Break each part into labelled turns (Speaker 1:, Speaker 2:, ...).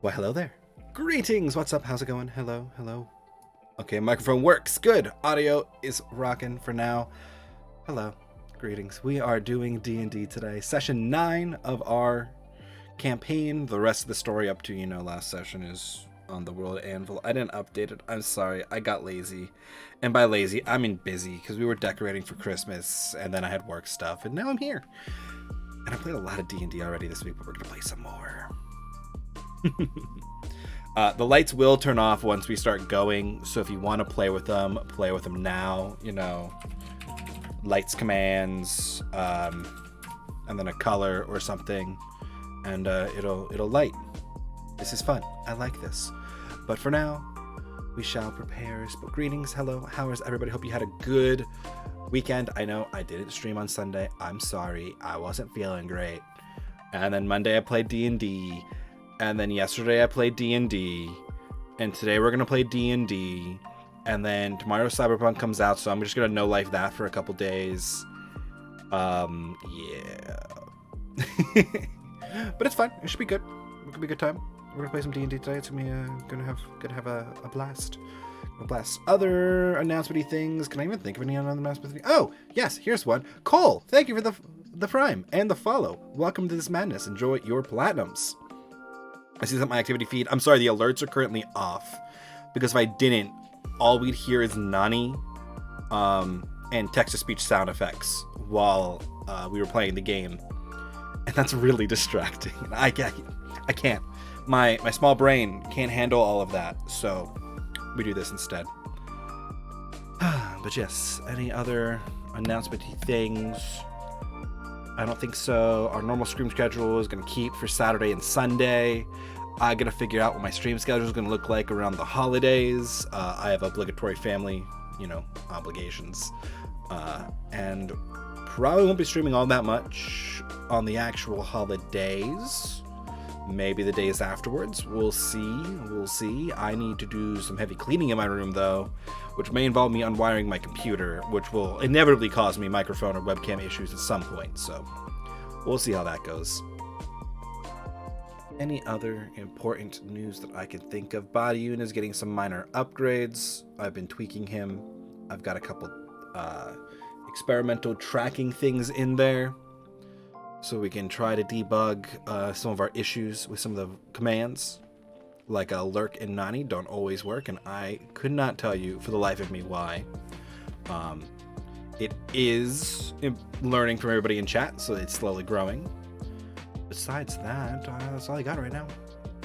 Speaker 1: Well, hello there. Greetings. What's up? How's it going? Hello, hello. Okay, microphone works. Good. Audio is rocking for now. Hello. Greetings. We are doing D&D today. Session 9 of our campaign. The rest of the story up to, last session is on the World Anvil. I didn't update it. I'm sorry. I got lazy. And by lazy, I mean busy, because we were decorating for Christmas, and then I had work stuff, and now I'm here. And I played a lot of D&D already this week, but we're going to play some more. The lights will turn off once we start going, so if you want to play with them now. Lights commands, and then a color or something, and it'll light. This is fun. I like this. But for now, we shall prepare. But greetings, hello, how is everybody? Hope you had a good weekend. I know I didn't stream on Sunday. I'm sorry. I wasn't feeling great. And then Monday I played D&D. And then yesterday I played D&D. And today we're going to play D&D. And then tomorrow Cyberpunk comes out, so I'm just going to no-life that for a couple days. Yeah. But it's fine. It should be good. It could be a good time. gonna play some D&D today. It's gonna have a blast. A blast. Other announcement-y things. Can I even think of any other announcement? Oh, yes, here's one. Cole, thank you for the prime and the follow. Welcome to this madness. Enjoy your platinums. I see that my activity feed. I'm sorry, the alerts are currently off because if I didn't, all we'd hear is Nani, and text-to-speech sound effects while we were playing the game, and that's really distracting. I can't. My small brain can't handle all of that, so we do this instead. But yes, any other announcement-y things? I don't think so. Our normal stream schedule is going to keep for Saturday and Sunday. I got to figure out what my stream schedule is going to look like around the holidays. I have obligatory family, obligations. And probably won't be streaming all that much on the actual holidays. Maybe the days afterwards. We'll see. I need to do some heavy cleaning in my room, though, which may involve me unwiring my computer, which will inevitably cause me microphone or webcam issues at some point, so we'll see how that goes. Any other important news that I can think of? Botiun is getting some minor upgrades. I've been tweaking him. I've got a couple experimental tracking things in there, so we can try to debug some of our issues with some of the commands, like lurk and Nani don't always work, and I could not tell you for the life of me why. It is learning from everybody in chat, so it's slowly growing. Besides that, that's all I got right now.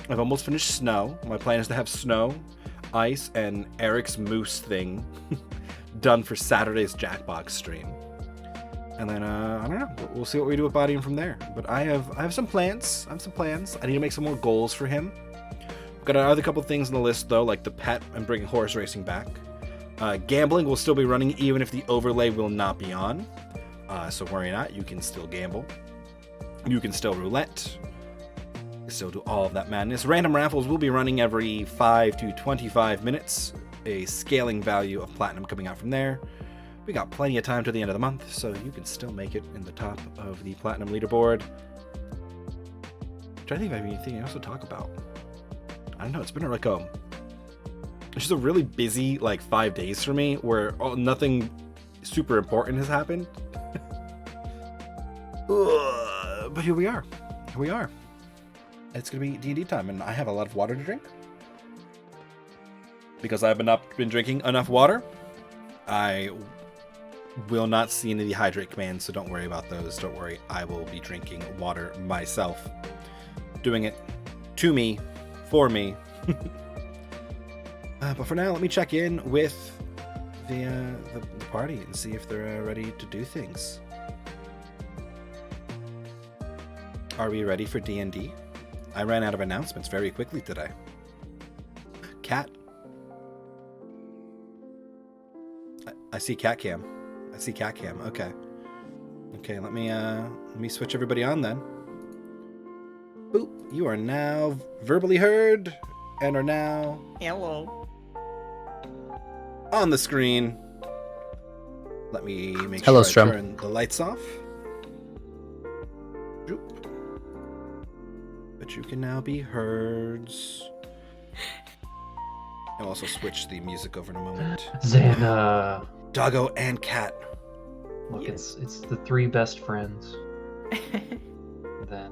Speaker 1: I've almost finished Snow. My plan is to have Snow, Ice, and Eric's Moose thing done for Saturday's Jackbox stream. And then, I don't know. We'll see what we do with Botiun from there. But I have some plans. I need to make some more goals for him. I've got another couple things on the list, though, like the pet and bringing horse racing back. Gambling will still be running even if the overlay will not be on. So worry not. You can still gamble. You can still roulette. You can still do all of that madness. Random raffles will be running every 5 to 25 minutes. A scaling value of platinum coming out from there. We got plenty of time to the end of the month, so you can still make it in the top of the platinum leaderboard. I'm trying to think if I have anything else to talk about. I don't know. It's been it's just a really busy 5 days for me where nothing super important has happened. But here we are. It's gonna be D&D time, and I have a lot of water to drink because I have not been drinking enough water. I will not see any of the hydrate commands, so don't worry about those. Don't worry, I will be drinking water myself, doing it to me, for me. But for now, let me check in with the party and see if they're ready to do things. Are we ready for D&D? I ran out of announcements very quickly today. Cat. I see cat cam. Okay. Okay, let me switch everybody on then. Boop. You are now verbally heard and are now
Speaker 2: hello
Speaker 1: on the screen. Let me make
Speaker 3: Hello,
Speaker 1: sure I
Speaker 3: Strum.
Speaker 1: turn the lights off. But you can now be heard. I'll also switch the music over in a moment.
Speaker 4: Xana.
Speaker 1: Doggo and Cat.
Speaker 4: Look, it's the three best friends. That.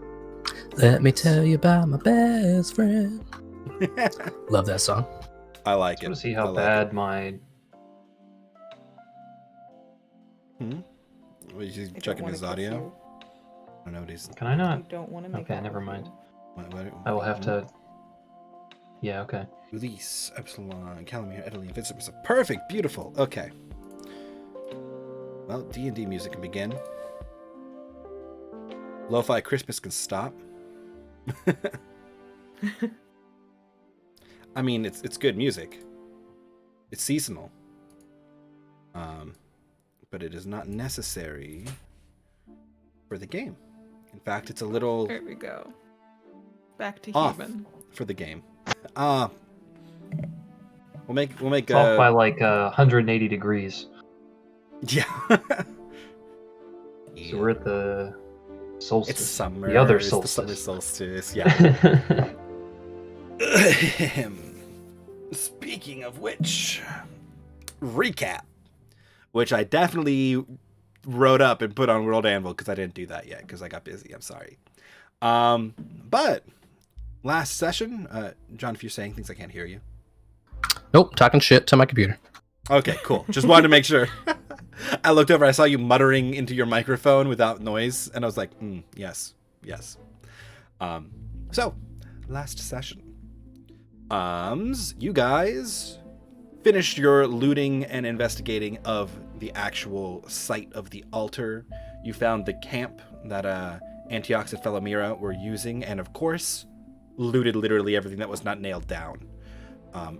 Speaker 3: Let me tell you about my best friend. Love that song.
Speaker 1: I like
Speaker 4: I
Speaker 1: it.
Speaker 4: want to see how bad my.
Speaker 1: Well, he's checking his audio. I don't know what he's.
Speaker 4: Can I not?
Speaker 2: You don't want to make
Speaker 4: Okay, never mind.
Speaker 1: What?
Speaker 4: I will have to. Yeah. Okay.
Speaker 1: Release Epsilon, Calamere, Italy, Vincent. Perfect, beautiful. Okay. Well, D&D music can begin. Lo-fi Christmas can stop. I mean, it's good music. It's seasonal. But it is not necessary for the game. In fact, it's a little.
Speaker 2: There we go. Back to
Speaker 1: off
Speaker 2: human.
Speaker 1: for the game. We'll make
Speaker 4: It's off by 180 degrees.
Speaker 1: Yeah.
Speaker 4: So we're at the solstice.
Speaker 1: It's summer.
Speaker 4: The other
Speaker 1: it's
Speaker 4: solstice.
Speaker 1: the summer solstice. Yeah. Speaking of which, recap, which I definitely wrote up and put on World Anvil because I didn't do that yet because I got busy. I'm sorry. But last session, John, if you're saying things, I can't hear you.
Speaker 3: Nope, talking shit to my computer.
Speaker 1: Okay, cool. Just wanted to make sure. I looked over, I saw you muttering into your microphone without noise, and I was like, yes. So, last session. You guys finished your looting and investigating of the actual site of the altar. You found the camp that Antiochus and Felomira were using, and of course, looted literally everything that was not nailed down,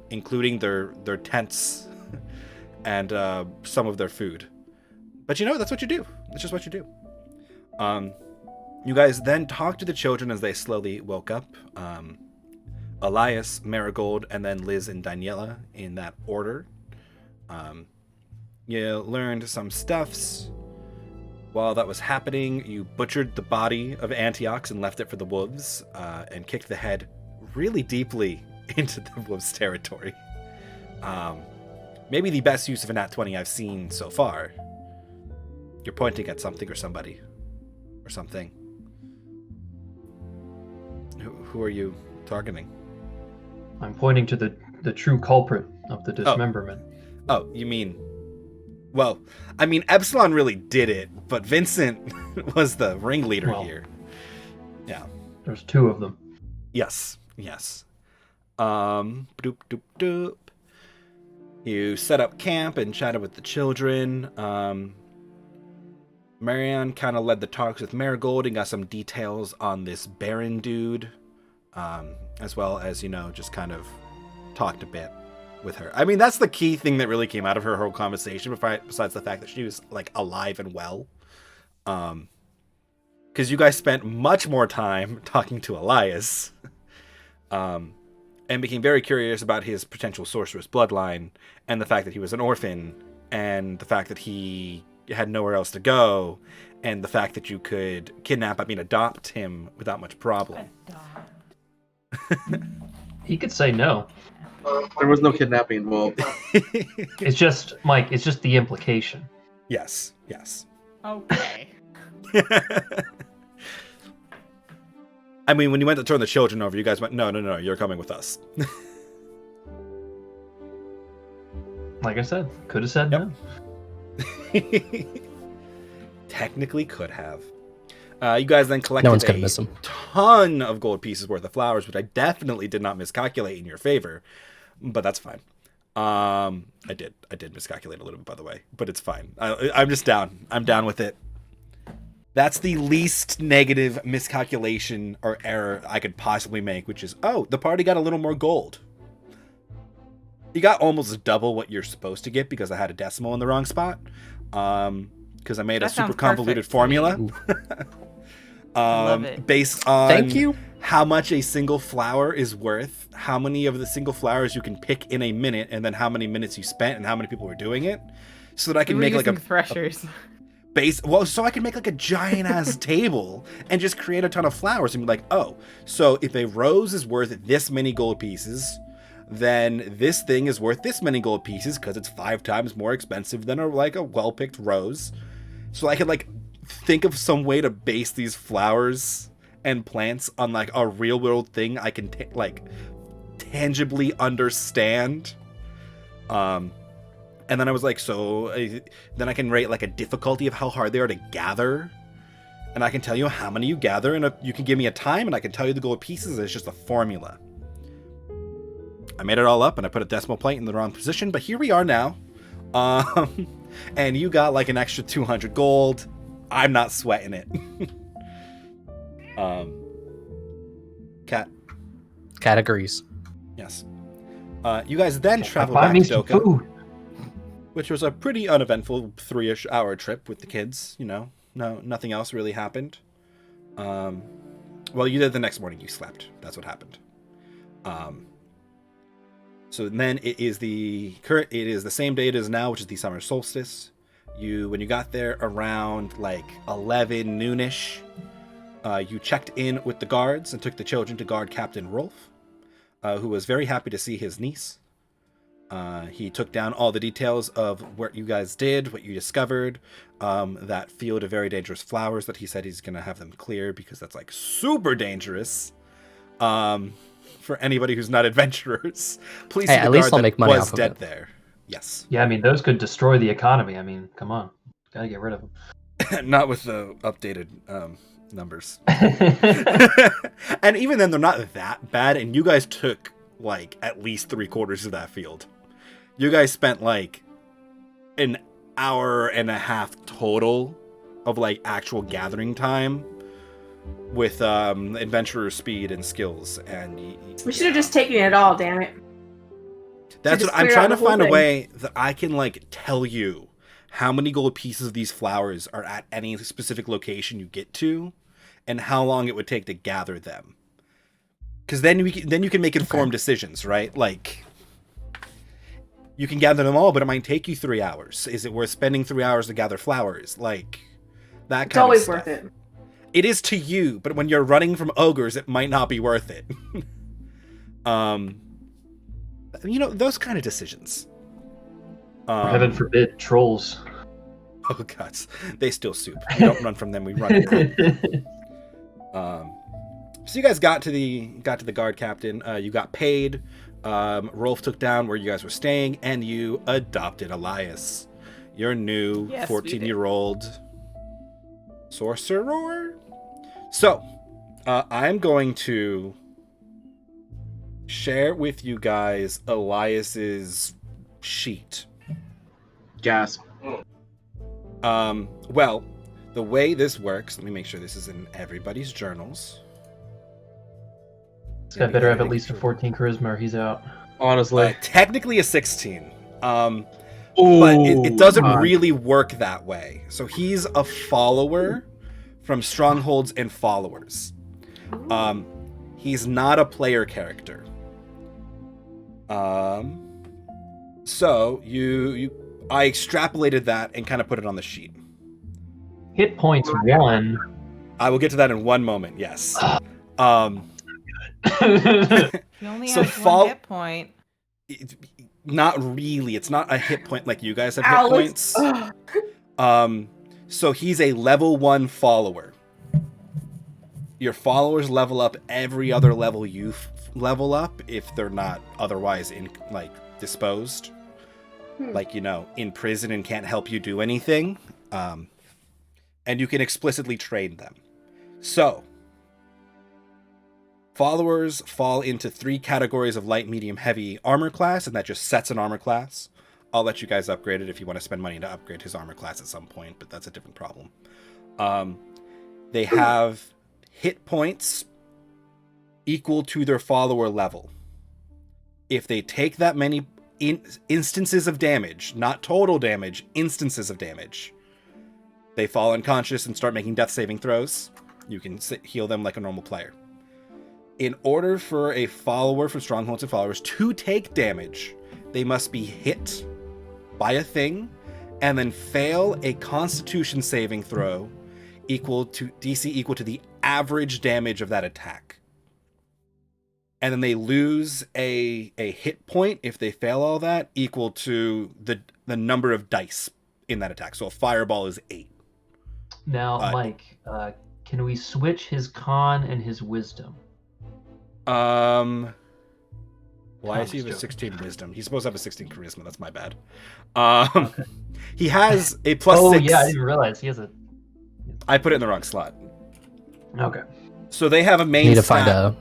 Speaker 1: including their tents and some of their food. But that's what you do. That's just what you do. You guys then talk to the children as they slowly woke up. Elias, Marigold, and then Liz and Daniela in that order. You learned some stuffs. While that was happening, you butchered the body of Antiochus and left it for the wolves, and kicked the head really deeply into the wolves' territory. Maybe the best use of a nat 20 I've seen so far. You're pointing at something or somebody. Or something. Who are you targeting?
Speaker 4: I'm pointing to the true culprit of the dismemberment.
Speaker 1: Oh, you mean... Well, I mean, Epsilon really did it, but Vincent was the ringleader here. Yeah.
Speaker 4: There's two of them.
Speaker 1: Yes. Doop, doop, doop. You set up camp and chatted with the children. Marianne kind of led the talks with Marigold and got some details on this Baron dude, as well as, just kind of talked a bit with her. I mean, that's the key thing that really came out of her whole conversation, besides the fact that she was, alive and well. Because you guys spent much more time talking to Elias, and became very curious about his potential sorceress bloodline, and the fact that he was an orphan, and the fact that he had nowhere else to go, and the fact that you could adopt him without much problem.
Speaker 4: He could say no.
Speaker 5: There was no kidnapping involved.
Speaker 4: It's just, Mike, it's just the implication.
Speaker 1: Yes.
Speaker 2: Okay.
Speaker 1: I mean, when you went to turn the children over, you guys went, no, you're coming with us.
Speaker 4: Like I said, could have said no.
Speaker 1: Technically could have. You guys then collected
Speaker 3: No one's gonna miss them.
Speaker 1: Ton of gold pieces worth of flowers, which I definitely did not miscalculate in your favor, but that's fine. I did miscalculate a little bit, by the way, but it's fine. I'm just down. I'm down with it. That's the least negative miscalculation or error I could possibly make, which is, the party got a little more gold. You got almost double what you're supposed to get because I had a decimal in the wrong spot. Because I made a super convoluted formula.
Speaker 2: Love it.
Speaker 1: Based on
Speaker 3: Thank you.
Speaker 1: how much a single flower is worth, how many of the single flowers you can pick in a minute, and then how many minutes you spent and how many people were doing it. So that I can make
Speaker 2: threshers.
Speaker 1: So I can make a giant ass table and just create a ton of flowers and be like, so if a rose is worth this many gold pieces, then this thing is worth this many gold pieces because it's 5 times more expensive than a well-picked rose. So I could think of some way to base these flowers and plants on a real world thing I can tangibly understand. And then I was then I can rate a difficulty of how hard they are to gather. And I can tell you how many you gather, and you can give me a time, and I can tell you the gold pieces. It's just a formula. I made it all up, and I put a decimal point in the wrong position, but here we are now. And you got an extra 200 gold. I'm not sweating it. Cat
Speaker 3: agrees.
Speaker 1: Yes. You guys then traveled
Speaker 4: Buy
Speaker 1: back
Speaker 4: me
Speaker 1: to
Speaker 4: some
Speaker 1: Doka,
Speaker 4: food.
Speaker 1: which was a pretty uneventful 3-ish hour trip with the kids. No, nothing else really happened. Well, you did the next morning. You slept. That's what happened. So then it is the same day it is now, which is the summer solstice. When you got there around 11 noonish, you checked in with the guards and took the children to guard Captain Rolf. who was very happy to see his niece. He took down all the details of what you guys did, what you discovered, that field of very dangerous flowers that he said he's going to have them clear because that's like super dangerous for anybody who's not adventurers. Please see the
Speaker 3: at least
Speaker 1: guard
Speaker 3: I'll
Speaker 1: that
Speaker 3: make money
Speaker 1: was
Speaker 3: off of
Speaker 1: dead
Speaker 3: it.
Speaker 1: there. Yes.
Speaker 4: Yeah, I mean, those could destroy the economy. I mean, come on. Gotta get rid of them.
Speaker 1: Not with the updated numbers. And even then, they're not that bad, and you guys took like at least 3/4 of that field. You guys spent like an hour and a half total of like actual gathering time with adventurer speed and skills, and
Speaker 6: We should have just taken it all, damn it.
Speaker 1: that's
Speaker 6: just
Speaker 1: what I'm
Speaker 6: clear out
Speaker 1: trying to
Speaker 6: the whole
Speaker 1: find a
Speaker 6: thing.
Speaker 1: way that I can like tell you how many gold pieces of these flowers are at any specific location you get to, and how long it would take to gather them. Because then you can make informed decisions, right? Like, you can gather them all, but it might take you 3 hours. Is it worth spending 3 hours to gather flowers? Like, that
Speaker 6: It's
Speaker 1: kind
Speaker 6: always
Speaker 1: of stuff.
Speaker 6: worth it.
Speaker 1: It is to you, but when you're running from ogres, it might not be worth it. Those kind of decisions.
Speaker 4: Heaven forbid, trolls.
Speaker 1: Oh god, they still soup. We don't run from them. We run. So you guys got to the guard captain. You got paid. Rolf took down where you guys were staying, and you adopted Elias, your new
Speaker 2: Yes, we did.
Speaker 1: 14-year-old sorcerer. So I'm going to share with you guys Elias's sheet.
Speaker 5: Gasp.
Speaker 1: Well, the way this works, let me make sure this is in everybody's journals.
Speaker 4: This guy better have at least a 14 charisma or he's out.
Speaker 5: Honestly.
Speaker 1: Technically a 16. But
Speaker 5: Ooh,
Speaker 1: it doesn't
Speaker 5: God.
Speaker 1: really work that way. So he's a follower from Strongholds and Followers. He's not a player character. So I extrapolated that and kind of put it on the sheet.
Speaker 4: Hit points 1.
Speaker 1: I will get to that in one moment. Yes.
Speaker 2: He only
Speaker 1: So
Speaker 2: has
Speaker 1: fall-
Speaker 2: one hit point.
Speaker 1: Not really. It's not a hit point like you guys have
Speaker 6: Alex.
Speaker 1: hit points. So he's a level 1 follower. Your followers level up every other level you level up if they're not otherwise disposed. Like, in prison and can't help you do anything. And you can explicitly train them. So, followers fall into 3 categories of light, medium, heavy armor class, and that just sets an armor class. I'll let you guys upgrade it if you want to spend money to upgrade his armor class at some point, but that's a different problem. They have hit points equal to their follower level. If they take that many instances of damage, not total damage, instances of damage, they fall unconscious and start making death saving throws. You can heal them like a normal player. In order for a follower from Strongholds and Followers to take damage, they must be hit by a thing and then fail a Constitution saving throw equal to DC equal to the average damage of that attack. And then they lose a hit point if they fail all that equal to the number of dice in that attack. So a fireball is 8.
Speaker 4: Now, Mike, can we switch his con and his wisdom?
Speaker 1: Why does he have a
Speaker 4: Joke.
Speaker 1: 16 wisdom? He's supposed to have a 16 charisma. That's my bad.
Speaker 4: Okay.
Speaker 1: He has a plus
Speaker 4: Oh,
Speaker 1: 6.
Speaker 4: yeah, I didn't realize he has a...
Speaker 1: I put it in the wrong slot.
Speaker 4: Okay.
Speaker 1: So they have a main
Speaker 3: Need to
Speaker 1: stat.
Speaker 3: find a.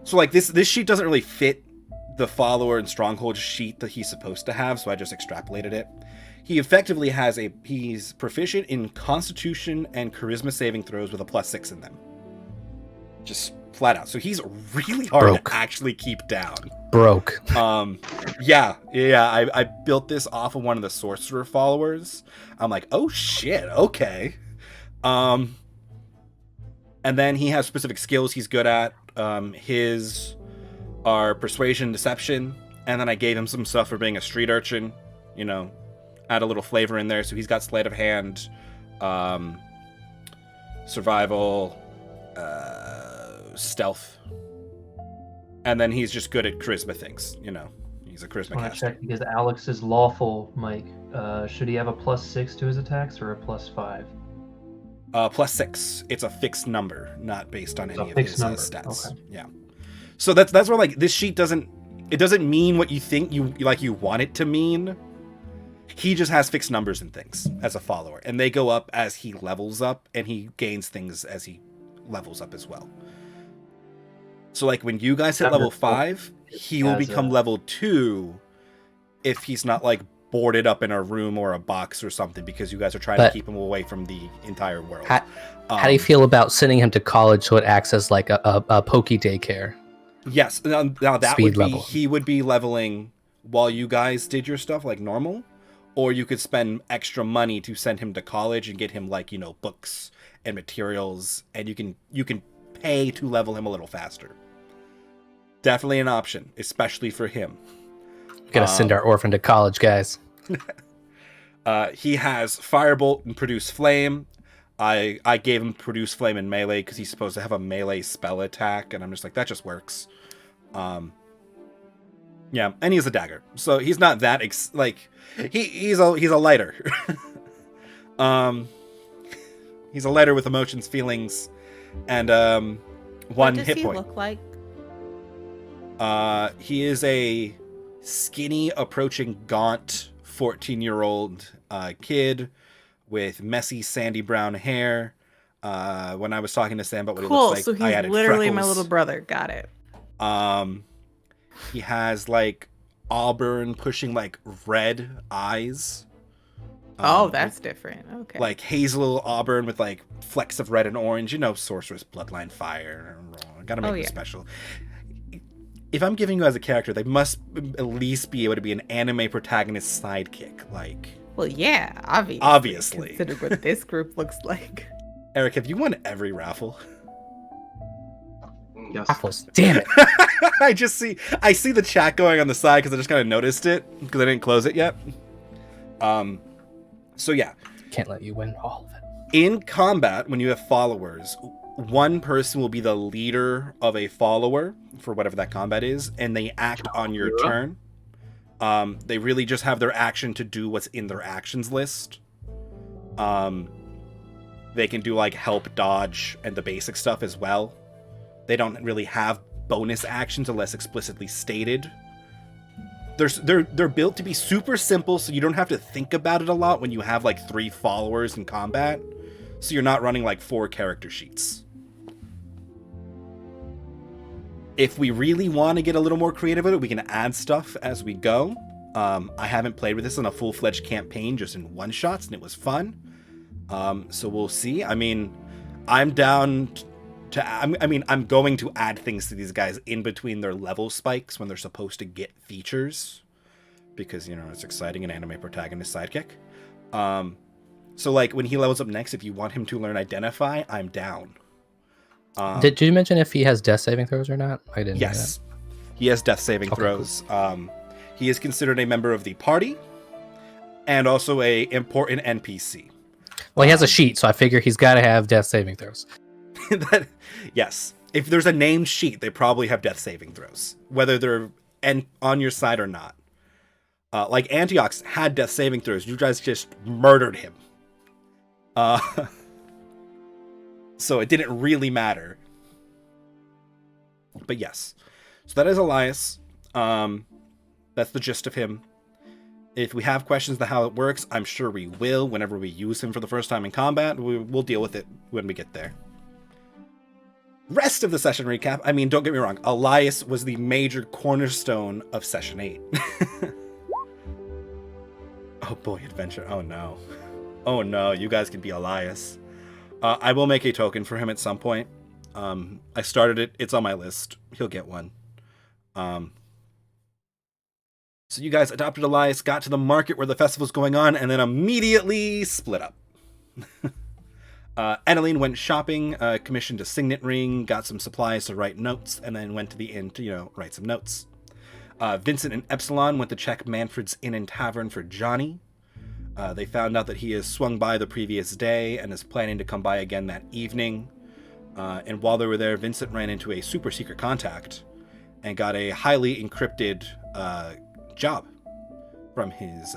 Speaker 1: So like this sheet doesn't really fit the follower and stronghold sheet that he's supposed to have, so I just extrapolated it. He effectively has he's proficient in Constitution and Charisma saving throws with a plus 6 in them. Just flat out. So he's really hard
Speaker 3: Broke.
Speaker 1: to actually keep down.
Speaker 3: Broke.
Speaker 1: Yeah. I built this off of one of the sorcerer followers. I'm like, oh shit, okay. And then he has specific skills he's good at. His are persuasion, deception, and then I gave him some stuff for being a street urchin. Add a little flavor in there. So he's got sleight of hand, survival, stealth, And then he's just good at charisma things, He's a
Speaker 4: I
Speaker 1: charisma
Speaker 4: want to
Speaker 1: caster.
Speaker 4: check because Alex is lawful, Mike. Should he have a +6 to his attacks or a +5?
Speaker 1: +6. It's a fixed number, not based on any of his stats.
Speaker 4: Okay.
Speaker 1: Yeah. So that's where this sheet doesn't mean what you think you want it to mean. He just has fixed numbers and things as a follower, and they go up as he levels up, and he gains things as he levels up as well. So when you guys hit level 5, he will become level 2 if he's not boarded up in a room or a box or something, because you guys are trying to keep him away from the entire world.
Speaker 3: How do you feel about sending him to college so it acts as a pokey daycare?
Speaker 1: Yes. Now that
Speaker 3: Speed
Speaker 1: would be
Speaker 3: level.
Speaker 1: He would be leveling while you guys did your stuff like normal, or you could spend extra money to send him to college and get him books and materials, and you can pay to level him a little faster. Definitely an option, especially for him.
Speaker 3: We gotta send our orphan to college, guys.
Speaker 1: He has Firebolt and Produce Flame. I gave him Produce Flame in melee because he's supposed to have a melee spell attack, and I'm just that just works. Yeah, and he has a dagger, so he's not that he's a lighter. He's a lighter with emotions, feelings, and one hit point.
Speaker 2: What does he look like?
Speaker 1: He is a skinny, approaching gaunt 14-year-old kid with messy, sandy brown hair. When I was talking to Sam about what he looks like,
Speaker 2: so he's
Speaker 1: I added
Speaker 2: literally
Speaker 1: freckles.
Speaker 2: my little brother. Got it.
Speaker 1: He has auburn pushing red eyes.
Speaker 2: Oh, that's different. Okay.
Speaker 1: Hazel auburn with flecks of red and orange. Sorceress bloodline fire. Gotta make it special. If I'm giving you as a character, they must at least be able to be an anime protagonist sidekick.
Speaker 2: Well, yeah, obviously. Consider what this group looks like.
Speaker 1: Eric, have you won every raffle?
Speaker 5: Yes.
Speaker 3: Raffles. Damn it.
Speaker 1: I see the chat going on the side because I just kind of noticed it because I didn't close it yet. So yeah.
Speaker 3: Can't let you win all of it.
Speaker 1: In combat, when you have followers, one person will be the leader of a follower for whatever that combat is, and they act on your turn. They really just have their action to do what's in their actions list. They can do help, dodge, and the basic stuff as well. They don't really have bonus actions unless explicitly stated. They're built to be super simple, so you don't have to think about it a lot when you have 3 followers in combat. So you're not running 4 character sheets. If we really want to get a little more creative with it, we can add stuff as we go. I haven't played with this in a full-fledged campaign, just in one-shots, and it was fun. So we'll see. I'm down to... I'm going to add things to these guys in between their level spikes when they're supposed to get features. Because, it's exciting, an anime protagonist sidekick. So, when he levels up next, if you want him to learn Identify, I'm down.
Speaker 3: Did you mention if he has death saving throws or not? I didn't.
Speaker 1: Yes, he has death saving throws. Cool. He is considered a member of the party, and also a important NPC.
Speaker 3: Well, he has a sheet, so I figure he's got to have death saving throws.
Speaker 1: Yes, if there's a named sheet, they probably have death saving throws, whether they're on your side or not. Antioch's had death saving throws. You guys just murdered him. So it didn't really matter. But yes. So that is Elias. That's the gist of him. If we have questions about how it works, I'm sure we will whenever we use him for the first time in combat. We'll deal with it when we get there. Rest of the session recap. Don't get me wrong. Elias was the major cornerstone of Session 8. Oh boy, adventure. Oh no. Oh no, you guys can be Elias. I will make a token for him at some point. I started it. It's on my list. He'll get one. So you guys adopted Elias, got to the market where the festival's going on, and then immediately split up. Edeline went shopping, commissioned a signet ring, got some supplies to write notes, and then went to the inn to, write some notes. Vincent and Epsilon went to check Manfred's Inn and Tavern for Johnny. They found out that he has swung by the previous day and is planning to come by again that evening. And while they were there, Vincent ran into a super secret contact and got a highly encrypted job from his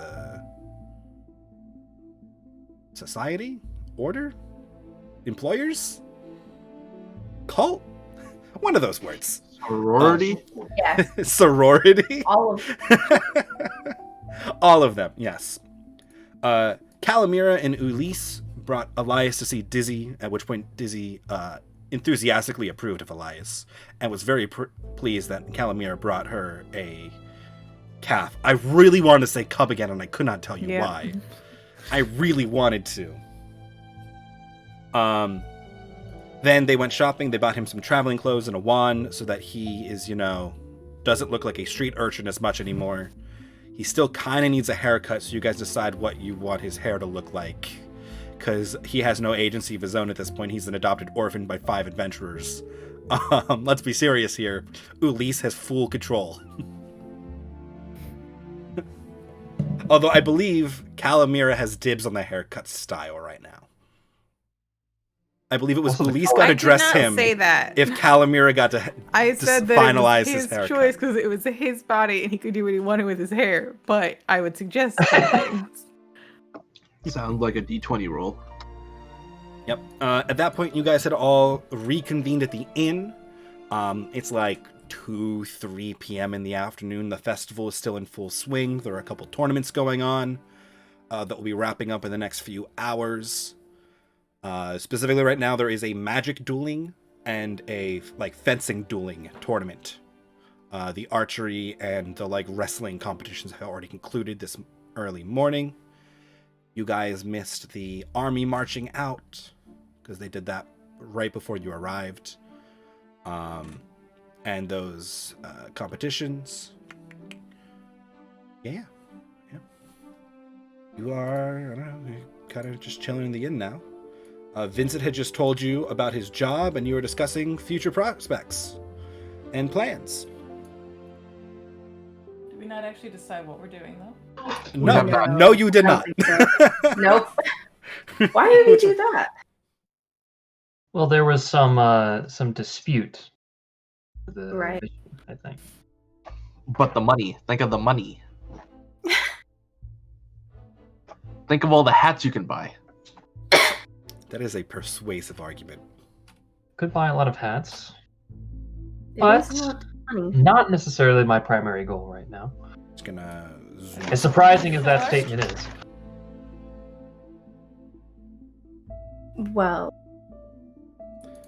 Speaker 1: society, order, employers, cult, one of those words.
Speaker 5: Sorority?
Speaker 6: Yes.
Speaker 1: Sorority?
Speaker 6: All of
Speaker 1: All of them, yes. Calamira and Ulysse brought Elias to see Dizzy, at which point Dizzy enthusiastically approved of Elias and was very pleased that Calamira brought her a calf. I really wanted to say cub again, and I could not tell you why. I really wanted to. Then they went shopping. They bought him some traveling clothes and a wand so that he is, doesn't look like a street urchin as much anymore. He still kind of needs a haircut, so you guys decide what you want his hair to look like. Because he has no agency of his own at this point. He's an adopted orphan by 5 adventurers. Let's be serious here. Ulysse has full control. Although I believe Calamira has dibs on the haircut style right now. I believe it was Ulysse got to dress him.
Speaker 2: Say that.
Speaker 1: If Calamira got to
Speaker 2: I said that
Speaker 1: finalize
Speaker 2: it was
Speaker 1: his haircut.
Speaker 2: choice because it was his body and he could do what he wanted with his hair. But I would suggest some things.
Speaker 5: Sounds like a D20 roll.
Speaker 1: Yep. At that point, you guys had all reconvened at the inn. It's like 2-3 p.m. in the afternoon. The festival is still in full swing. There are a couple tournaments going on that will be wrapping up in the next few hours. Specifically right now, there is a magic dueling and a fencing dueling tournament. The archery and the wrestling competitions have already concluded this early morning. You guys missed the army marching out because they did that right before you arrived. And those competitions. Yeah. You are, I don't know, kind of just chilling in the inn now. Vincent had just told you about his job, and you were discussing future prospects and plans.
Speaker 7: Did we not actually decide what we're doing, though?
Speaker 1: No, you did not.
Speaker 6: So. Nope. Why did we do that?
Speaker 4: Well, there was some dispute.
Speaker 6: Right.
Speaker 4: I think.
Speaker 5: But the money. Think of the money. Think of all the hats you can buy.
Speaker 1: That is a persuasive argument.
Speaker 4: Could buy a lot of hats.
Speaker 6: It
Speaker 4: But
Speaker 6: is not funny.
Speaker 4: not necessarily my primary goal right now.
Speaker 1: Just gonna zoom.
Speaker 4: As surprising as that statement is.
Speaker 6: Well,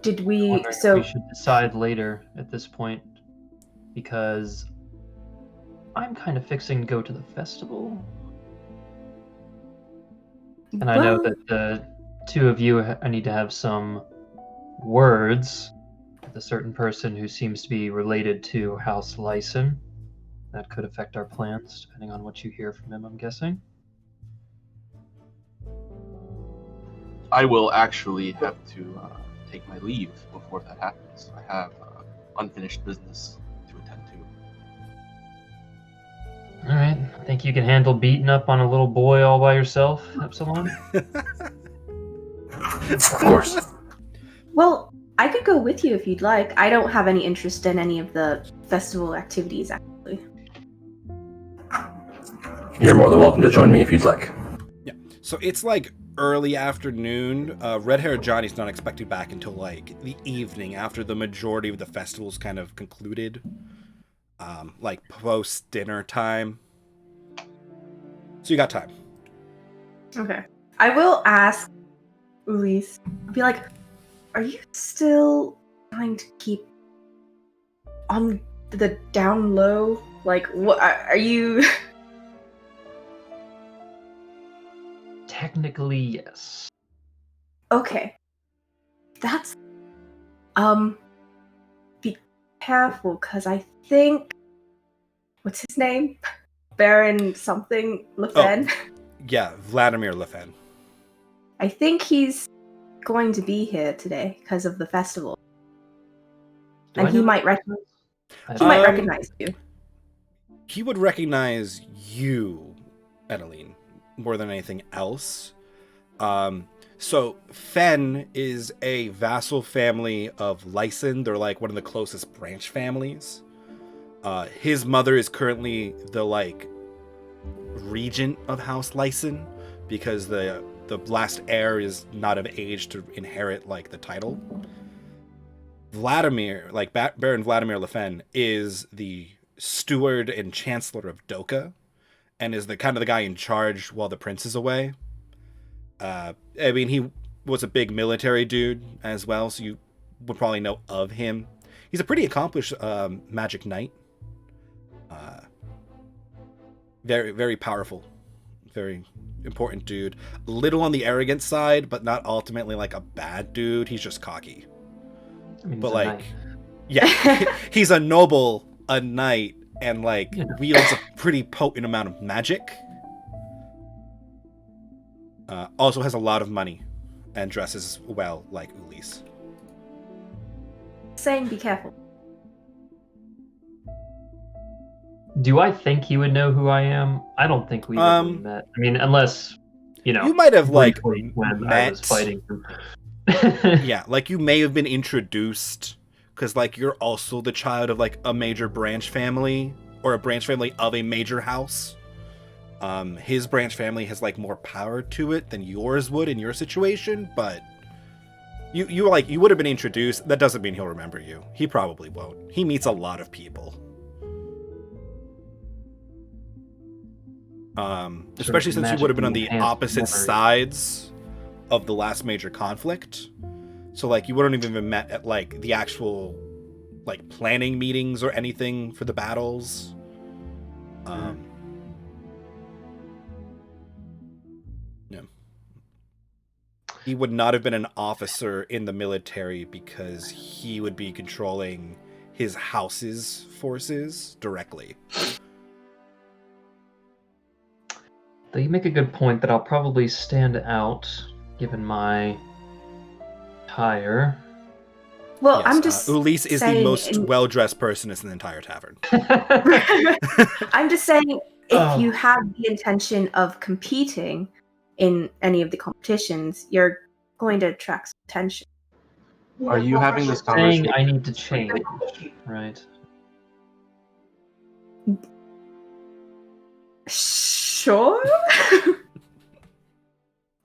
Speaker 6: did we?
Speaker 4: Wondering if we should decide later at this point, because I'm kind of fixing to go to the festival, and I know that the two of you, I need to have some words with a certain person who seems to be related to House Lyson. That could affect our plans, depending on what you hear from him, I'm guessing.
Speaker 5: I will actually have to take my leave before that happens. I have unfinished business to attend to.
Speaker 4: Alright, think you can handle beating up on a little boy all by yourself, Epsilon?
Speaker 3: Of course.
Speaker 6: Well, I could go with you if you'd like. I don't have any interest in any of the festival activities, actually.
Speaker 3: You're more than welcome to join me if you'd like.
Speaker 1: Yeah. So it's early afternoon. Red-haired Johnny's not expected back until the evening after the majority of the festivals kind of concluded. Post-dinner time. So you got time.
Speaker 6: Okay. I will ask Ulysse. I'll be like, are you still trying to keep on the down low? What are you?
Speaker 4: Technically, yes.
Speaker 6: Okay. That's be careful, because I think what's his name? Baron something Lefen.
Speaker 1: Oh, yeah, Vladimir Lefen.
Speaker 6: I think he's going to be here today because of the festival.
Speaker 4: Do
Speaker 6: and
Speaker 4: I
Speaker 6: he
Speaker 4: know-
Speaker 6: might recognize you.
Speaker 1: He would recognize you, Edeline, more than anything else. So Fen is a vassal family of Lyson. They're one of the closest branch families. His mother is currently the like regent of House Lyson because the last heir is not of age to inherit like the title. Vladimir, like Baron Vladimir Lefen, is the steward and chancellor of Doka, and is the kind of the guy in charge while the prince is away. I mean, he was a big military dude as well, so you would probably know of him. He's a pretty accomplished magic knight. Very, very powerful. Very important dude. A little on the arrogant side, but not ultimately like a bad dude. He's just cocky.
Speaker 4: I mean,
Speaker 1: But
Speaker 4: he's a
Speaker 1: like,
Speaker 4: knight.
Speaker 1: yeah, he's a noble, a knight, and like wields a pretty potent amount of magic. Also has a lot of money and dresses well like Ulysse.
Speaker 6: Saying be careful.
Speaker 4: Do I think he would know who I am? I don't think we really met. I mean, unless, you know,
Speaker 1: You might have like
Speaker 4: briefly when I
Speaker 1: met.
Speaker 4: was fighting him.
Speaker 1: Yeah, like you may have been introduced because like you're also the child of like a major branch family or a branch family of a major house. His branch family has like more power to it than yours would in your situation, but you would have been introduced. That doesn't mean he'll remember you. He probably won't. He meets a lot of people. Especially since you would have been on the opposite sides of the last major conflict. So like you wouldn't have even met at like the actual like planning meetings or anything for the battles. Yeah. He would not have been an officer in the military because he would be controlling his house's forces directly.
Speaker 4: Though you make a good point that I'll probably stand out given my attire.
Speaker 6: Well,
Speaker 1: Yes,
Speaker 6: I'm just
Speaker 1: Ulysse is the
Speaker 6: saying
Speaker 1: most well-dressed person in the entire tavern.
Speaker 6: I'm just saying if
Speaker 4: Oh.
Speaker 6: you have the intention of competing in any of the competitions, you're going to attract some attention.
Speaker 5: Are you having this
Speaker 4: Saying
Speaker 5: conversation?
Speaker 4: I need to change, right?
Speaker 6: Sure.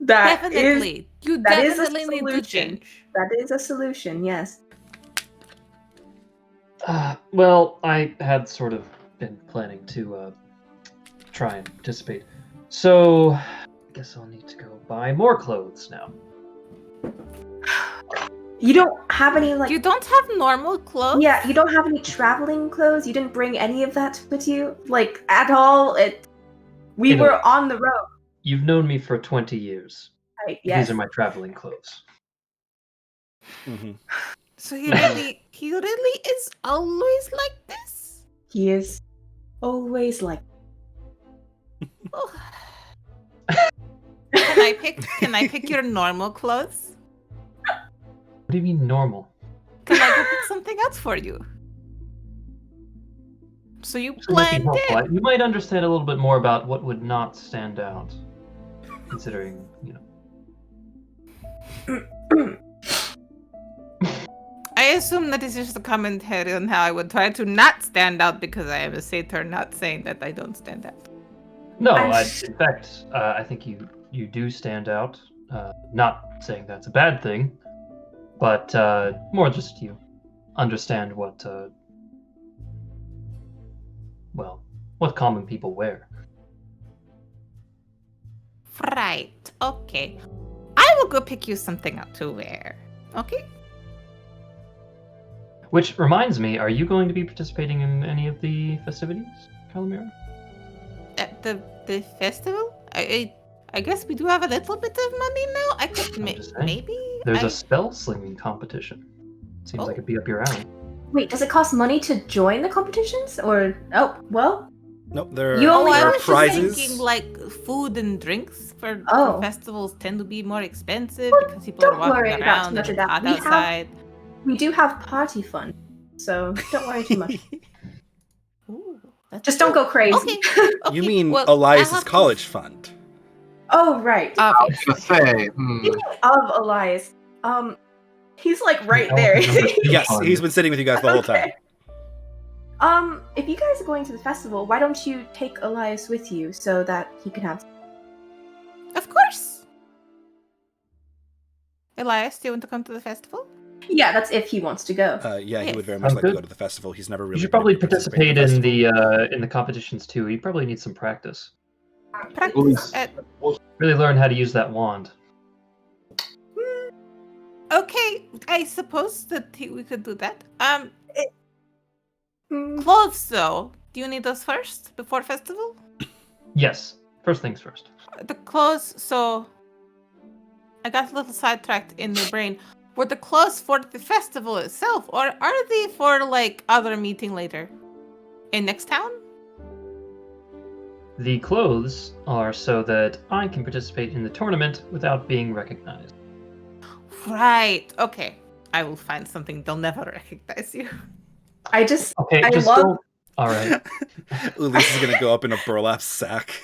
Speaker 6: That is
Speaker 7: Definitely. You
Speaker 6: that is a
Speaker 7: definitely need to
Speaker 6: solution.
Speaker 7: change.
Speaker 6: that is a solution. Yes.
Speaker 4: Well, I had sort of been planning to try and participate. So, I guess I'll need to go buy more clothes now.
Speaker 6: You don't have any like
Speaker 7: You don't have normal clothes?
Speaker 6: yeah, you don't have any traveling clothes. You didn't bring any of that with you, like at all. We
Speaker 4: You know-
Speaker 6: were on the road.
Speaker 4: You've known me for 20 years.
Speaker 6: Right? Yes.
Speaker 4: These are my traveling clothes.
Speaker 1: Mm-hmm.
Speaker 7: So he really is always like this?
Speaker 6: He is always like.
Speaker 7: Oh. Can I pick your normal clothes?
Speaker 4: What do you mean normal?
Speaker 7: Can I go pick something else for you? So you
Speaker 4: This might be
Speaker 7: blend
Speaker 4: helpful.
Speaker 7: in.
Speaker 4: You might understand a little bit more about what would not stand out, considering, you know.
Speaker 7: I assume that this is just a commentary on how I would try to not stand out because I am a satyr, not saying that I don't stand out.
Speaker 4: No,
Speaker 6: I'm
Speaker 4: in fact, I think you do stand out. Not saying that's a bad thing, but more just you understand what common people wear.
Speaker 7: Right. Okay. I will go pick you something out to wear. Okay?
Speaker 4: Which reminds me, are you going to be participating in any of the festivities, Calamira?
Speaker 7: At the festival? I guess we do have a little bit of money now. I could
Speaker 4: just saying.
Speaker 7: maybe.
Speaker 4: There's a spell slinging competition. Seems like it'd be up your alley.
Speaker 6: Wait, does it cost money to join the competitions? Or well,
Speaker 1: Nope, there
Speaker 6: You only
Speaker 7: I
Speaker 1: are
Speaker 7: was
Speaker 1: prizes.
Speaker 7: just thinking like food and drinks for
Speaker 6: Oh.
Speaker 7: festivals tend to be more expensive
Speaker 6: Well,
Speaker 7: because people are
Speaker 6: don't
Speaker 7: walking
Speaker 6: worry about
Speaker 7: around
Speaker 6: too much
Speaker 7: and
Speaker 6: of
Speaker 7: it's
Speaker 6: that.
Speaker 7: hot
Speaker 6: We have-
Speaker 7: outside.
Speaker 6: we do have party fun, so don't worry too much.
Speaker 7: Ooh, that's
Speaker 6: Just don't
Speaker 7: true.
Speaker 6: go crazy.
Speaker 7: Okay.
Speaker 1: You
Speaker 7: okay,
Speaker 1: mean
Speaker 7: well, I
Speaker 1: Elias's
Speaker 7: have to-
Speaker 1: college fund?
Speaker 6: Oh right.
Speaker 5: I was
Speaker 7: Obviously.
Speaker 5: gonna say,
Speaker 6: Speaking of Elias, he's like right there.
Speaker 4: Elephant number two
Speaker 1: Yes,
Speaker 4: fund.
Speaker 1: he's been sitting with you guys the whole time.
Speaker 6: If you guys are going to the festival, why don't you take Elias with you so that he can have...
Speaker 7: Of course. Elias, do you want to come to the festival?
Speaker 6: Yeah, that's if he wants to go.
Speaker 1: Yeah, he
Speaker 7: Yes.
Speaker 1: would very much like to
Speaker 4: Good.
Speaker 1: go to the festival. He's never really
Speaker 4: You should
Speaker 1: been
Speaker 4: probably
Speaker 1: able to
Speaker 4: participate
Speaker 1: in
Speaker 4: in
Speaker 1: the
Speaker 4: the competitions too. You probably need some practice.
Speaker 7: Practice at...
Speaker 4: Really learn how to use that wand.
Speaker 7: Okay, I suppose that we could do that.
Speaker 6: Hmm.
Speaker 7: Clothes, though. Do you need those first before festival?
Speaker 4: Yes. First things first.
Speaker 7: The clothes, so... I got a little sidetracked in my brain. Were the clothes for the festival itself, or are they for, like, other meeting later? In next town?
Speaker 4: The clothes are so that I can participate in the tournament without being recognized.
Speaker 7: Right, okay. I will find something they'll never recognize you.
Speaker 6: I just...
Speaker 4: Okay,
Speaker 6: I
Speaker 4: just
Speaker 6: love...
Speaker 4: don't... All right.
Speaker 1: Ulysse is gonna go up in a burlap sack.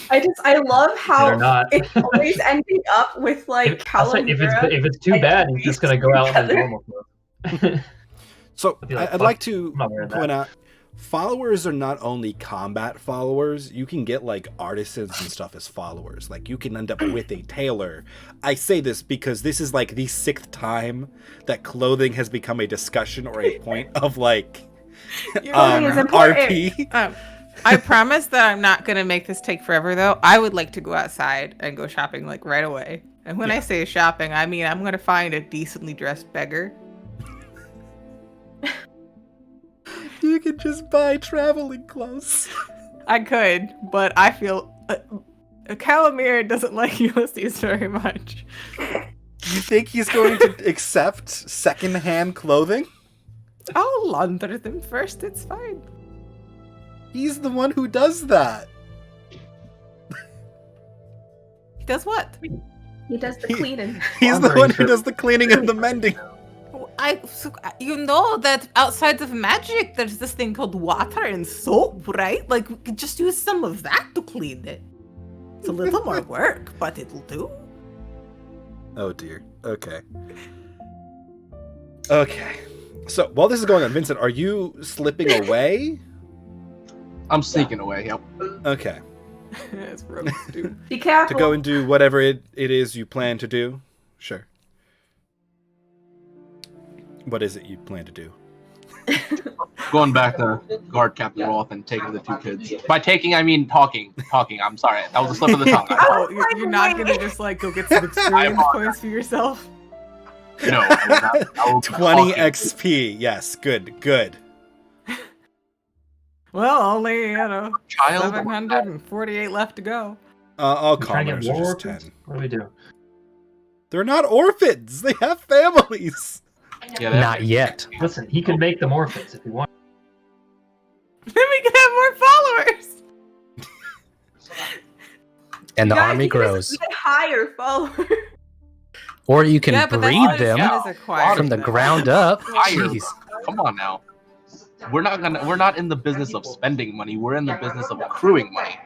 Speaker 6: I love how
Speaker 4: They're not.
Speaker 6: it's always ending up with like
Speaker 4: If it's too bad, he's just gonna go out in his
Speaker 6: together.
Speaker 4: normal clothes.
Speaker 1: So
Speaker 4: I'd be like,
Speaker 1: I'd
Speaker 4: "Fuck,
Speaker 1: like to
Speaker 4: I'm not wearing
Speaker 1: point
Speaker 4: that."
Speaker 1: out, followers are not only combat followers. You can get like artisans and stuff as followers. Like you can end up with a tailor. I say this because this is like the 6th time that clothing has become a discussion or a point of like
Speaker 6: Clothing is important.
Speaker 1: RP.
Speaker 7: I promise that I'm not gonna make this take forever though. I would like to go outside and go shopping like right away. And when I say shopping, I mean I'm gonna find a decently dressed beggar.
Speaker 1: You can just buy traveling clothes.
Speaker 7: I could, but I feel Calamir doesn't like Ulysses very much.
Speaker 1: You think he's going to accept secondhand clothing?
Speaker 7: I'll launder them first. It's fine.
Speaker 1: He's the one who does that.
Speaker 7: He does what?
Speaker 6: He does the cleaning.
Speaker 1: He's the one who does the cleaning and the mending.
Speaker 7: You know that outside of magic, there's this thing called water and soap, right? Like we could just use some of that to clean it. It's a little more work, but it'll do.
Speaker 1: Oh dear. Okay. Okay. So while this is going on, Vincent, are you slipping away?
Speaker 5: I'm sneaking away. Yep.
Speaker 1: Okay.
Speaker 7: That's roast, dude.
Speaker 6: Be careful.
Speaker 1: To go and do whatever it is you plan to do? Sure. What is it you plan to do?
Speaker 5: Going back to guard Captain Roth and taking the 2 kids. By taking, I mean talking. Talking. I'm sorry. That was a slip of the tongue.
Speaker 7: Oh, you're not gonna just like go get some experience points for yourself?
Speaker 5: No. I will be
Speaker 1: 20
Speaker 5: talking.
Speaker 1: XP. Yes. Good.
Speaker 7: Well, only,
Speaker 5: Child.
Speaker 7: 748 left to go.
Speaker 1: All
Speaker 4: Trying to
Speaker 1: commoners
Speaker 4: get
Speaker 1: are
Speaker 4: war
Speaker 1: just
Speaker 4: orphans?
Speaker 1: 10.
Speaker 4: What do we do?
Speaker 1: They're not orphans. They have families.
Speaker 5: Yeah, that-
Speaker 3: Not yet.
Speaker 4: Listen, he can make them orphans if he wants.
Speaker 7: Then we can have more followers.
Speaker 3: And the
Speaker 6: Guys,
Speaker 3: army
Speaker 6: you can
Speaker 3: grows.
Speaker 6: just hire followers.
Speaker 3: Or you can
Speaker 7: but that's
Speaker 3: breed
Speaker 7: always
Speaker 3: them
Speaker 7: fun as a choir,
Speaker 3: from the
Speaker 7: though.
Speaker 3: ground up.
Speaker 5: Fire.
Speaker 3: Jeez.
Speaker 5: Come on now. We're not in the business of spending money. We're in the business of accruing money.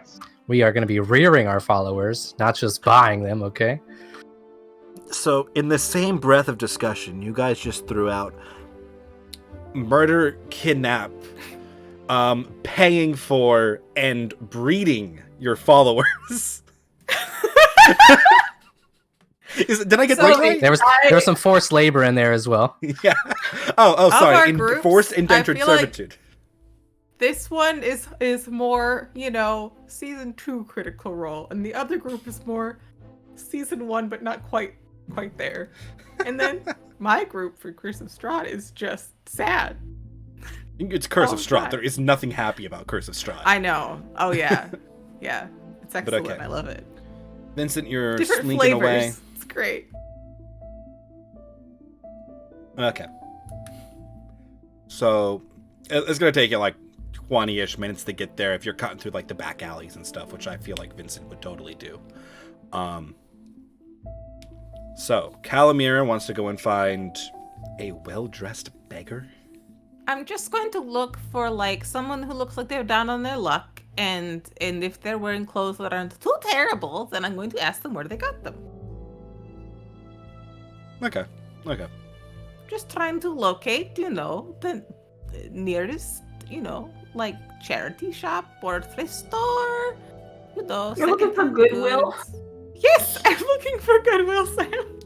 Speaker 3: We are going to be rearing our followers, not just buying them, okay?
Speaker 1: So, in the same breath of discussion, you guys just threw out murder, kidnap, paying for, and breeding your followers. Did I get that right?
Speaker 3: There was some forced labor in there as well.
Speaker 1: Yeah. Oh,
Speaker 7: our
Speaker 1: sorry.
Speaker 7: groups,
Speaker 1: Forced indentured
Speaker 7: I feel like-
Speaker 1: servitude.
Speaker 7: This one is more, season 2 critical role, and the other group is more season 1, but not quite there. And then my group for Curse of Strahd is just sad.
Speaker 1: It's Curse of
Speaker 7: Oh,
Speaker 1: Strahd.
Speaker 7: God.
Speaker 1: There is nothing happy about Curse of Strahd.
Speaker 7: I know. Oh yeah, yeah. It's excellent.
Speaker 1: okay.
Speaker 7: I love it.
Speaker 1: Vincent, you're
Speaker 7: Different
Speaker 1: slinking
Speaker 7: flavors.
Speaker 1: away.
Speaker 7: It's great.
Speaker 1: Okay. So, it's going to take you like 20-ish minutes to get there if you're cutting through like the back alleys and stuff, which I feel like Vincent would totally do. So, Calamira wants to go and find a well-dressed beggar.
Speaker 7: I'm just going to look for like someone who looks like they're down on their luck, and if they're wearing clothes that aren't too terrible, then I'm going to ask them where they got them.
Speaker 1: Okay.
Speaker 7: Just trying to locate, the nearest like charity shop or thrift store.
Speaker 6: You're looking for
Speaker 7: secondhand
Speaker 6: Goodwill?
Speaker 7: goods. Yes, I'm looking for Goodwill, Sam.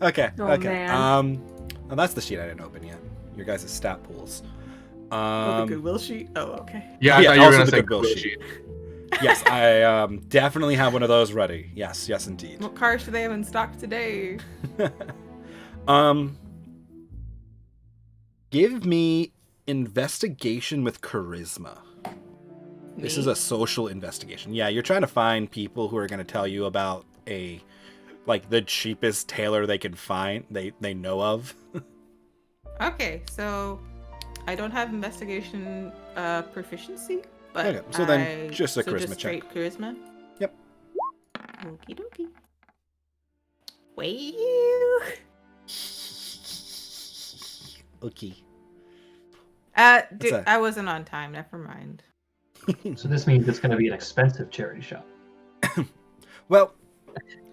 Speaker 1: Okay.
Speaker 6: Oh,
Speaker 1: okay.
Speaker 6: man.
Speaker 1: Well, that's the sheet I didn't open yet. Your guys' stat pools.
Speaker 7: The Goodwill sheet. Oh, okay.
Speaker 5: Yeah, I
Speaker 1: Yeah,
Speaker 5: thought you were
Speaker 1: also
Speaker 5: gonna
Speaker 1: the
Speaker 5: say
Speaker 1: Goodwill
Speaker 5: Goodwill
Speaker 1: sheet.
Speaker 5: sheet.
Speaker 1: Yes, I definitely have one of those ready. Yes, indeed.
Speaker 7: What cars do they have in stock today?
Speaker 1: Give me investigation with charisma. This is
Speaker 7: Me?
Speaker 1: a social investigation. Yeah, you're trying to find people who are going to tell you about the cheapest tailor they can find, they know of.
Speaker 7: Okay, so I don't have investigation proficiency, but
Speaker 1: Okay, so then just a charisma check.
Speaker 7: Straight charisma.
Speaker 1: Yep.
Speaker 7: Okie dokie. Well.
Speaker 1: Okay.
Speaker 7: I wasn't on time. Never mind.
Speaker 4: So this means it's going to be an expensive charity shop.
Speaker 1: Well,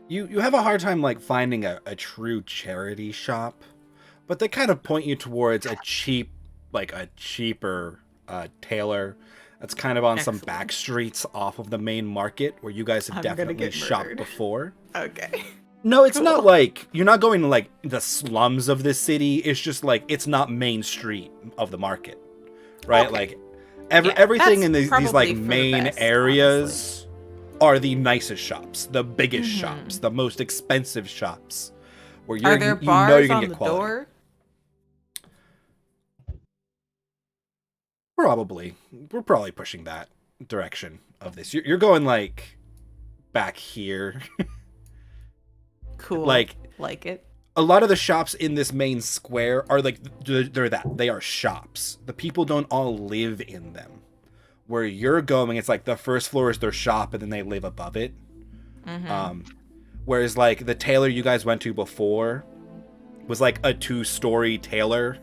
Speaker 1: you have a hard time finding a true charity shop, but they kind of point you towards a cheaper tailor that's kind of on some
Speaker 7: Excellent.
Speaker 1: back streets off of the main market where you guys have
Speaker 7: I'm gonna
Speaker 1: definitely
Speaker 7: get
Speaker 1: shopped
Speaker 7: murdered.
Speaker 1: before.
Speaker 7: Okay.
Speaker 1: No, it's not
Speaker 7: Cool.
Speaker 1: you're not going to the slums of this city. It's just it's not main street of the market, right?
Speaker 7: Okay.
Speaker 1: Everything
Speaker 7: that's
Speaker 1: in these
Speaker 7: probably for the
Speaker 1: main
Speaker 7: best,
Speaker 1: areas are the nicest shops, the biggest
Speaker 7: Mhm.
Speaker 1: shops, the most expensive shops, where
Speaker 7: Are there
Speaker 1: you
Speaker 7: bars
Speaker 1: know you're gonna
Speaker 7: on
Speaker 1: get
Speaker 7: the
Speaker 1: quality.
Speaker 7: door?
Speaker 1: Probably, we're probably pushing that direction of this. You're going back here.
Speaker 7: Cool.
Speaker 1: Like
Speaker 7: it.
Speaker 1: a lot of the shops in this main square are they are shops. The people don't all live in them. Where you're going, it's the first floor is their shop and then they live above it.
Speaker 7: Mm-hmm.
Speaker 1: Whereas the tailor you guys went to before was a 2-story tailor.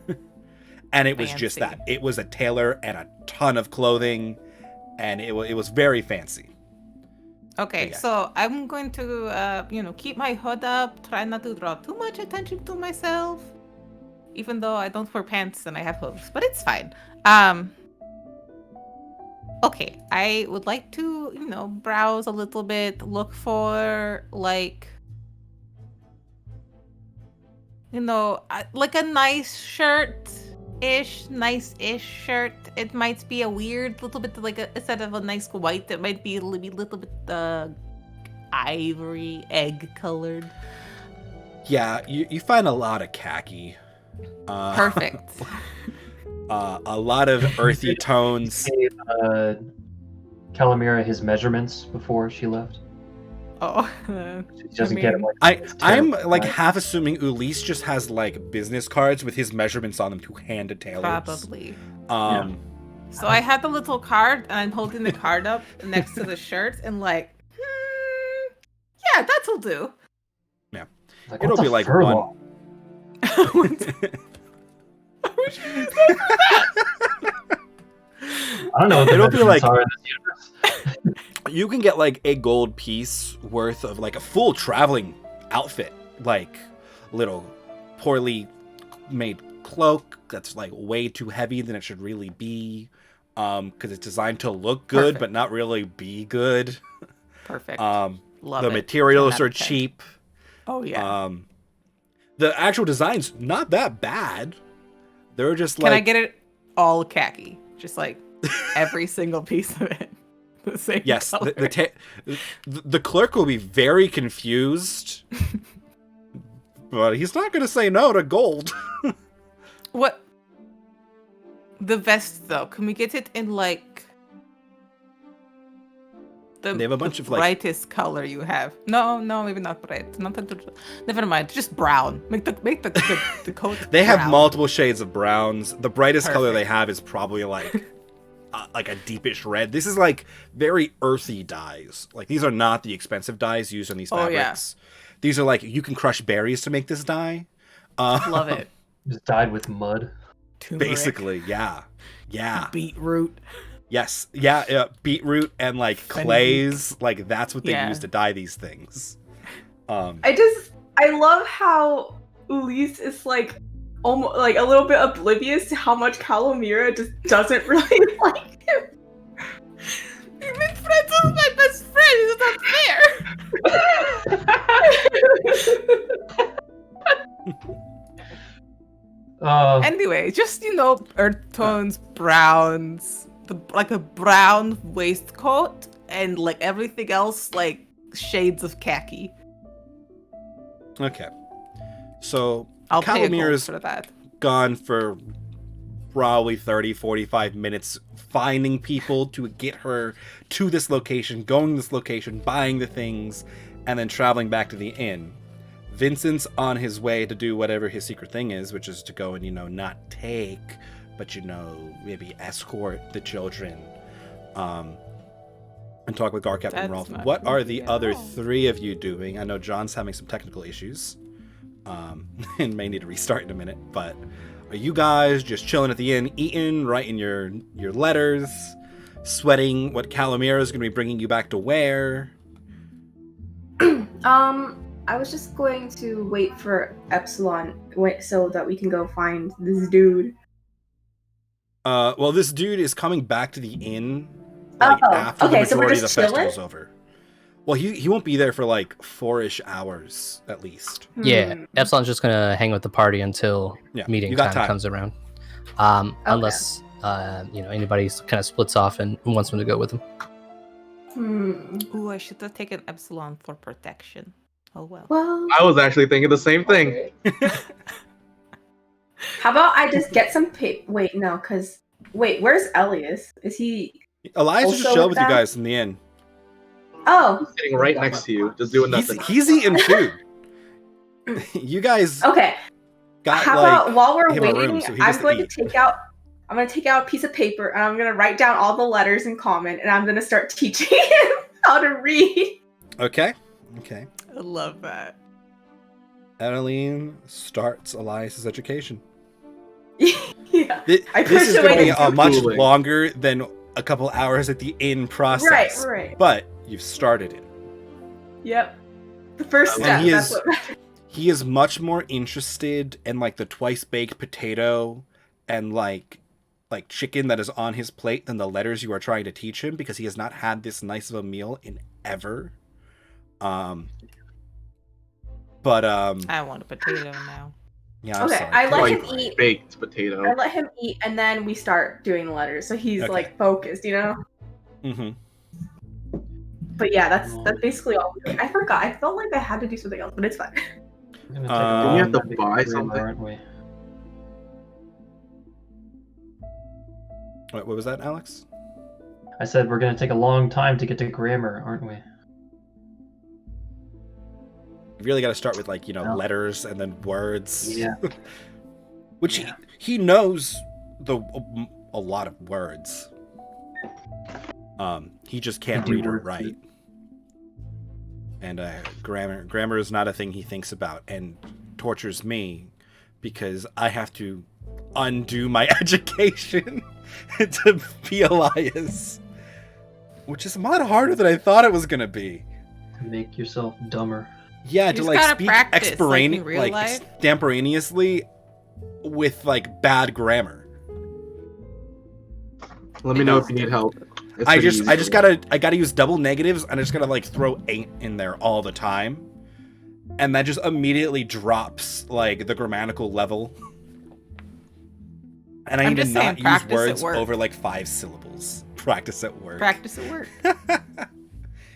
Speaker 1: And it was just
Speaker 7: Fancy.
Speaker 1: that. It was a tailor and a ton of clothing, and it was very fancy.
Speaker 7: Okay,
Speaker 1: Yeah.
Speaker 7: so I'm going to, keep my hood up, try not to draw too much attention to myself, even though I don't wear pants and I have hooves, but it's fine. Okay, I would like to, browse a little bit, look for, a nice shirt-ish, nice-ish shirt. It might be a weird little bit, instead of a nice white, it might be a little bit, ivory, egg-colored.
Speaker 1: Yeah, you find a lot of khaki.
Speaker 7: Perfect.
Speaker 1: A lot of earthy tones.
Speaker 4: Gave Calamira his measurements before she left.
Speaker 7: Oh.
Speaker 4: She doesn't get it.
Speaker 1: I'm half assuming Ulysse just has business cards with his measurements on them to hand to tailors.
Speaker 7: Probably.
Speaker 1: So
Speaker 7: I had the little card, and I'm holding the card up next to the shirt, and yeah, that'll do.
Speaker 1: it'll be one.
Speaker 7: How would you use that for that?
Speaker 4: I don't know what the
Speaker 1: It'll be
Speaker 4: measurements are in this universe.
Speaker 1: You can get a gold piece worth of a full traveling outfit, little poorly made cloak that's way too heavy than it should really be, because it's designed to look good
Speaker 7: Perfect.
Speaker 1: but not really be good.
Speaker 7: Perfect.
Speaker 1: Love
Speaker 7: Love
Speaker 1: the
Speaker 7: it.
Speaker 1: materials are
Speaker 7: 10 out of 10.
Speaker 1: cheap.
Speaker 7: Oh yeah.
Speaker 1: The actual design's not that bad. They're just
Speaker 7: Can I get it all khaki? Just every single piece of it. The same
Speaker 1: yes,
Speaker 7: color.
Speaker 1: the clerk will be very confused, but he's not going to say no to gold.
Speaker 7: What? The vest though, can we get it in the
Speaker 1: They have a bunch of,
Speaker 7: brightest color you have? No, maybe not bright. Never mind. Just brown. Make the coat.
Speaker 1: They have
Speaker 7: brown.
Speaker 1: multiple shades of browns. The brightest color they
Speaker 7: Perfect.
Speaker 1: have is probably a deepish red. This is very earthy dyes. These are not the expensive dyes used on these
Speaker 7: Oh, yeah.
Speaker 1: fabrics. These are you can crush berries to make this dye.
Speaker 7: Love it.
Speaker 4: Just dyed with mud.
Speaker 7: Turmeric,
Speaker 1: Basically, yeah.
Speaker 7: beetroot.
Speaker 1: Yes, yeah, beetroot and clays. That's what they
Speaker 7: Yeah.
Speaker 1: use to dye these things.
Speaker 6: I love how Ulysse is almost like a little bit oblivious to how much Calomira just doesn't really like him.
Speaker 7: You've been friends with my best friend. It's not fair. Anyway, just earth tones, browns, like a brown waistcoat, and like everything else, like shades of khaki.
Speaker 1: Okay. So
Speaker 7: I'll pay a gold
Speaker 1: Calomira's
Speaker 7: for that.
Speaker 1: gone for probably 30, 45 minutes finding people to get her to this location, going to this location, buying the things, and then traveling back to the inn. Vincent's on his way to do whatever his secret thing is, which is to go and, not take, but, maybe escort the children, and talk with Gar Captain
Speaker 7: That's
Speaker 1: Rolf.
Speaker 7: not
Speaker 1: What are the
Speaker 7: easy at
Speaker 1: other
Speaker 7: all.
Speaker 1: 3 of you doing? I know John's having some technical issues, and may need to restart in a minute, but are you guys just chilling at the inn, eating, writing your letters, sweating what Calomira is going to be bringing you back to where?
Speaker 6: I was just going to wait for Epsilon so that we can go find this dude.
Speaker 1: Well, this dude is coming back to the inn after the
Speaker 6: so we're
Speaker 1: majority of the
Speaker 6: just chilling?
Speaker 1: festival's over. Well, he won't be there for like 4-ish hours at least.
Speaker 3: Yeah, Epsilon's just gonna hang with the party until
Speaker 1: Yeah,
Speaker 3: meeting
Speaker 1: you got
Speaker 3: time
Speaker 1: time.
Speaker 3: comes around. Unless anybody kind of splits off and wants them to go with them.
Speaker 7: Ooh, I should have taken Epsilon for protection. Oh well.
Speaker 6: Well,
Speaker 5: I was actually thinking the same thing.
Speaker 6: how about I just get some wait, no, where's Elias? Is he...
Speaker 1: Elias is just
Speaker 6: Also
Speaker 1: chilling
Speaker 6: with
Speaker 1: with you
Speaker 6: that?
Speaker 1: guys in the inn.
Speaker 6: Oh,
Speaker 5: Sitting right next to you, just doing nothing.
Speaker 1: He's eating food. You guys
Speaker 6: okay.
Speaker 1: got
Speaker 6: How about while we're
Speaker 1: him a room,
Speaker 6: waiting,
Speaker 1: so he gets
Speaker 6: I'm going
Speaker 1: eat.
Speaker 6: to take out a piece of paper and I'm going to write down all the letters in common and I'm going to start teaching him how to read.
Speaker 1: Okay.
Speaker 7: I love that.
Speaker 1: Adeline starts Elias's education.
Speaker 6: Yeah.
Speaker 1: This
Speaker 6: I
Speaker 1: is
Speaker 6: pushed
Speaker 1: going to
Speaker 6: away
Speaker 1: be
Speaker 6: the
Speaker 1: a much
Speaker 5: schooling.
Speaker 1: longer than a couple hours at the inn process.
Speaker 6: Right.
Speaker 1: But you've started it.
Speaker 6: Yep. The first
Speaker 1: And
Speaker 6: step.
Speaker 1: he
Speaker 6: That's
Speaker 1: is-
Speaker 6: what
Speaker 1: He is much more interested in like the twice baked potato and like chicken that is on his plate than the letters you are trying to teach him, because he has not had this nice of a meal in ever.
Speaker 7: I want a potato now.
Speaker 1: Yeah, I'm
Speaker 6: Okay,
Speaker 1: sorry.
Speaker 6: I let
Speaker 5: Like
Speaker 6: him eat.
Speaker 5: baked potato.
Speaker 6: I let him eat and then we start doing letters. So he's
Speaker 1: Okay.
Speaker 6: like focused,
Speaker 1: Mm-hmm.
Speaker 6: But yeah, that's basically all we're doing. I forgot. I felt like I had to do something else, but it's fine.
Speaker 4: We're gonna take
Speaker 1: Um,
Speaker 4: a
Speaker 5: Do we have
Speaker 4: long
Speaker 5: to
Speaker 4: break
Speaker 5: buy
Speaker 4: room,
Speaker 5: something?
Speaker 4: aren't we?
Speaker 1: What was that, Alex?
Speaker 4: I said we're gonna take a long time to get to grammar, aren't we?
Speaker 1: You really got to start with like
Speaker 4: Yeah.
Speaker 1: letters and then words.
Speaker 4: Yeah.
Speaker 1: Which
Speaker 4: Yeah.
Speaker 1: he knows a lot of words. He just can't
Speaker 4: I do
Speaker 1: read or
Speaker 4: words,
Speaker 1: write.
Speaker 4: too.
Speaker 1: And grammar is not a thing he thinks about and tortures me because I have to undo my education to be Elias, which is a lot harder than I thought it was gonna be.
Speaker 4: To make yourself dumber.
Speaker 1: Yeah,
Speaker 7: You
Speaker 1: to
Speaker 7: just
Speaker 1: like
Speaker 7: gotta
Speaker 1: speak
Speaker 7: practice, like in real life.
Speaker 1: extemporaneously with like bad grammar.
Speaker 5: Let me know if you need help. It's
Speaker 1: I
Speaker 5: pretty
Speaker 1: just
Speaker 5: easy.
Speaker 1: gotta use double negatives and I just gotta like throw 8 in there all the time. And that just immediately drops like the grammatical level. And I
Speaker 7: I'm
Speaker 1: need to
Speaker 7: just saying,
Speaker 1: not use
Speaker 7: practice at
Speaker 1: words
Speaker 7: work.
Speaker 1: over like 5 syllables. Practice at work.
Speaker 7: Practice at work.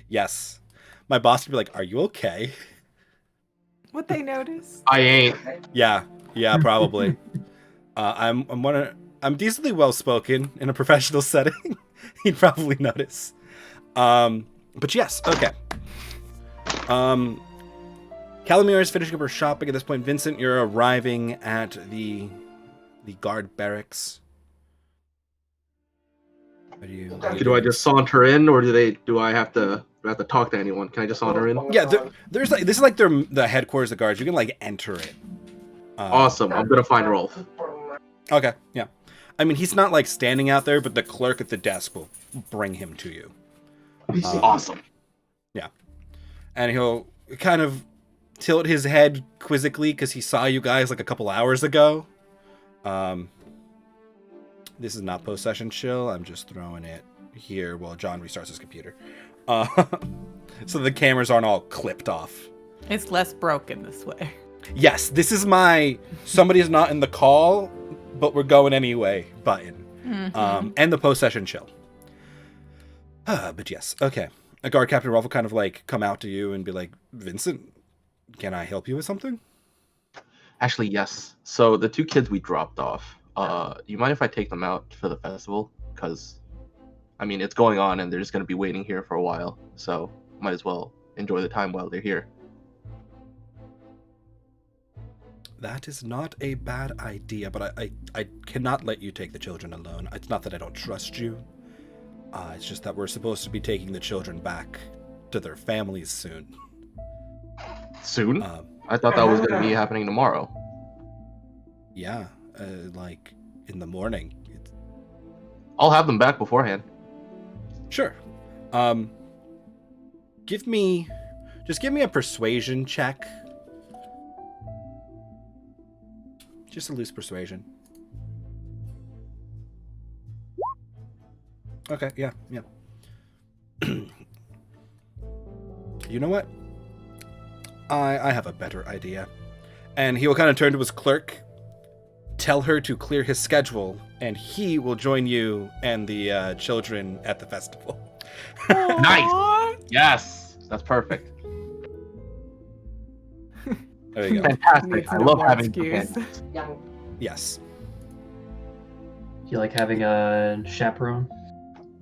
Speaker 1: Yes. My boss would be like, "Are you okay?"
Speaker 7: What they notice?
Speaker 5: I ain't.
Speaker 1: Yeah, probably. I'm decently well spoken in a professional setting. He'd probably notice. But yes, okay. Calomira is finishing up her shopping at this point. Vincent, you're arriving at the guard barracks. What do you
Speaker 5: Do I just saunter in, or do I have to talk to anyone? Can I just saunter in?
Speaker 1: Yeah, there's like this is like the headquarters of the guards. You can like enter it.
Speaker 5: Awesome. I'm gonna find Rolf.
Speaker 1: Okay, yeah. I mean, he's not like standing out there, but the clerk at the desk will bring him to you.
Speaker 5: Awesome.
Speaker 1: And he'll kind of tilt his head quizzically because he saw you guys like a couple hours ago. This is not post-session chill. I'm just throwing it here while John restarts his computer. So the cameras aren't all clipped off.
Speaker 7: It's less broken this way.
Speaker 1: Yes, this is my somebody's not in the call, but we're going anyway button. And the post-session chill. But yes, okay. A guard captain Rolf will kind of like come out to you and be like, Vincent, can I help you with something?
Speaker 5: Actually, yes. So the 2 kids we dropped off, you mind if I take them out for the festival? Because, I mean, it's going on and they're just going to be waiting here for a while. So might as well enjoy the time while they're here.
Speaker 1: That is not a bad idea, but I cannot let you take the children alone. It's not that I don't trust you. It's just that we're supposed to be taking the children back to their families soon.
Speaker 5: Soon? I thought that was going to be happening tomorrow.
Speaker 1: Yeah, like in the morning.
Speaker 5: I'll have them back beforehand.
Speaker 1: Sure. Give me a persuasion check. Just a loose persuasion. Okay, yeah. You know what? I have a better idea. And he will kind of turn to his clerk, tell her to clear his schedule, and he will join you and the children at the festival.
Speaker 5: Nice! Yes! That's perfect.
Speaker 1: There you go.
Speaker 5: Fantastic.
Speaker 7: Needs
Speaker 5: I
Speaker 7: no
Speaker 5: love
Speaker 7: more
Speaker 5: having
Speaker 7: excuse.
Speaker 5: companions.
Speaker 1: Yes.
Speaker 4: Do you like having a chaperone?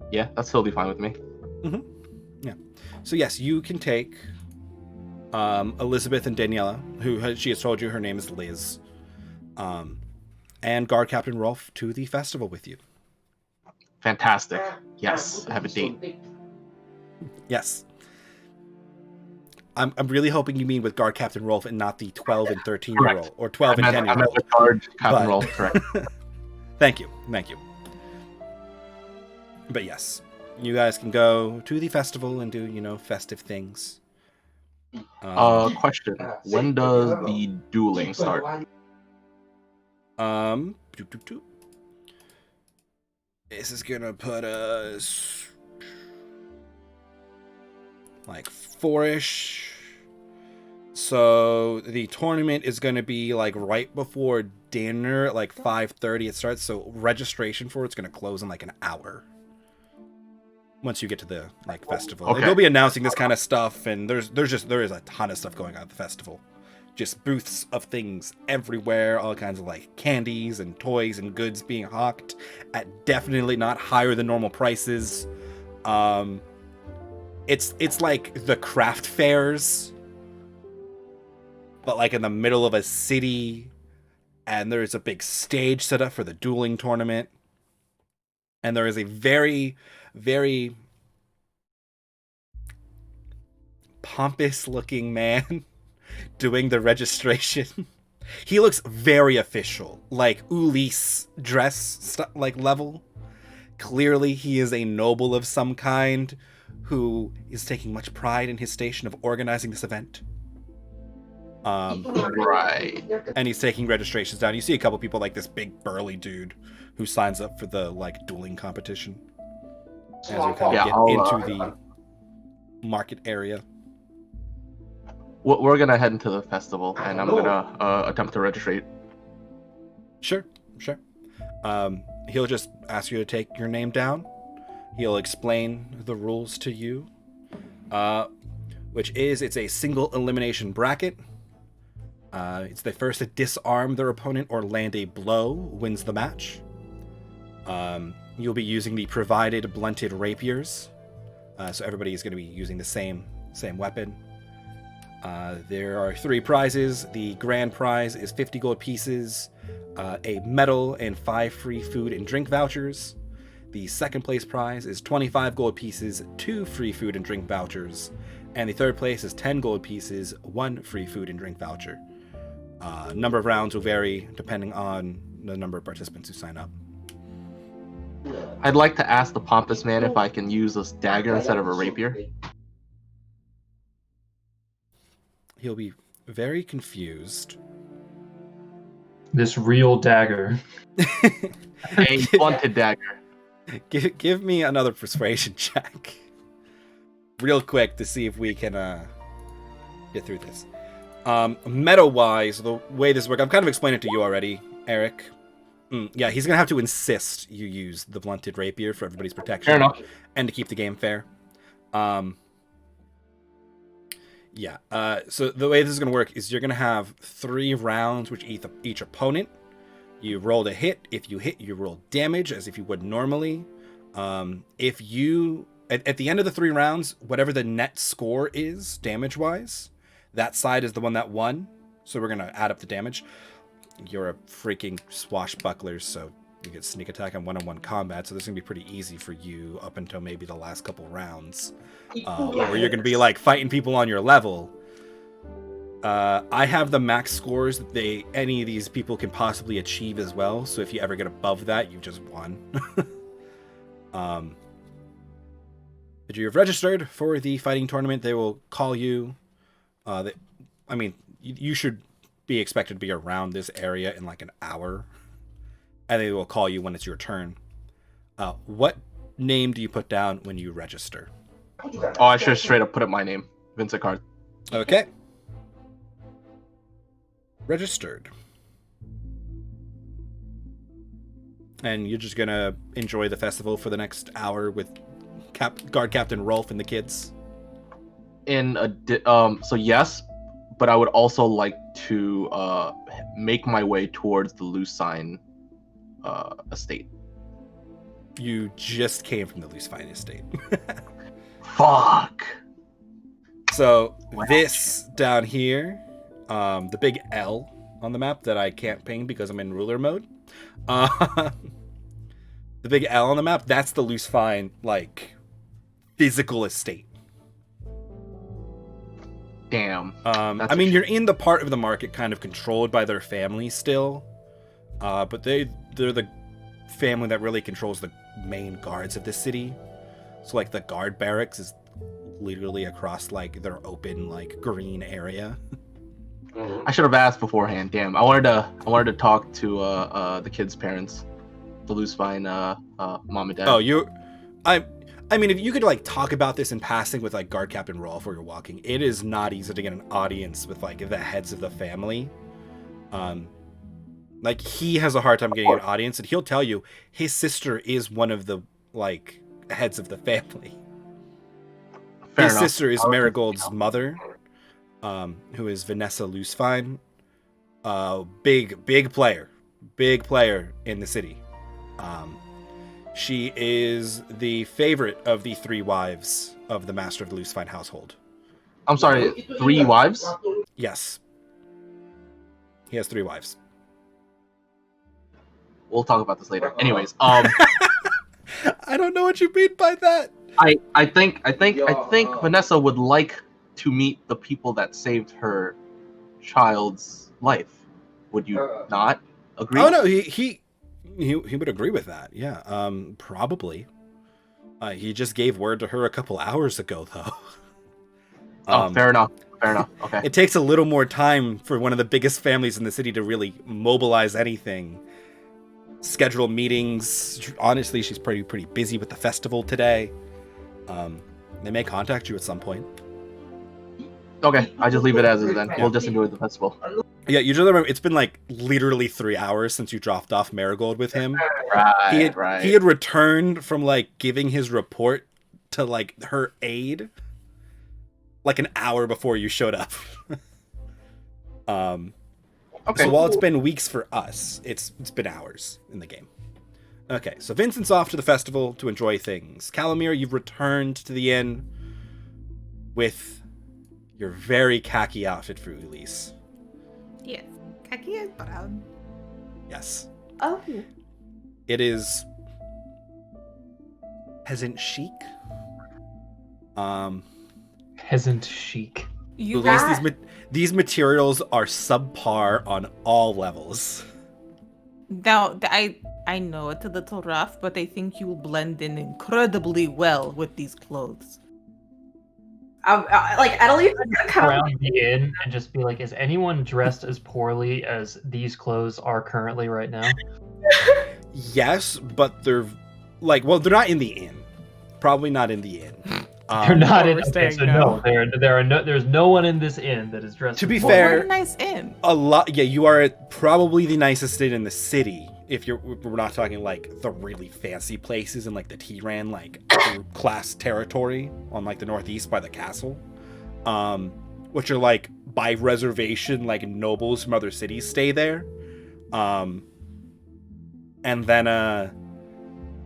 Speaker 5: Yeah, that's totally fine with me.
Speaker 1: So yes, you can take Elizabeth and Daniela, she has told you her name is Liz, and Guard Captain Rolf to the festival with you.
Speaker 5: Fantastic. Yes, I have a date.
Speaker 1: Yes. I'm really hoping you mean with Guard Captain Rolf and not the 12 and 13-year-old, or 12 and 10-year-old.
Speaker 5: I meant the Guard Captain
Speaker 1: But-
Speaker 5: Rolf, correct.
Speaker 1: Thank you. But yes, you guys can go to the festival and do, festive things.
Speaker 5: Question. When does the dueling start?
Speaker 1: This is gonna put us like 4-ish. So the tournament is gonna be like right before dinner at like 5:30 it starts. So registration for it's gonna close in like an hour. Once you get to the festival,
Speaker 5: Okay.
Speaker 1: they'll be announcing this kind of stuff, and there is a ton of stuff going on at the festival. Just booths of things everywhere, all kinds of like candies and toys and goods being hawked at definitely not higher than normal prices. It's like the craft fairs, but like in the middle of a city, and there's a big stage set up for the dueling tournament, and there is a very, very pompous looking man doing the registration. He looks very official, like Ulysse dress level. Clearly he is a noble of some kind who is taking much pride in his station of organizing this event.
Speaker 5: Right.
Speaker 1: And he's taking registrations down. You see a couple people like this big burly dude who signs up for the dueling competition as we kind of get into the market area.
Speaker 5: We're gonna head into the festival, and I'm gonna attempt to registrate.
Speaker 1: Sure. He'll just ask you to take your name down. He'll explain the rules to you, which is it's a single elimination bracket. It's the first to disarm their opponent or land a blow wins the match. You'll be using the provided blunted rapiers, so everybody is going to be using the same weapon. There are 3 prizes. The grand prize is 50 gold pieces, a medal, and 5 free food and drink vouchers. The second place prize is 25 gold pieces, 2 free food and drink vouchers. And the third place is 10 gold pieces, 1 free food and drink voucher. Number of rounds will vary depending on the number of participants who sign up.
Speaker 5: I'd like to ask the pompous man if I can use this dagger instead of a rapier.
Speaker 1: He'll be very confused.
Speaker 4: This real dagger.
Speaker 5: A blunted dagger.
Speaker 1: Give me another persuasion check. Real quick to see if we can get through this. Meta-wise, the way this works, I've kind of explained it to you already, Eric. Yeah, he's going to have to insist you use the blunted rapier for everybody's protection.
Speaker 5: Fair enough.
Speaker 1: And to keep the game fair. Yeah, so the way this is going to work is you're going to have 3 rounds with each opponent. You roll a hit. If you hit, you roll damage as if you would normally. If you, at the end of the 3 rounds, whatever the net score is, damage-wise, that side is the one that won. So we're going to add up the damage. You're a freaking swashbuckler, so you get sneak attack on one-on-one combat, so this is going to be pretty easy for you up until maybe the last couple rounds. Where you're going to be like fighting people on your level. I have the max scores that any of these people can possibly achieve as well, so if you ever get above that, you've just won. If you've registered for the fighting tournament, they will call you. You should be expected to be around this area in like an hour, and they will call you when it's your turn. What name do you put down when you register?
Speaker 5: Oh, I should straight up put up my name, Vincent Card.
Speaker 1: Okay. Registered. And you're just gonna enjoy the festival for the next hour with Guard Captain Rolf and the kids.
Speaker 5: So yes, but I would also like to make my way towards the Lucine estate.
Speaker 1: You just came from the Lucine estate.
Speaker 5: Fuck.
Speaker 1: So this down here, the big L on the map that I can't ping because I'm in ruler mode. The big L on the map, that's the Lucine, like, physical estate.
Speaker 5: Damn.
Speaker 1: You're in the part of the market kind of controlled by their family still, but they're the family that really controls the main guards of the city. So, like, the guard barracks is literally across, like, their open, like, green area.
Speaker 5: I should have asked beforehand. Damn, I wanted to talk to the kids' parents, the Lucine mom and dad.
Speaker 1: Oh, if you could like talk about this in passing with like Guard Captain Rolf where you're walking, it is not easy to get an audience with like the heads of the family. Like he has a hard time getting an audience, and he'll tell you his sister is one of the like heads of the family. His sister is Marigold's mother, who is Vanessa Lucine. Big player in the city. She is the favorite of the 3 wives of the master of the Lucine household.
Speaker 5: I'm sorry, 3 wives?
Speaker 1: Yes. He has 3 wives.
Speaker 5: We'll talk about this later. Anyways,
Speaker 1: I don't know what you mean by that.
Speaker 5: I think Vanessa would like to meet the people that saved her child's life. Would you not agree?
Speaker 1: Oh no, he would agree with that. Yeah, probably. He just gave word to her a couple hours ago, though.
Speaker 5: Fair enough. Okay.
Speaker 1: It takes a little more time for one of the biggest families in the city to really mobilize anything. Schedule meetings. Honestly, she's pretty busy with the festival today. They may contact you at some point.
Speaker 5: Okay, I just leave it as is then. We'll just enjoy the festival.
Speaker 1: Yeah, you just remember it's been like literally 3 hours since you dropped off Marigold with him.
Speaker 5: Right.
Speaker 1: He had returned from like giving his report to like her aide like an hour before you showed up.
Speaker 5: Okay.
Speaker 1: So while it's been weeks for us, it's been hours in the game. Okay, so Vincent's off to the festival to enjoy things. Calamir, you've returned to the inn with your very khaki outfit for Elise.
Speaker 2: Yes. Khaki is brown.
Speaker 1: Yes.
Speaker 6: Oh.
Speaker 1: It is peasant chic.
Speaker 4: Peasant chic.
Speaker 2: You
Speaker 1: Elise, these materials are subpar on all levels.
Speaker 2: Now, I know it's a little rough, but I think you will blend in incredibly well with these clothes.
Speaker 6: like Adelie kind of
Speaker 4: Around the inn and just be like, is anyone dressed as poorly as these clothes are currently right now?
Speaker 1: Yes, but they're like, well, they're not in the inn. Probably not in the inn.
Speaker 4: They're not
Speaker 7: Or
Speaker 4: in.
Speaker 7: we're
Speaker 4: Okay,
Speaker 7: staying
Speaker 4: so
Speaker 7: now.
Speaker 4: there's no one in this inn that is dressed.
Speaker 1: To
Speaker 4: as
Speaker 1: be
Speaker 4: poorly.
Speaker 1: fair,
Speaker 7: What a nice inn.
Speaker 1: A lot. Yeah, you are probably the nicest inn in the city. If we're not talking like the really fancy places in like the T-Ran like class territory on like the northeast by the castle, which are like by reservation, like nobles from other cities stay there, and then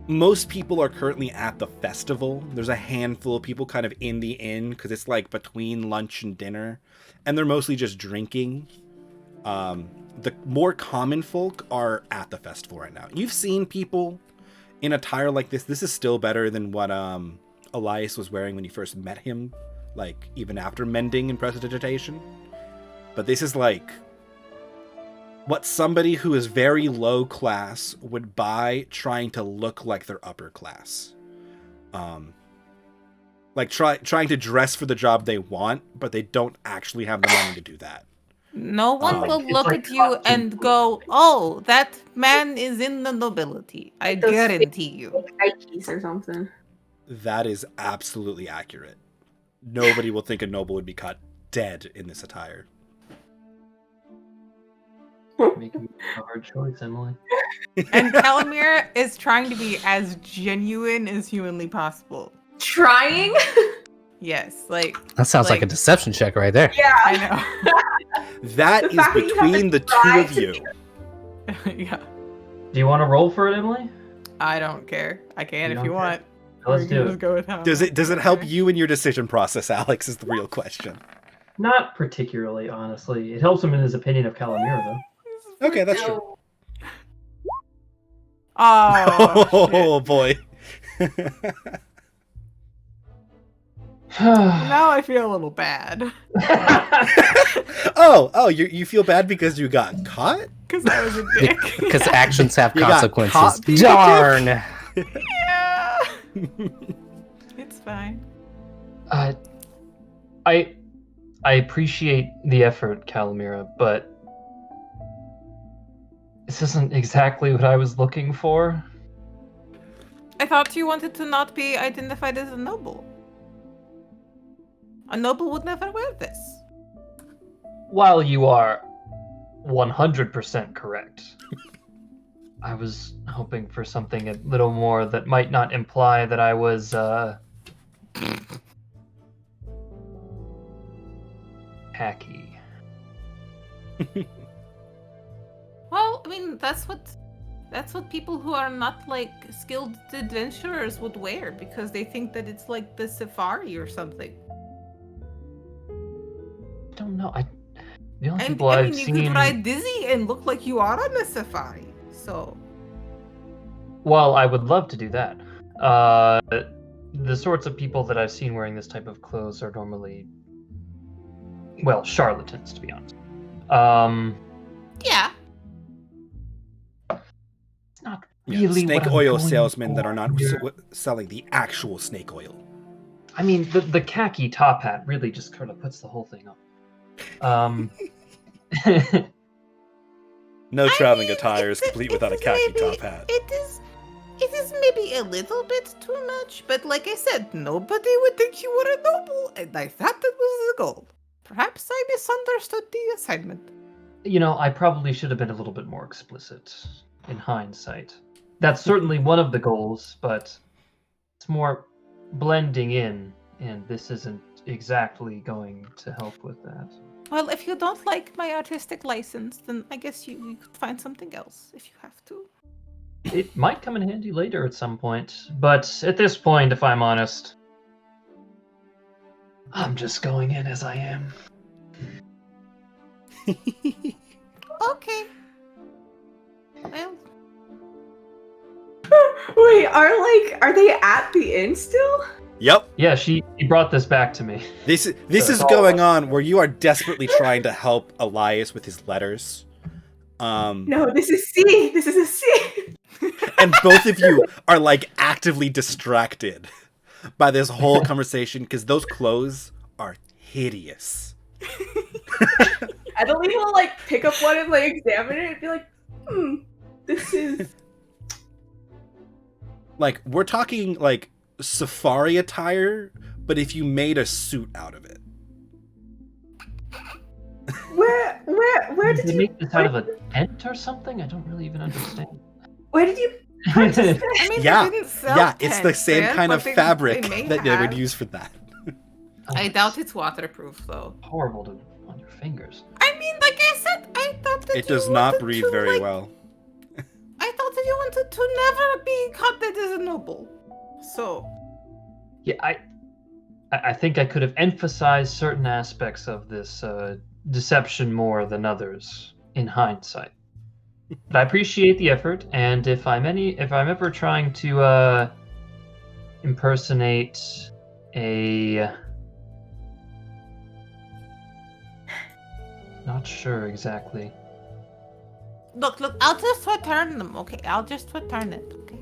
Speaker 1: most people are currently at the festival. There's a handful of people kind of in the inn because it's like between lunch and dinner, and they're mostly just drinking. The more common folk are at the festival right now. You've seen people in attire like this. This is still better than what Elias was wearing when you first met him, like even after mending and prestidigitation. But this is like what somebody who is very low class would buy trying to look like they're upper class. Like trying to dress for the job they want, but they don't actually have the money to do that.
Speaker 7: No one will
Speaker 4: It's
Speaker 7: look
Speaker 4: like
Speaker 7: at you
Speaker 4: costume
Speaker 7: and go, "Oh, that man is in the nobility." I
Speaker 6: Those
Speaker 7: guarantee you.
Speaker 6: Nikes or something.
Speaker 1: That is absolutely accurate. Nobody will think a noble would be caught dead in this attire.
Speaker 4: Making a hard choice, Emily.
Speaker 7: And Calamira is trying to be as genuine as humanly possible.
Speaker 6: Trying?
Speaker 7: Yes, like
Speaker 3: That sounds like a deception check right there.
Speaker 6: Yeah.
Speaker 7: I know.
Speaker 1: That
Speaker 6: The
Speaker 1: is
Speaker 6: fact that you have
Speaker 1: between
Speaker 6: to
Speaker 1: the two
Speaker 6: try
Speaker 1: of
Speaker 6: to
Speaker 1: you.
Speaker 6: be-
Speaker 7: Yeah,
Speaker 4: Do you want to roll for it, Emily?
Speaker 7: I don't care. I can
Speaker 4: You
Speaker 7: if
Speaker 4: don't
Speaker 7: you
Speaker 4: care?
Speaker 7: want.
Speaker 4: Let's
Speaker 7: Or you
Speaker 4: do
Speaker 7: can
Speaker 4: it.
Speaker 7: just go with how
Speaker 1: Does it help
Speaker 7: Okay.
Speaker 1: you in your decision process, Alex? Is the real question.
Speaker 4: Not particularly, honestly. It helps him in his opinion of Calamira, though.
Speaker 1: Okay, that's true.
Speaker 6: No.
Speaker 7: Oh,
Speaker 1: Oh boy.
Speaker 7: now I feel a little bad
Speaker 1: oh, you feel bad because you got caught?
Speaker 7: because I was a dick.
Speaker 3: Because actions have
Speaker 1: You got
Speaker 3: consequences.
Speaker 1: caught being a
Speaker 3: Darn.
Speaker 7: Yeah. It's fine.
Speaker 4: I appreciate the effort, Calamira, but this isn't exactly what I was looking for.
Speaker 7: I thought you wanted to not be identified as a noble. A noble would never wear this.
Speaker 4: While you are 100% correct, I was hoping for something a little more that might not imply that I was, hacky.
Speaker 7: Well, I mean, that's what people who are not like skilled adventurers would wear because they think that it's like the safari or something.
Speaker 4: I don't know. The only
Speaker 7: And
Speaker 4: people
Speaker 7: I
Speaker 4: I've
Speaker 7: mean, you
Speaker 4: seen.
Speaker 7: could ride Dizzy and look like you are on a safari. So
Speaker 4: Well, I would love to do that. The sorts of people that I've seen wearing this type of clothes are normally, well, charlatans, to be honest.
Speaker 7: yeah,
Speaker 4: It's not
Speaker 1: Yeah,
Speaker 4: really
Speaker 1: snake
Speaker 4: what I'm
Speaker 1: oil
Speaker 4: going
Speaker 1: salesmen that are not
Speaker 4: for here.
Speaker 1: selling the actual snake oil.
Speaker 4: I mean, the khaki top hat really just kind of puts the whole thing up.
Speaker 1: No
Speaker 7: I
Speaker 1: traveling
Speaker 7: mean,
Speaker 1: attire is complete without a khaki top hat.
Speaker 7: It is maybe a little bit too much, but like I said, nobody would think you were a noble, and I thought that was the goal. Perhaps I misunderstood the assignment.
Speaker 4: You know, I probably should have been a little bit more explicit in hindsight. That's certainly one of the goals, but it's more blending in, and this isn't exactly going to help with that.
Speaker 7: Well, if you don't like my artistic license, then I guess you could find something else if you have to.
Speaker 4: It might come in handy later at some point, but at this point, if I'm honest, I'm just going in as I am.
Speaker 7: Okay. Well,
Speaker 6: Wait, are they at the inn still?
Speaker 1: Yep.
Speaker 4: Yeah, she brought this back to me.
Speaker 1: This is
Speaker 4: all
Speaker 1: going on where you are desperately trying to help Elias with his letters.
Speaker 6: No, this is C. This is a C.
Speaker 1: And both of you are like actively distracted by this whole conversation because those clothes are hideous.
Speaker 6: Adeline will like pick up one and like examine it and be like, this is
Speaker 1: Like, we're talking like safari attire, but if you made a suit out of it.
Speaker 6: where did
Speaker 4: they
Speaker 6: you
Speaker 4: make this out of a tent or something? I don't really even understand.
Speaker 6: where did you purchase it?
Speaker 7: I mean,
Speaker 1: Yeah,
Speaker 7: they didn't sell
Speaker 1: yeah, it's the
Speaker 7: tents,
Speaker 1: same
Speaker 7: man,
Speaker 1: kind
Speaker 7: but
Speaker 1: of
Speaker 7: they
Speaker 1: fabric
Speaker 7: may
Speaker 1: that they would
Speaker 7: have.
Speaker 1: use for that.
Speaker 7: I doubt it's waterproof, though.
Speaker 4: Horrible on your fingers.
Speaker 7: I mean, like I said, I thought that
Speaker 1: It
Speaker 7: you
Speaker 1: does not
Speaker 7: wanted
Speaker 1: breathe
Speaker 7: to,
Speaker 1: very
Speaker 7: like,
Speaker 1: well.
Speaker 7: I thought that you wanted to never be counted as a noble. So,
Speaker 4: Yeah, I think I could have emphasized certain aspects of this deception more than others in hindsight. But I appreciate the effort, and if I'm ever trying to impersonate a, not sure exactly.
Speaker 7: look, I'll just return them, okay? I'll just return it, okay?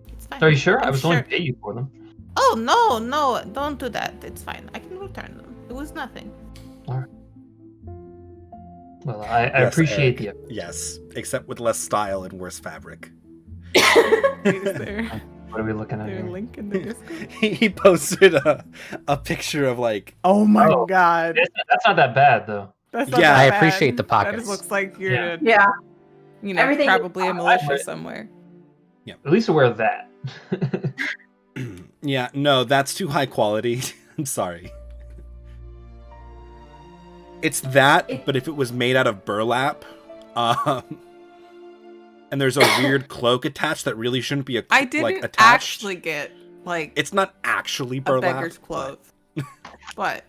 Speaker 7: It's fine.
Speaker 4: Are you sure? I
Speaker 7: I'm
Speaker 4: was
Speaker 7: sure.
Speaker 4: only pay you for them.
Speaker 7: Oh, no, don't do that. It's fine. I can return them. It was nothing.
Speaker 4: Well, I
Speaker 1: Yes,
Speaker 4: appreciate
Speaker 1: Eric.
Speaker 4: the effort.
Speaker 1: Yes, except with less style and worse fabric.
Speaker 7: Is there
Speaker 4: What are we looking at
Speaker 7: a
Speaker 4: here?
Speaker 7: link in the Discord?
Speaker 1: He posted a picture of like,
Speaker 7: Oh my
Speaker 4: Oh.
Speaker 7: god.
Speaker 4: That's not that bad, though.
Speaker 7: That's
Speaker 1: Yeah,
Speaker 7: that
Speaker 3: I
Speaker 7: bad.
Speaker 3: appreciate the
Speaker 7: That
Speaker 3: pockets.
Speaker 7: just looks like you're,
Speaker 4: Yeah.
Speaker 6: Yeah.
Speaker 7: you know,
Speaker 6: Everything-
Speaker 7: probably a militia
Speaker 4: would-
Speaker 7: somewhere.
Speaker 4: At least aware of that.
Speaker 1: yeah, no, that's too high quality. I'm sorry. It's that, but if it was made out of burlap, and there's a weird cloak attached that really shouldn't be
Speaker 7: I didn't
Speaker 1: like attached.
Speaker 7: actually get like
Speaker 1: It's not actually
Speaker 7: a
Speaker 1: burlap.
Speaker 7: beggar's
Speaker 1: but-
Speaker 7: clothes, but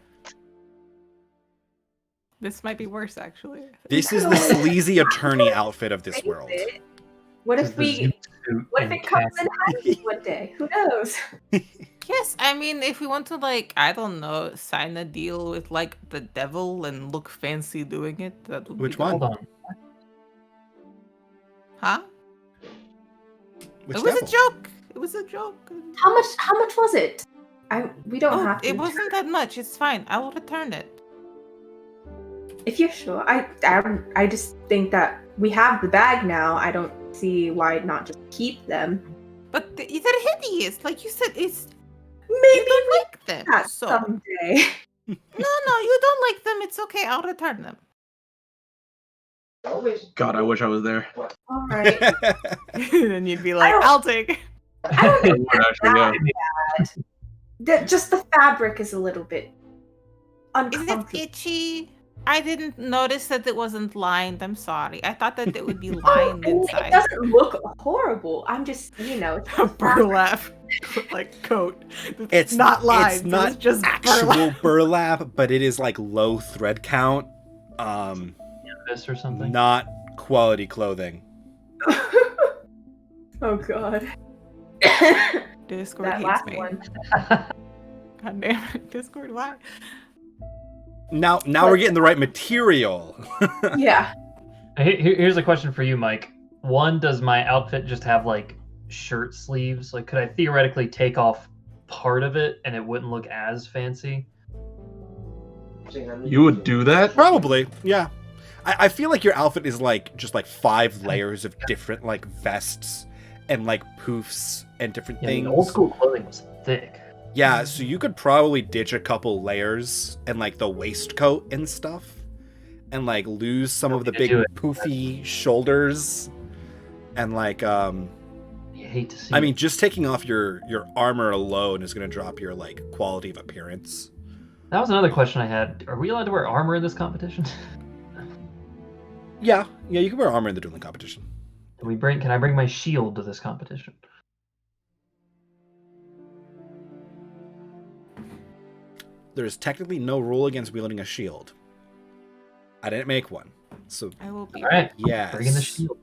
Speaker 7: this might be worse actually.
Speaker 1: This is the sleazy attorney outfit of this world.
Speaker 6: What
Speaker 4: This
Speaker 6: if
Speaker 4: is the
Speaker 6: we?
Speaker 4: zoot suit
Speaker 6: What if
Speaker 4: and
Speaker 6: it comes
Speaker 4: khaki.
Speaker 6: in handy one day? Who knows?
Speaker 7: Yes, I mean, if we want to, like, I don't know, sign a deal with, like, the devil and look fancy doing it, that would
Speaker 1: Which
Speaker 7: be
Speaker 1: one?
Speaker 4: Hold on.
Speaker 7: Huh?
Speaker 1: Which
Speaker 7: It was
Speaker 1: devil?
Speaker 7: a joke. It was a joke.
Speaker 6: How much was it? We don't
Speaker 7: Oh,
Speaker 6: have to.
Speaker 7: it wasn't that much. It's fine. I will return it.
Speaker 6: If you're sure, I just think that we have the bag now. I don't see why not just keep them.
Speaker 7: But they're hideous. Like you said, it's
Speaker 6: Maybe
Speaker 7: you don't like them.
Speaker 6: that
Speaker 7: So
Speaker 6: someday.
Speaker 7: no, you don't like them. It's okay. I'll return them.
Speaker 5: God, I wish I was there.
Speaker 6: All right.
Speaker 7: And you'd be like,
Speaker 6: don't-
Speaker 7: I'll take it.
Speaker 6: I don't
Speaker 5: I
Speaker 6: think
Speaker 5: would actually, yeah.
Speaker 6: just the fabric is a little bit
Speaker 7: Is it
Speaker 6: uncomfortable.
Speaker 7: itchy? I didn't notice that it wasn't lined. I'm sorry. I thought that it would be
Speaker 6: Oh,
Speaker 7: lined
Speaker 6: I mean,
Speaker 7: inside.
Speaker 6: it doesn't look horrible. I'm just, it's
Speaker 7: A burlap like coat.
Speaker 1: It's
Speaker 7: not lined.
Speaker 1: It's not
Speaker 7: it's just
Speaker 1: actual
Speaker 7: burlap.
Speaker 1: burlap, but it is like low thread count.
Speaker 4: This or something.
Speaker 1: Not quality clothing.
Speaker 6: Oh god.
Speaker 7: Discord
Speaker 6: That
Speaker 7: hates
Speaker 6: last
Speaker 7: me.
Speaker 6: one.
Speaker 7: God damn it. Discord, why?
Speaker 1: Now we're getting the right material.
Speaker 6: Yeah.
Speaker 4: Here's a question for you, Mike. One, does my outfit just have like shirt sleeves? Like, could I theoretically take off part of it and it wouldn't look as fancy?
Speaker 5: You would do that?
Speaker 1: Probably, yeah. I feel like your outfit is like just like 5 layers of different like vests and like poofs and different
Speaker 4: Yeah,
Speaker 1: things.
Speaker 4: the old school clothing was thick.
Speaker 1: Yeah, so you could probably ditch a couple layers and like the waistcoat and stuff, and like lose some of the
Speaker 4: to
Speaker 1: big
Speaker 4: do it.
Speaker 1: poofy shoulders, and like
Speaker 4: You hate to see.
Speaker 1: I mean, just taking off your armor alone is going to drop your like quality of appearance.
Speaker 4: that was another question I had. Are we allowed to wear armor in this competition?
Speaker 1: Yeah, you can wear armor in the dueling competition.
Speaker 4: Can I bring my shield to this competition?
Speaker 1: There's technically no rule against wielding a shield. I didn't make one, so
Speaker 7: I will be.
Speaker 4: All right,
Speaker 1: yes.
Speaker 4: bring in the shield.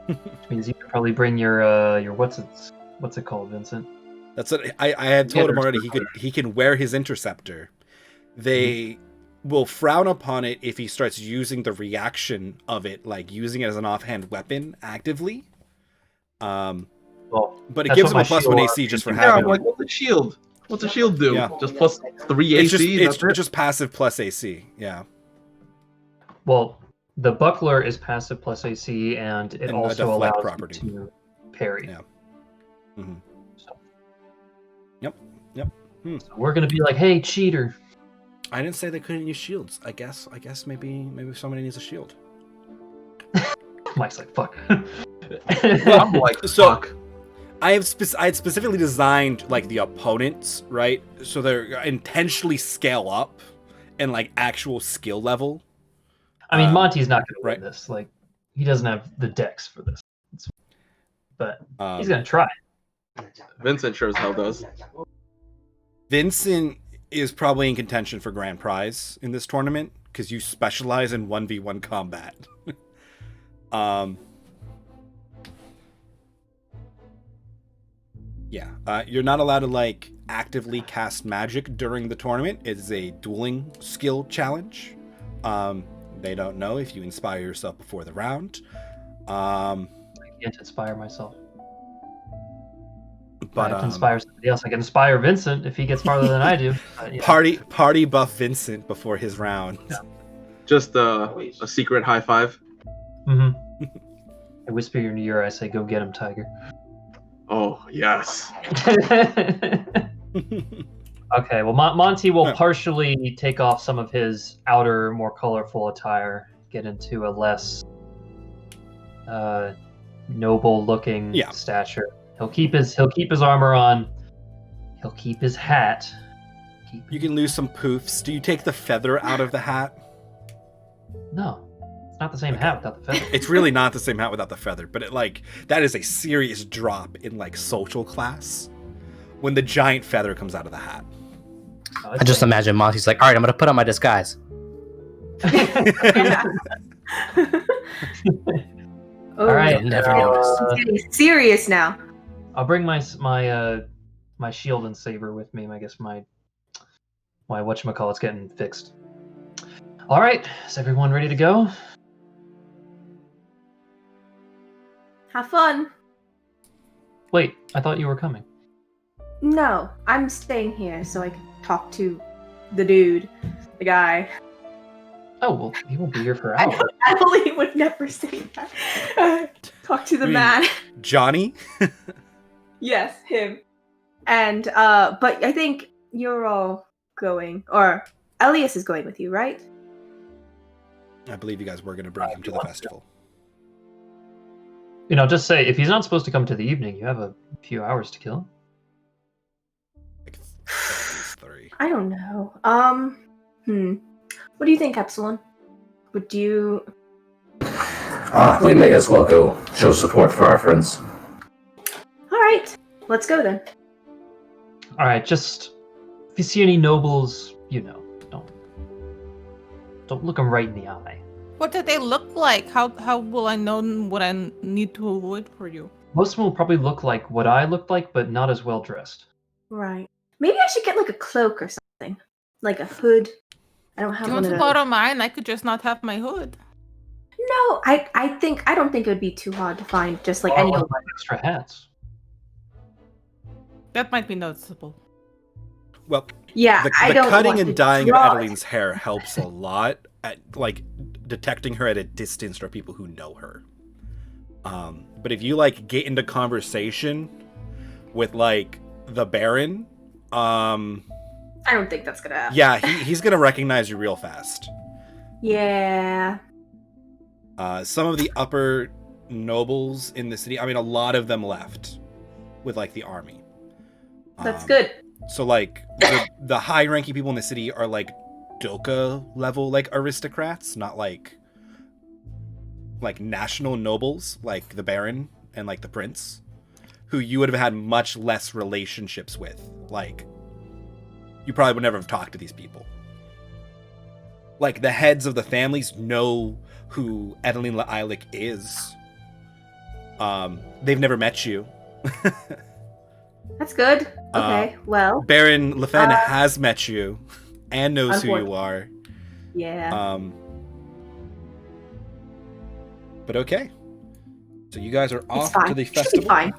Speaker 4: Which means you could probably bring your what's it called, Vincent?
Speaker 1: That's what I had told him
Speaker 4: there's
Speaker 1: already.
Speaker 4: the
Speaker 1: He can wear his interceptor. They will frown upon it if he starts using the reaction of it, like using it as an offhand weapon actively.
Speaker 4: Well,
Speaker 1: but it
Speaker 4: that's
Speaker 1: gives
Speaker 4: what
Speaker 1: him a
Speaker 4: my
Speaker 1: +1
Speaker 4: shield
Speaker 1: AC just for
Speaker 5: Yeah,
Speaker 1: having
Speaker 5: I'm like,
Speaker 1: it.
Speaker 5: what's a shield? What's a shield do?
Speaker 1: Yeah.
Speaker 5: Just plus 3
Speaker 1: It's
Speaker 5: AC.
Speaker 1: just
Speaker 5: That's it?
Speaker 1: just passive plus AC. Yeah,
Speaker 4: Well, the buckler is passive plus AC, and it
Speaker 1: And a
Speaker 4: also
Speaker 1: deflect
Speaker 4: allows
Speaker 1: property.
Speaker 4: you to parry.
Speaker 1: Yeah. Mhm.
Speaker 4: So,
Speaker 1: Yep.
Speaker 4: so we're gonna be like, "Hey, cheater!"
Speaker 1: I didn't say they couldn't use shields. I guess maybe somebody needs a shield.
Speaker 4: Mike's like, "Fuck."
Speaker 5: I'm like,
Speaker 1: So-
Speaker 5: fuck.
Speaker 1: I had specifically designed like the opponents, right? So they're intentionally scale up and like actual skill level.
Speaker 4: I mean, Monty's not gonna
Speaker 1: right.
Speaker 4: win this. Like, he doesn't have the decks for this. But
Speaker 1: Um,
Speaker 4: he's gonna try.
Speaker 5: Vincent sure as hell does.
Speaker 1: Vincent is probably in contention for grand prize in this tournament because you specialize in 1v1 combat. Yeah, you're not allowed to like actively cast magic during the tournament. It is a dueling skill challenge. They don't know if you inspire yourself before the round.
Speaker 4: I can't inspire myself.
Speaker 1: But
Speaker 4: I have to inspire somebody else. I can inspire Vincent if he gets farther than I do. But, you know.
Speaker 1: party buff Vincent before his round.
Speaker 4: Yeah.
Speaker 5: Just a secret high five.
Speaker 4: Mhm. I whisper your ear. I say, "Go get him, Tiger."
Speaker 5: Oh, yes.
Speaker 4: Okay, well, Monty will
Speaker 1: Yeah.
Speaker 4: partially take off some of his outer, more colorful attire, get into a less noble-looking
Speaker 1: Yeah.
Speaker 4: stature. He'll keep his armor on. He'll keep his hat.
Speaker 1: You can lose some poofs. Do you take the feather out of the hat?
Speaker 4: No, it's not the same hat without the feather.
Speaker 1: It's really not the same hat without the feather, but it like that is a serious drop in like social class when the giant feather comes out of the hat.
Speaker 4: No,
Speaker 3: I just imagine Monty's like, all right, I'm gonna put on my disguise.
Speaker 6: Oh,
Speaker 4: All right,
Speaker 3: You'll never notice.
Speaker 6: It's getting serious now.
Speaker 4: I'll bring my shield and saber with me. I guess my whatchamacallit's getting fixed. All right, is everyone ready to go?
Speaker 6: Have fun.
Speaker 4: Wait, I thought you were coming.
Speaker 6: No, I'm staying here so I can talk to the dude, the guy.
Speaker 4: Oh, well, he won't be here for hours.
Speaker 6: Emily would never say that. Talk to the
Speaker 1: mean-
Speaker 6: man.
Speaker 1: Johnny?
Speaker 6: Yes, him. And but I think you're all going, or Elias is going with you, right?
Speaker 1: I believe you guys were going to bring him to the festival.
Speaker 4: You know, just say, if he's not supposed to come to the evening, you have a few hours to kill him.
Speaker 1: Like, at least 3.
Speaker 6: I don't know. What do you think, Epsilon? Would you?
Speaker 3: We may as well go show support for our friends.
Speaker 6: All right, let's go then.
Speaker 4: All right, just if you see any nobles, you know, don't look them right in the eye.
Speaker 7: What do they look like? How will I know what I need to avoid for you?
Speaker 4: Most of them will probably look like what I looked like, but not as well dressed.
Speaker 6: Right. Maybe I should get like a cloak or something, like a hood. I don't have
Speaker 7: Do you
Speaker 6: one
Speaker 7: want
Speaker 6: of
Speaker 7: to
Speaker 6: those.
Speaker 7: borrow mine? I could just not have my hood.
Speaker 6: No, I don't think it would be too hard to find just like
Speaker 4: Or
Speaker 6: any
Speaker 4: one
Speaker 6: old
Speaker 4: of my extra hats.
Speaker 7: That might be noticeable.
Speaker 1: Well,
Speaker 6: Yeah,
Speaker 1: the
Speaker 6: I don't
Speaker 1: cutting
Speaker 6: want
Speaker 1: and
Speaker 6: to
Speaker 1: dyeing of
Speaker 6: draw it.
Speaker 1: Adeline's hair helps a lot at like detecting her at a distance for people who know her. But if you like get into conversation with like the Baron,
Speaker 6: I don't think that's gonna happen.
Speaker 1: yeah, he's gonna recognize you real fast.
Speaker 6: Yeah.
Speaker 1: Some of the upper nobles in the city, I mean, a lot of them left with like the army.
Speaker 6: That's good.
Speaker 1: So like the high-ranking people in the city are like Doka level like aristocrats, not like national nobles like the Baron and like the Prince, who you would have had much less relationships with. Like you probably would never have talked to these people. Like the heads of the families know who Adeline La'Ilic is. They've never met you.
Speaker 6: That's good. Okay, well,
Speaker 1: Baron LeFen has met you and knows who you are.
Speaker 6: yeah.
Speaker 1: But okay. So you guys are
Speaker 6: It's
Speaker 1: off
Speaker 6: fine.
Speaker 1: to the
Speaker 6: Should be
Speaker 1: festival.
Speaker 6: fine.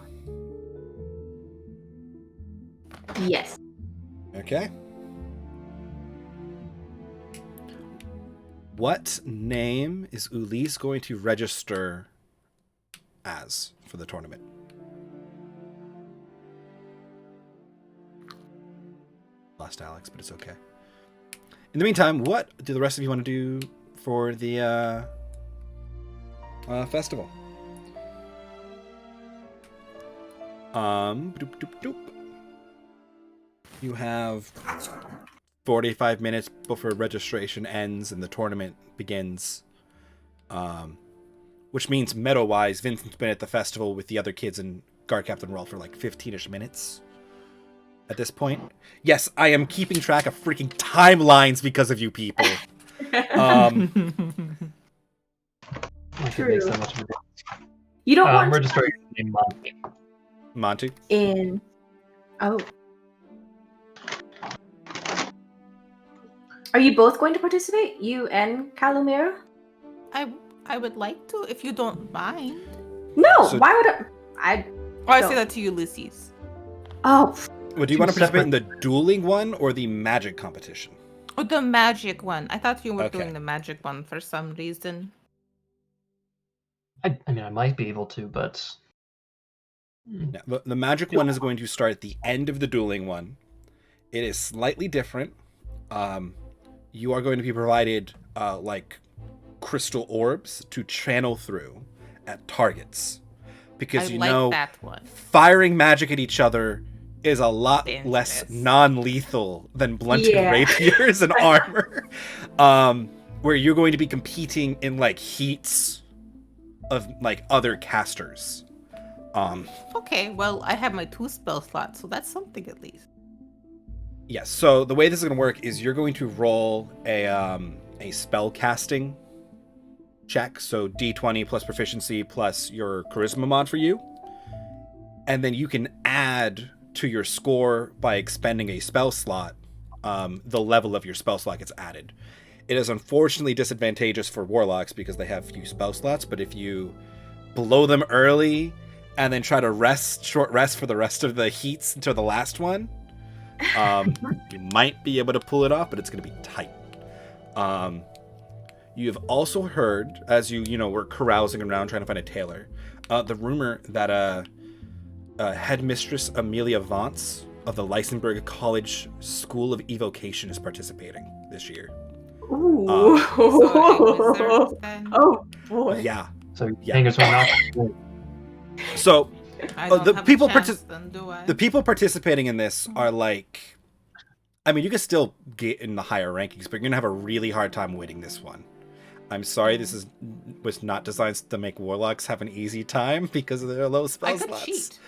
Speaker 6: Yes.
Speaker 1: Okay. What name is Ulysse going to register as for the tournament? Lost Alex, but it's okay. In the meantime, what do the rest of you want to do for the festival? Doop, doop, doop. You have 45 minutes before registration ends and the tournament begins. Which means meta-wise, Vincent's been at the festival with the other kids and Guard Captain Rolf for like 15-ish minutes at this point. Yes, I am keeping track of freaking timelines because of you people.
Speaker 4: I could make so much of a difference.
Speaker 6: You don't want
Speaker 4: registering in Monty.
Speaker 1: Monty?
Speaker 6: in. Oh. Are you both going to participate? You and Calumera?
Speaker 7: I would like to, if you don't mind.
Speaker 6: No.
Speaker 1: So-
Speaker 6: Why would I?
Speaker 7: Oh, I
Speaker 6: No.
Speaker 7: say that to Ulysses.
Speaker 6: Oh.
Speaker 1: Well, do you
Speaker 4: Two
Speaker 1: want to participate
Speaker 4: separate-
Speaker 1: in the dueling one or the magic competition?
Speaker 7: Oh, the magic one. I thought you were
Speaker 1: Okay.
Speaker 7: doing the magic one for some reason.
Speaker 4: I mean, I might be able to, but
Speaker 1: Yeah, the magic one is going to start at the end of the dueling one. It is slightly different. You are going to be provided like crystal orbs to channel through at targets, because
Speaker 7: I
Speaker 1: you
Speaker 7: like
Speaker 1: know
Speaker 7: that one.
Speaker 1: firing magic at each other is a lot less
Speaker 7: Dangerous.
Speaker 1: non-lethal than blunted
Speaker 6: Yeah.
Speaker 1: rapiers and armor. Where you're going to be competing in like heats of like other casters.
Speaker 7: Okay, well, I have my 2 spell slots, so that's something at least.
Speaker 1: Yes. So the way this is going to work is you're going to roll a spell casting check. So D20 plus proficiency plus your charisma mod for you, and then you can add to your score by expending a spell slot. The level of your spell slot gets added. It is unfortunately disadvantageous for warlocks because they have few spell slots. But if you blow them early and then try to short rest for the rest of the heats until the last one, you might be able to pull it off, but it's going to be tight. You have also heard, as you were carousing around trying to find a tailor, the rumor that headmistress Amelia Vance of the Lysenburg College School of Evocation is participating this year.
Speaker 6: Ooh.
Speaker 7: So, wizard, then?
Speaker 6: Oh boy.
Speaker 1: Yeah.
Speaker 4: so
Speaker 1: Yeah.
Speaker 4: fingers went off.
Speaker 1: So
Speaker 7: I
Speaker 1: Oh,
Speaker 7: don't
Speaker 1: the
Speaker 7: have
Speaker 1: people
Speaker 7: a chance, then, do I?
Speaker 1: the people participating in this are like, I mean, you can still get in the higher rankings, but you're gonna have a really hard time winning this one. I'm sorry, this was not designed to make warlocks have an easy time because of their low spell
Speaker 7: I could
Speaker 1: slots.
Speaker 7: cheat.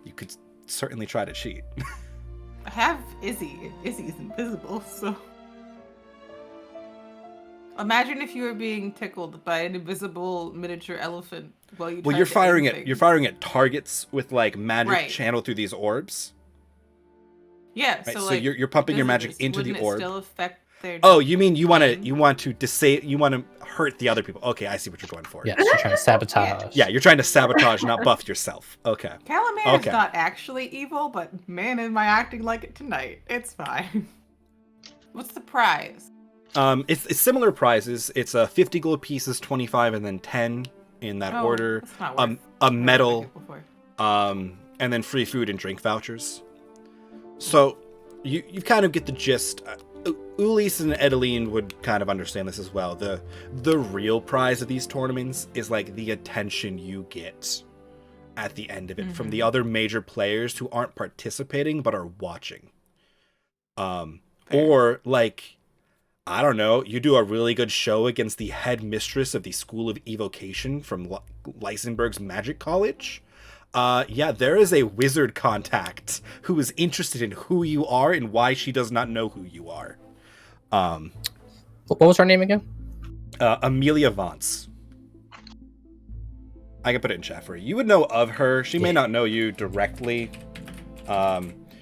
Speaker 1: You could certainly try to cheat.
Speaker 7: I have Izzy. Izzy's invisible, so. Imagine if you were being tickled by an invisible miniature elephant while you.
Speaker 1: Well,
Speaker 7: tried
Speaker 1: you're
Speaker 7: to
Speaker 1: firing
Speaker 7: aim
Speaker 1: at
Speaker 7: things.
Speaker 1: targets with like magic
Speaker 7: Right.
Speaker 1: channeled through these orbs.
Speaker 7: Yeah,
Speaker 1: Right?
Speaker 7: so,
Speaker 1: So
Speaker 7: like,
Speaker 1: you're pumping your magic
Speaker 7: visitors,
Speaker 1: into the
Speaker 7: wouldn't it
Speaker 1: orb.
Speaker 7: Still affect their.
Speaker 1: Oh, you mean you want
Speaker 7: aim?
Speaker 1: to hurt the other people? Okay, I see what you're going for.
Speaker 3: Yes, you're trying to sabotage.
Speaker 1: Yeah, you're trying to sabotage, not buff yourself. Okay.
Speaker 7: Calamir's
Speaker 1: Okay.
Speaker 7: not actually evil, but man, am I acting like it tonight. It's fine. What's the prize?
Speaker 1: It's similar prizes. It's 50 gold pieces, 25, and then 10 in that
Speaker 7: Oh,
Speaker 1: order.
Speaker 7: that's not
Speaker 1: A
Speaker 7: worth
Speaker 1: medal,
Speaker 7: it before.
Speaker 1: and then free food and drink vouchers. So you kind of get the gist. Ulysse and Edeline would kind of understand this as well. The real prize of these tournaments is like the attention you get at the end of it from the other major players who aren't participating but are watching. Or like, I don't know, you do a really good show against the headmistress of the School of Evocation from Lysenburg's Magic College. Yeah, there is a wizard contact who is interested in who you are and why she does not know who you are.
Speaker 3: What was her name again?
Speaker 1: Amelia Vance. I can put it in chat for you. You would know of her. She may
Speaker 3: Yeah.
Speaker 1: not know you directly.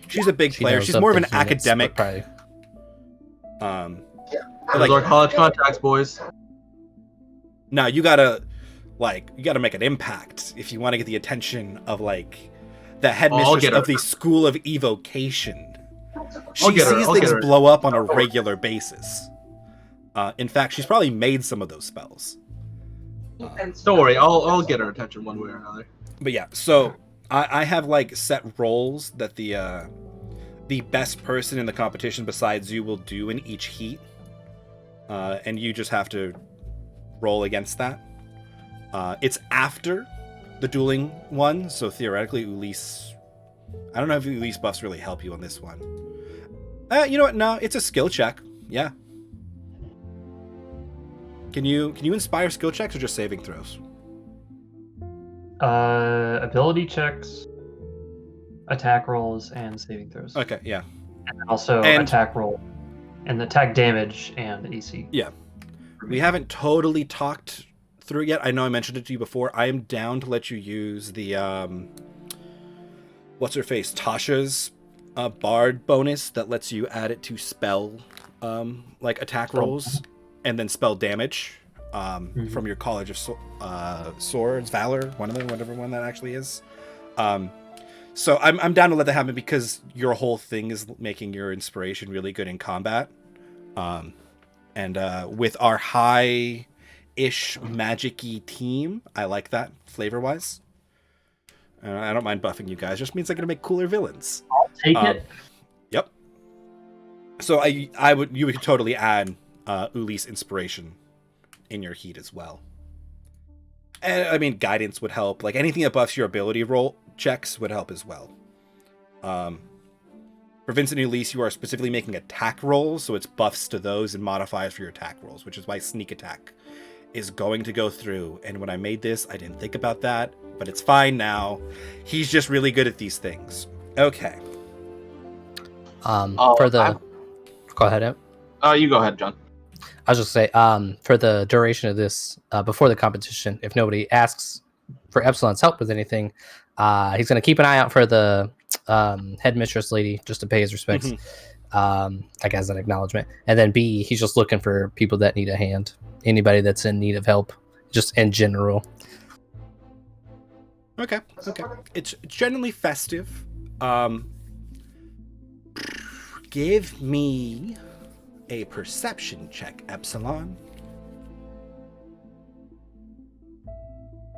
Speaker 1: She's a big
Speaker 3: She
Speaker 1: player.
Speaker 3: knows
Speaker 1: She's
Speaker 3: of
Speaker 1: more of
Speaker 3: the
Speaker 1: an
Speaker 3: units, but
Speaker 1: academic.
Speaker 3: probably-
Speaker 5: Those
Speaker 1: Like-
Speaker 5: are college contacts, boys.
Speaker 1: Now you gotta make an impact if you want to get the attention of like the headmistress of the School of Evocation. She
Speaker 5: I'll get her,
Speaker 1: sees
Speaker 5: I'll
Speaker 1: things
Speaker 5: get her.
Speaker 1: blow up on a regular basis. In fact, she's probably made some of those spells.
Speaker 5: Don't worry, I'll get her attention one way or another.
Speaker 1: But yeah, so I have like set roles that the best person in the competition besides you will do in each heat, and you just have to roll against that. It's after the dueling one, so theoretically Ulysse... I don't know if Ulysse buffs really help you on this one. You know what? No, it's a skill check. Yeah. Can you inspire skill checks or just saving throws?
Speaker 4: Ability checks, attack rolls, and saving throws.
Speaker 1: Okay, yeah.
Speaker 4: And also attack roll, and attack damage and AC.
Speaker 1: Yeah. We haven't totally talked through it yet. I know I mentioned it to you before. I am down to let you use the what's her face? Tasha's bard bonus that lets you add it to spell like attack rolls and then spell damage from your College of Swords, Valor, one of them, whatever one that actually is. So I'm down to let that happen because your whole thing is making your inspiration really good in combat. And with our high-ish magic-y team, I like that flavor-wise. I don't mind buffing you guys. Just means I'm gonna make cooler villains.
Speaker 4: I'll take it.
Speaker 1: Yep. So you would totally add Ulysse inspiration in your heat as well. And I mean, guidance would help. Like anything that buffs your ability roll checks would help as well. For Vincent and Ulysse, you are specifically making attack rolls, so it's buffs to those and modifiers for your attack rolls, which is why sneak attack is going to go through. And when I made this, I didn't think about that, but it's fine now. He's just really good at these things. Okay.
Speaker 3: Go ahead, Em.
Speaker 5: You go ahead, John.
Speaker 3: I was just say, for the duration of this, before the competition, if nobody asks for Epsilon's help with anything, he's going to keep an eye out for the headmistress lady just to pay his respects. I guess an acknowledgement. And then B, he's just looking for people that need a hand. Anybody that's in need of help, just in general.
Speaker 1: Okay. It's generally festive. Give me a perception check, Epsilon.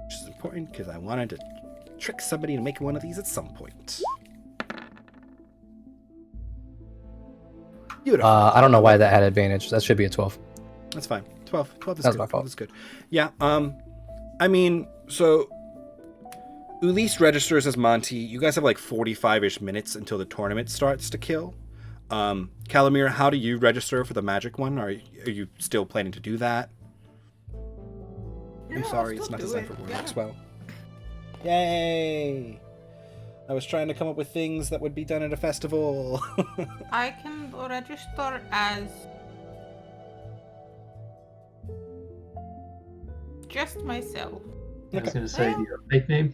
Speaker 1: Which is important because I wanted to trick somebody to make one of these at some point. Beautiful.
Speaker 3: I don't know why that had advantage. That should be a 12.
Speaker 1: That's fine. 12 is
Speaker 3: That's
Speaker 1: good.
Speaker 3: my fault.
Speaker 1: 12 is good. Yeah. I mean, so Ulysse registers as Monty. You guys have like 45-ish minutes until the tournament starts to kill. Calamir, how do you register for the magic one? Are you still planning to do that?
Speaker 7: Yeah,
Speaker 1: I'm sorry, it's not designed for words. Well, yay! I was trying to come up with things that would be done at a festival.
Speaker 7: I can register as just myself.
Speaker 4: I was going to say your fake name.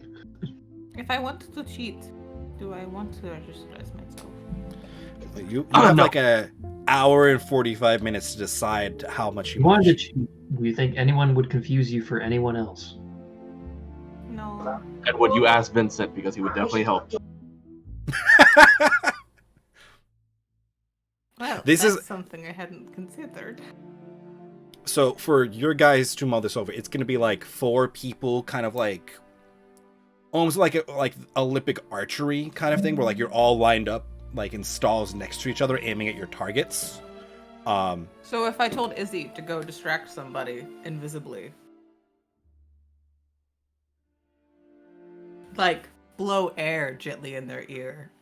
Speaker 7: If I want to cheat, do I want to register as myself?
Speaker 1: You have like a hour and 45 minutes to decide how much you want
Speaker 4: to cheat. Do you think anyone would confuse you for anyone else?
Speaker 7: No.
Speaker 5: And would you ask Vincent, because he would definitely help.
Speaker 7: Well,
Speaker 1: this
Speaker 7: that's
Speaker 1: is
Speaker 7: something I hadn't considered.
Speaker 1: So for your guys to mull this over, it's going to be like 4 people, kind of like almost like Olympic archery kind of thing, where like you're all lined up like in stalls next to each other, aiming at your targets.
Speaker 7: So if I told Izzy to go distract somebody invisibly, like blow air gently in their ear,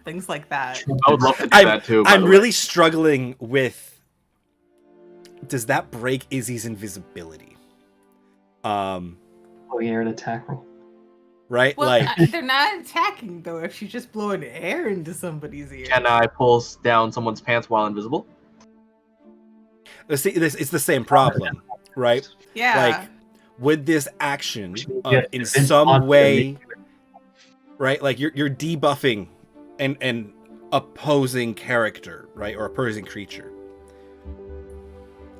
Speaker 7: things like that.
Speaker 5: I would love to do that too.
Speaker 1: I'm really struggling with, does that break Izzy's invisibility?
Speaker 4: Oh, you're an attack roll.
Speaker 1: Right?
Speaker 7: Well,
Speaker 1: like
Speaker 7: they're not attacking though if she's just blowing air into somebody's ear.
Speaker 5: Can I pull down someone's pants while invisible?
Speaker 1: it's the same problem, right?
Speaker 7: Yeah.
Speaker 1: Like, would this action in some way, right? Like you're debuffing an opposing character, right, or opposing creature.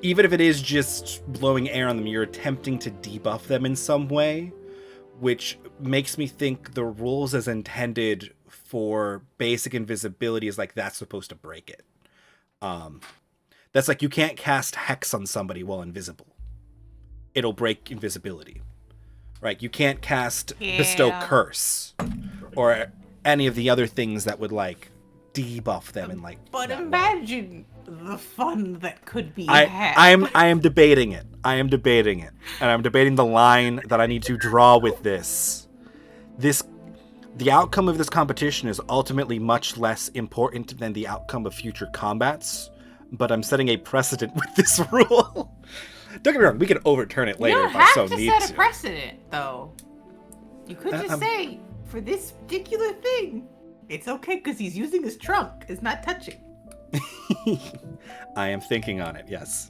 Speaker 1: Even if it is just blowing air on them, you're attempting to debuff them in some way. which makes me think the rules as intended for basic invisibility is like that's supposed to break it. That's like you can't cast Hex on somebody while invisible. It'll break invisibility. Right? You can't cast Bestow Curse or any of the other things that would like debuff them and like.
Speaker 7: But imagine the fun that could be
Speaker 1: I
Speaker 7: had.
Speaker 1: am debating it. And I'm debating the line that I need to draw with this. The outcome of this competition is ultimately much less important than the outcome of future combats, but I'm setting a precedent with this rule. Don't get me wrong, we can overturn it later
Speaker 7: You
Speaker 1: if
Speaker 7: don't
Speaker 1: I
Speaker 7: have
Speaker 1: so
Speaker 7: to
Speaker 1: need
Speaker 7: set a
Speaker 1: to.
Speaker 7: precedent, though. You could just
Speaker 1: I'm-
Speaker 7: say, for this particular thing, it's okay because he's using his trunk. It's not touching.
Speaker 1: I am thinking on it, yes.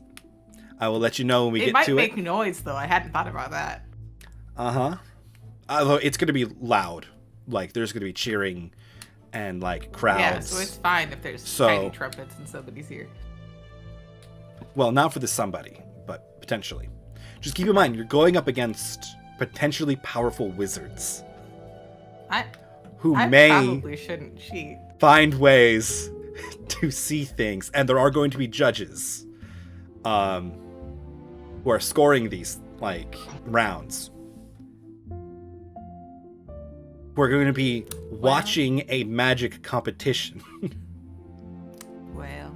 Speaker 1: I will let you know when we
Speaker 7: It
Speaker 1: get
Speaker 7: might
Speaker 1: to
Speaker 7: make
Speaker 1: it.
Speaker 7: noise, though. I hadn't thought about that.
Speaker 1: Uh-huh. Although it's going to be loud. Like, there's going to be cheering and, like, crowds.
Speaker 7: Yeah, so it's fine if there's tiny trumpets and somebody's here.
Speaker 1: Well, not for the somebody, but potentially. Just keep in mind, you're going up against potentially powerful wizards. Who
Speaker 7: I
Speaker 1: may
Speaker 7: probably shouldn't cheat.
Speaker 1: find ways to see things, and there are going to be judges who are scoring these like rounds. We're going to be watching a magic competition.
Speaker 7: Well,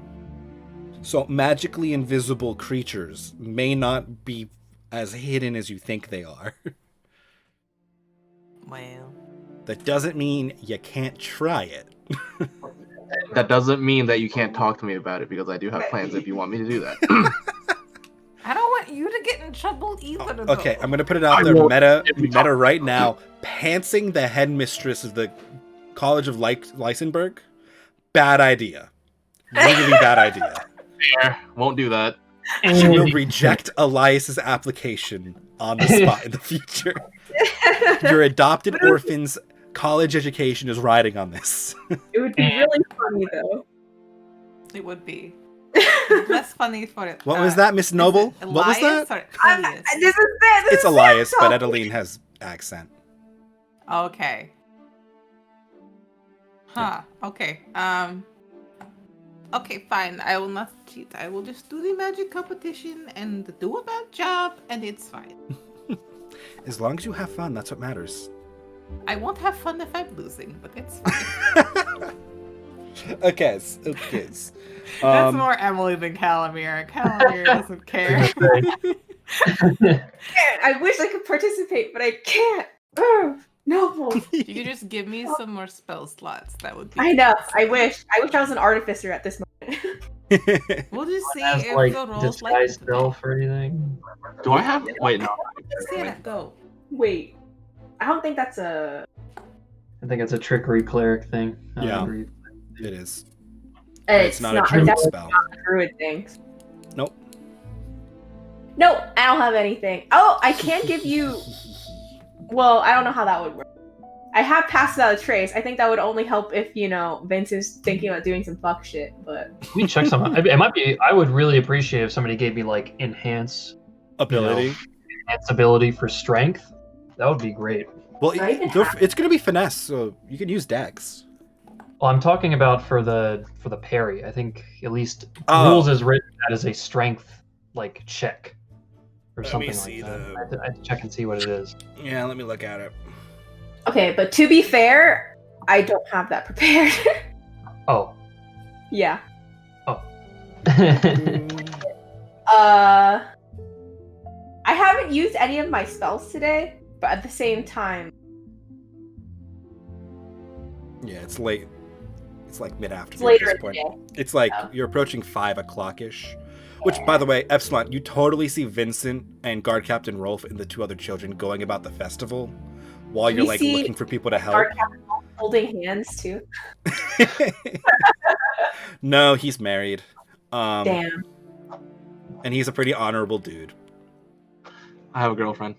Speaker 1: So magically invisible creatures may not be as hidden as you think they are.
Speaker 7: well.
Speaker 1: That doesn't mean you can't try it.
Speaker 5: That doesn't mean that you can't talk to me about it, because I do have plans if you want me to do that.
Speaker 7: I don't want you to get in trouble either. though.
Speaker 1: Okay, I'm gonna put it out there. Meta right now. Pantsing the headmistress of the College of Lysenburg. Bad idea. Really bad idea.
Speaker 5: Fair. Won't do that.
Speaker 1: She will reject Elias's application on the spot in the future. Your adopted orphan's college education is riding on this.
Speaker 6: It would be really funny though.
Speaker 7: It would be. Less funny for it.
Speaker 1: What was that, Miss Noble?
Speaker 7: Is it
Speaker 1: What was
Speaker 7: Elias
Speaker 1: that?
Speaker 7: or Elias?
Speaker 6: This is it.
Speaker 1: It's Elias, but Adeline has accent.
Speaker 7: Okay. Huh. Okay. Okay, fine. I will not cheat. I will just do the magic competition and do a bad job, and it's fine.
Speaker 1: As long as you have fun, that's what matters.
Speaker 7: I won't have fun if I'm losing, but it's fine.
Speaker 1: Okay.
Speaker 7: That's more Emily than Calamir. Calamir doesn't care.
Speaker 6: I wish I could participate, but I can't. Oh, Noble.
Speaker 7: You could just give me some more spell slots. That would be.
Speaker 6: I know. I wish I was an artificer at this moment.
Speaker 7: We'll just see
Speaker 4: Has
Speaker 7: if
Speaker 4: like
Speaker 7: the rolls
Speaker 4: disguise
Speaker 7: like.
Speaker 4: self or anything.
Speaker 5: Do I have? Wait, no.
Speaker 7: See that go.
Speaker 6: Wait, I don't think that's a.
Speaker 4: I think it's a trickery cleric thing.
Speaker 1: Yeah. It is.
Speaker 6: It's
Speaker 1: not
Speaker 6: not
Speaker 1: a druid
Speaker 6: that's
Speaker 1: spell.
Speaker 6: not a druid thing.
Speaker 1: Nope.
Speaker 6: No, I don't have anything. Oh, I can give you. Well, I don't know how that would work. I have passed out a trace. I think that would only help if Vince is thinking about doing some fuck shit. But
Speaker 4: We check some. It might be. I would really appreciate if somebody gave me like enhance
Speaker 1: Ability.
Speaker 4: ability for strength. That would be great.
Speaker 1: Well,
Speaker 6: I can
Speaker 1: it's going to be finesse, so you can use Dex.
Speaker 4: Well, I'm talking about for the parry. I think at least
Speaker 1: Oh.
Speaker 4: rules is written that as a strength like check or
Speaker 1: Let
Speaker 4: something
Speaker 1: me
Speaker 4: like
Speaker 1: see
Speaker 4: that. I have to check and see what it is.
Speaker 1: Yeah, let me look at it.
Speaker 6: okay, but to be fair, I don't have that prepared.
Speaker 4: Oh.
Speaker 6: Yeah.
Speaker 4: Oh.
Speaker 6: I haven't used any of my spells today, but at the same time,
Speaker 1: Yeah, it's late. It's like
Speaker 6: it's
Speaker 1: mid-afternoon
Speaker 6: later
Speaker 1: at
Speaker 6: in
Speaker 1: this
Speaker 6: the
Speaker 1: point.
Speaker 6: day.
Speaker 1: It's like
Speaker 6: Oh.
Speaker 1: you're approaching 5 o'clock-ish. Which, by the way, Epsilon, you totally see Vincent and Guard Captain Rolf and the 2 other children going about the festival while you're
Speaker 6: We
Speaker 1: like
Speaker 6: see
Speaker 1: looking for people to help.
Speaker 6: Guard Captain holding hands too.
Speaker 1: No, he's married.
Speaker 6: Damn.
Speaker 1: And he's a pretty honorable dude.
Speaker 5: I have a girlfriend.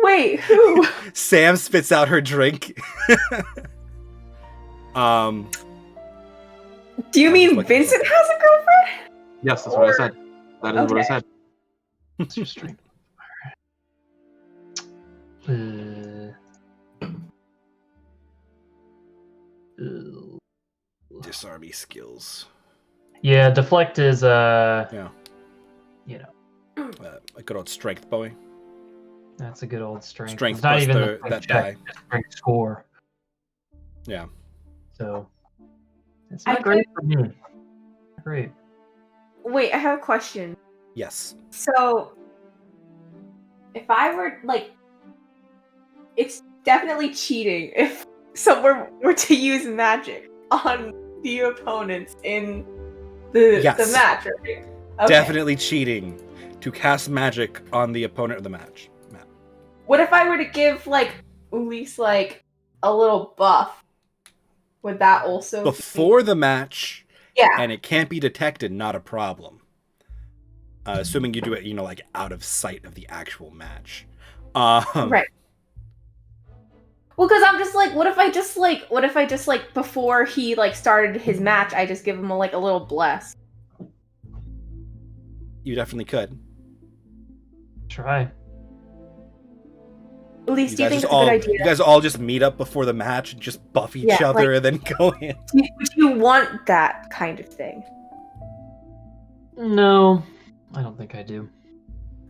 Speaker 6: Wait, who?
Speaker 1: Sam spits out her drink.
Speaker 6: Do you
Speaker 1: I'm
Speaker 6: mean
Speaker 1: looking
Speaker 6: Vincent
Speaker 1: for-
Speaker 6: has a girlfriend?
Speaker 5: Yes, that's what I said. That is what I
Speaker 6: Okay.
Speaker 5: said.
Speaker 4: What's your strength?
Speaker 1: Disarmy skills.
Speaker 4: Yeah, deflect is
Speaker 1: Yeah.
Speaker 4: You know,
Speaker 1: A good old strength boy.
Speaker 4: that's a good old strength.
Speaker 1: Strength
Speaker 4: It's not
Speaker 1: plus
Speaker 4: even
Speaker 1: the-
Speaker 4: the
Speaker 1: that
Speaker 4: check,
Speaker 1: die.
Speaker 4: it's strength score.
Speaker 1: Yeah.
Speaker 4: So it's not great for me. Great.
Speaker 6: Wait, I have a question.
Speaker 1: Yes.
Speaker 6: So, if I were like, it's definitely cheating if someone were to use magic on the opponents in the
Speaker 1: Yes.
Speaker 6: match, right? Okay.
Speaker 1: Definitely cheating to cast magic on the opponent of the match. Matt.
Speaker 6: What if I were to give like Elise like a little buff? Would that also
Speaker 1: Before the match,
Speaker 6: Yeah.
Speaker 1: and it can't be detected, not a problem. Assuming you do it, like out of sight of the actual match.
Speaker 6: Right. Well, because I'm just like, what if I just like before he like started his match, I just give him a little bless.
Speaker 1: You definitely could.
Speaker 4: Try.
Speaker 6: Elise, do you think
Speaker 1: just
Speaker 6: it's a good idea?
Speaker 1: You guys all just meet up before the match and just buff each
Speaker 6: Yeah,
Speaker 1: other and then go in.
Speaker 6: Would you want that kind of thing?
Speaker 4: No, I don't think I do.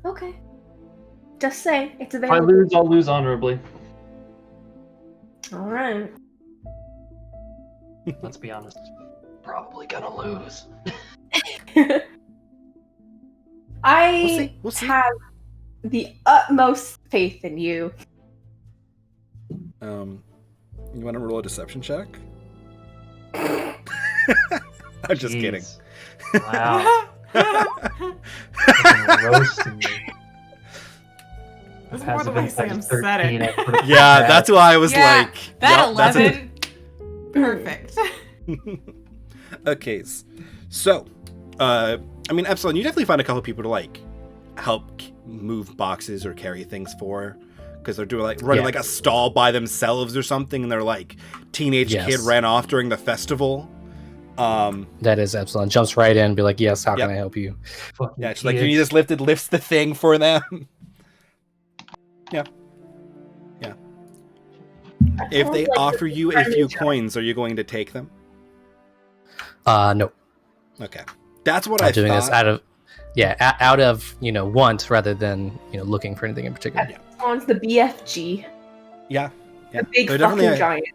Speaker 6: Okay. Just say it's
Speaker 4: If I
Speaker 6: available.
Speaker 4: lose, I'll lose honorably.
Speaker 6: All right.
Speaker 4: Let's be honest. Probably gonna lose.
Speaker 6: I
Speaker 1: We'll see.
Speaker 6: have the utmost faith in you.
Speaker 1: You want to roll a deception check? I'm just kidding.
Speaker 4: Jeez. Wow. Fucking roasting me.
Speaker 7: That's
Speaker 4: Passive
Speaker 7: more the way
Speaker 4: insight
Speaker 7: Sam
Speaker 4: is
Speaker 7: said
Speaker 4: 13,
Speaker 7: it.
Speaker 4: I put it
Speaker 1: Yeah,
Speaker 4: back.
Speaker 1: that's why I was
Speaker 7: Yeah,
Speaker 1: like,
Speaker 7: that
Speaker 1: yep, that's it.
Speaker 7: 11. Perfect.
Speaker 1: Okay, so, Epsilon, you definitely find a couple people to help move boxes or carry things for, because they're doing running a stall by themselves or something, and they're teenage kid ran off during the festival.
Speaker 3: That is Epsilon. Jumps right in and be like, yes, how can I help you?
Speaker 4: Fucking
Speaker 1: Yeah, it's
Speaker 4: kids.
Speaker 1: you need this lifted, lifts the thing for them. Yeah. If they offer you a few coins, are you going to take them?
Speaker 3: No.
Speaker 1: Okay. That's what
Speaker 3: I'm
Speaker 1: I
Speaker 3: doing
Speaker 1: thought.
Speaker 3: this out of want rather than looking for anything in particular.
Speaker 1: Yeah.
Speaker 6: On the BFG.
Speaker 1: Yeah.
Speaker 6: The big
Speaker 1: There are
Speaker 6: fucking
Speaker 1: definitely
Speaker 6: giant.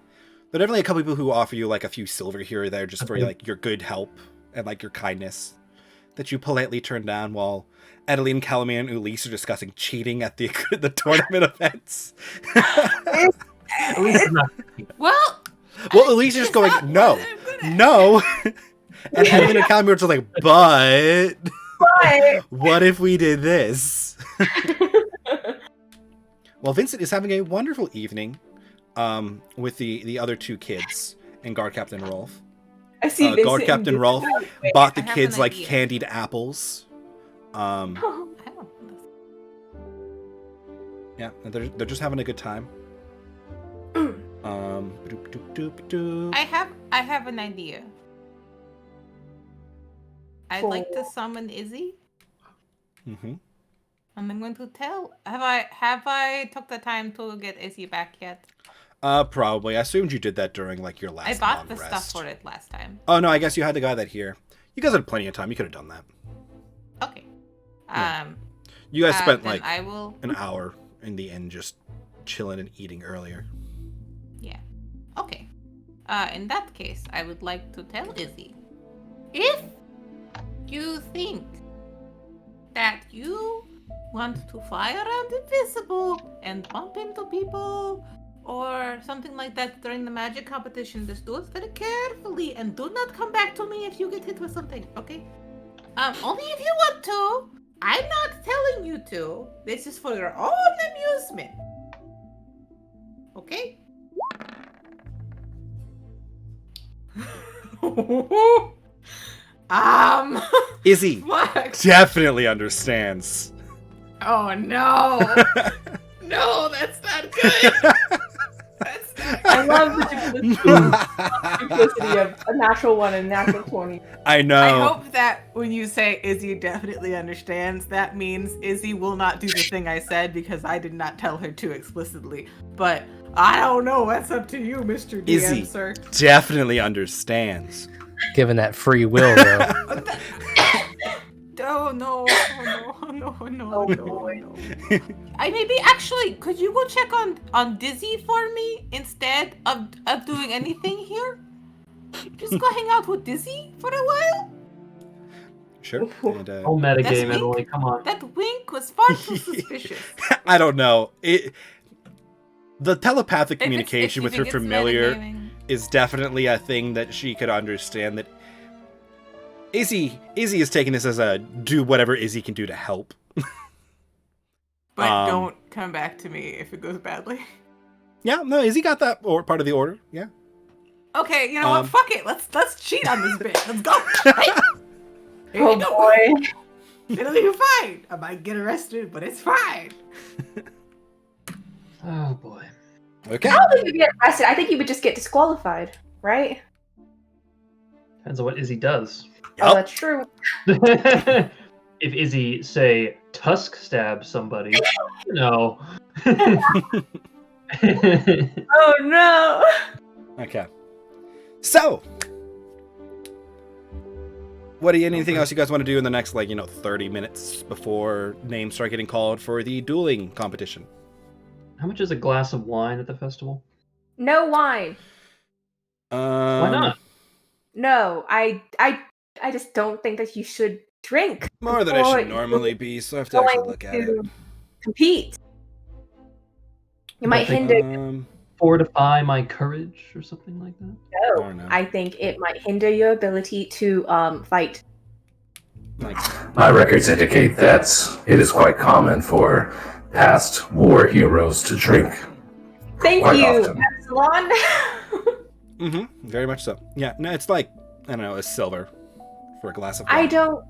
Speaker 1: There are definitely a couple people who offer you a few silver here or there just for your good help and your kindness that you politely turn down while Adeline, Calamine, and Ulysses are discussing cheating at the tournament events.
Speaker 4: At least it's not.
Speaker 7: Well,
Speaker 1: Ulysses is just going, no. And Adeline and Calamine are just like, but what if we did this? Well, Vincent is having a wonderful evening with the other two kids and Guard Captain Rolf.
Speaker 6: I see Vincent
Speaker 1: Guard
Speaker 6: and
Speaker 1: Captain
Speaker 6: Vincent.
Speaker 1: Rolf
Speaker 7: Wait,
Speaker 1: bought
Speaker 7: I
Speaker 1: the
Speaker 7: have
Speaker 1: kids
Speaker 7: an idea.
Speaker 1: candied apples.
Speaker 7: I don't know.
Speaker 1: Yeah, and they're just having a good time.
Speaker 7: I have an idea. I'd like to summon Izzy,
Speaker 1: Mm-hmm.
Speaker 7: and I'm going to tell. Have I took the time to get Izzy back yet?
Speaker 1: Probably. I assumed you did that during your last.
Speaker 7: I bought
Speaker 1: long
Speaker 7: the
Speaker 1: rest.
Speaker 7: stuff for it last time.
Speaker 1: Oh no, I guess you had the guy that here. You guys had plenty of time. You could have done that.
Speaker 7: Okay.
Speaker 1: Yeah. You guys spent
Speaker 7: then I will.
Speaker 1: an hour in the inn just chilling and eating earlier.
Speaker 7: Yeah. Okay. In that case, I would like to tell Izzy, if you think that you want to fly around invisible and bump into people or something like that during the magic competition, just do it very carefully and do not come back to me if you get hit with something, okay? Only if you want to. I'm not telling you to. This is for your own amusement. Okay?
Speaker 1: Izzy
Speaker 7: What?
Speaker 1: definitely understands.
Speaker 7: Oh no. No, that's not good. That's not
Speaker 6: I love the duplicity of a natural 1 and a natural 20.
Speaker 1: I know.
Speaker 7: I hope that when you say Izzy definitely understands, that means Izzy will not do the thing I said because I did not tell her to explicitly. But I don't know. That's up to you, Mr. DM,
Speaker 1: Izzy
Speaker 7: sir.
Speaker 1: definitely understands.
Speaker 3: Given that free will, though.
Speaker 7: Oh no! Oh no! Oh no!
Speaker 6: Oh,
Speaker 7: no!
Speaker 6: boy.
Speaker 7: No. I maybe actually could you go check on Dizzy for me instead of doing anything here? Just go hang out with Dizzy for a while.
Speaker 1: Sure. And,
Speaker 4: Whole
Speaker 7: That's
Speaker 4: metagame,
Speaker 7: wink.
Speaker 4: Emily. Come on.
Speaker 7: That wink was far too suspicious.
Speaker 1: I don't know. The telepathic
Speaker 7: If
Speaker 1: communication
Speaker 7: you
Speaker 1: with her
Speaker 7: think it's
Speaker 1: familiar
Speaker 7: metagaming.
Speaker 1: is definitely a thing that she could understand. That Izzy is taking this as a do whatever Izzy can do to help.
Speaker 7: But don't come back to me if it goes badly.
Speaker 1: Yeah, no, Izzy got that or part of the order. Yeah.
Speaker 7: Okay, you know what? Fuck it. Let's cheat on this bit. Let's go. Here
Speaker 6: Oh
Speaker 7: you go.
Speaker 6: boy.
Speaker 7: It'll be fine. I might get arrested, but it's fine.
Speaker 4: Oh boy.
Speaker 1: Okay.
Speaker 6: I don't think you'd get arrested. I think you would just get disqualified, right?
Speaker 4: Depends on what Izzy does.
Speaker 6: Oh, that's true.
Speaker 4: If Izzy, say, tusk stabs somebody, no.
Speaker 6: Oh no.
Speaker 1: Okay. So, anything else you guys want to do in the next 30 minutes before names start getting called for the dueling competition?
Speaker 4: How much is a glass of wine at the festival?
Speaker 6: No wine.
Speaker 4: Why not?
Speaker 6: No, I just don't think that you should drink.
Speaker 1: More than I
Speaker 6: before
Speaker 1: should normally be, so I have to
Speaker 6: you're
Speaker 1: actually
Speaker 6: going
Speaker 1: look at it.
Speaker 6: to compete. You might
Speaker 4: think-
Speaker 6: hinder.
Speaker 4: Fortify my courage or something like that?
Speaker 1: I
Speaker 6: No,
Speaker 1: don't know.
Speaker 6: I think it might hinder your ability to fight.
Speaker 8: My records indicate that it is quite common for past war heroes to drink.
Speaker 6: Thank
Speaker 8: Quite
Speaker 6: you,
Speaker 8: often.
Speaker 6: Epsilon.
Speaker 1: Very much so. Yeah, no, it's like, I don't know, a silver for a glass of wine.
Speaker 6: I don't.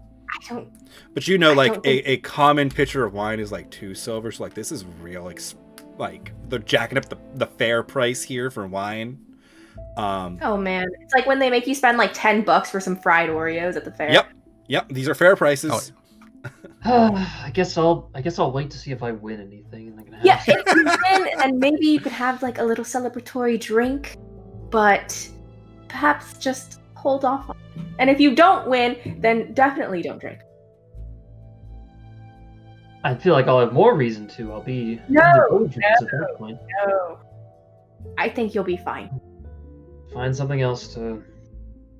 Speaker 1: But you know,
Speaker 6: I
Speaker 1: like
Speaker 6: don't think-
Speaker 1: a common pitcher of wine is like 2 silver. So like this is real, like they're jacking up the fair price here for wine.
Speaker 6: Oh man, it's like when they make you spend like $10 for some fried Oreos at the fair.
Speaker 1: Yep, these are fair prices.
Speaker 3: Oh,
Speaker 4: I guess I'll wait to see if I win anything, and I can have
Speaker 6: Yeah, if you win, then maybe you could have like a little celebratory drink, but perhaps just hold off on it. And if you don't win, then definitely don't drink.
Speaker 4: I feel like I'll have more reason to. I'll be
Speaker 6: No,
Speaker 4: indulgent at that point.
Speaker 6: No. I think you'll be fine.
Speaker 4: Find something else to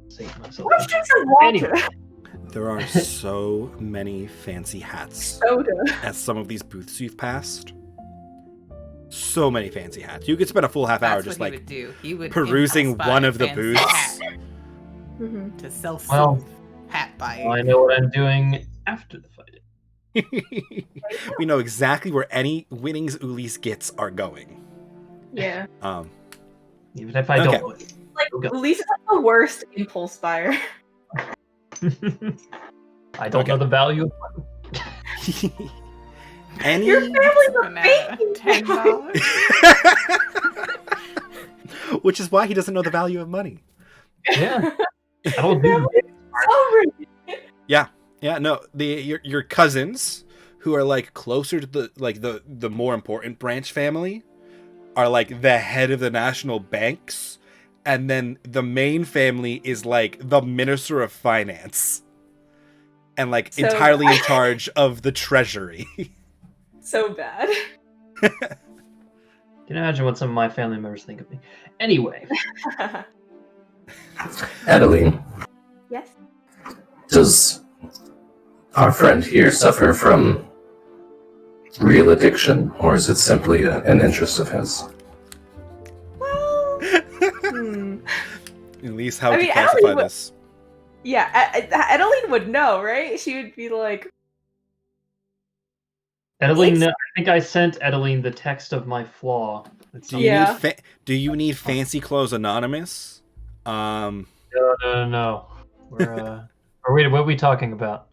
Speaker 4: save myself.
Speaker 6: Let's drink some water.
Speaker 4: Anyway.
Speaker 1: There are so many fancy hats
Speaker 6: Soda.
Speaker 1: at some of these booths you've passed. So many fancy hats. You could spend a full half hour
Speaker 7: That's
Speaker 1: just
Speaker 7: what
Speaker 1: like
Speaker 7: he would do. He would
Speaker 1: perusing
Speaker 7: impulse buy
Speaker 1: one
Speaker 7: a
Speaker 1: of the
Speaker 7: fancy
Speaker 1: booths.
Speaker 7: hat
Speaker 6: Mm-hmm.
Speaker 7: to self-soothe
Speaker 4: Well,
Speaker 7: hat buying.
Speaker 4: I know what I'm doing after the fight.
Speaker 1: We know exactly where any winnings Ulysse gets are going.
Speaker 6: Yeah.
Speaker 4: Even if I
Speaker 1: Okay.
Speaker 4: don't win.
Speaker 6: Like,
Speaker 4: Okay.
Speaker 6: Lisa's like the worst impulse buyer.
Speaker 4: I don't know the value of money.
Speaker 1: Any
Speaker 6: Your family's a
Speaker 7: Banana,
Speaker 6: baking
Speaker 7: $10.
Speaker 1: which is why he doesn't know the value of money.
Speaker 4: Yeah. I don't do
Speaker 1: Yeah, no, your cousins who are like closer to the more important branch family are like the head of the national banks, and then the main family is like the minister of finance and like
Speaker 6: So-
Speaker 1: entirely in charge of the treasury.
Speaker 6: So bad.
Speaker 4: Can you imagine what some of my family members think of me? Anyway,
Speaker 8: Adeline,
Speaker 6: Yes.
Speaker 8: does our friend here suffer from real addiction, or is it simply an interest of his?
Speaker 6: Well,
Speaker 1: At least how
Speaker 6: I
Speaker 1: would you
Speaker 6: mean,
Speaker 1: classify
Speaker 6: Adeline would-
Speaker 1: this?
Speaker 6: yeah, Adeline would know, right? She would be like,
Speaker 4: Adeline, I think I sent Adeline the text of my flaw.
Speaker 1: Do you
Speaker 6: Yeah.
Speaker 1: need do you need Fancy Clothes Anonymous?
Speaker 4: No. We're or wait, what are we talking about?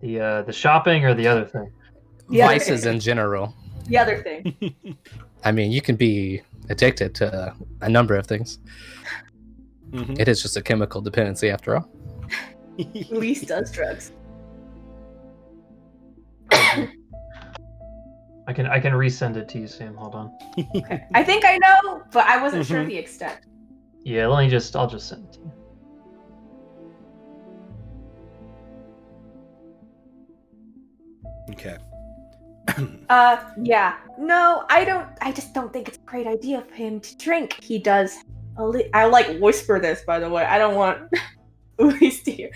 Speaker 4: The shopping or the other thing?
Speaker 6: the other
Speaker 3: Vices
Speaker 6: thing.
Speaker 3: in general.
Speaker 6: The other thing.
Speaker 3: I mean, you can be addicted to a number of things.
Speaker 1: Mhm.
Speaker 3: It is just a chemical dependency after all.
Speaker 6: Elise does drugs.
Speaker 4: I can resend it to you, Sam. Hold on.
Speaker 6: Okay. I think I know, but I wasn't sure
Speaker 1: Mhm.
Speaker 6: the extent.
Speaker 4: Yeah, I'll just send it to you.
Speaker 1: Okay.
Speaker 6: Yeah. No, I just don't think it's a great idea for him to drink. He does. I like whisper this, by the way. I don't want Elise to hear.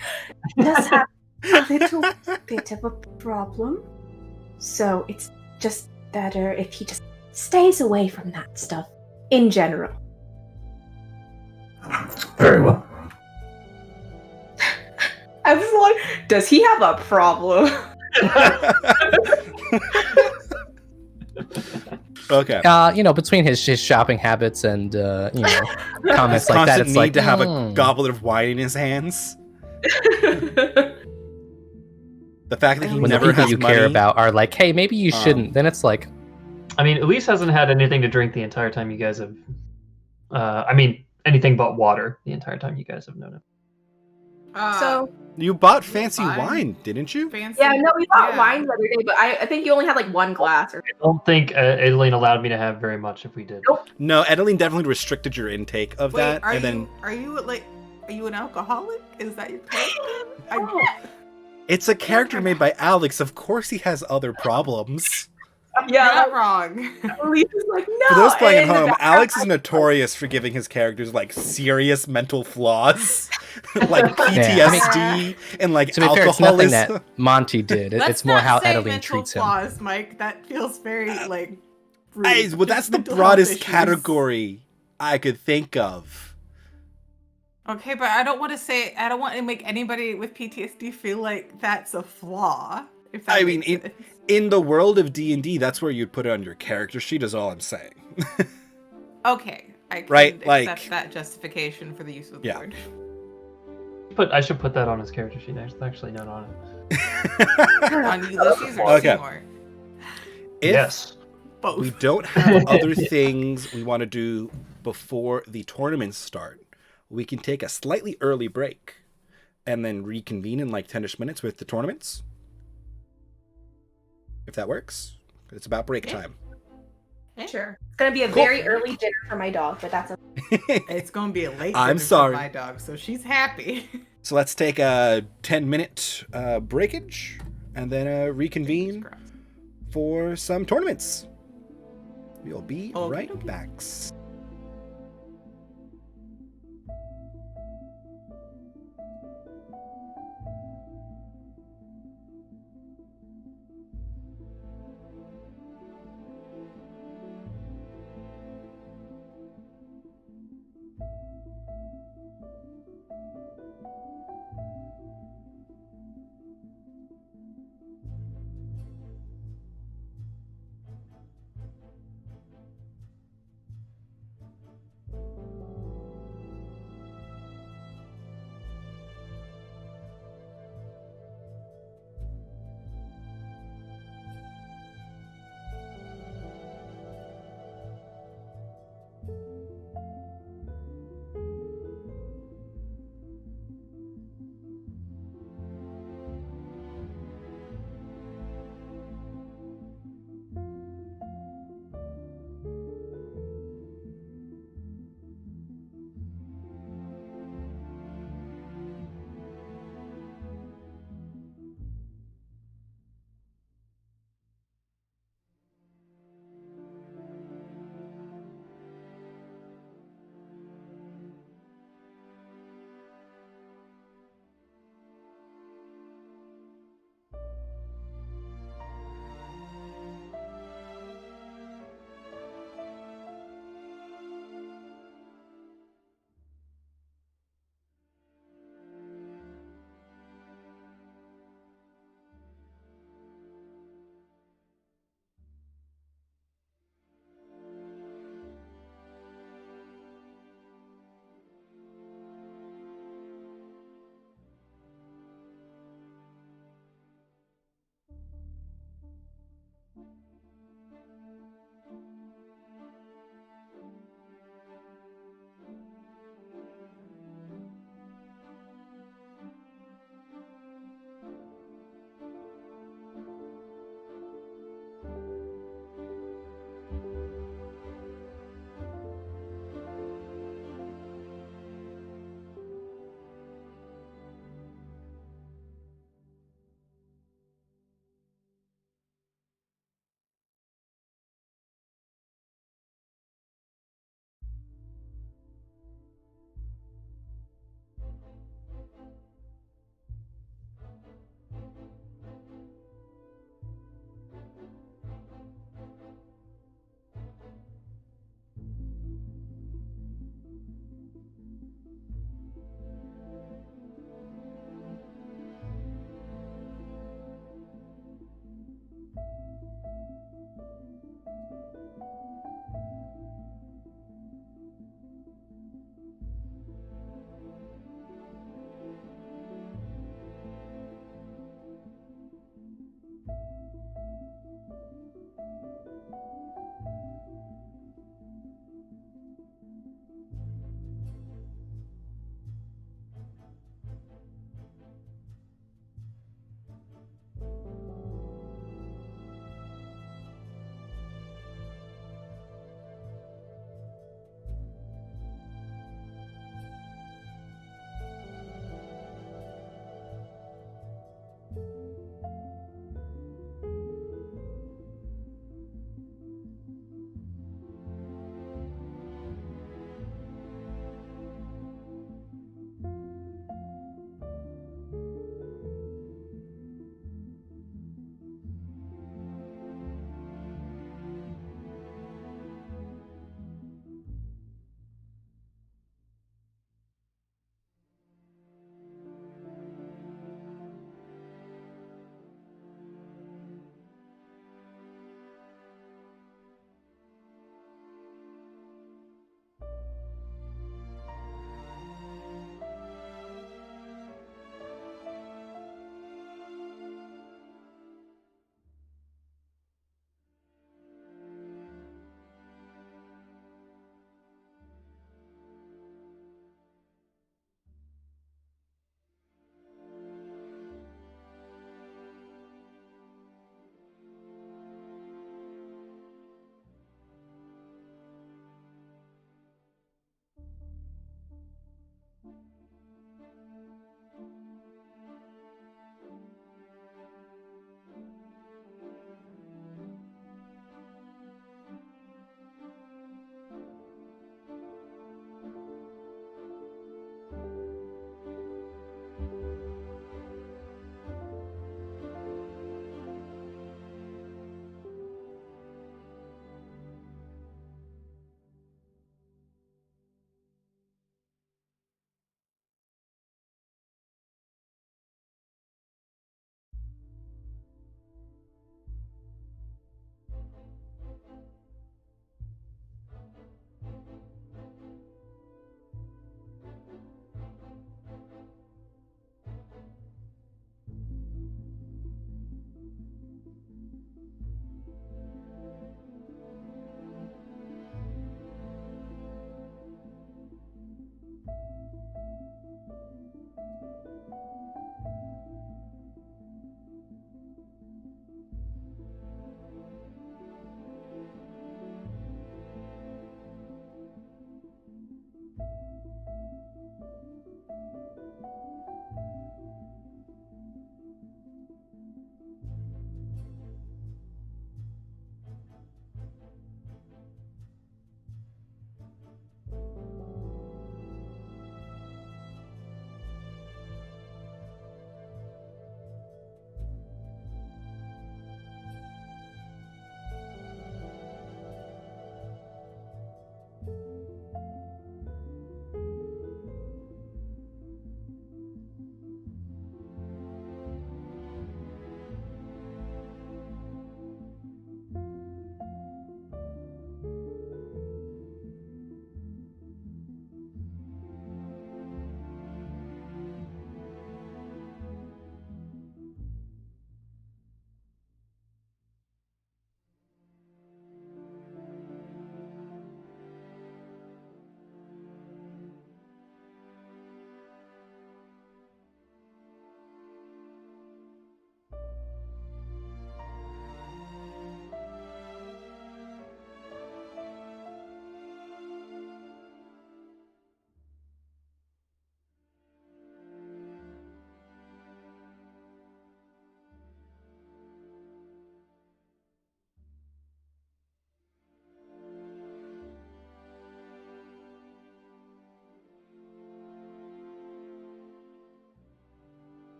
Speaker 6: He does have a little bit of a problem. So it's just better if he just stays away from that stuff in general.
Speaker 8: Very well.
Speaker 6: I was like, does he have a problem?
Speaker 1: Okay.
Speaker 3: Between his shopping habits and comments
Speaker 1: His
Speaker 3: like that,
Speaker 1: constant
Speaker 3: it's
Speaker 1: need
Speaker 3: like
Speaker 1: to have a goblet of wine in his hands. The fact that he
Speaker 3: when the
Speaker 1: never
Speaker 3: people
Speaker 1: has
Speaker 3: you
Speaker 1: money.
Speaker 3: care about are like, hey, maybe you shouldn't. Then it's like,
Speaker 4: I mean, Elise hasn't had anything to drink the entire time you guys have. Anything but water the entire time you guys have known him.
Speaker 6: So
Speaker 1: You bought fancy
Speaker 7: Fine.
Speaker 1: wine, didn't you?
Speaker 7: Fancy.
Speaker 6: yeah, no, we bought
Speaker 7: Yeah.
Speaker 6: wine the other day, but I think you only had like one glass. Or
Speaker 4: I don't think Adeline allowed me to have very much if we did.
Speaker 6: Nope.
Speaker 1: No, Edeline definitely restricted your intake of
Speaker 7: Wait,
Speaker 1: that,
Speaker 7: are
Speaker 1: and
Speaker 7: you
Speaker 1: then
Speaker 7: are you an alcoholic? Is that your character?
Speaker 6: Oh.
Speaker 1: it's a character made by Alex. Of course, he has other problems.
Speaker 7: You're
Speaker 6: yeah,
Speaker 7: not wrong.
Speaker 6: Elise is like, no.
Speaker 1: For those playing at
Speaker 6: and in the
Speaker 1: home,
Speaker 6: background,
Speaker 1: Alex is notorious for giving his characters like serious mental flaws, like PTSD and like
Speaker 3: to be fair, it's nothing
Speaker 1: alcoholism.
Speaker 3: that Monty did.
Speaker 7: Let's
Speaker 3: It's more
Speaker 7: not
Speaker 3: how
Speaker 7: say
Speaker 3: Adeline
Speaker 7: mental
Speaker 3: treats him.
Speaker 7: flaws, Mike. That feels very like. rude.
Speaker 1: Hey, well, that's
Speaker 7: Just
Speaker 1: the
Speaker 7: mental
Speaker 1: broadest
Speaker 7: health issues.
Speaker 1: category I could think of.
Speaker 7: Okay, but I don't want to make anybody with PTSD feel like that's a flaw. If that
Speaker 1: I mean,
Speaker 7: makes sense.
Speaker 1: in the world of D&D, that's where you'd put it on your character sheet. Is all I'm saying.
Speaker 7: Okay, I can
Speaker 1: Right,
Speaker 7: accept
Speaker 1: like-
Speaker 7: that justification for the use of the
Speaker 1: Yeah.
Speaker 7: word.
Speaker 4: I should put that on his character sheet. There's actually none on it.
Speaker 7: On Ulysses or
Speaker 1: Okay.
Speaker 7: Seymour?
Speaker 1: If
Speaker 4: Yes.
Speaker 7: Both.
Speaker 1: we don't have other things we want to do before the tournaments start, we can take a slightly early break and then reconvene in like 10ish minutes with the tournaments. If that works. It's about break
Speaker 7: Yeah.
Speaker 1: time.
Speaker 6: Sure. It's gonna be a
Speaker 1: Cool.
Speaker 6: very early dinner for my dog, but that's okay.
Speaker 7: It's gonna be a late.
Speaker 1: I'm
Speaker 7: dinner for
Speaker 1: sorry.
Speaker 7: my dog, so she's happy.
Speaker 1: So let's take a 10-minute breakage and then reconvene for some tournaments. We'll be
Speaker 7: Okie
Speaker 1: right
Speaker 7: dokie.
Speaker 1: back.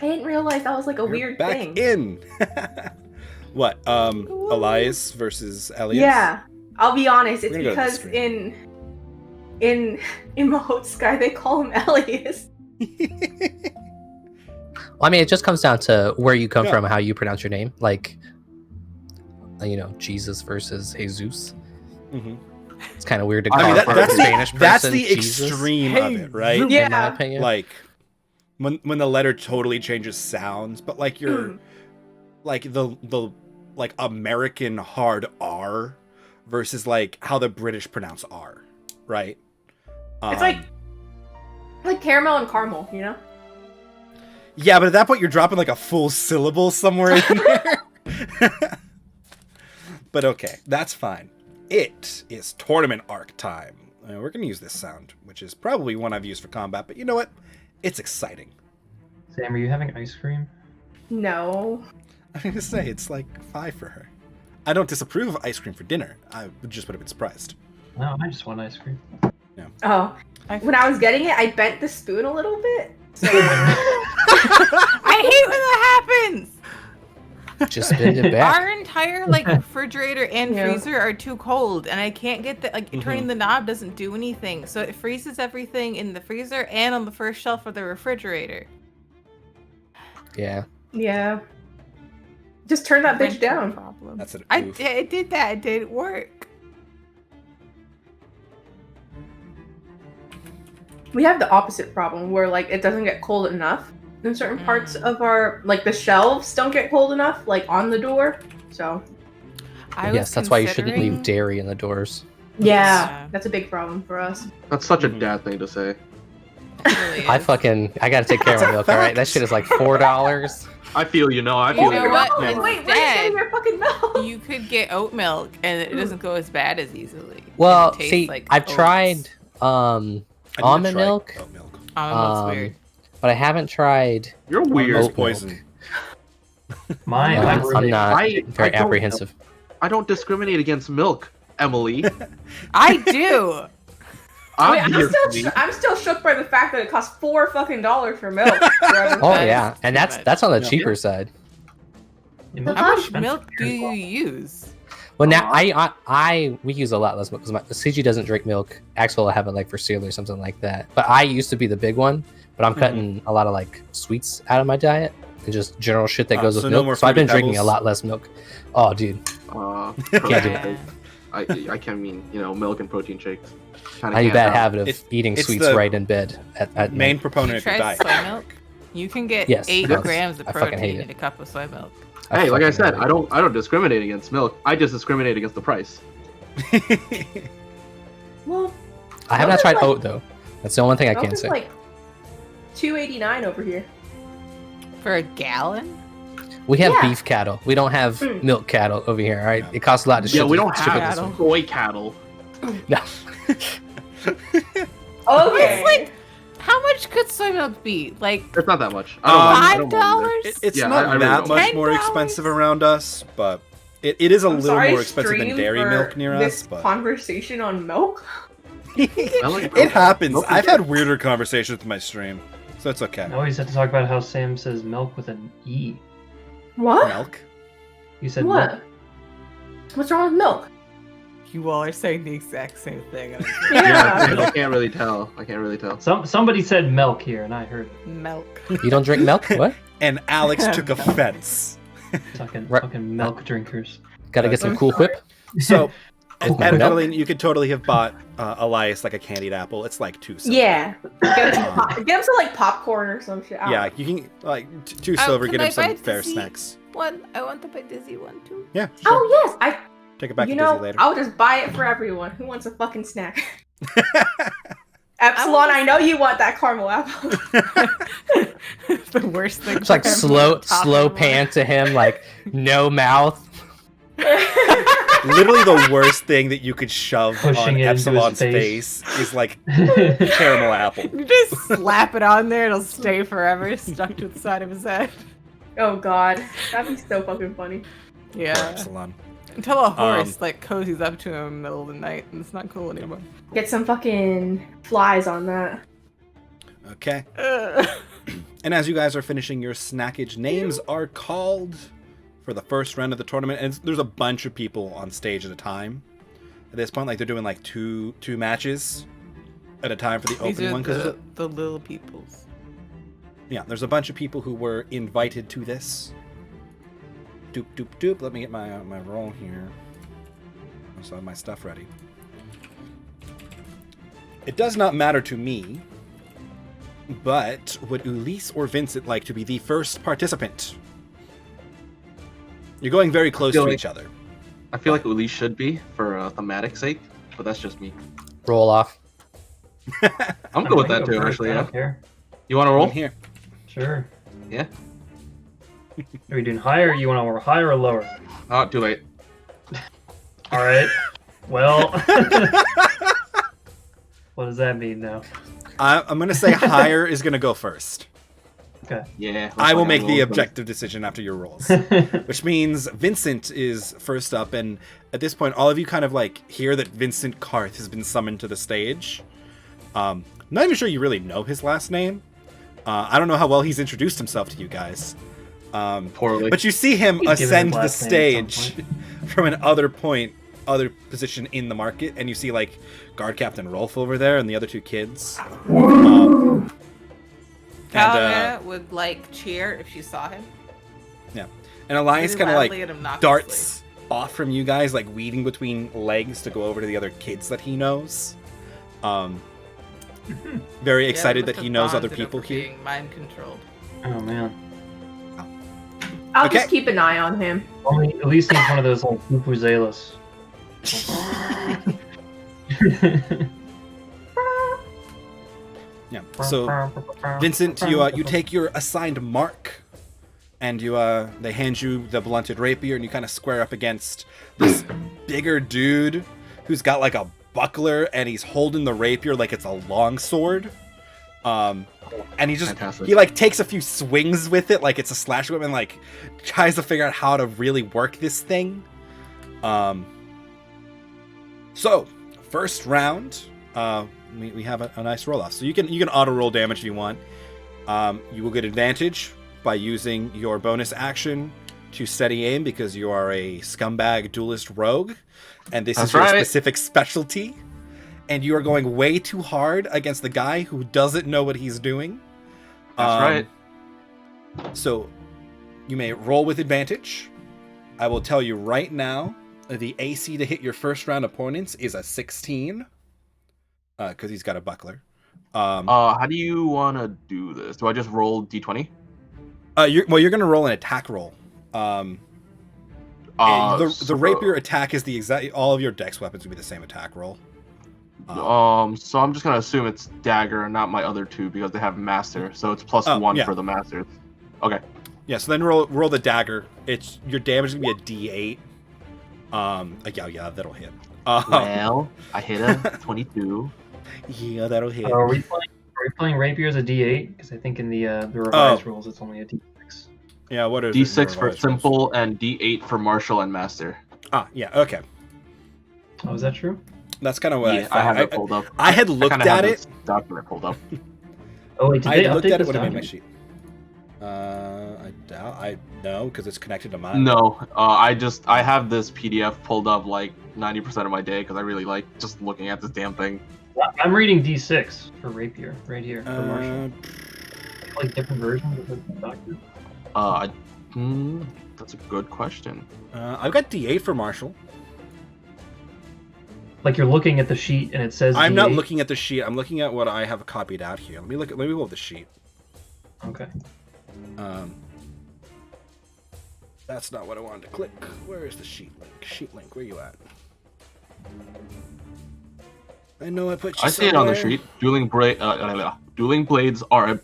Speaker 6: I didn't realize that was like a
Speaker 1: You're
Speaker 6: weird
Speaker 1: back
Speaker 6: thing.
Speaker 1: in. What? Elias versus Elias?
Speaker 6: Yeah, I'll be honest. It's
Speaker 1: We're gonna go to the
Speaker 6: because
Speaker 1: screen.
Speaker 6: in Mahot Sky they call him Elias.
Speaker 3: Well, I mean, it just comes down to where you come
Speaker 1: Yeah.
Speaker 3: from, how you pronounce your name. Like, Jesus versus Jesus.
Speaker 1: Mhm.
Speaker 3: It's kind of weird to
Speaker 5: I
Speaker 3: call
Speaker 5: mean,
Speaker 3: a
Speaker 1: that's
Speaker 3: Spanish
Speaker 1: the,
Speaker 3: person
Speaker 1: that's the
Speaker 3: Jesus,
Speaker 1: extreme of it, right?
Speaker 3: in my
Speaker 6: Yeah.
Speaker 3: opinion.
Speaker 1: Like when the letter totally changes sounds, but like you're like the like American hard R versus like how the British pronounce R, right?
Speaker 6: It's like caramel and caramel, you know?
Speaker 1: Yeah, but at that point you're dropping like a full syllable somewhere in there. But okay, that's fine. It is tournament arc time. We're gonna use this sound, which is probably one I've used for combat, but you know what? It's exciting.
Speaker 4: Sam, are you having ice cream?
Speaker 6: No.
Speaker 1: I'm gonna say it's like 5 for her. I don't disapprove of ice cream for dinner. I just would have been surprised.
Speaker 4: No, I just want ice cream.
Speaker 6: Oh. When I was getting it, I bent the spoon a little bit. So
Speaker 7: I hate when that happens.
Speaker 3: Just bend it back.
Speaker 7: Our entire like refrigerator and
Speaker 6: Yeah.
Speaker 7: freezer are too cold, and I can't get the like
Speaker 1: Mhm.
Speaker 7: turning the knob doesn't do anything, so it freezes everything in the freezer and on the first shelf of the refrigerator.
Speaker 3: Yeah.
Speaker 6: yeah. Just turn that bitch
Speaker 7: Winter
Speaker 6: down.
Speaker 7: problem.
Speaker 1: That's an
Speaker 7: I
Speaker 1: oof.
Speaker 7: did that. It didn't work.
Speaker 6: We have the opposite problem where like it doesn't get cold enough in certain parts of our like the shelves don't get cold enough like on the door. So
Speaker 3: Yes, that's why you shouldn't leave
Speaker 7: considering-
Speaker 3: dairy in the doors.
Speaker 7: Yeah.
Speaker 6: that's a big problem for us.
Speaker 5: That's such a
Speaker 1: Mhm.
Speaker 5: dad thing to say.
Speaker 7: It really
Speaker 3: I
Speaker 7: is.
Speaker 3: gotta take care of my milk, alright? That shit is like $4.
Speaker 5: I feel you. No, I
Speaker 7: You
Speaker 5: feel
Speaker 7: know
Speaker 5: you.
Speaker 7: what?
Speaker 6: No,
Speaker 7: Instead-
Speaker 6: wait, where's getting your fucking milk?
Speaker 7: You could get oat milk, and it doesn't go as bad as easily.
Speaker 3: Well,
Speaker 7: It tastes
Speaker 3: see,
Speaker 7: like
Speaker 3: I've
Speaker 7: oats.
Speaker 3: tried
Speaker 1: I need to
Speaker 3: almond
Speaker 1: try
Speaker 3: milk,
Speaker 1: oat milk.
Speaker 7: Almond milk's weird.
Speaker 3: but I haven't tried.
Speaker 5: You're
Speaker 1: Oat
Speaker 5: weird.
Speaker 1: milk's
Speaker 3: milk.
Speaker 1: poison.
Speaker 4: My
Speaker 3: I'm
Speaker 4: roommate-
Speaker 3: not
Speaker 5: I
Speaker 3: very
Speaker 5: don't-
Speaker 3: apprehensive.
Speaker 5: I don't discriminate against milk, Emily.
Speaker 7: I do.
Speaker 6: Wait,
Speaker 5: Obviously.
Speaker 6: I'm still shook by the fact that it costs $4 fucking for milk.
Speaker 3: Oh
Speaker 7: That is
Speaker 3: yeah, and
Speaker 7: too
Speaker 3: that's
Speaker 7: much.
Speaker 3: that's on the
Speaker 1: Yeah.
Speaker 3: cheaper side.
Speaker 4: Yeah, milk's
Speaker 7: How much
Speaker 4: expensive
Speaker 7: milk do
Speaker 4: here.
Speaker 7: you use?
Speaker 3: Well, now we use a lot less milk because CG doesn't drink milk. Axel will have it like for cereal or something like that. But I used to be the big one, but I'm cutting a lot of like sweets out of my diet and just general shit that goes
Speaker 1: so
Speaker 3: with
Speaker 1: no
Speaker 3: milk.
Speaker 1: more
Speaker 3: So I've been
Speaker 1: Fruity
Speaker 3: drinking a
Speaker 1: Pebbles?
Speaker 3: lot less milk. Oh, dude,
Speaker 5: Can't
Speaker 3: do
Speaker 7: Yeah.
Speaker 5: I can't mean milk and protein shakes.
Speaker 3: I have a bad habit of
Speaker 1: It's-
Speaker 3: eating
Speaker 1: it's
Speaker 3: sweets
Speaker 1: the
Speaker 3: right in bed at
Speaker 1: Main
Speaker 3: night.
Speaker 1: proponent
Speaker 7: You
Speaker 1: of your
Speaker 7: tried
Speaker 1: diet.
Speaker 7: soy milk? You can get
Speaker 3: Yes,
Speaker 7: 8
Speaker 3: yes.
Speaker 7: grams of
Speaker 3: I fucking hate
Speaker 7: protein
Speaker 3: it.
Speaker 7: in a cup of soy milk.
Speaker 5: Hey, like I
Speaker 3: fucking
Speaker 5: said,
Speaker 3: hate
Speaker 5: I
Speaker 3: it.
Speaker 5: don't discriminate against milk. I just discriminate against the price.
Speaker 6: Well,
Speaker 3: I have not
Speaker 6: milk is
Speaker 3: tried
Speaker 6: like-
Speaker 3: oat though. That's the only thing I
Speaker 6: milk
Speaker 3: can
Speaker 6: is
Speaker 3: say.
Speaker 6: like $2.89 over here.
Speaker 7: For a gallon?
Speaker 3: We have
Speaker 6: Yeah.
Speaker 3: beef cattle. We don't have
Speaker 6: Mm.
Speaker 3: milk cattle over here. All right,
Speaker 1: Yeah.
Speaker 3: it costs a lot to ship.
Speaker 5: Yeah, we don't
Speaker 3: ship it
Speaker 5: have
Speaker 3: this way.
Speaker 5: soy cattle.
Speaker 3: No.
Speaker 6: Okay.
Speaker 7: It's like, how much could soy milk be? Like
Speaker 5: It's not that much. I don't mind
Speaker 7: $5?
Speaker 5: it.
Speaker 1: It's
Speaker 5: Yeah,
Speaker 1: not
Speaker 5: I really
Speaker 1: that
Speaker 5: don't.
Speaker 1: much more
Speaker 7: $10?
Speaker 1: expensive around us, but it is a
Speaker 6: I'm
Speaker 1: little
Speaker 6: sorry,
Speaker 1: more expensive than
Speaker 6: stream
Speaker 1: dairy
Speaker 6: for
Speaker 1: milk near
Speaker 6: this
Speaker 1: us. But
Speaker 6: conversation on milk.
Speaker 5: I like
Speaker 1: it happens.
Speaker 5: Milk is
Speaker 1: I've
Speaker 5: good.
Speaker 1: had weirder conversations with my stream, so it's okay.
Speaker 4: I always have to talk about how Sam says milk with an E.
Speaker 6: What?
Speaker 1: Milk.
Speaker 4: You said
Speaker 6: What?
Speaker 4: milk.
Speaker 6: What's wrong with milk?
Speaker 7: you all are saying the exact same thing.
Speaker 5: Yeah,
Speaker 6: Yeah.
Speaker 5: I can't really tell. I can't really tell.
Speaker 4: Somebody said milk here, and I heard it.
Speaker 7: Milk.
Speaker 3: You don't drink milk? What?
Speaker 1: And Alex took offense.
Speaker 4: Fucking,
Speaker 3: Right.
Speaker 4: fucking milk drinkers.
Speaker 3: Gotta get some
Speaker 6: I'm
Speaker 3: Cool
Speaker 6: sorry.
Speaker 3: Whip.
Speaker 1: So,
Speaker 3: Oh,
Speaker 1: and
Speaker 3: milk?
Speaker 1: Adeline, you could totally have bought Elias like a candied apple. It's like 2 silver.
Speaker 6: Yeah. Get him some like popcorn or some shit. I don't
Speaker 1: Yeah,
Speaker 6: know.
Speaker 1: you can like 2
Speaker 7: Oh,
Speaker 1: silver.
Speaker 7: can
Speaker 1: Get
Speaker 7: I
Speaker 1: him some
Speaker 7: buy
Speaker 1: fair
Speaker 7: Dizzy?
Speaker 1: snacks.
Speaker 7: One. I want the big dizzy one too.
Speaker 1: Yeah, sure.
Speaker 6: Oh yes, I.
Speaker 1: Take it back
Speaker 6: You
Speaker 1: to Disney
Speaker 6: know,
Speaker 1: later.
Speaker 6: I'll just buy it for everyone. Who wants a fucking snack? Epsilon, I know you want that caramel apple.
Speaker 7: The worst thing.
Speaker 3: It's like
Speaker 7: for him
Speaker 3: slow
Speaker 7: possible.
Speaker 3: pan to him, like no mouth.
Speaker 1: Literally the worst thing that you could shove
Speaker 4: Pushing
Speaker 1: on
Speaker 4: it into his
Speaker 1: Epsilon's
Speaker 4: face.
Speaker 1: face is like caramel apple.
Speaker 7: You just slap it on there, it'll stay forever, stuck to the side of his head.
Speaker 6: Oh god, that'd be so fucking funny.
Speaker 1: Poor
Speaker 7: Yeah.
Speaker 1: Epsilon.
Speaker 7: Until a horse like cozies up to him in the middle of the night, and it's not cool anymore.
Speaker 6: Get some fucking flies on that.
Speaker 1: Okay.
Speaker 7: Ugh.
Speaker 1: And as you guys are finishing your snackage, names are called for the first round of the tournament. And there's a bunch of people on stage at a time. At this point, like they're doing like two matches at a time for the
Speaker 7: These
Speaker 1: opening
Speaker 7: are
Speaker 1: one. Cause
Speaker 7: the little peoples.
Speaker 1: yeah, there's a bunch of people who were invited to this. Doop, doop, doop. Let me get my roll here. So I have my stuff ready. It does not matter to me, but would Ulysse or Vincent like to be the first participant? You're going very close to each other.
Speaker 5: I feel like Ulysse should be for thematic sake, but that's just me.
Speaker 3: Roll off.
Speaker 5: I'm good with that too, actually.
Speaker 4: I
Speaker 5: Yeah.
Speaker 4: don't care.
Speaker 5: You want to roll?
Speaker 1: Here.
Speaker 4: Sure.
Speaker 5: Yeah.
Speaker 4: Are we doing higher? You want to roll higher or lower?
Speaker 5: Oh, too late.
Speaker 4: All right. Well, what does that mean now?
Speaker 1: I'm going to say higher is going to go first.
Speaker 4: Okay.
Speaker 5: Yeah.
Speaker 1: I will
Speaker 5: looks like
Speaker 1: make
Speaker 5: I'm
Speaker 1: the
Speaker 5: rolling
Speaker 1: objective decision after your rolls. Which means Vincent is first up, and at this point, all of you kind of like hear that Vincent Karth has been summoned to the stage. Not even sure you really know his last name. I don't know how well he's introduced himself to you guys.
Speaker 5: Poorly.
Speaker 1: But you see him
Speaker 4: He's given
Speaker 1: ascend
Speaker 4: his
Speaker 1: the
Speaker 4: last name at some
Speaker 1: stage from an other position in the market, and you see like Guard Captain Rolf over there and the other two kids.
Speaker 7: Kalamera would like cheer if she saw him.
Speaker 1: Yeah, and Elias
Speaker 7: Really
Speaker 1: kind of
Speaker 7: loudly
Speaker 1: like
Speaker 7: and obnoxiously.
Speaker 1: darts off from you guys, like weaving between legs to go over to the other kids that he knows. Very excited
Speaker 7: Yeah,
Speaker 1: that
Speaker 7: with
Speaker 1: he
Speaker 7: the
Speaker 1: knows other
Speaker 7: bonded
Speaker 1: people
Speaker 7: over
Speaker 1: here.
Speaker 7: being mind controlled.
Speaker 4: Oh man.
Speaker 6: I'll
Speaker 1: Okay.
Speaker 6: just keep an eye on him.
Speaker 4: Only at least he's one of those like Vuvuzelas.
Speaker 1: Yeah. So Vincent, you take your assigned mark, and they hand you the blunted rapier, and you kind of square up against this bigger dude who's got like a buckler, and he's holding the rapier like it's a long sword. And he just
Speaker 5: Fantastic.
Speaker 1: he like takes a few swings with it like it's a slash whip, and like tries to figure out how to really work this thing. So first round, we have a nice roll off. So you can auto roll damage if you want. You will get advantage by using your bonus action to steady aim because you are a scumbag duelist rogue, and this
Speaker 5: That's
Speaker 1: is your
Speaker 5: right.
Speaker 1: specific specialty. And you are going way too hard against the guy who doesn't know what he's doing.
Speaker 5: That's right.
Speaker 1: So you may roll with advantage. I will tell you right now, the AC to hit your first round opponents is a 16. Because he's got a buckler.
Speaker 5: How do you want to do this? Do I just roll d20?
Speaker 1: You're going to roll an attack roll. The rapier attack is the exact. All of your dex weapons would be the same attack roll.
Speaker 5: So I'm just gonna assume it's dagger and not my other two because they have master, so it's plus one
Speaker 1: yeah.
Speaker 5: for the masters. Okay.
Speaker 1: Yeah. So then roll the dagger. It's your damage is gonna be a D8. Yeah, that'll hit.
Speaker 5: Well, I hit a 22.
Speaker 1: Yeah, that'll hit.
Speaker 4: Are we playing rapier as a D8? Because I think in the revised rules it's only a D6.
Speaker 1: Yeah, what is it in
Speaker 5: D6
Speaker 1: the
Speaker 5: for
Speaker 1: revised
Speaker 5: simple and D8 for martial and master.
Speaker 1: rules? Yeah. Okay.
Speaker 4: Oh, is that true?
Speaker 1: That's kind of what
Speaker 5: Yeah,
Speaker 1: I
Speaker 5: I have
Speaker 1: thought.
Speaker 5: it pulled up.
Speaker 1: I had looked
Speaker 5: kinda
Speaker 1: at
Speaker 5: have
Speaker 1: it.
Speaker 5: this document pulled up.
Speaker 4: Oh wait, did
Speaker 1: I
Speaker 4: they
Speaker 1: looked
Speaker 4: update
Speaker 1: at it
Speaker 4: this
Speaker 1: when I made my
Speaker 4: document?
Speaker 1: sheet. I doubt. I know because it's connected to mine.
Speaker 5: No, I have this PDF pulled up like 90% of my day because I really like just looking at this damn thing.
Speaker 4: I'm reading D6 for rapier right here for martial.
Speaker 1: Uh,
Speaker 4: Like different versions of the document.
Speaker 5: That's a good question.
Speaker 1: I've got D8 for Marshall.
Speaker 4: Like you're looking at the sheet and it says
Speaker 1: I'm
Speaker 4: D8.
Speaker 1: not looking at the sheet. I'm looking at what I have copied out here. Let me pull up the sheet.
Speaker 4: Okay.
Speaker 1: That's not what I wanted to click. Where is the sheet link? Sheet link, where you at? I know I put you
Speaker 5: I see it on the
Speaker 1: somewhere.
Speaker 5: sheet. Dueling blades are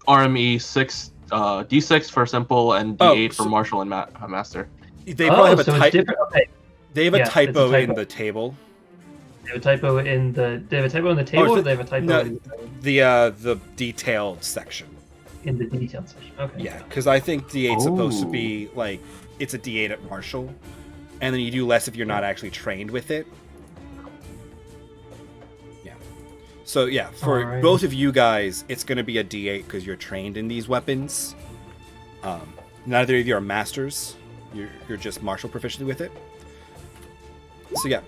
Speaker 5: RME 6 D6 for simple and D8 for martial and master.
Speaker 1: They probably have a
Speaker 4: so it's
Speaker 1: typo.
Speaker 4: different. Okay.
Speaker 1: They have a
Speaker 4: Yeah, it's a
Speaker 1: typo in
Speaker 4: typo.
Speaker 1: the table.
Speaker 4: They have a typo in the. They have a typo in the table,
Speaker 1: is
Speaker 4: or
Speaker 1: it-
Speaker 4: they have a typo
Speaker 1: no,
Speaker 4: in
Speaker 1: the detailed section.
Speaker 4: the detailed section. Okay.
Speaker 1: Yeah, because I think D8's supposed to be like it's a D8 at martial, and then you do less if you're not actually trained with it. Yeah. So yeah, for
Speaker 4: Alrighty.
Speaker 1: both of you guys, it's going to be a D8 because you're trained in these weapons. Neither of you are masters. You're just martial proficiency with it. So yeah,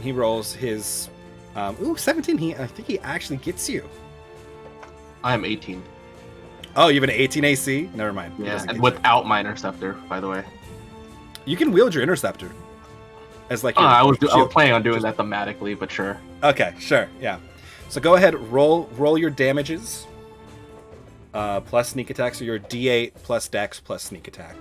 Speaker 1: he rolls his 17. I think he actually gets you.
Speaker 5: I am 18.
Speaker 1: Oh, you have an 18 AC? Never mind. He
Speaker 5: Yeah,
Speaker 1: doesn't
Speaker 5: and
Speaker 1: get you.
Speaker 5: without my interceptor, by the way.
Speaker 1: You can wield your interceptor as like. Your
Speaker 5: I was
Speaker 1: shield.
Speaker 5: planning on doing that thematically, but sure.
Speaker 1: Okay, sure, yeah. So go ahead, roll your damages. Plus sneak attack, so your D8 plus Dex plus sneak attack.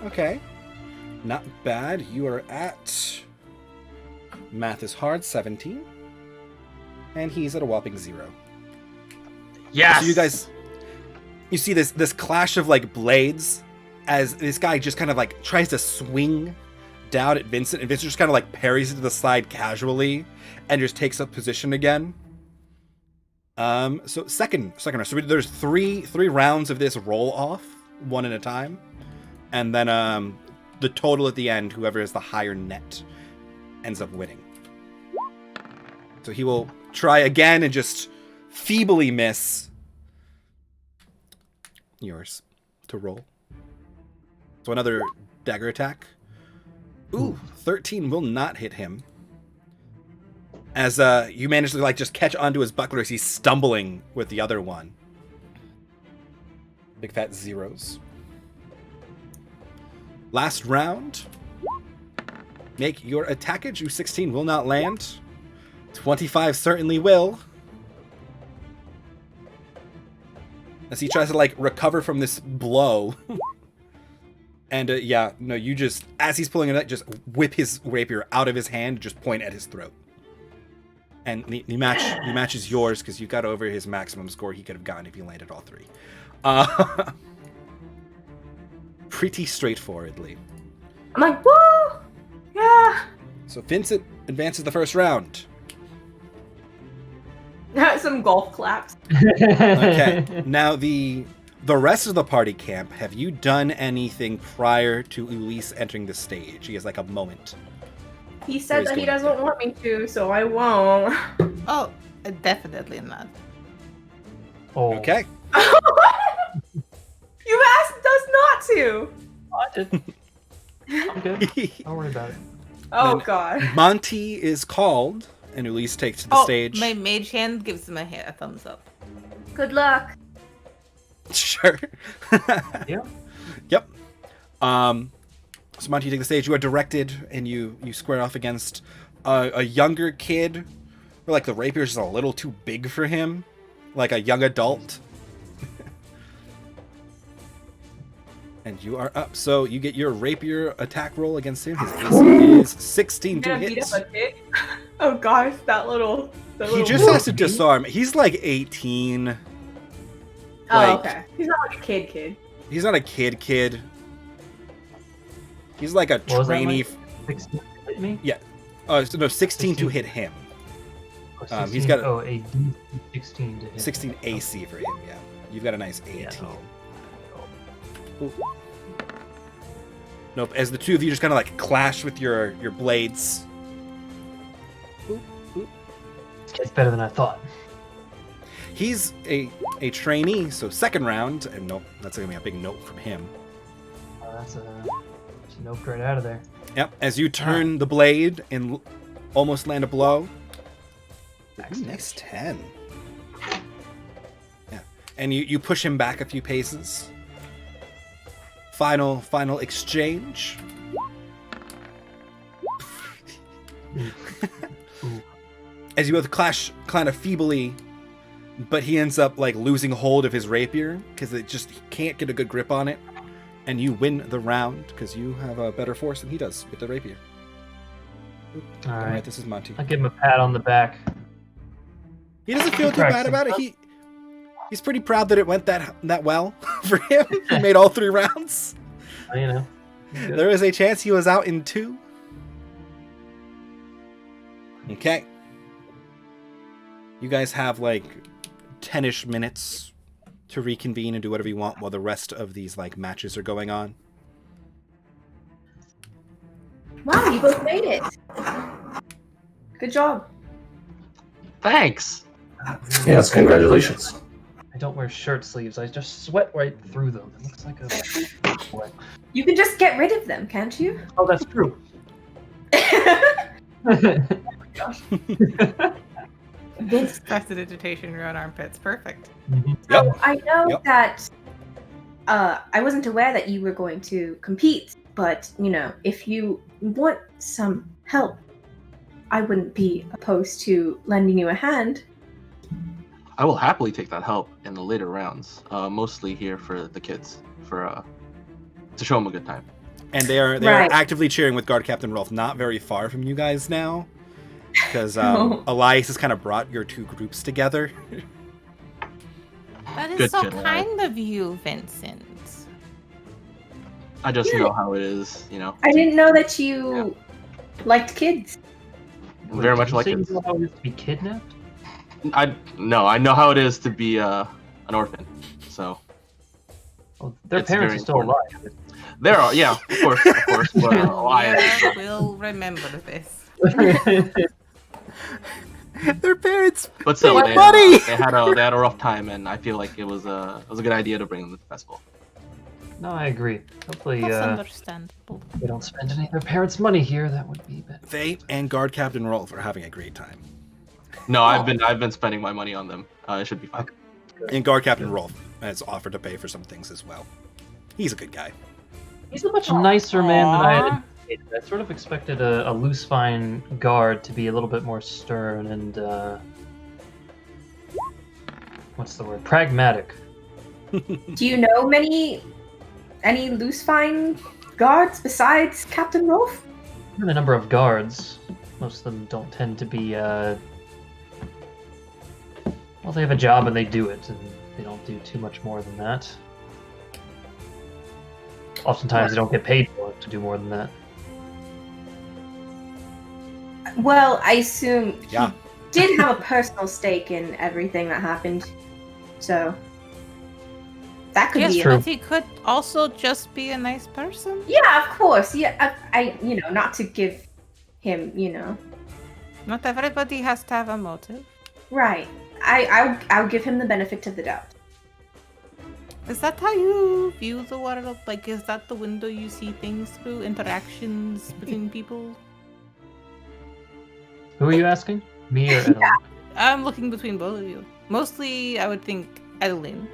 Speaker 1: Okay. Not bad. You are at... Math is hard, 17. And he's at a whopping 0.
Speaker 5: Yes!
Speaker 1: So you guys... You see this clash of, like, blades as this guy just kind of, like, tries to swing down at Vincent, and Vincent just kind of, like, parries it to the side casually and just takes up position again. So second round. So there's three rounds of this roll off, one at a time. And then the total at the end, whoever has the higher net, ends up winning. So he will try again and just feebly miss yours to roll. So another dagger attack. Ooh, 13 will not hit him. As you manage to like just catch onto his buckler as he's stumbling with the other one. Big fat zeros. Last round. Make your attackage. 16 will not land. 25 certainly will. As he tries to like recover from this blow. And you just, as he's pulling it out, just whip his rapier out of his hand, just point at his throat. And the match is yours because you got over his maximum score he could have gotten if he landed all three. Pretty straightforwardly.
Speaker 6: I'm like, woo! Yeah!
Speaker 1: So Vincent advances the first round.
Speaker 6: Some golf claps.
Speaker 1: Okay. Now the rest of the party camp, have you done anything prior to Ulysse entering the stage? He has like a moment.
Speaker 6: He said that he doesn't want me to, so I won't.
Speaker 7: Oh, definitely not.
Speaker 4: Oh,
Speaker 1: Okay.
Speaker 6: You asked us not to!
Speaker 4: I did. I'm good. Don't worry about it.
Speaker 6: Oh,
Speaker 1: Then-
Speaker 6: God.
Speaker 1: Monty is called, and Ulysse takes to the stage.
Speaker 7: My mage hand gives him a thumbs up.
Speaker 6: Good luck.
Speaker 1: Sure.
Speaker 4: Yeah.
Speaker 1: Yep. So Monty, you take the stage. You are directed, and you square off against a younger kid. Where, like, the rapier is just a little too big for him. Like a young adult. And you are up. So you get your rapier attack roll against him. His AC is 16
Speaker 6: You
Speaker 1: to
Speaker 6: gonna beat
Speaker 1: hit.
Speaker 6: up a kid? Oh, gosh, that little...
Speaker 1: He just has to disarm. He's like 18.
Speaker 6: Oh,
Speaker 1: like-
Speaker 6: okay. He's not like a kid.
Speaker 1: He's not a kid. He's like a
Speaker 4: What was that,
Speaker 1: trainee.
Speaker 4: Mike? 16 hit me?
Speaker 1: So no, 16 to
Speaker 4: 16.
Speaker 1: hit him.
Speaker 4: Or
Speaker 1: He's
Speaker 4: 16?
Speaker 1: got a-
Speaker 4: a DC 16 to hit.
Speaker 1: 16 AC for him, yeah. You've got a nice 18.
Speaker 4: Yeah, no.
Speaker 1: Ooh. Nope, as the two of you just kind of like clash with your blades.
Speaker 4: It's better than I thought.
Speaker 1: He's a trainee, so second round, and nope, that's gonna be a big note from him.
Speaker 4: That's a nope right out of there.
Speaker 1: Yep, as you turn the blade and almost land a blow. Ooh, nice 10. Yeah, and you push him back a few paces. Final exchange. As you both clash kind of feebly, but he ends up like losing hold of his rapier because he can't get a good grip on it, and you win the round because you have a better force than he does with the rapier.
Speaker 4: All right.
Speaker 1: This is Monty.
Speaker 4: I'll give him a pat on the back.
Speaker 1: He doesn't feel too bad about it. He's pretty proud that it went that well for him. He made all 3 rounds.
Speaker 4: You know. Good.
Speaker 1: There is a chance he was out in 2. Okay. You guys have like 10-ish minutes to reconvene and do whatever you want while the rest of these like matches are going on?
Speaker 6: Wow, you both made it. Good job.
Speaker 5: Thanks.
Speaker 8: Yes, congratulations.
Speaker 4: I don't wear shirt sleeves. I just sweat right through them. It looks like a sweat.
Speaker 6: You can just get rid of them, can't you?
Speaker 4: Oh, that's true.
Speaker 2: Vince prestidigitation around armpits. Perfect.
Speaker 6: So
Speaker 1: Yep.
Speaker 6: I know
Speaker 1: Yep.
Speaker 6: that I wasn't aware that you were going to compete, but if you want some help, I wouldn't be opposed to lending you a hand.
Speaker 5: I will happily take that help in the later rounds. Mostly here for the kids, to show them a good time.
Speaker 1: And they are
Speaker 6: Right.
Speaker 1: actively cheering with Guard Captain Rolf, not very far from you guys now, because
Speaker 6: Oh.
Speaker 1: Elias has kind of brought your two groups together.
Speaker 7: That is
Speaker 5: Good
Speaker 7: so
Speaker 5: kid, lad.
Speaker 7: kind of you, Vincent.
Speaker 5: I just
Speaker 6: Yeah.
Speaker 5: know how it is,
Speaker 6: I didn't know that you liked kids.
Speaker 5: Very much
Speaker 4: Did you
Speaker 5: like
Speaker 4: say
Speaker 5: it.
Speaker 4: you know how it is to be kidnapped?
Speaker 5: I know how it is to be an orphan. So
Speaker 4: Well, their
Speaker 5: It's
Speaker 4: parents
Speaker 5: very
Speaker 4: are still
Speaker 5: important.
Speaker 4: alive.
Speaker 5: there are, yeah, of course. But Elias,
Speaker 7: We'll remember this.
Speaker 1: Their parents.
Speaker 5: but still,
Speaker 1: What
Speaker 5: they,
Speaker 1: buddy?
Speaker 5: they had a rough time, and I feel like it was a good idea to bring them to the festival.
Speaker 4: No, I agree. Hopefully,
Speaker 7: That's understandable.
Speaker 4: they don't spend any of their parents' money here. That would be better.
Speaker 1: They and Guard Captain Rolf are having a great time.
Speaker 5: No, I've been spending my money on them. It should be fine.
Speaker 1: And Guard Captain Rolf has offered to pay for some things as well. He's a good guy.
Speaker 4: He's a much nicer man than I had
Speaker 7: Aw.
Speaker 4: anticipated. I sort of expected a loose fine guard to be a little bit more stern and what's the word? Pragmatic.
Speaker 6: Do you know any loose fine guards besides Captain Rolf?
Speaker 4: Given the number of guards, most of them don't tend to be. Well, they have a job and they do it, and they don't do too much more than that. Oftentimes, they don't get paid for it to do more than that.
Speaker 6: Well, I assume
Speaker 1: Yeah.
Speaker 6: he did have a personal stake in everything that happened. So that could
Speaker 7: Yes,
Speaker 6: be
Speaker 4: true.
Speaker 7: but he could also just be a nice person.
Speaker 6: Yeah, of course. Yeah, I not to give him,
Speaker 7: Not everybody has to have a motive.
Speaker 6: right. I'll give him the benefit of the doubt.
Speaker 7: Is that how you view the world? Like, is that the window you see things through? Interactions between people?
Speaker 4: Who are you asking? Me or Edelin?
Speaker 7: I'm looking between both of you. Mostly, I would think Adeline.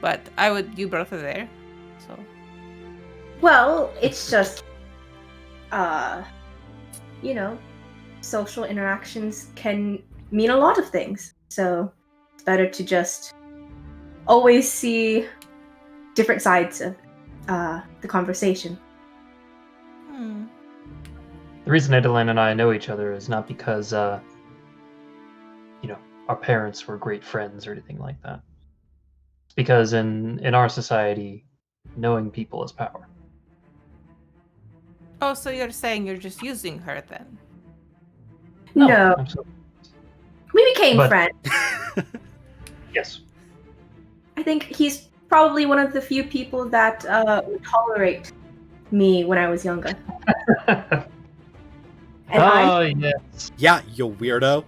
Speaker 7: But you both are there. So,
Speaker 6: Well, it's just social interactions can mean a lot of things. So it's better to just always see different sides of the conversation.
Speaker 4: The reason Edelin and I know each other is not because, our parents were great friends or anything like that. It's because in our society, knowing people is power.
Speaker 7: Oh, so you're saying you're just using her then?
Speaker 6: No,
Speaker 4: Absolutely.
Speaker 6: we became
Speaker 4: But-
Speaker 6: friends.
Speaker 4: Yes.
Speaker 6: I think he's probably one of the few people that would tolerate me when I was younger. And
Speaker 4: Oh, yes.
Speaker 1: Yeah, you weirdo.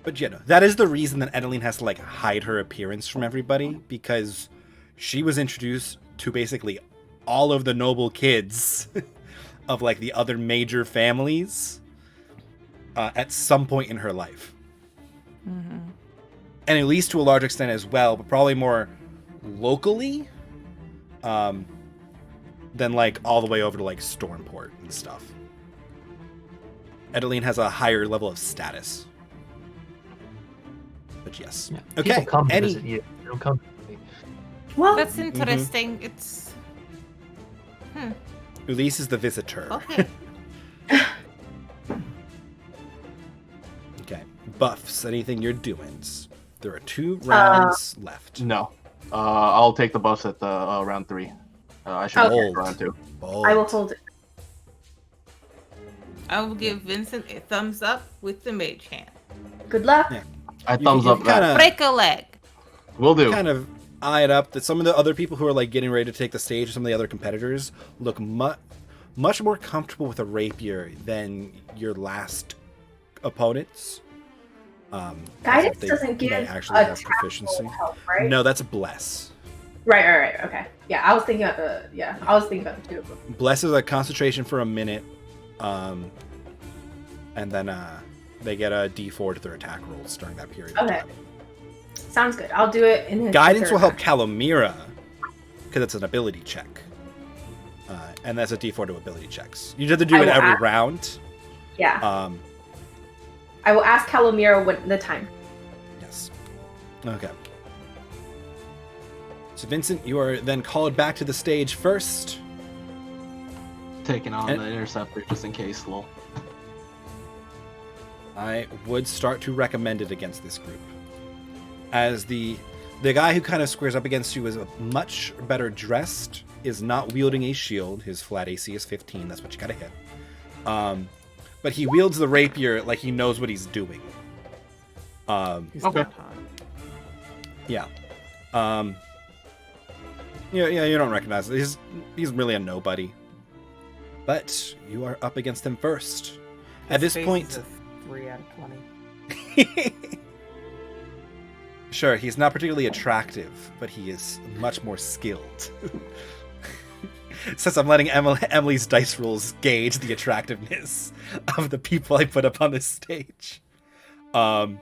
Speaker 1: But that is the reason that Edeline has to hide her appearance from everybody, because she was introduced to basically all of the noble kids of the other major families at some point in her life.
Speaker 7: Mm-hmm.
Speaker 1: And at least to a large extent as well, but probably more locally than all the way over to Stormport and stuff. Edeline has a higher level of status. But yes.
Speaker 4: Yeah.
Speaker 1: Okay.
Speaker 4: People come to visit you. They don't come to me.
Speaker 6: well,
Speaker 7: That's interesting. It's
Speaker 1: Ulysse is the visitor.
Speaker 7: okay.
Speaker 1: Okay. Buffs, anything you're doing? There are 2 rounds left.
Speaker 5: No, I'll take the buffs at the round 3. I should
Speaker 6: Okay.
Speaker 5: have round 2.
Speaker 1: Bold.
Speaker 6: I will hold it.
Speaker 7: I will give Vincent a thumbs up with the mage hand.
Speaker 6: Good luck.
Speaker 1: Yeah.
Speaker 5: I thumbs up that.
Speaker 7: Break a leg.
Speaker 5: Will do.
Speaker 1: Kind of eye it up that some of the other people who are like getting ready to take the stage, some of the other competitors look much more comfortable with a rapier than your last opponents.
Speaker 6: Guidance
Speaker 1: they
Speaker 6: doesn't give
Speaker 1: actually have proficiency.
Speaker 6: Help, right?
Speaker 1: No, that's bless.
Speaker 6: Right. Okay. Yeah, I was thinking about the two of them.
Speaker 1: Bless is a concentration for a minute, and then they get a D4 to their attack rolls during that period.
Speaker 6: Okay.
Speaker 1: Of time.
Speaker 6: Sounds good. I'll do it in his
Speaker 1: Guidance
Speaker 6: third
Speaker 1: will help
Speaker 6: action.
Speaker 1: Calamira because it's an ability check, and that's a D4 to ability checks. You have to do
Speaker 6: I
Speaker 1: it
Speaker 6: will
Speaker 1: every
Speaker 6: ask-
Speaker 1: round.
Speaker 6: Yeah. I will ask Calamira when the time.
Speaker 1: Yes. Okay. So Vincent, you are then called back to the stage first.
Speaker 5: Taking on
Speaker 1: And-
Speaker 5: the interceptor just in case, lol.
Speaker 1: I would start to recommend it against this group, as the guy who kind of squares up against you is much better dressed, is not wielding a shield. His flat AC is 15. That's what you gotta hit. But he wields the rapier like he knows what he's doing.
Speaker 7: He's
Speaker 5: Okay.
Speaker 7: not hot.
Speaker 1: Yeah. Yeah, you don't recognize it. He's really a nobody. But you are up against him first. At
Speaker 7: His
Speaker 1: this
Speaker 7: face
Speaker 1: point,
Speaker 7: is a 3 out of 20.
Speaker 1: sure, he's not particularly attractive, but he is much more skilled. Since I'm letting Emily's dice rolls gauge the attractiveness of the people I put up on this stage. At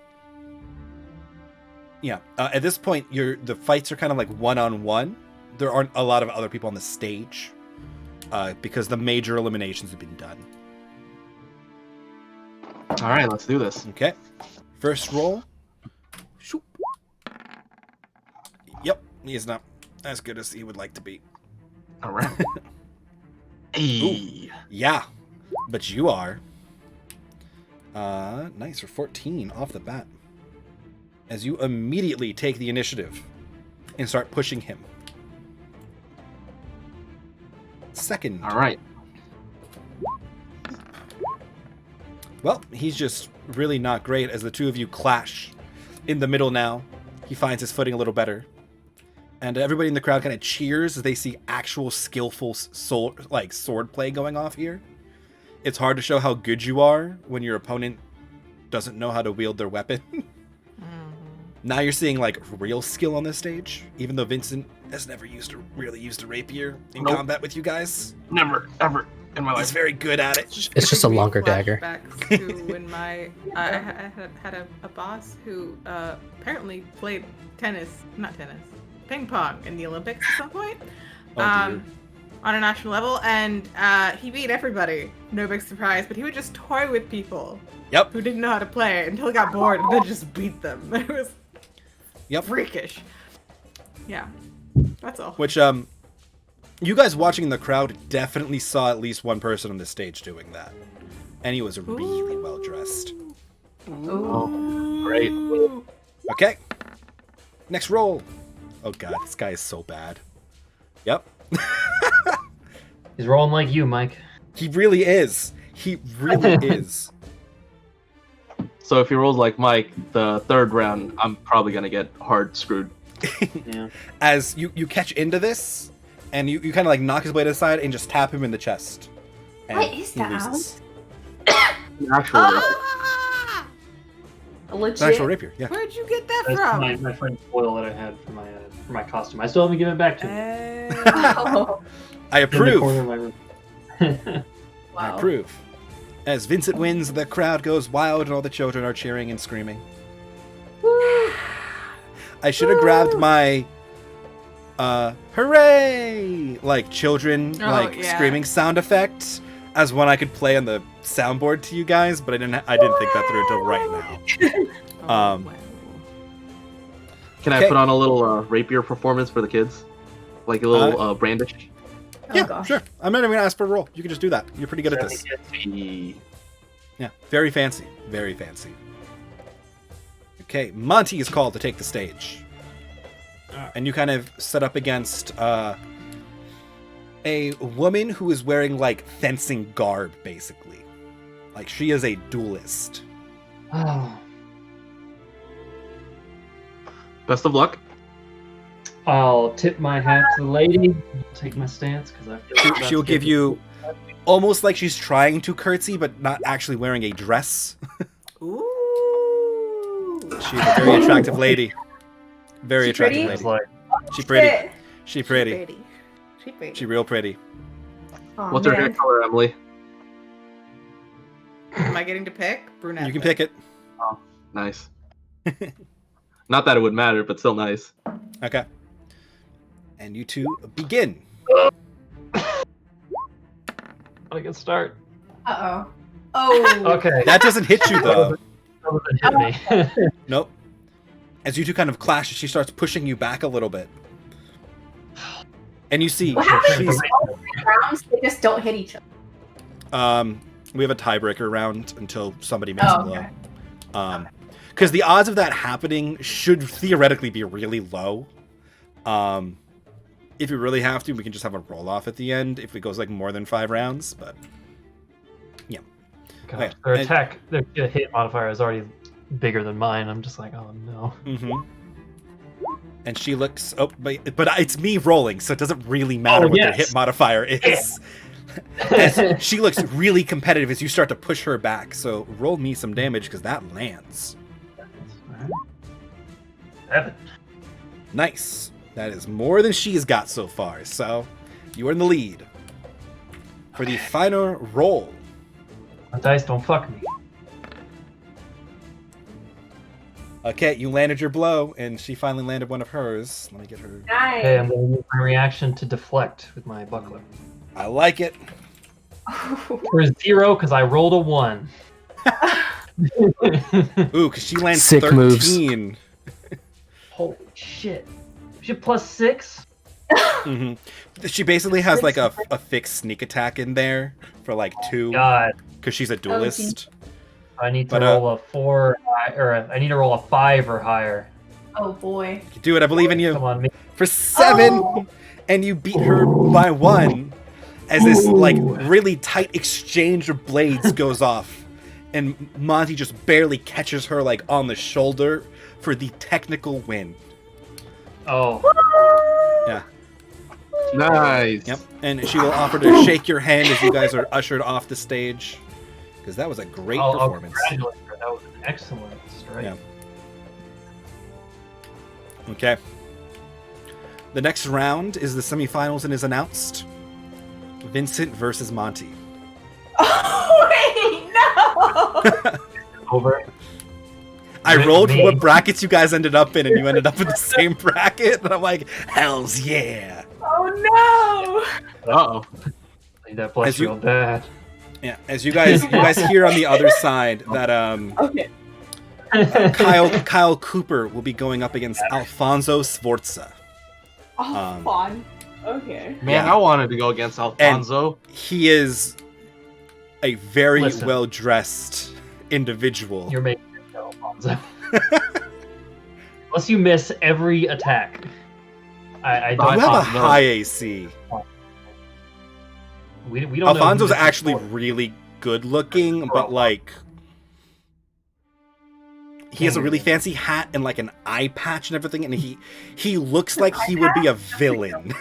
Speaker 1: this point, the fights are kind of like one-on-one. There aren't a lot of other people on the stage because the major eliminations have been done.
Speaker 5: All right, let's do this.
Speaker 1: Okay. First roll. Shoop. Yep, he is not as good as he would like to be.
Speaker 5: All right. Hey.
Speaker 1: Yeah, but you are. Nice for 14 off the bat. As you immediately take the initiative and start pushing him. Second.
Speaker 5: All right.
Speaker 1: Well, he's just really not great as the two of you clash in the middle now. He finds his footing a little better. And everybody in the crowd kind of cheers as they see actual skillful sword play going off here. It's hard to show how good you are when your opponent doesn't know how to wield their weapon. Now you're seeing like real skill on this stage, even though Vincent has never really used a rapier in
Speaker 5: Nope.
Speaker 1: combat with you guys.
Speaker 5: Never, ever in my
Speaker 1: He's
Speaker 5: life.
Speaker 1: very good at it.
Speaker 3: It's just a longer dagger.
Speaker 7: Flashbacks to when I had a boss who apparently played ping pong in the Olympics at some point.
Speaker 1: Oh, dear.
Speaker 7: On a national level, and he beat everybody. No big surprise, but he would just toy with people
Speaker 1: Yep.
Speaker 7: who didn't know how to play until he got bored and then just beat them. It was
Speaker 1: Yep.
Speaker 7: freakish. Yeah, that's all.
Speaker 1: Which, you guys watching in the crowd definitely saw at least one person on the stage doing that. And he was really well dressed.
Speaker 5: Oh, great.
Speaker 1: Okay. Next roll. Oh god, this guy is so bad. Yep.
Speaker 4: He's rolling like you, Mike.
Speaker 1: He really is. He really is.
Speaker 5: So if he rolls like Mike, the third round, I'm probably gonna get hard screwed.
Speaker 4: Yeah.
Speaker 1: As you catch into this, and you kind of like knock his blade aside and just tap him in the chest. And
Speaker 6: What is
Speaker 1: he
Speaker 6: that?
Speaker 1: loses.
Speaker 5: Actual.
Speaker 7: Ah!
Speaker 6: Legit.
Speaker 1: It's an actual rapier, yeah.
Speaker 7: Where'd you get that
Speaker 4: That's
Speaker 7: from?
Speaker 4: my friend's foil that I had for my costume. I still haven't given it back to him.
Speaker 6: Oh,
Speaker 1: I
Speaker 4: In the
Speaker 1: approve.
Speaker 4: corner of my room.
Speaker 1: I
Speaker 6: wow.
Speaker 1: approve. As Vincent wins, the crowd goes wild and all the children are cheering and screaming. I should have grabbed my hooray like children
Speaker 7: yeah.
Speaker 1: screaming sound effect as one I could play on the soundboard to you guys, but I didn't think that through until right now.
Speaker 7: Wow.
Speaker 5: Can
Speaker 1: Okay.
Speaker 5: I put on a little rapier performance for the kids? Like a little brandish?
Speaker 6: Oh,
Speaker 1: Yeah,
Speaker 6: gosh.
Speaker 1: sure. I'm not even gonna ask for a roll. You can just do that. You're pretty good at this.
Speaker 5: Hey.
Speaker 1: Yeah, very fancy. Very fancy. Okay, Monty is called to take the stage. And you kind of set up against a woman who is wearing, like, fencing garb, basically. Like, she is a duelist.
Speaker 4: Oh.
Speaker 5: Best of luck.
Speaker 4: I'll tip my hat to the lady. Take my stance because I feel like I'm about
Speaker 1: She'll
Speaker 4: to
Speaker 1: give
Speaker 4: get
Speaker 1: you almost like she's trying to curtsy, but not actually wearing a dress.
Speaker 7: Ooh.
Speaker 1: She's a very attractive lady. Very
Speaker 6: She
Speaker 1: attractive
Speaker 6: pretty?
Speaker 4: It's
Speaker 1: lady.
Speaker 4: like,
Speaker 1: She pretty.
Speaker 6: Shit.
Speaker 1: She pretty.
Speaker 7: She pretty.
Speaker 1: She real pretty.
Speaker 6: Aw,
Speaker 5: What's her hair
Speaker 6: man.
Speaker 5: color, Emily?
Speaker 7: Am I getting to pick? Brunette.
Speaker 1: You can pick it.
Speaker 5: Nice. Not that it would matter, but still nice.
Speaker 1: Okay. And you two begin.
Speaker 4: what a good start.
Speaker 6: Uh-oh. Oh.
Speaker 4: Okay.
Speaker 1: That doesn't hit you though.
Speaker 4: That hit me.
Speaker 1: Nope. As you two kind of clash, she starts pushing you back a little bit. And you see
Speaker 6: What happens
Speaker 1: she's
Speaker 6: if all 3 rounds they just don't hit each other?
Speaker 1: we have a tiebreaker round until somebody makes
Speaker 6: Oh,
Speaker 1: a blow.
Speaker 6: okay.
Speaker 1: Because the odds of that happening should theoretically be really low. If we really have to, we can just have a roll off at the end if it goes like more than 5 rounds. But yeah,
Speaker 4: God,
Speaker 1: Okay,
Speaker 4: their
Speaker 1: and-
Speaker 4: attack, their hit modifier is already bigger than mine. I'm just like, oh no.
Speaker 1: And she looks. Oh, but it's me rolling, so it doesn't really matter what their
Speaker 4: yes.
Speaker 1: hit modifier is. As she looks really competitive as you start to push her back. So roll me some damage because that lands.
Speaker 4: Alright. 7.
Speaker 1: Nice. That is more than she's got so far. So you are in the lead for the final roll.
Speaker 4: My dice don't fuck me.
Speaker 1: Okay, you landed your blow, and she finally landed one of hers. Let me get her.
Speaker 6: Nice.
Speaker 4: Okay, I'm going to use my reaction to deflect with my buckler.
Speaker 1: I like it.
Speaker 4: For 0, because I rolled a 1.
Speaker 1: Ooh, because she lands
Speaker 3: Sick
Speaker 1: 13.
Speaker 4: Holy shit. She plus 6?
Speaker 1: hmm She basically has like a fixed sneak attack in there for like 2
Speaker 4: God.
Speaker 1: because she's a duelist.
Speaker 4: I need to
Speaker 1: But,
Speaker 4: roll a 4 or I need to roll a 5 or higher.
Speaker 6: Oh boy.
Speaker 1: You can do it. I believe in you.
Speaker 4: Come on, me.
Speaker 1: For 7,
Speaker 6: Oh.
Speaker 1: and you beat her by 1 as this like really tight exchange of blades goes off, and Monty just barely catches her like on the shoulder for the technical win.
Speaker 4: Oh,
Speaker 1: Yeah.
Speaker 5: Nice.
Speaker 1: Yep. And she will offer to shake your hand as you guys are ushered off the stage, because that was a great
Speaker 4: I'll
Speaker 1: performance.
Speaker 4: congratulate her. That was an excellent strike.
Speaker 1: Yeah. Okay. The next round is the semifinals and is announced. Vincent versus Monty.
Speaker 6: Oh wait, no.
Speaker 4: Over.
Speaker 1: I
Speaker 4: With
Speaker 1: rolled
Speaker 4: me.
Speaker 1: what brackets you guys ended up in, and you ended up in the same bracket. And I'm like, hell's yeah.
Speaker 6: Oh
Speaker 5: Uh-oh.
Speaker 4: Need that plus
Speaker 1: As you-
Speaker 4: real bad.
Speaker 1: Yeah. As you guys hear on the other side that
Speaker 6: no. Okay.
Speaker 1: Kyle Cooper will be going up against Alfonso Sforza.
Speaker 6: Oh, fun. Okay.
Speaker 5: Man,
Speaker 1: Yeah.
Speaker 5: I wanted to go against Alfonso.
Speaker 1: He is a very
Speaker 4: Listen.
Speaker 1: well dressed individual.
Speaker 4: You're making it go, Alfonso. Unless you miss every attack. I
Speaker 1: You
Speaker 4: don't
Speaker 1: have a
Speaker 5: no.
Speaker 1: high AC.
Speaker 4: we don't know
Speaker 1: Alfonso's
Speaker 4: who this is
Speaker 1: actually
Speaker 4: for.
Speaker 1: really good looking, but like he has a really fancy hat and like an eye patch and everything, and he looks like he would be a villain.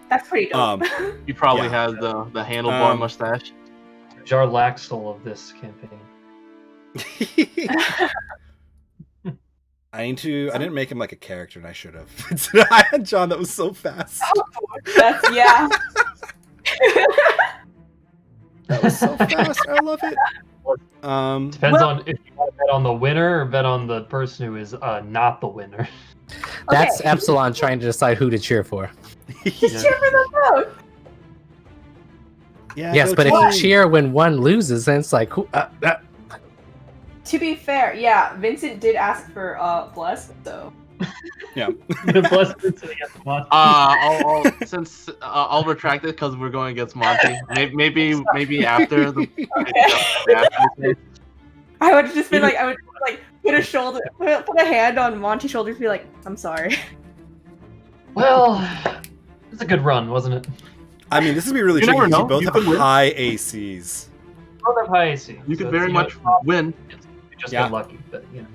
Speaker 6: That's pretty dope.
Speaker 5: He probably
Speaker 1: Yeah.
Speaker 5: has the handlebar mustache.
Speaker 4: Jar Laxdal of this campaign.
Speaker 1: I didn't make him like a character, and I should have. I had John that was so fast.
Speaker 6: That's yeah.
Speaker 1: That was so fast. I love it.
Speaker 4: Depends on if you want to bet on the winner or bet on the person who is not the winner.
Speaker 3: That's
Speaker 6: Okay.
Speaker 3: Epsilon trying to decide who to cheer for.
Speaker 6: Cheer for them both.
Speaker 1: Yeah,
Speaker 3: Yes,
Speaker 1: go
Speaker 3: but if
Speaker 1: team.
Speaker 3: you cheer when one loses, then it's like, who?
Speaker 6: To be fair, yeah, Vincent did ask for bless, so
Speaker 4: Plus, it's against Monty.
Speaker 5: I'll retract it because we're going against Monty. Maybe after the.
Speaker 6: I would have just been like, I would like put a hand on Monty's shoulder and be like, I'm sorry.
Speaker 4: Well, it's a good run, wasn't it?
Speaker 1: I mean, this is gonna be really
Speaker 5: You
Speaker 1: tricky.
Speaker 5: never
Speaker 1: because
Speaker 5: know.
Speaker 1: You both
Speaker 5: You
Speaker 1: have
Speaker 5: could win.
Speaker 1: high ACs.
Speaker 4: Both have high AC.
Speaker 5: You could
Speaker 4: so
Speaker 5: very
Speaker 4: it's,
Speaker 5: much win.
Speaker 4: You just
Speaker 1: Yeah.
Speaker 4: get lucky, but you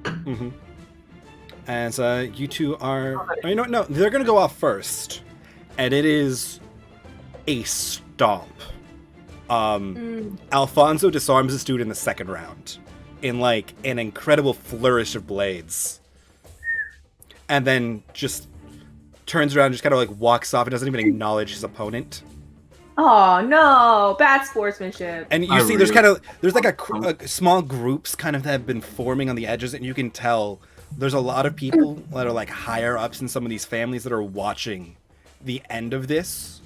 Speaker 4: know.
Speaker 1: hmm As you two are... Oh, you know what? No, they're going to go off first. And it is a stomp. Alfonso disarms this dude in the second round. In, like, an incredible flourish of blades. And then just turns around and just kind of, like, walks off and doesn't even acknowledge his opponent.
Speaker 6: Oh no, bad sportsmanship.
Speaker 1: And you see, there's like a small groups kind of that have been forming on the edges, and you can tell there's a lot of people that are like higher ups in some of these families that are watching the end of this.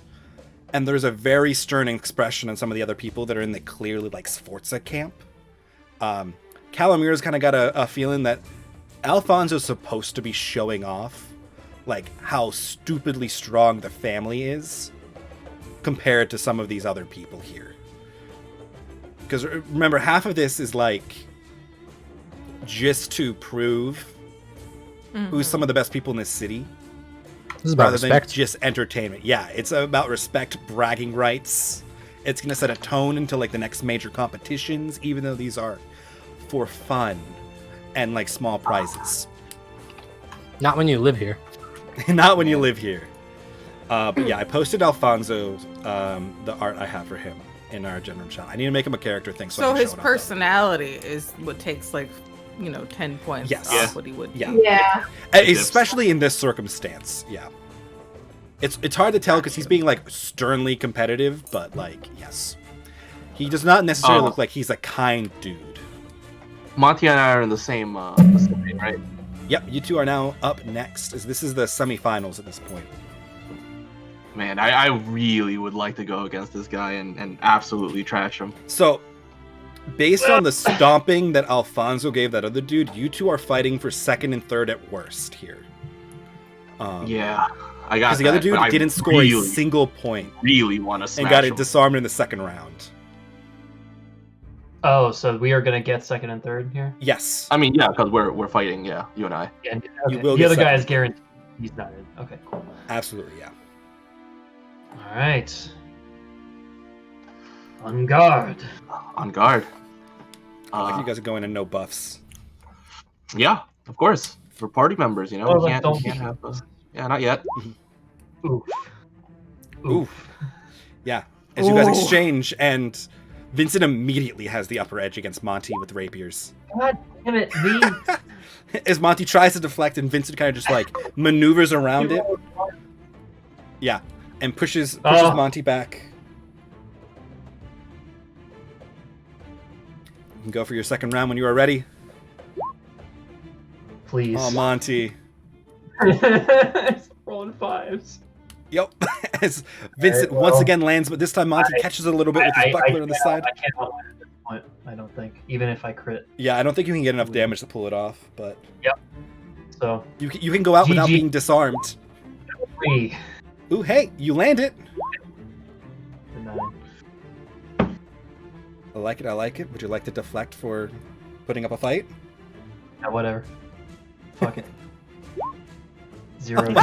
Speaker 1: And there's a very stern expression on some of the other people that are in the clearly like Sforza camp. Calamir's kind of got a feeling that Alfonso's supposed to be showing off like how stupidly strong the family is compared to some of these other people here. Because remember, half of this is like just to prove who's some of the best people in this city.
Speaker 3: This is about
Speaker 1: rather
Speaker 3: respect.
Speaker 1: than just entertainment. Yeah, it's about respect, bragging rights. It's going to set a tone into like the next major competitions, even though these are for fun and like small prizes.
Speaker 3: Not when you live here.
Speaker 1: Not when you live here. But yeah, I posted Alfonso the art I have for him in our general chat. I need to make him a character thing. So
Speaker 7: his personality is what takes like, 10 points off what he would.
Speaker 6: Yeah.
Speaker 1: Especially in this circumstance. Yeah. It's hard to tell because he's being like sternly competitive, but like, yes. He does not necessarily look like he's a kind dude.
Speaker 5: Monty and I are in the same vicinity, right?
Speaker 1: Yep, you two are now up next, as this is the semifinals at this point.
Speaker 5: Man, I really would like to go against this guy and absolutely trash him.
Speaker 1: So, based on the stomping that Alfonso gave that other dude, you two are fighting for second and third at worst here.
Speaker 5: Yeah, I got
Speaker 1: because the other dude didn't score a single point.
Speaker 5: Really want to smash
Speaker 1: and got it
Speaker 5: him.
Speaker 1: disarmed in the second round.
Speaker 4: Oh, so we are gonna get second and third here?
Speaker 1: Yes.
Speaker 5: I mean, yeah, because we're fighting. Yeah, you and I.
Speaker 4: Yeah. Okay.
Speaker 1: You will
Speaker 4: the
Speaker 1: get
Speaker 4: other guy
Speaker 1: second.
Speaker 4: is guaranteed. He's not in. Okay, cool.
Speaker 1: Absolutely, yeah.
Speaker 4: All right. On guard.
Speaker 5: On guard.
Speaker 1: I like you guys are going in no buffs.
Speaker 5: Yeah, of course. We're party members, you know.
Speaker 4: Oh,
Speaker 5: we can't
Speaker 4: don't be-
Speaker 5: have those. Yeah, not yet.
Speaker 4: Oof.
Speaker 1: Oof. Yeah. As you guys exchange, and Vincent immediately has the upper edge against Monty with rapiers.
Speaker 4: God damn it, me.
Speaker 1: As Monty tries to deflect, and Vincent kind of just like maneuvers around it. Yeah. And pushes Monty back. You can go for your second round when you are ready.
Speaker 4: Please.
Speaker 1: Oh, Monty.
Speaker 4: Rolling fives.
Speaker 1: Yep. As Vincent once again lands, but this time Monty catches it a little bit with his buckler on the side.
Speaker 4: I can't win at this point, I don't think. Even if I crit.
Speaker 1: Yeah, I don't think you can get enough damage to pull it off, but
Speaker 4: Yep. So
Speaker 1: you can go out without
Speaker 4: GG.
Speaker 1: being disarmed.
Speaker 4: 3.
Speaker 1: Ooh, hey, you land it.
Speaker 4: For 9.
Speaker 1: I like it. I like it. Would you like to deflect for putting up a fight?
Speaker 4: Yeah, whatever. Fuck it. 0.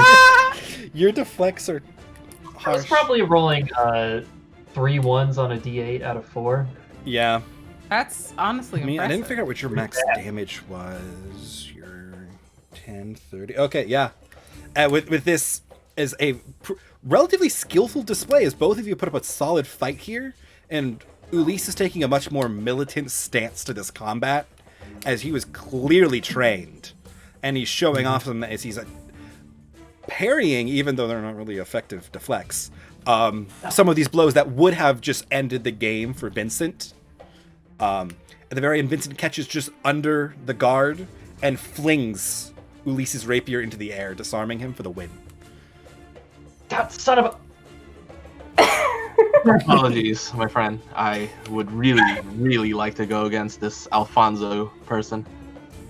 Speaker 1: Your deflects are
Speaker 4: I was
Speaker 1: harsh.
Speaker 4: probably rolling 3 1s on a d8 out of 4.
Speaker 1: Yeah.
Speaker 7: That's honestly
Speaker 1: I mean, I
Speaker 7: impressive.
Speaker 1: didn't figure out what your max damage was. Your 10, 30. Okay, yeah. With this as a relatively skillful display, as both of you put up a solid fight here, and Ulysse is taking a much more militant stance to this combat, as he was clearly trained, and he's showing off them as he's parrying, even though they're not really effective deflects, some of these blows that would have just ended the game for Vincent. At the very end, Vincent catches just under the guard and flings Ulysses' rapier into the air, disarming him for the win.
Speaker 4: God, son of a...
Speaker 5: Apologies, my friend. I would really like to go against this Alfonso person.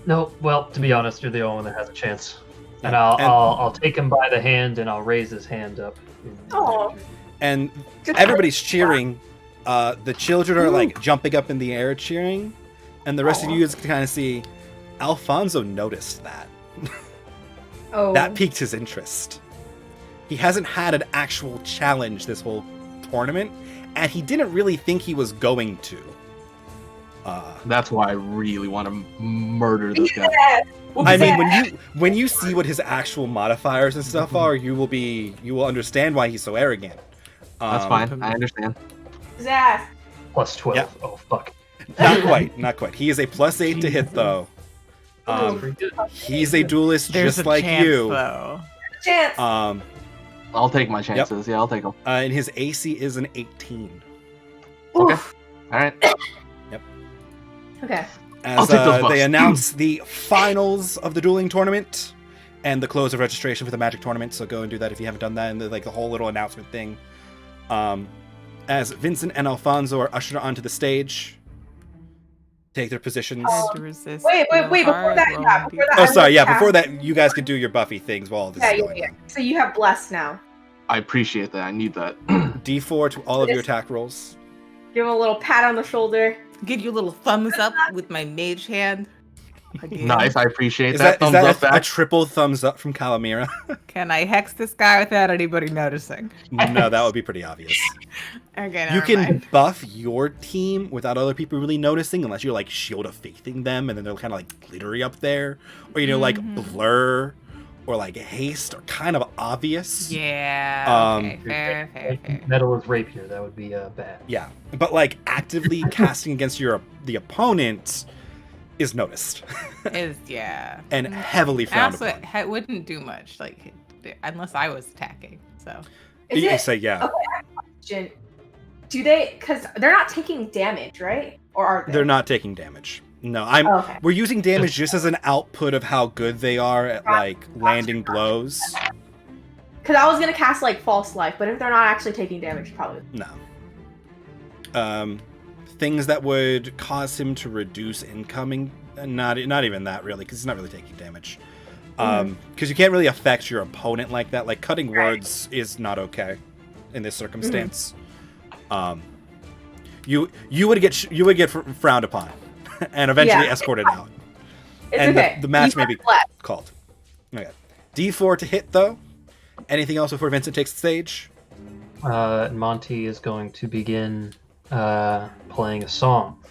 Speaker 4: No, well, to be honest, you're the only one that has a chance. And
Speaker 1: Yeah,
Speaker 4: I'll take him by the hand and I'll raise his hand up.
Speaker 6: Aw.
Speaker 1: And everybody's cheering. The children are like jumping up in the air cheering, and the rest of you guys can kind of see Alfonso noticed that.
Speaker 6: Oh.
Speaker 1: That piqued his interest. He hasn't had an actual challenge this whole tournament, and he didn't really think he was going to.
Speaker 5: That's why I really want to murder this guy.
Speaker 1: I mean, when you see what his actual modifiers and stuff are, you will understand why he's so arrogant.
Speaker 5: That's fine. I understand.
Speaker 6: Zaz.
Speaker 4: Plus 12.
Speaker 1: Yeah.
Speaker 4: Oh, fuck.
Speaker 1: Not quite. He is a +8 to hit though. He's a duelist
Speaker 7: There's
Speaker 1: just
Speaker 7: a
Speaker 1: like
Speaker 7: chance,
Speaker 1: you.
Speaker 7: though.
Speaker 6: Chance.
Speaker 5: I'll take my chances. Yeah, I'll take them.
Speaker 1: And his AC is an 18.
Speaker 5: Okay. All right.
Speaker 6: Okay.
Speaker 5: I'll
Speaker 1: As
Speaker 5: take those buffs.
Speaker 1: they announce the finals of the dueling tournament and the close of registration for the Magic tournament, so go and do that if you haven't done that, and the whole little announcement thing. As Vincent and Alfonso are ushered onto the stage, take their positions.
Speaker 7: Had to resist
Speaker 6: Wait.
Speaker 7: real
Speaker 6: Before
Speaker 7: hard,
Speaker 6: that,
Speaker 7: roll
Speaker 6: yeah.
Speaker 7: and
Speaker 6: Before that,
Speaker 1: Oh,
Speaker 6: I
Speaker 1: sorry.
Speaker 6: will
Speaker 1: Yeah,
Speaker 6: cast-
Speaker 1: before that, you guys can do your Buffy things while this is going on.
Speaker 6: So you have blessed now.
Speaker 5: I appreciate that. I need that.
Speaker 1: D4 to all of your attack rolls.
Speaker 6: Give him a little pat on the shoulder.
Speaker 7: Give you a little thumbs up with my mage hand. Again.
Speaker 5: Nice. I appreciate
Speaker 1: Is
Speaker 5: that.
Speaker 1: that
Speaker 5: Thumbs up
Speaker 1: a
Speaker 5: back.
Speaker 1: triple thumbs up from Calamira?
Speaker 7: Can I hex this guy without anybody noticing?
Speaker 1: No, that would be pretty obvious.
Speaker 7: Okay,
Speaker 1: You
Speaker 7: never
Speaker 1: can
Speaker 7: mind.
Speaker 1: buff your team without other people really noticing, unless you're like Shield of Faithing them, and then they're kind of like glittery up there, or like blur, or like haste, are kind of obvious.
Speaker 7: Yeah. Okay, fair.
Speaker 4: Metal is rapier. That would be bad.
Speaker 1: Yeah, but like actively casting against the opponent is noticed
Speaker 7: Yeah.
Speaker 1: and heavily
Speaker 7: I
Speaker 1: frowned
Speaker 7: also
Speaker 1: upon.
Speaker 7: wouldn't do much, like, unless I was attacking. So.
Speaker 6: Is
Speaker 1: You
Speaker 6: it?
Speaker 1: say yeah.
Speaker 6: Question. Do they? Because they're not taking damage, right? Or are they?
Speaker 1: They're not taking damage. No,
Speaker 6: Oh, okay.
Speaker 1: we're using damage just as an output of how good they are at like landing blows.
Speaker 6: Because I was gonna cast like false life, but if they're not actually taking damage, probably.
Speaker 1: No. Things that would cause him to reduce incoming, not even that really, because he's not really taking damage. Because you can't really affect your opponent like that. Like cutting words is not okay in this circumstance. You would get frowned upon, and eventually escorted out.
Speaker 6: It's
Speaker 1: And
Speaker 6: okay.
Speaker 1: the match
Speaker 6: You
Speaker 1: may
Speaker 6: have
Speaker 1: be
Speaker 6: blessed.
Speaker 1: called. Okay. D4 to hit though. Anything else before Vincent takes the stage?
Speaker 4: Monty is going to begin playing a song.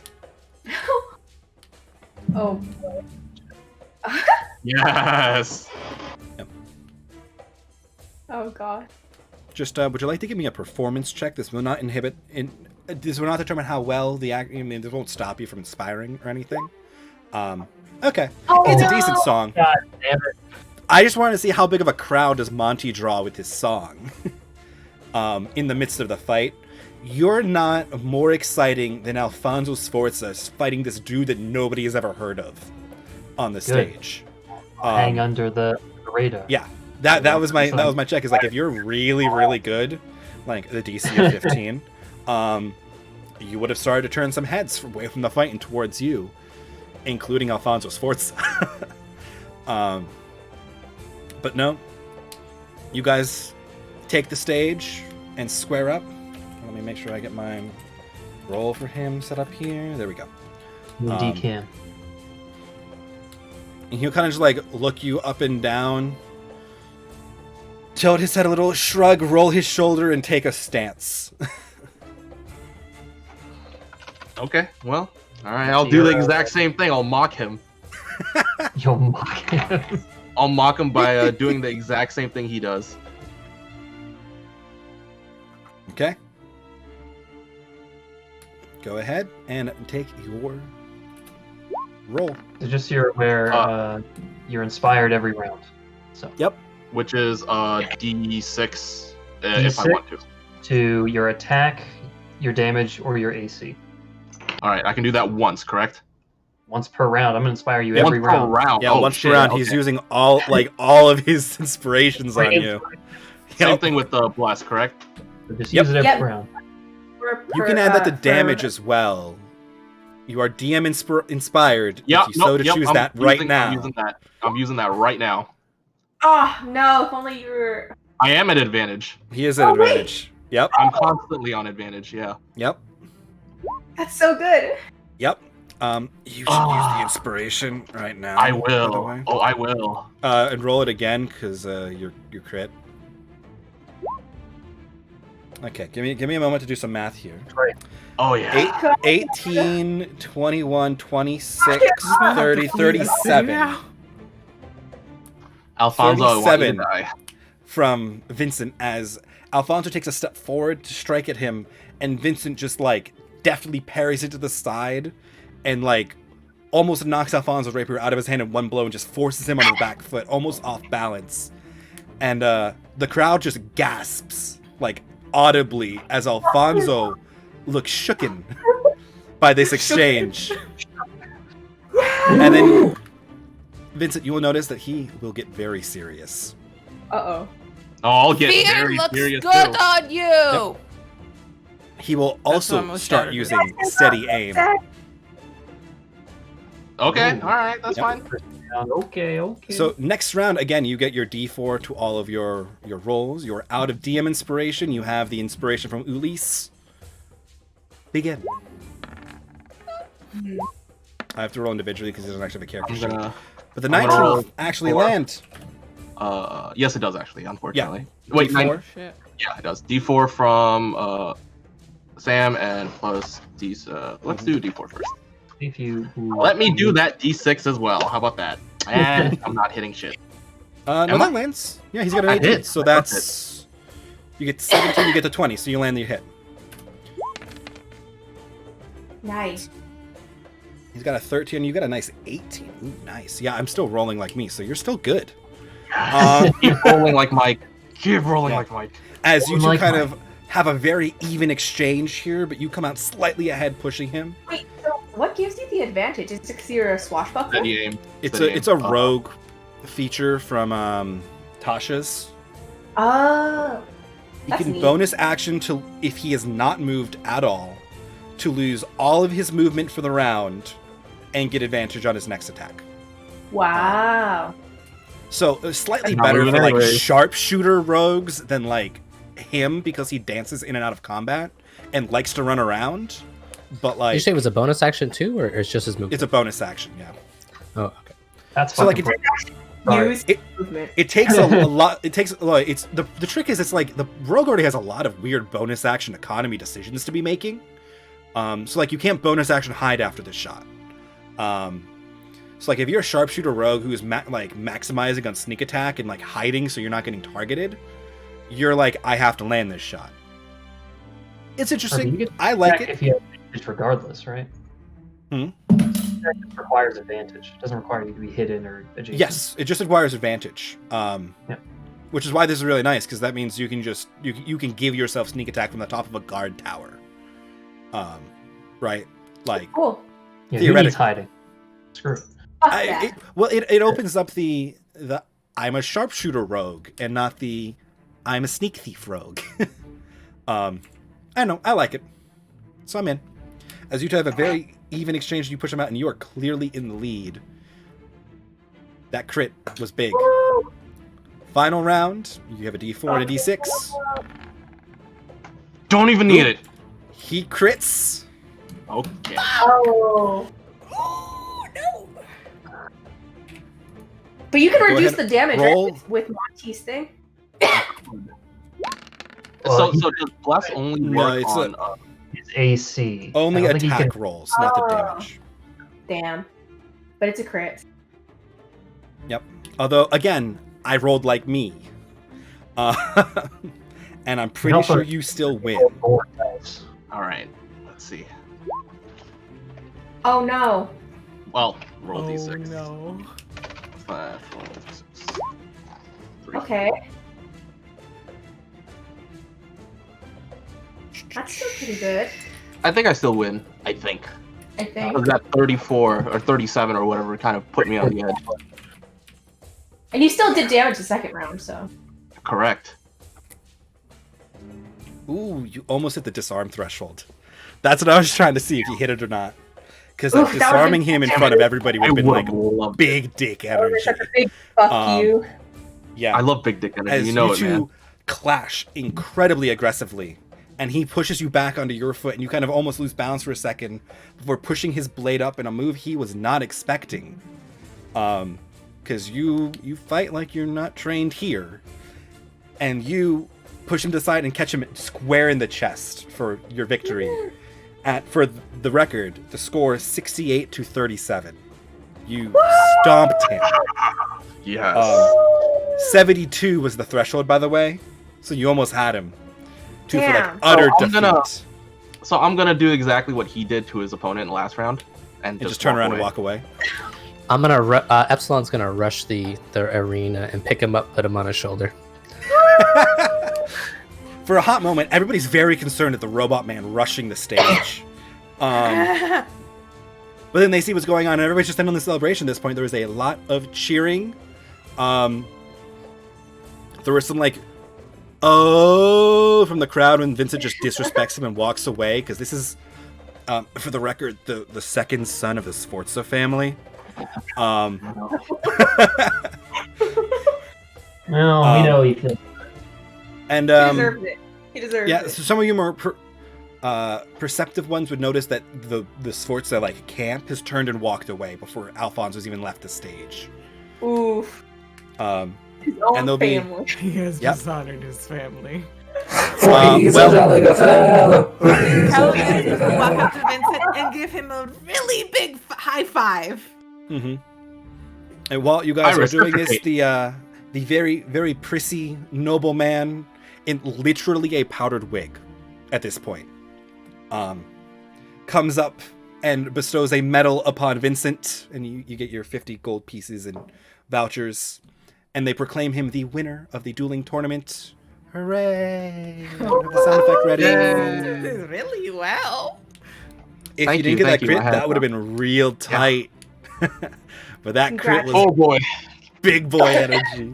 Speaker 6: Oh.
Speaker 5: Yes.
Speaker 6: Oh god.
Speaker 1: Just would you like to give me a performance check? This will not this will not determine how well the act. I mean, this won't stop you from inspiring or anything. Okay, it's a decent song.
Speaker 4: God damn it.
Speaker 1: I just wanted to see how big of a crowd does Monty draw with his song. In the midst of the fight, you're not more exciting than Alfonso Sforza fighting this dude that nobody has ever heard of on the stage.
Speaker 4: Hang under the radar.
Speaker 1: Yeah, that was my check. Is like if you're really good, like the DC of 15, you would have started to turn some heads away from the fight and towards you, including Alfonso Sforza. But no, you guys take the stage and square up. Let me make sure I get my roll for him set up here. There we go.
Speaker 4: Decam.
Speaker 1: And he'll kind of just like look you up and down, tilt his head a little, shrug, roll his shoulder, and take a stance.
Speaker 5: Okay. Well. All right. I'll do the exact same thing. I'll mock him.
Speaker 4: You'll mock him.
Speaker 5: I'll mock him by doing the exact same thing he does.
Speaker 1: Okay. Go ahead and take your roll.
Speaker 4: So just so you're aware, you're inspired every round. So
Speaker 1: Yep.
Speaker 5: Which is D6 if I
Speaker 4: D6?
Speaker 5: want to.
Speaker 4: to your attack, your damage, or your AC.
Speaker 5: All right. I can do that once, correct?
Speaker 4: Once per round. I'm gonna inspire you every
Speaker 5: Once per
Speaker 4: round.
Speaker 5: round.
Speaker 1: Yeah,
Speaker 5: Oh,
Speaker 1: once
Speaker 5: shit,
Speaker 1: per round,
Speaker 5: okay.
Speaker 1: he's using all of his inspirations on you.
Speaker 5: Same
Speaker 1: Yep.
Speaker 5: thing with the blast, correct?
Speaker 4: So just
Speaker 1: Yep.
Speaker 4: use it every
Speaker 6: Yep.
Speaker 4: round.
Speaker 1: You can add that to damage as well. You are DM inspired.
Speaker 5: Yeah.
Speaker 1: If you so to choose that right now.
Speaker 5: I'm using that right now.
Speaker 6: Oh no! If only you were.
Speaker 5: I am at advantage.
Speaker 1: He is at
Speaker 6: Oh, wait.
Speaker 1: advantage. Yep.
Speaker 5: I'm constantly on advantage. Yeah.
Speaker 1: Yep.
Speaker 6: That's so good.
Speaker 1: Yep. You should use the inspiration right now.
Speaker 5: I
Speaker 1: by the
Speaker 5: will.
Speaker 1: way.
Speaker 5: Oh, I will.
Speaker 1: And roll it again because your crit. Okay, give me a moment to do some math here.
Speaker 5: Oh yeah.
Speaker 1: 18, 21, 26, 30, 37.
Speaker 5: Alfonso, I want you to
Speaker 1: 37.
Speaker 5: die.
Speaker 1: From Vincent as Alfonso takes a step forward to strike at him, and Vincent just like deftly parries it to the side and like almost knocks Alfonso's rapier out of his hand in one blow and just forces him on his back foot, almost off balance. And the crowd just gasps like audibly as Alfonso looks shooken by this exchange. And then Vincent, you will notice that he will get very serious.
Speaker 6: Uh-oh.
Speaker 5: Oh, I'll get
Speaker 9: Fear
Speaker 5: very
Speaker 9: looks
Speaker 5: serious
Speaker 9: good
Speaker 5: too.
Speaker 9: on you.
Speaker 1: Yep. He will
Speaker 7: what
Speaker 1: also
Speaker 7: most
Speaker 1: start
Speaker 7: shattered
Speaker 1: using steady aim.
Speaker 5: Okay,
Speaker 4: Ooh.
Speaker 5: all right, that's
Speaker 1: Yep.
Speaker 5: fine.
Speaker 4: Okay.
Speaker 1: So next round, again, you get your D4 to all of your rolls. You're out of DM inspiration. You have the inspiration from Ulysse. Begin. I have to roll individually because it doesn't actually have a character
Speaker 5: I'm
Speaker 1: sheet.
Speaker 5: gonna.
Speaker 1: But the
Speaker 5: I'm gonna
Speaker 1: 19
Speaker 5: roll
Speaker 1: will actually
Speaker 5: four.
Speaker 1: land.
Speaker 5: Yes, it does actually. Unfortunately.
Speaker 1: Yeah.
Speaker 5: Wait,
Speaker 1: D4.
Speaker 7: Shit.
Speaker 5: Yeah, it does. D4 from Sam and plus D. Let's do D4 first.
Speaker 4: If you
Speaker 5: Let me do that D6 as well. How about that? And I'm not hitting shit.
Speaker 1: No,
Speaker 5: Am
Speaker 1: that
Speaker 5: I?
Speaker 1: lands. Yeah, he's got an
Speaker 5: I
Speaker 1: 18.
Speaker 5: hit.
Speaker 1: So
Speaker 5: I
Speaker 1: that's... You get 17, you get to 20, so you land your hit.
Speaker 6: Nice.
Speaker 1: He's got a 13, you got a nice 18. Ooh, nice. Yeah, I'm still rolling like me, so you're still good.
Speaker 5: Keep rolling like Mike. Keep rolling
Speaker 1: Yeah.
Speaker 5: like Mike.
Speaker 1: As you two
Speaker 4: Like
Speaker 1: kind
Speaker 4: mine.
Speaker 1: of have a very even exchange here, but you come out slightly ahead pushing him.
Speaker 6: Wait, so what gives you the advantage? Is it because you're a swashbuckler?
Speaker 5: Steady aim.
Speaker 1: It's
Speaker 5: Steady
Speaker 1: a
Speaker 5: aim.
Speaker 1: rogue feature from Tasha's.
Speaker 6: Oh.
Speaker 1: He
Speaker 6: That's
Speaker 1: can
Speaker 6: neat.
Speaker 1: bonus action to if he is not moved at all, to lose all of his movement for the round, and get advantage on his next attack.
Speaker 6: Wow.
Speaker 1: So slightly
Speaker 5: Not
Speaker 1: better
Speaker 5: moving
Speaker 1: for like
Speaker 5: anyway.
Speaker 1: sharpshooter rogues than like him because he dances in and out of combat and likes to run around. But
Speaker 3: Did
Speaker 1: like
Speaker 3: you say it was a bonus action too, or it's just his movement?
Speaker 1: it's a bonus action, yeah.
Speaker 3: Oh, okay.
Speaker 4: That's
Speaker 1: So, like,
Speaker 4: fucking
Speaker 1: it's-
Speaker 4: great. Sorry.
Speaker 6: Use
Speaker 1: It-
Speaker 6: movement.
Speaker 1: It takes a lot. It takes like it's the trick is it's like the rogue already has a lot of weird bonus action economy decisions to be making. So like you can't bonus action hide after this shot. So like if you're a sharpshooter rogue who's maximizing on sneak attack and like hiding so you're not getting targeted, you're like I have to land this shot. It's
Speaker 4: You
Speaker 1: interesting.
Speaker 4: get
Speaker 1: I like
Speaker 4: check
Speaker 1: it.
Speaker 4: if you have advantage regardless, right?
Speaker 1: Hmm?
Speaker 4: That just requires advantage. It doesn't require you to be hidden or adjacent.
Speaker 1: Yes, it just requires advantage.
Speaker 4: Yeah.
Speaker 1: Which is why this is really nice because that means you can just you can give yourself sneak attack from the top of a guard tower. Right? Like
Speaker 6: Cool.
Speaker 4: Yeah, who
Speaker 1: Theoretically.
Speaker 4: needs hiding? Screw it.
Speaker 6: Fuck that.
Speaker 1: it opens up the I'm a sharpshooter rogue and not the I'm a sneak thief rogue. I don't know, I like it. So I'm in. As you two have a very even exchange, you push them out and you are clearly in the lead. That crit was big. Final round, you have a D4 and a D6.
Speaker 5: Don't even need it.
Speaker 1: He crits.
Speaker 5: Okay.
Speaker 6: Oh.
Speaker 9: Oh no!
Speaker 6: But you can
Speaker 1: Go
Speaker 6: reduce
Speaker 1: ahead,
Speaker 6: the damage
Speaker 1: roll.
Speaker 6: right, with Monty's thing.
Speaker 4: Well,
Speaker 5: So does bless only
Speaker 1: No,
Speaker 5: work
Speaker 1: it's
Speaker 5: on?
Speaker 4: His AC.
Speaker 1: Only
Speaker 4: I don't think he
Speaker 1: attack
Speaker 4: can-
Speaker 1: rolls, not the
Speaker 6: Oh.
Speaker 1: damage.
Speaker 6: Damn. But it's a crit.
Speaker 1: Yep. Although, again, I rolled like me. And I'm pretty
Speaker 4: Help
Speaker 1: sure
Speaker 4: us.
Speaker 1: you still win.
Speaker 4: More dice.
Speaker 5: All right. Let's see.
Speaker 6: Oh no.
Speaker 5: Well, roll
Speaker 7: Oh
Speaker 5: d6.
Speaker 7: no.
Speaker 5: 5, roll 6. 3.
Speaker 6: Okay. That's still pretty good,
Speaker 5: I think I still win. I think.
Speaker 6: I think.
Speaker 5: Because that 34 or 37 or whatever kind of put me on the edge.
Speaker 6: And you still did damage the second round, so.
Speaker 5: Correct.
Speaker 1: Ooh, you almost hit the disarm threshold. That's what I was trying to see if you hit it or not. Because
Speaker 6: Oof, that would've
Speaker 1: disarming
Speaker 6: been-
Speaker 1: him in front of everybody would
Speaker 5: I
Speaker 1: have been
Speaker 5: would
Speaker 1: like
Speaker 5: have loved it.
Speaker 1: big dick
Speaker 6: Oh,
Speaker 1: energy.
Speaker 6: there's such a big fuck
Speaker 1: Um,
Speaker 6: you.
Speaker 1: Yeah.
Speaker 5: I love big dick energy.
Speaker 1: As
Speaker 5: You know
Speaker 1: you
Speaker 5: it,
Speaker 1: two
Speaker 5: man.
Speaker 1: clash incredibly aggressively, and he pushes you back onto your foot, and you kind of almost lose balance for a second before pushing his blade up in a move he was not expecting. Because you fight like you're not trained here, and you push him to the side and catch him square in the chest for your victory. For the record, the score is 68-37. You stomped him.
Speaker 5: Yes.
Speaker 1: 72 was the threshold, by the way, so you almost had him. For like
Speaker 6: Damn.
Speaker 1: utter
Speaker 5: So
Speaker 1: defeat.
Speaker 5: So I'm gonna do exactly what he did to his opponent in the last round, and
Speaker 1: And just turn around and walk away.
Speaker 3: I'm gonna Epsilon's gonna rush the arena and pick him up, put him on his shoulder.
Speaker 1: For a hot moment, everybody's very concerned at the robot man rushing the stage. But then they see what's going on, and everybody's just in on the celebration at this point. There was a lot of cheering. There was some like, oh, from the crowd when Vincent just disrespects him and walks away, because this is, for the record, the second son of the Sforza family.
Speaker 4: No, we know he can.
Speaker 1: And
Speaker 6: He deserved it. He deserved
Speaker 1: yeah,
Speaker 6: it.
Speaker 1: so some of you more perceptive ones would notice that the Sforza like camp has turned and walked away before Alphonse even left the stage.
Speaker 6: Oof. His
Speaker 1: And
Speaker 6: own
Speaker 1: they'll be-
Speaker 6: family.
Speaker 7: He has
Speaker 1: Yep.
Speaker 7: dishonored his family.
Speaker 8: He's a jolly good fellow.
Speaker 2: Paladin will walk up to Vincent and give him a really big high five.
Speaker 1: Mm-hmm. And while you guys
Speaker 5: I
Speaker 1: are doing this,
Speaker 5: reciprocate.
Speaker 1: the very, very prissy nobleman in literally a powdered wig at this point comes up and bestows a medal upon Vincent, and you get your 50 gold pieces and vouchers, and they proclaim him the winner of the dueling tournament. Hooray! Have the sound effect ready.
Speaker 2: This is really well.
Speaker 1: If
Speaker 5: Thank
Speaker 1: you didn't
Speaker 5: you,
Speaker 1: get that
Speaker 5: thank you.
Speaker 1: crit,
Speaker 5: I had
Speaker 1: that would have been real tight. But that crit was
Speaker 5: Oh boy.
Speaker 1: big boy energy.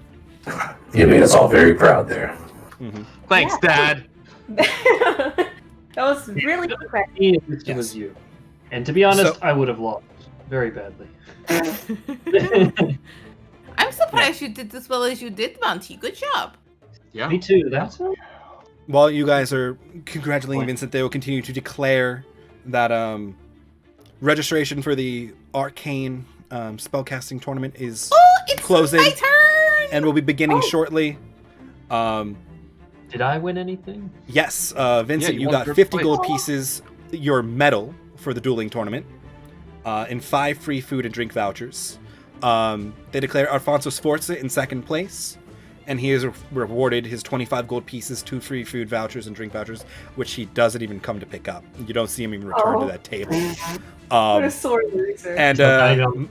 Speaker 8: You made us all very proud there.
Speaker 1: Mhm.
Speaker 5: Thanks, Dad.
Speaker 6: That was really quick.
Speaker 4: It
Speaker 1: Yes.
Speaker 4: was you. And to be honest,
Speaker 1: So-
Speaker 4: I would have lost very badly.
Speaker 2: I'm surprised you did as well as you did, Monty. Good job.
Speaker 5: Yeah.
Speaker 4: Me too. That's
Speaker 1: While you guys are congratulating Vincent, they will continue to declare that registration for the arcane spellcasting tournament is
Speaker 2: Oh, it's
Speaker 1: closing
Speaker 2: my turn.
Speaker 1: and will be beginning
Speaker 6: Oh.
Speaker 1: shortly.
Speaker 4: Did I win anything?
Speaker 1: Yes, Vincent,
Speaker 5: you
Speaker 1: you
Speaker 5: won
Speaker 1: got
Speaker 5: third
Speaker 1: 50
Speaker 5: place.
Speaker 1: gold pieces, your medal for the dueling tournament, and 5 free food and drink vouchers. They declare Alfonso Sforza in second place, and he is rewarded his 25 gold pieces, 2 free food vouchers and drink vouchers, which he doesn't even come to pick up. You don't see him even return to that table.
Speaker 6: What a sore loser.
Speaker 1: And
Speaker 4: I know.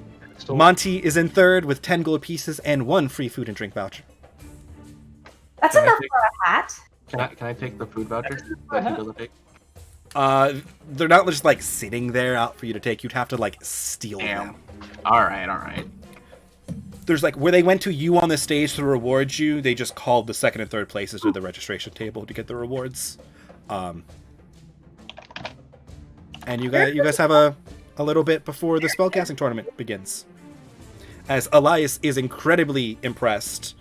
Speaker 1: Monty is in third with 10 gold pieces and 1 free food and drink voucher.
Speaker 6: That's
Speaker 5: Can I
Speaker 6: enough
Speaker 5: take-
Speaker 6: for a hat.
Speaker 5: Can I take the food voucher that he doesn't take?
Speaker 1: They're not just like sitting there out for you to take. You'd have to like steal
Speaker 5: Damn.
Speaker 1: them.
Speaker 5: All right.
Speaker 1: There's like where they went to you on the stage to reward you. They just called the second and third places to the registration table to get the rewards. And you guys have a little bit before the spellcasting tournament begins. As Elias is incredibly impressed,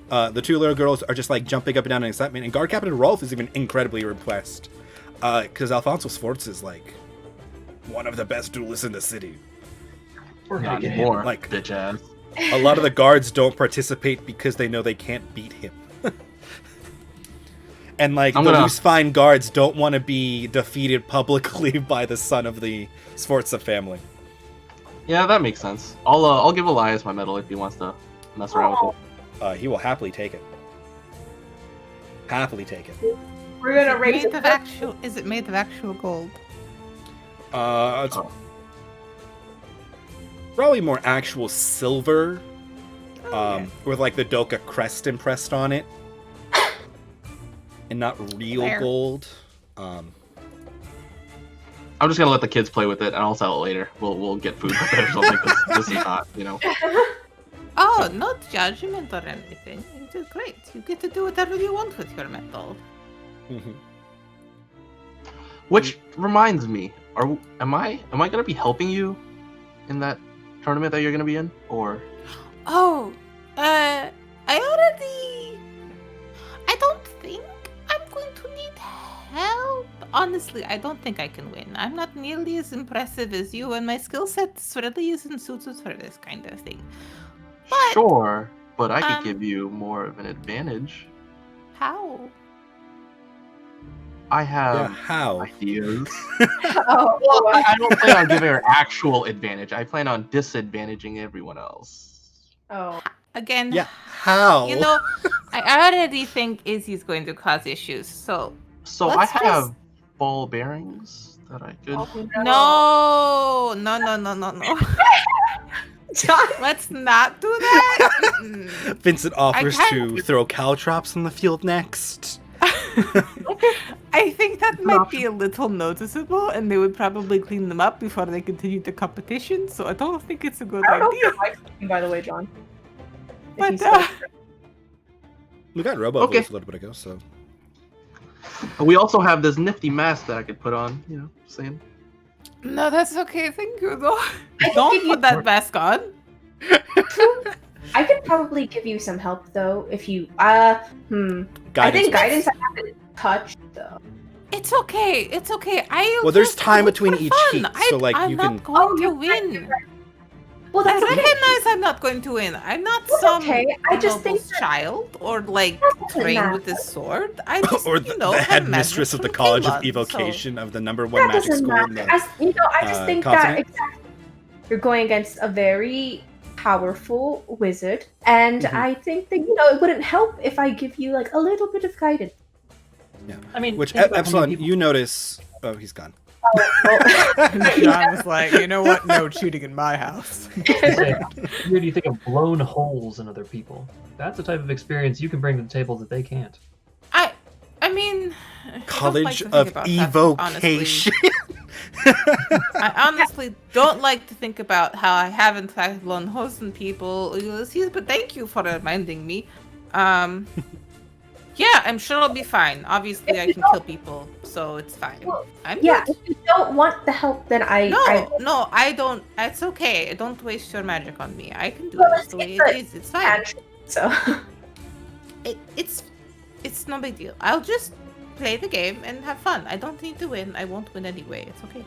Speaker 1: the 2 little girls are just like jumping up and down in excitement, and Guard Captain Rolf is even incredibly impressed because Alfonso Sforza is like one of the best duelists in the city.
Speaker 4: We're gonna
Speaker 5: Not
Speaker 4: get
Speaker 5: anymore,
Speaker 1: him. Like-
Speaker 5: bitch ass.
Speaker 1: A lot of the guards don't participate because they know they can't beat him. And like
Speaker 5: I'm
Speaker 1: the
Speaker 5: gonna-
Speaker 1: loose fine guards don't want to be defeated publicly by the son of the Sforza family.
Speaker 5: Yeah, that makes sense. I'll give Elias my medal if he wants to mess around with it.
Speaker 1: He will happily take it. Happily take it.
Speaker 6: We're gonna raise
Speaker 2: Made
Speaker 6: it.
Speaker 2: of actual, is it made of actual gold?
Speaker 1: It's
Speaker 5: Oh.
Speaker 1: probably more actual silver,
Speaker 2: Okay.
Speaker 1: with like the Doka crest impressed on it, and not real
Speaker 2: Fair.
Speaker 1: gold.
Speaker 5: I'm just gonna let the kids play with it, and I'll sell it later. We'll get food with it or something. 'Cause this is not,
Speaker 2: Oh, no judgment or anything. It is great. You get to do whatever you want with your metal.
Speaker 1: Mhm.
Speaker 5: Which reminds me, am I gonna be helping you in that tournament that you're gonna be in, or?
Speaker 2: Oh, I don't think I'm going to need help. Honestly, I don't think I can win. I'm not nearly as impressive as you, and my skill set really isn't suited for this kind of thing. But
Speaker 5: Sure, but I could
Speaker 2: um,
Speaker 5: give you more of an advantage.
Speaker 2: how?
Speaker 5: I have
Speaker 1: Yeah, how?
Speaker 5: ideas.
Speaker 6: Oh,
Speaker 5: Well, I don't plan on giving her actual advantage. I plan on disadvantaging everyone else.
Speaker 6: oh.
Speaker 2: Again,
Speaker 1: Yeah, how?
Speaker 2: you know, I already think Izzy's going to cause issues. So
Speaker 5: So
Speaker 2: Let's
Speaker 5: I have ball bearings that I could.
Speaker 6: Oh,
Speaker 2: no.
Speaker 6: John.
Speaker 2: Let's not do that. Mm-mm.
Speaker 1: Vincent offers
Speaker 2: can't-
Speaker 1: to throw caltrops on the field next.
Speaker 2: I think that might be a little noticeable, and they would probably clean them up before they continue the competition. So I don't think it's a good
Speaker 6: I don't know if
Speaker 2: idea.
Speaker 6: your mic's working, by the way, John. If
Speaker 2: But
Speaker 6: he's still-
Speaker 1: We got Robo
Speaker 5: Okay.
Speaker 1: voice a little bit ago, so.
Speaker 5: We also have this nifty mask that I could put on. You know, saying.
Speaker 2: No, that's okay. Thank you, though.
Speaker 6: can
Speaker 2: Don't
Speaker 6: give you
Speaker 2: put that mask on.
Speaker 6: I could probably give you some help though if you I think guidance I haven't touched though.
Speaker 2: It's okay. It's okay.
Speaker 1: Well, there's
Speaker 2: just
Speaker 1: time
Speaker 2: do it
Speaker 1: between
Speaker 2: for
Speaker 1: each
Speaker 2: fun.
Speaker 1: heat, so, like,
Speaker 2: I'm
Speaker 1: you
Speaker 2: not
Speaker 1: can-
Speaker 2: going to
Speaker 6: you're right,
Speaker 2: win.
Speaker 6: you're right. Well,
Speaker 2: I
Speaker 6: that's okay.
Speaker 2: recognize I'm not going to win. I'm not
Speaker 6: That's
Speaker 2: some
Speaker 6: okay. I just think
Speaker 2: noble's
Speaker 6: that-
Speaker 2: child or like
Speaker 6: That doesn't
Speaker 2: trained
Speaker 6: matter.
Speaker 2: with this sword. I just,
Speaker 1: Or
Speaker 2: you know,
Speaker 1: the
Speaker 2: have
Speaker 1: headmistress
Speaker 2: magic
Speaker 1: of the
Speaker 2: from
Speaker 1: College of
Speaker 2: Kalon, so-
Speaker 1: Evocation of the #1
Speaker 6: That
Speaker 1: magic
Speaker 6: doesn't
Speaker 1: school in
Speaker 6: matter.
Speaker 1: the.
Speaker 6: I just think that
Speaker 1: continent?
Speaker 6: exactly, you're going against a very powerful wizard, and
Speaker 1: Mhm.
Speaker 6: I think that it wouldn't help if I give you like a little bit of guidance.
Speaker 4: I mean,
Speaker 1: Which
Speaker 4: think about how many
Speaker 1: Epsilon,
Speaker 4: people-
Speaker 1: you notice. Oh, he's gone.
Speaker 7: And John was like, you know what? No cheating in my house.
Speaker 4: say, where do you think of blown holes in other people? That's the type of experience you can bring to the table that they can't.
Speaker 2: I mean, I don't like
Speaker 1: College
Speaker 2: to think
Speaker 1: of
Speaker 2: about that, honestly.
Speaker 1: Evocation.
Speaker 2: I honestly don't like to think about how I have in fact blown holes in people, Ulysses, but thank you for reminding me. Yeah, I'm sure I'll be fine. Obviously, I can kill people, so it's fine.
Speaker 6: Well,
Speaker 2: I'm
Speaker 6: Yeah,
Speaker 2: good.
Speaker 6: if you don't want the help, then
Speaker 2: No, I don't. It's okay. Don't waste your magic on me. I can do
Speaker 6: Well,
Speaker 2: this the way
Speaker 6: it's
Speaker 2: it is. It's fine.
Speaker 6: so
Speaker 2: It's no big deal. I'll just play the game and have fun. I don't need to win. I won't win anyway. It's okay.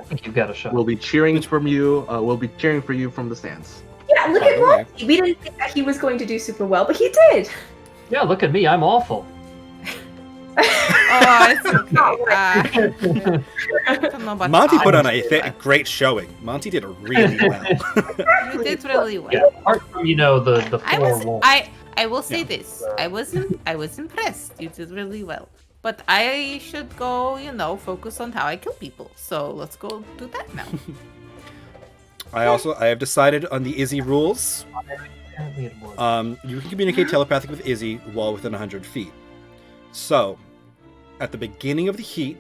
Speaker 4: I think you've got a shot.
Speaker 5: We'll be cheering from you. We'll be cheering for you from the stands.
Speaker 6: yeah, look
Speaker 1: By
Speaker 6: at
Speaker 1: the way.
Speaker 6: Monty. We didn't think that he was going to do super well, but he did.
Speaker 4: Yeah, look at me. I'm awful.
Speaker 2: Oh, it's okay.
Speaker 6: Not
Speaker 2: I don't know about
Speaker 1: Monty put on
Speaker 2: honestly,
Speaker 1: a great showing. Monty did really well.
Speaker 2: You did really well.
Speaker 4: Yeah, apart from the
Speaker 2: I
Speaker 4: four
Speaker 2: was.
Speaker 4: walls.
Speaker 2: I will say
Speaker 1: Yeah.
Speaker 2: this. I was impressed. You did really well. But I should go, focus on how I kill people. So let's go do that now.
Speaker 1: I have decided on the Izzy rules.
Speaker 4: Apparently it was.
Speaker 1: You can communicate telepathically with Izzy while within 100 feet. So, at the beginning of the heat,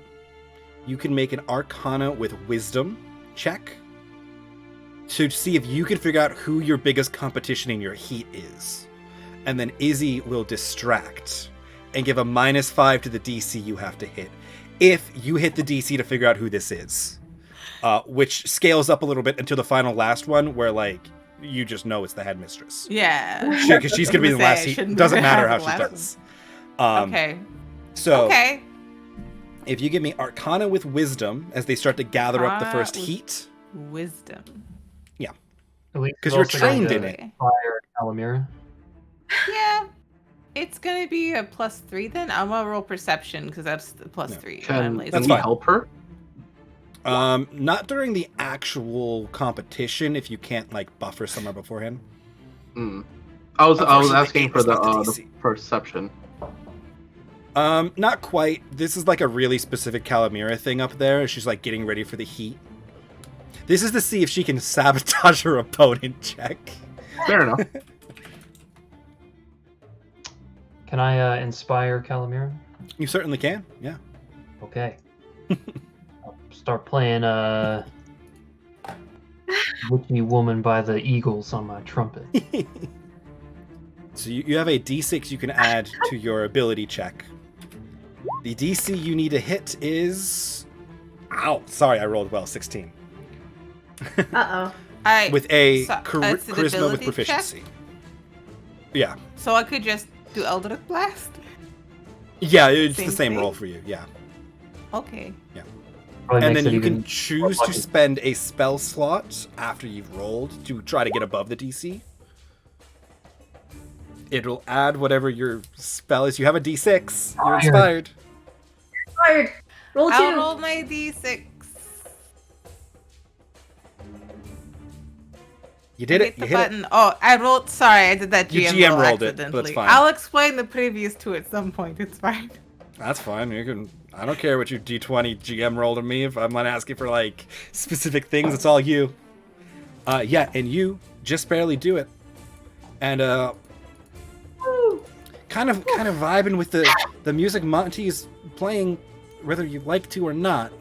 Speaker 1: you can make an Arcana with Wisdom check to see if you can figure out who your biggest competition in your heat is. And then Izzy will distract and give a -5 to the DC you have to hit. If you hit the DC to figure out who this is. Which scales up a little bit until the final last one where, like, you just know it's the headmistress.
Speaker 2: Yeah.
Speaker 1: Because she's going to be in the last
Speaker 2: Say, I
Speaker 1: heat.
Speaker 2: shouldn't
Speaker 1: Doesn't matter
Speaker 2: have
Speaker 1: how
Speaker 2: the
Speaker 1: she
Speaker 2: last
Speaker 1: does.
Speaker 2: Okay.
Speaker 1: So,
Speaker 2: Okay.
Speaker 1: if you give me Arcana with Wisdom as they start to gather up the
Speaker 2: Arcana
Speaker 1: first
Speaker 2: with-
Speaker 1: heat,
Speaker 2: Wisdom.
Speaker 4: At least
Speaker 1: 'cause
Speaker 4: it's
Speaker 1: you're
Speaker 4: also going
Speaker 1: trained
Speaker 4: to
Speaker 1: in it.
Speaker 4: Inspire Calamira.
Speaker 2: Yeah. It's gonna be a +3 then. I'm gonna roll perception because that's the +3. and I'm
Speaker 5: Can,
Speaker 2: lazy.
Speaker 1: That's
Speaker 5: we
Speaker 1: fine.
Speaker 5: help her?
Speaker 1: not during the actual competition if you can't, like, buffer somewhere beforehand.
Speaker 5: Mm. I was
Speaker 1: Unfortunately,
Speaker 5: asking for the,
Speaker 1: it's not the
Speaker 5: the
Speaker 1: DC.
Speaker 5: perception.
Speaker 1: Not quite. This is like a really specific Calamira thing up there. She's like getting ready for the heat. This is to see if she can sabotage her opponent check.
Speaker 5: Fair enough.
Speaker 4: Can I inspire Calamira?
Speaker 1: You certainly can, yeah.
Speaker 4: Okay. I'll start playing Witchy Woman by the Eagles on my trumpet.
Speaker 1: So you have a D6 you can add to your ability check. The DC you need to hit is... Ow! Sorry, I rolled well, 16.
Speaker 6: Uh
Speaker 1: With a
Speaker 2: So, it's an
Speaker 1: charisma with
Speaker 2: ability
Speaker 1: proficiency. Yeah.
Speaker 2: So I could just do Eldritch Blast?
Speaker 1: Yeah, it's the
Speaker 2: Same
Speaker 1: same
Speaker 2: thing?
Speaker 1: roll for you, yeah.
Speaker 2: Okay.
Speaker 4: Probably
Speaker 1: And
Speaker 4: makes
Speaker 1: then
Speaker 4: it
Speaker 1: you can
Speaker 4: even
Speaker 1: choose
Speaker 4: more
Speaker 1: to
Speaker 4: lucky.
Speaker 1: spend a spell slot after you've rolled to try to get above the DC. It'll add whatever your spell is. You have a D6. You're inspired.
Speaker 6: Fired. Roll 2.
Speaker 2: I'll roll my D6.
Speaker 1: You did it.
Speaker 2: Hit the
Speaker 1: You hit
Speaker 2: button.
Speaker 1: it.
Speaker 2: Oh, I rolled. Sorry, I did that
Speaker 1: You
Speaker 2: GM,
Speaker 1: GM
Speaker 2: roll
Speaker 1: rolled it,
Speaker 2: accidentally.
Speaker 1: but it's fine.
Speaker 2: I'll explain the previous two at some point. It's fine.
Speaker 1: That's fine. You can. I don't care what your D20 GM rolled to me. If I'm not asking for like specific things, it's all you. Yeah, and you just barely do it, and kind of vibing with the music Monty's playing, whether you like to or not.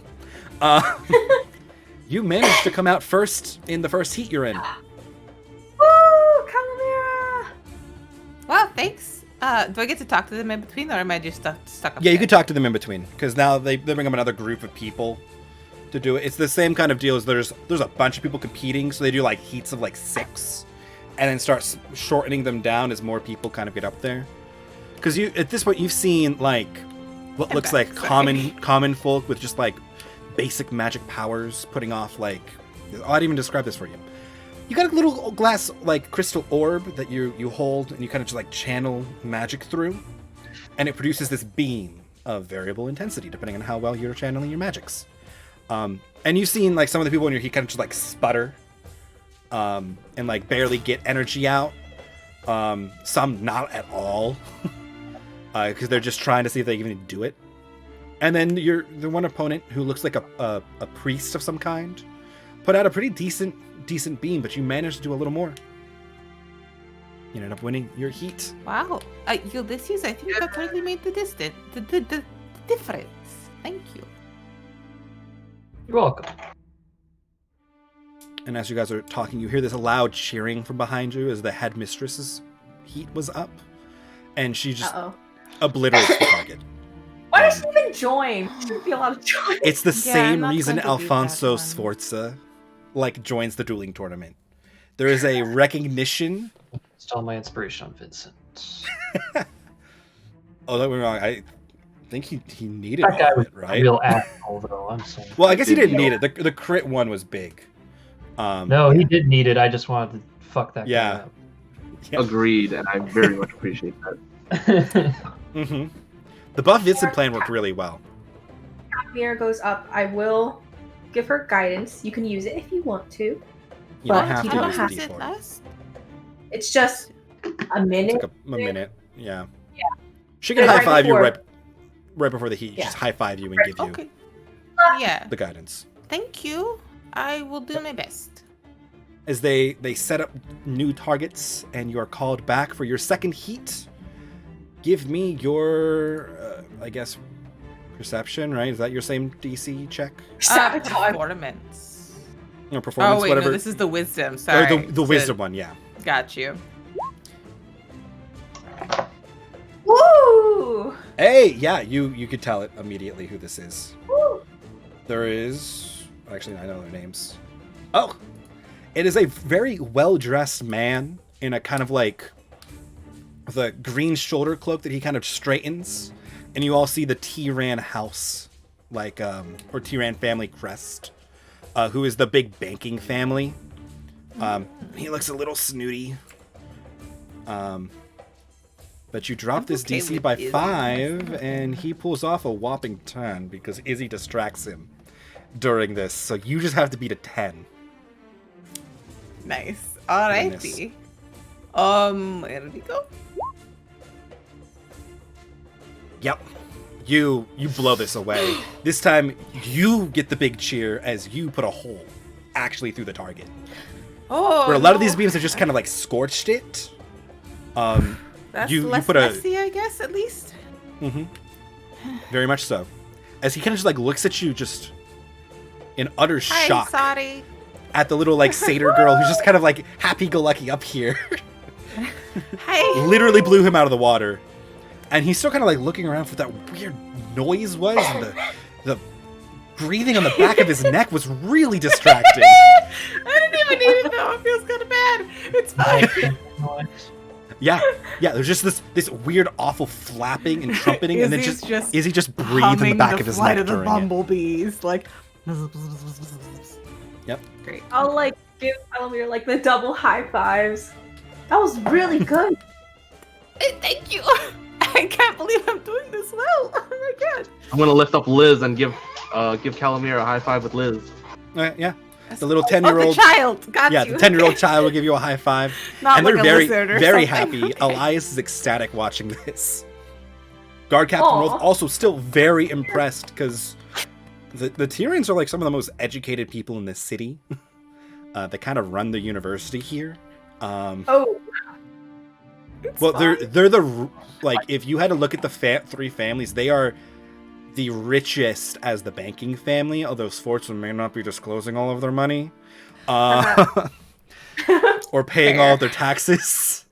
Speaker 1: You managed to come out first in the first heat you're in.
Speaker 6: Woo! Calavera!
Speaker 2: Well, thanks. Do I get to talk to them in between, or am I just stuck up
Speaker 1: Yeah, you
Speaker 2: there?
Speaker 1: can talk to them in between, because now they bring up another group of people to do it. It's the same kind of deal as there's a bunch of people competing, so they do like heats of like 6, and then start shortening them down as more people kind of get up there. Because you at this point you've seen like what looks like common folk with just like basic magic powers putting off like I'd even describe this for you. You got a little glass like crystal orb that you hold and you kind of just like channel magic through, and it produces this beam of variable intensity depending on how well you're channeling your magics. And you've seen like some of the people in your heat kind of just like sputter, and like barely get energy out. Some not at all, because they're just trying to see if they can even do it. And then the one opponent who looks like a priest of some kind put out a pretty decent beam, but you managed to do a little more. You ended up winning your heat.
Speaker 2: Wow. Ulysses, I think that really made the distance. The difference. Thank you.
Speaker 4: You're welcome.
Speaker 1: And as you guys are talking, you hear this loud cheering from behind you as the headmistress's heat was up, and she just obliterates the target.
Speaker 6: Why does she even join? She shouldn't be allowed to join.
Speaker 1: It's the
Speaker 2: I'm
Speaker 1: same
Speaker 2: not
Speaker 1: reason
Speaker 2: going to do
Speaker 1: Alfonso
Speaker 2: that one.
Speaker 1: Sforza like joins the dueling tournament. There is a recognition.
Speaker 4: Stole my inspiration on Vincent.
Speaker 1: Oh, don't get me wrong. I think he needed
Speaker 4: That guy
Speaker 1: all
Speaker 4: was
Speaker 1: of it,
Speaker 4: a
Speaker 1: right?
Speaker 4: real asshole, though. I'm sorry.
Speaker 1: Well, I guess he didn't need it. The crit one was big.
Speaker 4: No, he did need it. I just wanted to fuck that
Speaker 1: Yeah.
Speaker 4: guy up.
Speaker 1: Yeah.
Speaker 5: Agreed, and I very much appreciate that.
Speaker 1: Mm-hmm. The buff Vincent plan worked really well.
Speaker 6: Mirror goes up. I will give her guidance. You can use it if you want to.
Speaker 1: You
Speaker 6: But
Speaker 1: don't have
Speaker 6: you
Speaker 1: to
Speaker 6: don't
Speaker 1: use
Speaker 6: have
Speaker 1: the
Speaker 2: Is it
Speaker 1: D4.
Speaker 2: last?
Speaker 6: It's just a minute.
Speaker 1: It's like a minute. Yeah.
Speaker 6: Yeah.
Speaker 1: She can
Speaker 6: Right
Speaker 1: high five you
Speaker 6: before-
Speaker 1: right before the heat.
Speaker 6: Yeah.
Speaker 1: Just high five you and give you
Speaker 2: Okay. Yeah.
Speaker 1: the guidance.
Speaker 2: Thank you. I will do my best.
Speaker 1: As they set up new targets and you are called back for your second heat, give me your, I guess, perception, right? Is that your same DC check?
Speaker 6: Sabotage.
Speaker 2: Performance.
Speaker 1: Or performance,
Speaker 2: Oh wait,
Speaker 1: whatever.
Speaker 2: no, this is the wisdom.
Speaker 1: or
Speaker 2: Sorry.
Speaker 1: the wisdom one, yeah.
Speaker 2: Got you.
Speaker 6: Woo!
Speaker 1: Hey, yeah, you could tell it immediately who this is.
Speaker 6: Woo!
Speaker 1: There is... Actually, I know their names. Oh! It is a very well-dressed man in a kind of like... the green shoulder cloak that he kind of straightens. And you all see the T-Ran house, like, or T-Ran family crest, who is the big banking family. He looks a little snooty. But you drop
Speaker 2: I'm
Speaker 1: this
Speaker 2: okay
Speaker 1: DC
Speaker 2: with
Speaker 1: by
Speaker 2: Izzy.
Speaker 1: 5, and he pulls off a whopping 10 because Izzy distracts him during this. So you just have to beat a 10.
Speaker 2: Nice. Alrighty. Where did he go?
Speaker 1: Yep. You blow this away. This time you get the big cheer as you put a hole actually through the target.
Speaker 2: Oh,
Speaker 1: Where a lot of
Speaker 2: no.
Speaker 1: these beams have just kind of like scorched it.
Speaker 2: That's
Speaker 1: you
Speaker 2: less
Speaker 1: put a
Speaker 2: messy, I guess, at least.
Speaker 1: very much so. As he kind of just like looks at you just in utter
Speaker 2: Hi,
Speaker 1: shock
Speaker 2: sorry.
Speaker 1: at the little like satyr girl who's just kind of like happy-go-lucky up here.
Speaker 2: Hi.
Speaker 1: Literally blew him out of the water. And he's still kind of like looking around for what that weird noise was, and the breathing on the back of his neck was really distracting.
Speaker 2: I didn't even need it though. It feels kind of bad. It's fine.
Speaker 1: Yeah, there's just this weird, awful flapping and trumpeting, and then
Speaker 7: Izzy's just
Speaker 1: Izzy just breathed in the
Speaker 7: Humming
Speaker 1: back of his
Speaker 7: flight
Speaker 1: neck
Speaker 7: of the
Speaker 1: during it.
Speaker 7: bumblebees, like.
Speaker 1: Yep.
Speaker 2: Great.
Speaker 6: I'll give Elamir like the double high fives. That was really good.
Speaker 2: Thank you. I can't believe I'm doing this well. Oh my god.
Speaker 5: I'm gonna lift up Liz and give Calamir a high five with Liz.
Speaker 1: Yeah. The little
Speaker 2: Oh,
Speaker 1: 10-year-old.
Speaker 2: the child. Got
Speaker 1: Yeah,
Speaker 2: you.
Speaker 1: the 10-year-old child will give you a high five.
Speaker 2: Not
Speaker 1: And
Speaker 2: like
Speaker 1: they're
Speaker 2: a
Speaker 1: very,
Speaker 2: lizard or
Speaker 1: very
Speaker 2: something.
Speaker 1: happy.
Speaker 2: Okay.
Speaker 1: Elias is ecstatic watching this. Guard Captain
Speaker 6: Aw.
Speaker 1: Rolls also still very impressed because the Tyrians are like some of the most educated people in this city. They kind of run the university here.
Speaker 6: Oh. It's
Speaker 1: Well,
Speaker 6: fine.
Speaker 1: they're the like if you had to look at the three families, they are the richest as the banking family. Although Sforza may not be disclosing all of their money, or paying all of their taxes.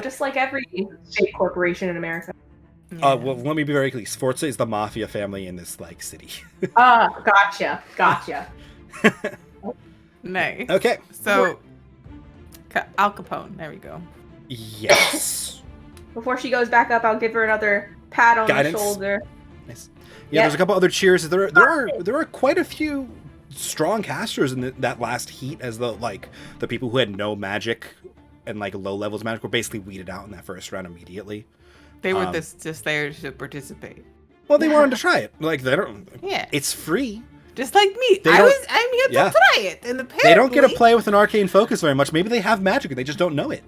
Speaker 6: Just like every big corporation in America.
Speaker 1: Well, let me be very clear. Sforza is the mafia family in this like city.
Speaker 6: Gotcha.
Speaker 2: Nice.
Speaker 1: Okay.
Speaker 2: So, Al Capone. There we go.
Speaker 1: Yes.
Speaker 6: Before she goes back up, I'll give her another pat on
Speaker 1: Guidance.
Speaker 6: the shoulder.
Speaker 1: Nice. Yeah, there's a couple other cheers. There are quite a few strong casters in that last heat, as the people who had no magic and like low levels of magic were basically weeded out in that first round immediately.
Speaker 2: They were just there to participate.
Speaker 1: Well, they wanted to try it. Like they don't.
Speaker 2: Yeah.
Speaker 1: It's free.
Speaker 2: Just like me.
Speaker 1: They don't-
Speaker 2: I'm here
Speaker 1: Yeah.
Speaker 2: to try it. And apparently...
Speaker 1: They don't get to play with an arcane focus very much. Maybe they have magic and they just don't know it.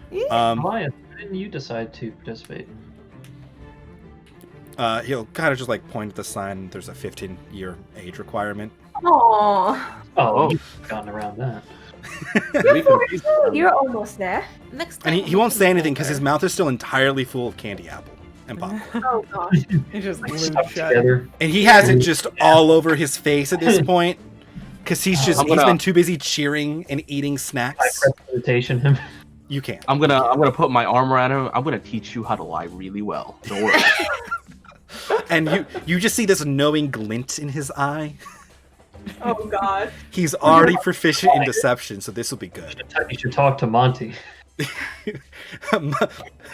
Speaker 2: Yeah.
Speaker 4: Elias, why didn't you decide to participate?
Speaker 1: He'll kind of just like point at the sign. There's a 15-year age requirement.
Speaker 6: Aww.
Speaker 4: Oh, you've gotten around that.
Speaker 6: You're almost there.
Speaker 2: Next time.
Speaker 1: And he won't say anything because his mouth is still entirely full of candy apple and popcorn.
Speaker 6: Oh gosh.
Speaker 2: It's just
Speaker 4: Stuck together.
Speaker 1: And he has it just all over his face at this point because he's
Speaker 5: I'm
Speaker 1: he's
Speaker 5: gonna-
Speaker 1: been too busy cheering and eating
Speaker 4: I
Speaker 1: snacks.
Speaker 4: prestidigitation him.
Speaker 1: You can't.
Speaker 5: I'm gonna put my arm around him. I'm gonna teach you how to lie really well. Don't worry.
Speaker 1: And you just see this knowing glint in his eye.
Speaker 6: Oh god.
Speaker 1: He's already proficient in deception, so this will be good.
Speaker 4: You should talk to Monty.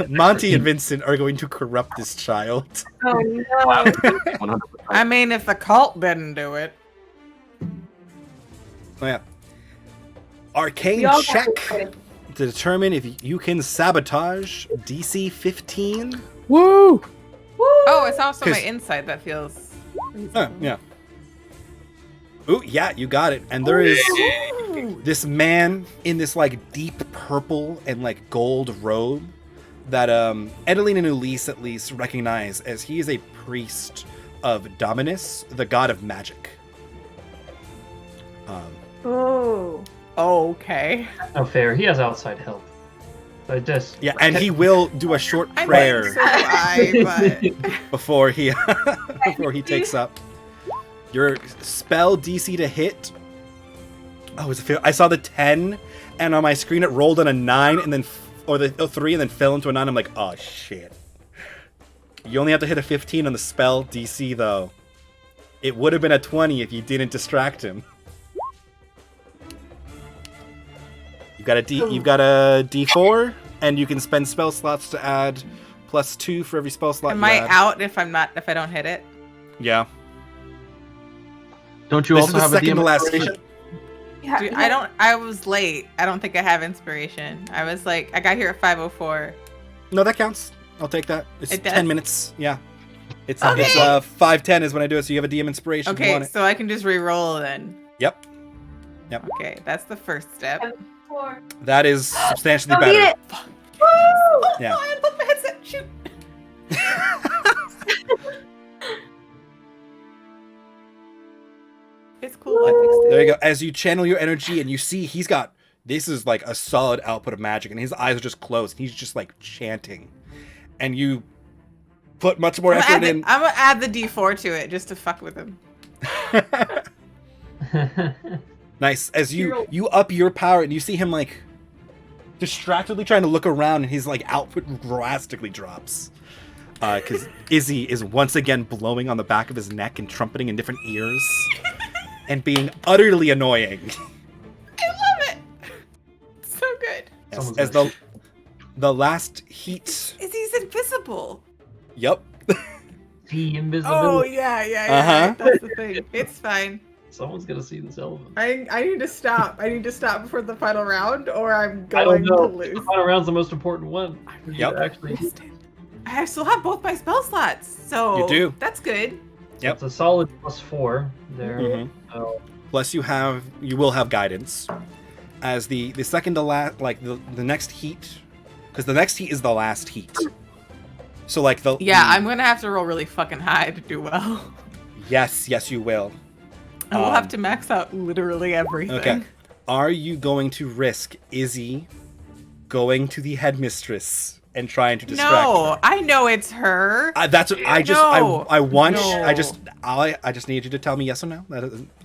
Speaker 1: Monty and Vincent are going to corrupt this child.
Speaker 6: Oh no.
Speaker 5: 100%.
Speaker 2: I mean, if the cult didn't do it.
Speaker 1: Oh, yeah.
Speaker 6: We
Speaker 1: Arcane
Speaker 6: all got
Speaker 1: check
Speaker 6: this.
Speaker 1: to determine if you can sabotage DC 15.
Speaker 3: Woo!
Speaker 2: Oh, it's also my
Speaker 1: 'Cause-
Speaker 2: insight that feels.
Speaker 1: Yeah. Ooh, yeah, you got it. And there is this man in this like deep purple and like gold robe that Edeline and Elise at least recognize as he is a priest of Dominus, the god of magic.
Speaker 6: Oh.
Speaker 2: Okay.
Speaker 4: No fair. He has outside help. But just
Speaker 1: Yeah, and he will do a short
Speaker 2: I
Speaker 1: prayer
Speaker 2: mean, so do I, but
Speaker 1: before he before he takes up your spell DC to hit. Oh, it's I saw the 10, and on my screen it rolled on a 9, and then or the 3, and then fell into a 9. I'm like, oh shit. You only have to hit a 15 on the spell DC though. It would have been a 20 if you didn't distract him. You've got a D4, and you can spend spell slots to add +2 for every spell slot.
Speaker 2: am
Speaker 1: you
Speaker 2: I
Speaker 1: add.
Speaker 2: out if I don't hit it?
Speaker 1: Yeah.
Speaker 5: Don't you
Speaker 1: This
Speaker 5: also
Speaker 1: is the
Speaker 5: have a
Speaker 1: second to
Speaker 5: DM
Speaker 1: last
Speaker 5: inspiration?
Speaker 6: Yeah,
Speaker 2: Dude,
Speaker 6: yeah.
Speaker 2: I was late. I don't think I have inspiration. I was like, I got here at 5:04.
Speaker 1: No, that counts. I'll take that. It's
Speaker 2: It does?
Speaker 1: 10 minutes. Yeah. It's
Speaker 2: Okay.
Speaker 1: 5:10 is when I do it, so you have a DM inspiration if you
Speaker 2: Okay,
Speaker 1: want it.
Speaker 2: so I can just re-roll then.
Speaker 1: Yep.
Speaker 2: Okay, that's the first step.
Speaker 1: That is substantially
Speaker 6: Go
Speaker 1: better.
Speaker 6: get it.
Speaker 2: Oh,
Speaker 1: Yeah.
Speaker 2: I unplugged my headset. Shoot. It's cool. I fixed it.
Speaker 1: There you go. As you channel your energy and you see he's got this is like a solid output of magic, and his eyes are just closed. He's just like chanting. And you put much more effort in.
Speaker 2: I'm gonna add the D4 to it just to fuck with him.
Speaker 1: Nice. As you up your power and you see him like distractedly trying to look around, and his like output drastically drops. Because Izzy is once again blowing on the back of his neck and trumpeting in different ears and being utterly annoying.
Speaker 2: I love it. It's so good.
Speaker 1: As the last heat.
Speaker 2: He's invisible.
Speaker 1: Yep.
Speaker 4: the invisibility.
Speaker 2: Oh yeah.
Speaker 1: Uh-huh.
Speaker 2: That's the thing. It's fine.
Speaker 4: Someone's gonna see this elephant.
Speaker 7: I need to stop. I need to stop before the final round, or I'm
Speaker 4: I don't
Speaker 7: going
Speaker 4: know.
Speaker 7: to lose.
Speaker 4: The final round's the most important one.
Speaker 1: Yep.
Speaker 4: Actually,
Speaker 7: I still have both my spell slots, so
Speaker 1: You do.
Speaker 7: That's good.
Speaker 1: Yep.
Speaker 4: it's a solid +4 there.
Speaker 1: Mhm.
Speaker 4: So,
Speaker 1: Plus, you will have guidance as the second to last, like the next heat, because the next heat is the last heat. So like
Speaker 7: Yeah, I'm gonna have to roll really fucking high to do well.
Speaker 1: Yes, you will.
Speaker 7: I will have to max out literally everything.
Speaker 1: Okay. Are you going to risk Izzy going to the headmistress and trying to distract
Speaker 7: No,
Speaker 1: her?
Speaker 7: I know it's her.
Speaker 1: That's what I just
Speaker 7: No.
Speaker 1: I want
Speaker 7: No.
Speaker 1: I just need you to tell me yes or no.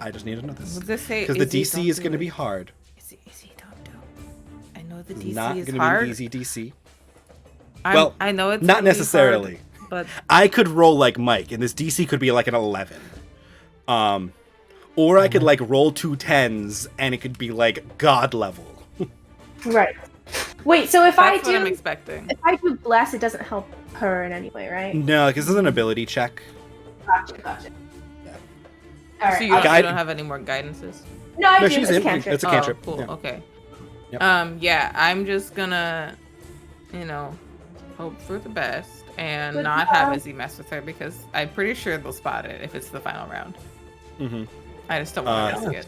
Speaker 1: I just need to know this
Speaker 7: Will this say
Speaker 1: because the
Speaker 7: Izzy,
Speaker 1: DC
Speaker 7: don't
Speaker 1: is
Speaker 7: do
Speaker 1: going to
Speaker 7: it.
Speaker 1: be hard.
Speaker 7: Izzy, don't do it. I know the
Speaker 1: It's
Speaker 7: DC
Speaker 1: not
Speaker 7: is
Speaker 1: going to
Speaker 7: hard.
Speaker 1: be an easy DC.
Speaker 7: Well, I know it's
Speaker 1: not
Speaker 7: gonna be
Speaker 1: necessarily.
Speaker 7: hard, but
Speaker 1: I could roll like Mike, and this DC could be like an 11. Or I could like roll 2 10s, and it could be like God level.
Speaker 6: Right. Wait, so if
Speaker 7: that's what I'm expecting.
Speaker 6: if I do bless, it doesn't help her in any way, right?
Speaker 1: No, because this is an ability check.
Speaker 6: Gotcha.
Speaker 1: Yeah.
Speaker 6: All right.
Speaker 7: So you
Speaker 1: Guide-
Speaker 7: don't have any more guidances?
Speaker 6: No, I
Speaker 1: No,
Speaker 6: do.
Speaker 1: she's
Speaker 6: It's
Speaker 1: in.
Speaker 6: cantrip.
Speaker 1: It's a cantrip.
Speaker 7: Oh, cool.
Speaker 1: Yeah.
Speaker 7: Okay.
Speaker 1: Yep.
Speaker 7: Yeah, I'm just gonna, hope for the best and
Speaker 6: Good
Speaker 7: not
Speaker 6: luck.
Speaker 7: have Izzy mess with her because I'm pretty sure they'll spot it if it's the final round.
Speaker 1: Mm-hmm.
Speaker 7: I just don't want to risk it.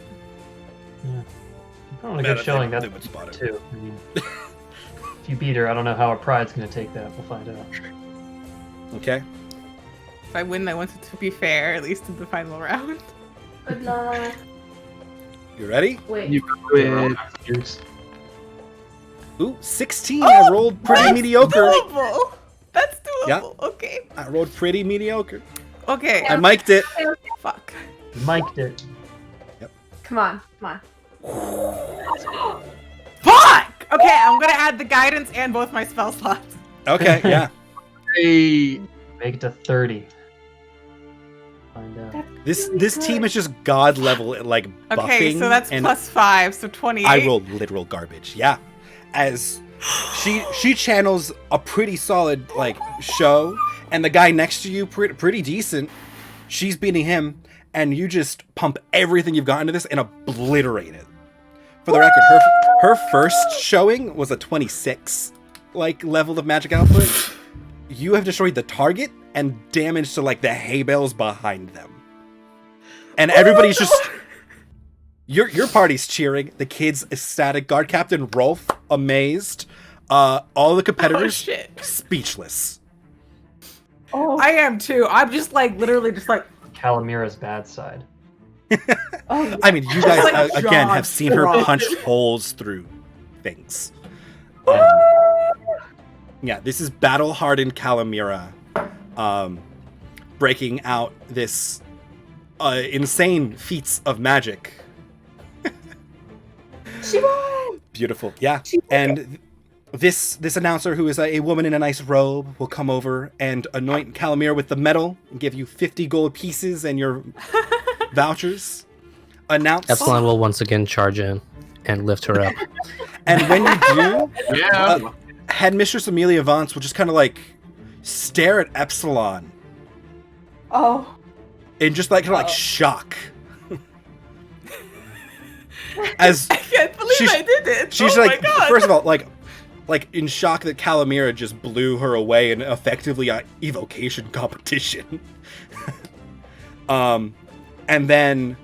Speaker 4: probably a good showing.
Speaker 1: They
Speaker 4: That
Speaker 1: would spot it.
Speaker 4: too. I mean, if you beat her, I don't know how her pride's gonna take that. We'll find out.
Speaker 1: Okay.
Speaker 7: If I win, I want it to be fair, at least in the final round.
Speaker 6: Good luck.
Speaker 1: You ready?
Speaker 6: Wait.
Speaker 5: You quit.
Speaker 1: Ooh, 16. I rolled pretty
Speaker 7: That's
Speaker 1: mediocre.
Speaker 7: Doable. That's doable.
Speaker 1: Yep.
Speaker 7: Okay.
Speaker 1: I rolled pretty mediocre.
Speaker 7: Okay.
Speaker 1: I mic'd it.
Speaker 7: Fuck.
Speaker 4: Mic'd it.
Speaker 6: Come on.
Speaker 7: Fuck! Okay, I'm gonna add the guidance and both my spell slots.
Speaker 1: Okay, yeah.
Speaker 5: Hey,
Speaker 4: Make it to 30. Find out.
Speaker 1: This team is just God level at like buffing.
Speaker 7: Okay, so that's
Speaker 1: and
Speaker 7: +5, so 28.
Speaker 1: I rolled literal garbage. Yeah. As she channels a pretty solid like show, and the guy next to you pretty decent. She's beating him, and you just pump everything you've got into this and obliterate it. For the record, her first showing was a 26 like level of magic output. You have destroyed the target and damage to like the hay bales behind them. And everybody's just your party's cheering. The kids ecstatic. Guard Captain Rolf amazed. All the competitors
Speaker 7: shit.
Speaker 1: speechless.
Speaker 6: Oh.
Speaker 7: I am too. I'm just like literally just like
Speaker 4: Calamira's bad side.
Speaker 6: Oh.
Speaker 1: I mean, you guys
Speaker 7: like
Speaker 1: again
Speaker 7: John
Speaker 1: have seen her
Speaker 7: Ross.
Speaker 1: punch holes through things. Yeah, this is battle-hardened Calamira, breaking out this insane feats of magic.
Speaker 6: She won.
Speaker 1: Beautiful, yeah.
Speaker 6: She did
Speaker 1: And this announcer, who is a woman in a nice robe, will come over and anoint Calamira with the medal and give you 50 gold pieces and your vouchers. Announce.
Speaker 3: Epsilon will once again charge in and lift her up.
Speaker 1: And when you do,
Speaker 5: yeah.
Speaker 1: Headmistress Amelia Vance will just kind of like stare at Epsilon
Speaker 6: Oh.
Speaker 1: in just like shock. As
Speaker 7: I can't believe
Speaker 1: she's-
Speaker 7: I did it.
Speaker 1: she's
Speaker 7: Oh
Speaker 1: like,
Speaker 7: my God.
Speaker 1: first of all, like in shock that Calamira just blew her away in effectively a evocation competition. And then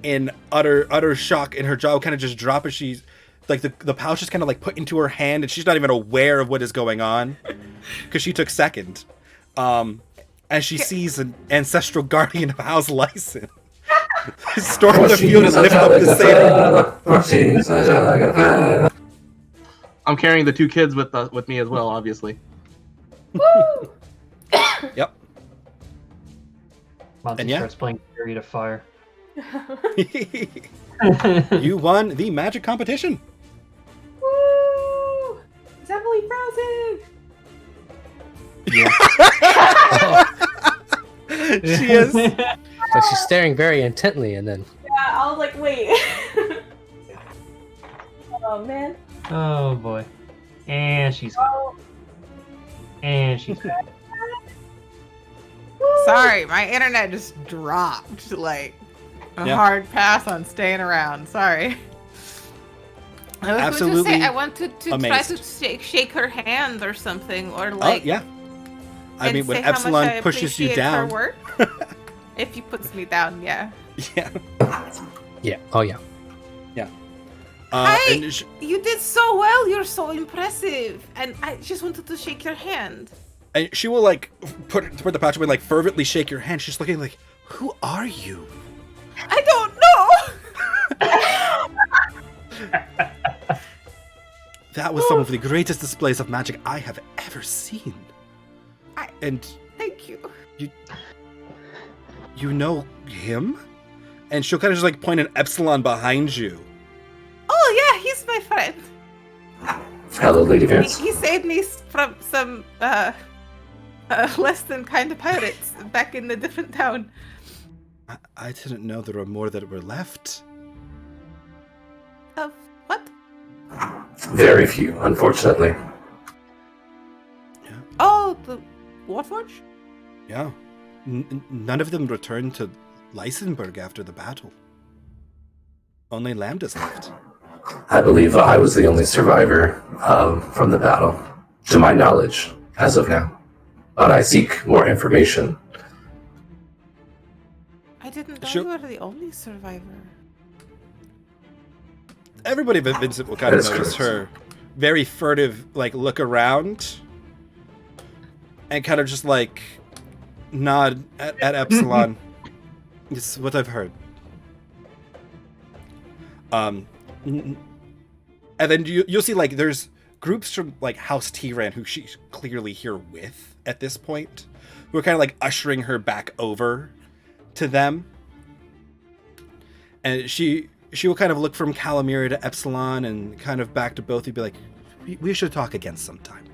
Speaker 1: in utter shock, and her jaw will kind of just drop as she's like the pouch is kind of like put into her hand, and she's not even aware of what is going on because she took second. As she sees an ancestral guardian of House Lyson storm the field and lift up the saber.
Speaker 5: I'm carrying the 2 kids with me as well, obviously.
Speaker 6: Woo.
Speaker 1: Yep.
Speaker 4: Monty
Speaker 1: And yeah.
Speaker 4: starts playing Fury to Fire.
Speaker 1: You won the magic competition.
Speaker 6: Woo. Is Emily frozen?
Speaker 1: She is.
Speaker 3: So she's staring very intently, and then
Speaker 6: Yeah, I was like, wait. Oh man.
Speaker 4: Oh boy. And she's
Speaker 6: Oh.
Speaker 4: and she's back.
Speaker 6: Woo.
Speaker 7: Sorry, my internet just dropped. Like, a hard pass on staying around. Sorry.
Speaker 2: I was
Speaker 1: Absolutely
Speaker 2: going to say I wanted to
Speaker 1: amazed.
Speaker 2: try to shake her hand or something, or
Speaker 1: Oh,
Speaker 2: like.
Speaker 1: yeah. I
Speaker 2: and
Speaker 1: mean, when
Speaker 2: say how much
Speaker 1: Epsilon
Speaker 2: I
Speaker 1: pushes you
Speaker 2: appreciate her
Speaker 1: down.
Speaker 2: work. If he puts me down, yeah.
Speaker 1: Yeah.
Speaker 3: Yeah. Oh yeah.
Speaker 2: Hi!
Speaker 1: And
Speaker 2: You did so well. You're so impressive, and I just wanted to shake your hand.
Speaker 1: and she will like put the pouch away, like fervently shake your hand. She's looking like, "Who are you?"
Speaker 2: I don't know.
Speaker 1: That was some of the greatest displays of magic I have ever seen. And
Speaker 2: Thank you.
Speaker 1: you know him? And she'll kind of just like point an Epsilon behind you.
Speaker 2: Oh yeah, he's my friend.
Speaker 8: Hello, Lady Vance.
Speaker 2: He saved me from some less than kind of pirates back in a different town.
Speaker 1: I didn't know there were more that were left.
Speaker 2: Of what?
Speaker 8: Very few, unfortunately.
Speaker 2: Oh, the Warforge?
Speaker 1: Yeah. None of them returned to Lysenburg after the battle. Only Lambda's left.
Speaker 8: I believe I was the only survivor from the battle, to my knowledge, as of now. But I seek more information.
Speaker 2: I didn't know
Speaker 1: Sure.
Speaker 2: you were the only survivor.
Speaker 1: Everybody but Vincent will kind of
Speaker 8: That is
Speaker 1: notice
Speaker 8: correct.
Speaker 1: her very furtive, like, look around and kind of just, like, nod at Epsilon. This is what I've heard. And then you'll see, like, there's groups from, like, House Tiran who she's clearly here with at this point, who are kind of, like, ushering her back over to them. And she will kind of look from Calamira to Epsilon and kind of back to both of you, be like, we should talk again sometime.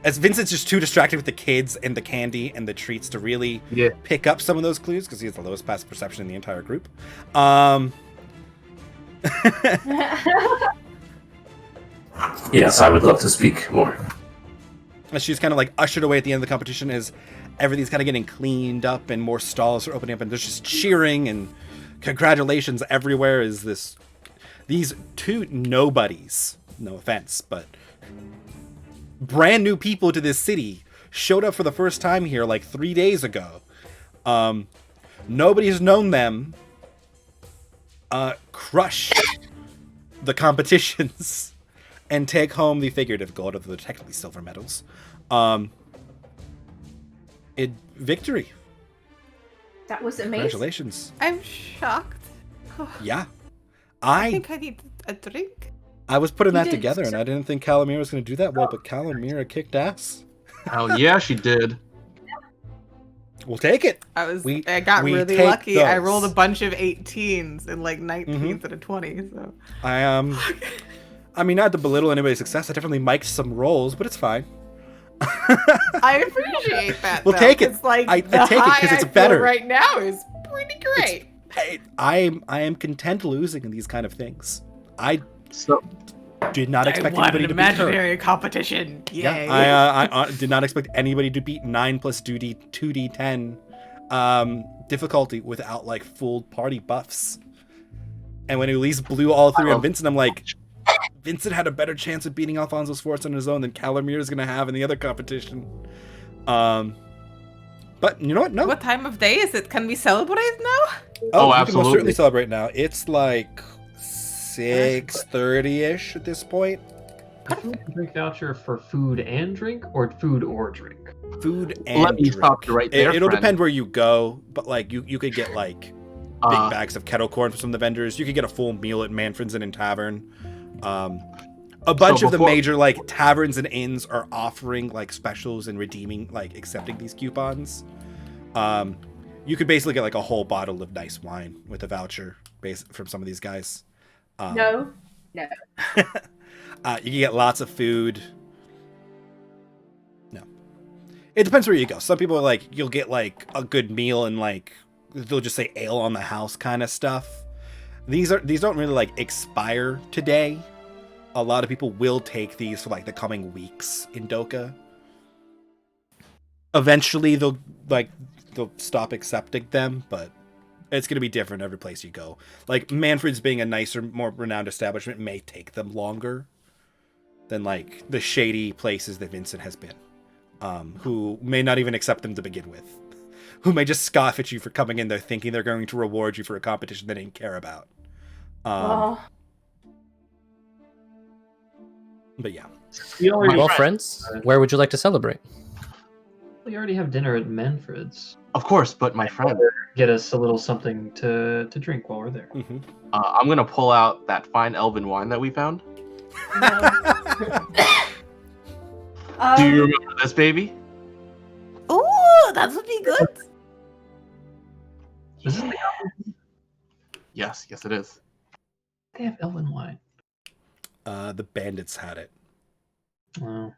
Speaker 1: As Vincent's just too distracted with the kids and the candy and the treats to really pick up some of those clues, because he has the lowest passive perception in the entire group.
Speaker 8: Yes, I would love to speak more.
Speaker 1: As she's kind of like ushered away at the end of the competition as everything's kind of getting cleaned up and more stalls are opening up and there's just cheering and congratulations everywhere as these two nobodies, no offense, but brand new people to this city showed up for the first time here like 3 days ago. Nobody's known them. Crush the competitions and take home the figurative gold of the technically silver medals. Victory.
Speaker 6: That was amazing.
Speaker 1: Congratulations.
Speaker 2: I'm shocked.
Speaker 1: Yeah.
Speaker 2: I
Speaker 1: I
Speaker 2: think I need a drink.
Speaker 1: was putting
Speaker 6: You
Speaker 1: that
Speaker 6: did.
Speaker 1: together and I didn't think Calamira was going to do that well, but Calamira kicked ass.
Speaker 5: Hell yeah, she did.
Speaker 1: We'll take it.
Speaker 7: I got
Speaker 1: we
Speaker 7: really
Speaker 1: take
Speaker 7: lucky. I
Speaker 1: those.
Speaker 7: rolled a bunch of 18s and like 19s
Speaker 1: Mhm.
Speaker 7: and a 20. So
Speaker 1: I mean, not to belittle anybody's success, I definitely mic'd some rolls, but it's fine.
Speaker 7: I appreciate that.
Speaker 1: We'll
Speaker 7: though,
Speaker 1: take it.
Speaker 7: 'cause, Like
Speaker 1: I
Speaker 7: the
Speaker 1: take it 'cause
Speaker 7: high
Speaker 1: it's
Speaker 7: I feel
Speaker 1: better.
Speaker 7: right now is pretty great.
Speaker 1: I am content losing in these kind of things. I
Speaker 5: So
Speaker 1: did not expect
Speaker 7: I won
Speaker 1: anybody
Speaker 7: an
Speaker 1: to beat her.
Speaker 7: imaginary competition. Yay.
Speaker 1: Yeah, I did not expect anybody to beat 9 plus 2d10 difficulty without like full party buffs. And when Elise blew all three on Vincent, I'm like, Vincent had a better chance of beating Alfonso Sforza on his own than Calamir is going to have in the other competition. But you know what? No.
Speaker 2: What time of day is it? Can we celebrate now?
Speaker 1: Oh,
Speaker 5: Oh,
Speaker 1: you can most
Speaker 5: absolutely.
Speaker 1: certainly celebrate now. It's like 6:30ish at this point.
Speaker 4: Drink voucher for food and drink, or food or drink?
Speaker 1: Food and
Speaker 5: let me
Speaker 1: drink.
Speaker 5: stop you right there.
Speaker 1: It'll
Speaker 5: friend.
Speaker 1: depend where you go, but like you could get like big
Speaker 5: Uh,
Speaker 1: bags of kettle corn from some of the vendors. You could get a full meal at Manfred's Inn and Tavern. A bunch of the
Speaker 5: before-
Speaker 1: major like taverns and inns are offering like specials and redeeming like accepting these coupons. You could basically get like a whole bottle of nice wine with a voucher from some of these guys.
Speaker 6: No.
Speaker 1: You can get lots of food. No. It depends where you go. Some people are like, you'll get like a good meal and like, they'll just say ale on the house kind of stuff. These don't really like expire today. A lot of people will take these for like the coming weeks in Doka. Eventually they'll like, they'll stop accepting them, but it's going to be different every place you go. Like, Manfred's being a nicer, more renowned establishment may take them longer than, like, the shady places that Vincent has been, who may not even accept them to begin with, who may just scoff at you for coming in there thinking they're going to reward you for a competition they didn't care about. But yeah.
Speaker 3: Well, friends, where would you like to celebrate?
Speaker 4: We already have dinner at Manfred's.
Speaker 5: Of course, but my friend,
Speaker 4: Get us a little something to drink while we're there.
Speaker 1: Mm-hmm.
Speaker 5: I'm gonna pull out that fine elven wine that we found. Do you remember this, baby?
Speaker 2: Oh, that would be good.
Speaker 4: Is this
Speaker 5: Yes, it is.
Speaker 4: they have elven wine?
Speaker 1: The bandits had it.
Speaker 4: Wow.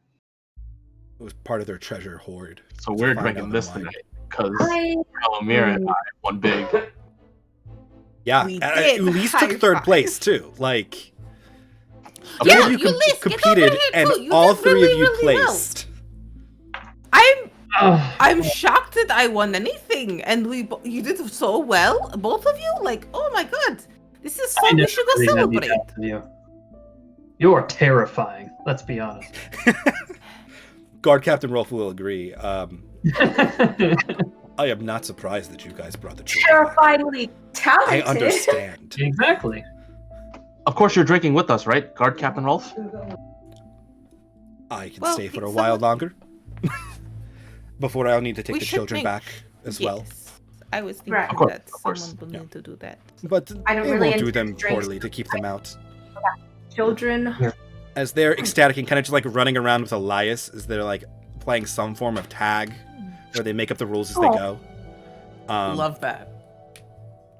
Speaker 1: It was part of their treasure hoard.
Speaker 5: So we're
Speaker 1: Fine
Speaker 5: drinking
Speaker 1: elven
Speaker 5: this
Speaker 1: wine.
Speaker 5: tonight because Calamir and I won big.
Speaker 1: Yeah,
Speaker 2: We
Speaker 1: and
Speaker 2: did.
Speaker 1: Elise
Speaker 2: High
Speaker 1: took third
Speaker 2: five.
Speaker 1: place too. Like,
Speaker 2: Yeah,
Speaker 1: three of you
Speaker 2: Ulysses, get over
Speaker 1: competed,
Speaker 2: here,
Speaker 1: and
Speaker 2: too. You
Speaker 1: all
Speaker 2: did
Speaker 1: three
Speaker 2: really,
Speaker 1: of you
Speaker 2: really well.
Speaker 1: placed.
Speaker 2: I'm shocked that I won anything, and you did so well, both of you. Like, oh my god, this is fun. We should go celebrate.
Speaker 4: You are terrifying. Let's be honest.
Speaker 1: Guard Captain Rolf will agree. I am not surprised that you guys brought the children back.
Speaker 6: Terrifyingly talented.
Speaker 1: I understand.
Speaker 4: Exactly.
Speaker 5: Of course, you're drinking with us, right, Guard Captain Rolf?
Speaker 1: I can
Speaker 2: Well,
Speaker 1: stay for a
Speaker 2: it's
Speaker 1: while
Speaker 2: somewhat-
Speaker 1: longer. Before I'll need to take
Speaker 2: We
Speaker 1: the
Speaker 2: should
Speaker 1: children
Speaker 2: make-
Speaker 1: back as well.
Speaker 2: Yes. I was thinking
Speaker 6: Right.
Speaker 5: Of course,
Speaker 2: that
Speaker 5: of course.
Speaker 2: someone will
Speaker 1: Yeah.
Speaker 2: need to do that.
Speaker 1: But
Speaker 6: I don't
Speaker 1: it
Speaker 6: really
Speaker 1: won't do them
Speaker 6: intend to drink.
Speaker 1: poorly to keep them out.
Speaker 6: Children.
Speaker 1: As they're ecstatic and kind of just like running around with Elias as they're like playing some form of tag where they make up the rules as they go.
Speaker 7: Love that.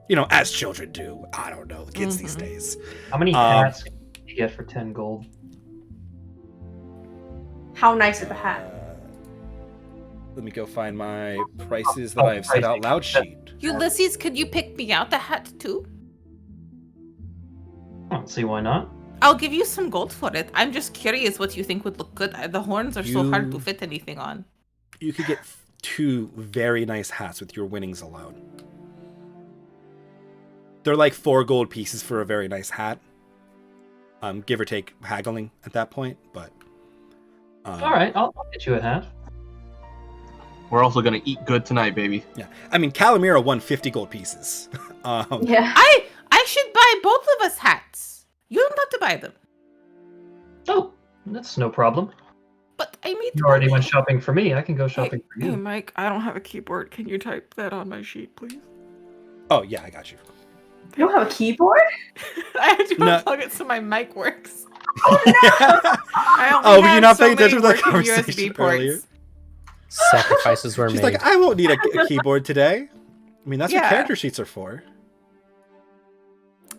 Speaker 1: You know, as children do. I don't know. The kids these days.
Speaker 4: How many hats do you get for 10 gold?
Speaker 6: How nice are the hat?
Speaker 1: Let me go find my prices that I have said out loud sheet.
Speaker 2: Ulysses, could you pick me out the hat too?
Speaker 4: I don't see why not.
Speaker 2: I'll give you some gold for it. I'm just curious what you think would look good. The horns are so hard to
Speaker 1: You-
Speaker 2: fit anything on.
Speaker 1: You could get 2 very nice hats with your winnings alone. They're like 4 gold pieces for a very nice hat. Give or take haggling at that point, but
Speaker 4: All right, I'll get you a hat.
Speaker 5: We're also gonna eat good tonight, baby.
Speaker 1: yeah. I mean, Calamira won 50 gold pieces.
Speaker 6: Yeah.
Speaker 2: I should buy both of us hats. You don't have to buy them.
Speaker 4: Oh, that's no problem.
Speaker 2: But I made
Speaker 4: You already went shopping for me. I can go shopping for
Speaker 7: Hey,
Speaker 4: you.
Speaker 7: Mike, I don't have a keyboard. Can you type that on my sheet, please?
Speaker 1: Oh, yeah, I got you.
Speaker 6: You don't have a keyboard?
Speaker 7: I had to
Speaker 1: No.
Speaker 7: unplug it so my mic works.
Speaker 1: Oh,
Speaker 7: I only
Speaker 1: were you
Speaker 7: have
Speaker 1: not
Speaker 7: so
Speaker 1: paying attention to
Speaker 7: many
Speaker 1: that
Speaker 7: working
Speaker 1: conversation
Speaker 7: USB ports.
Speaker 1: earlier?
Speaker 3: Sacrifices were
Speaker 1: She's
Speaker 3: made.
Speaker 1: like, I won't need a keyboard today. I mean, that's what
Speaker 7: Yeah.
Speaker 1: character sheets are for.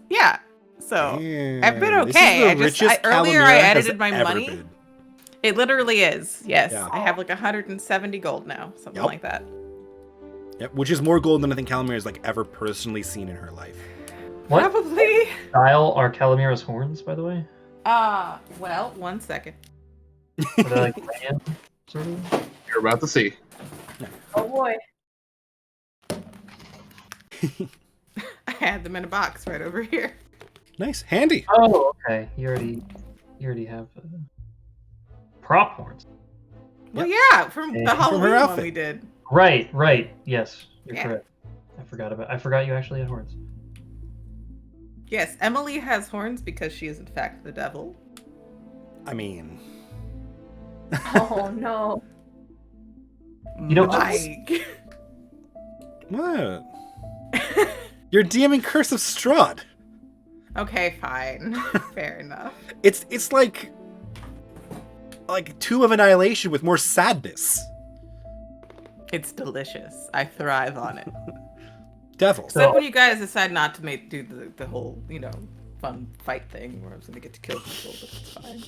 Speaker 7: Yeah. So I've been
Speaker 1: Damn, this is
Speaker 7: okay.
Speaker 1: the
Speaker 7: I just
Speaker 1: richest
Speaker 7: earlier
Speaker 1: Calamira
Speaker 7: I
Speaker 1: has
Speaker 7: edited my
Speaker 1: ever
Speaker 7: money.
Speaker 1: been.
Speaker 7: It literally is. Yes.
Speaker 1: Yeah.
Speaker 7: I have like 170 gold now, something
Speaker 1: Yep.
Speaker 7: like that.
Speaker 1: Yep, which is more gold than I think Calamira has like ever personally seen in her life.
Speaker 4: What
Speaker 7: Probably.
Speaker 4: style are Calamira's horns, by the way?
Speaker 2: Well, 1 second.
Speaker 4: Are they like land, sort of?
Speaker 5: You're about to see.
Speaker 6: Oh boy.
Speaker 7: I had them in a box right over here.
Speaker 1: Nice, handy.
Speaker 4: Oh, okay. You already have prop horns.
Speaker 7: Well, yeah, from
Speaker 4: From
Speaker 7: the
Speaker 4: her
Speaker 7: Halloween one
Speaker 1: outfit.
Speaker 7: we did.
Speaker 4: Right. Yes, you're
Speaker 7: Yeah.
Speaker 4: correct. I forgot you actually had horns.
Speaker 7: Yes, Emily has horns because she is in fact the devil.
Speaker 1: I mean,
Speaker 6: Oh no.
Speaker 4: You know,
Speaker 7: Mike.
Speaker 1: what? You're DMing Curse of Strahd.
Speaker 7: Okay, fine. Fair enough.
Speaker 1: It's like Tomb of Annihilation with more sadness.
Speaker 7: It's delicious. I thrive on it.
Speaker 1: Devil.
Speaker 7: Except when you guys decide not to do the whole, fun fight thing where I was going to get to kill people, but it's fine.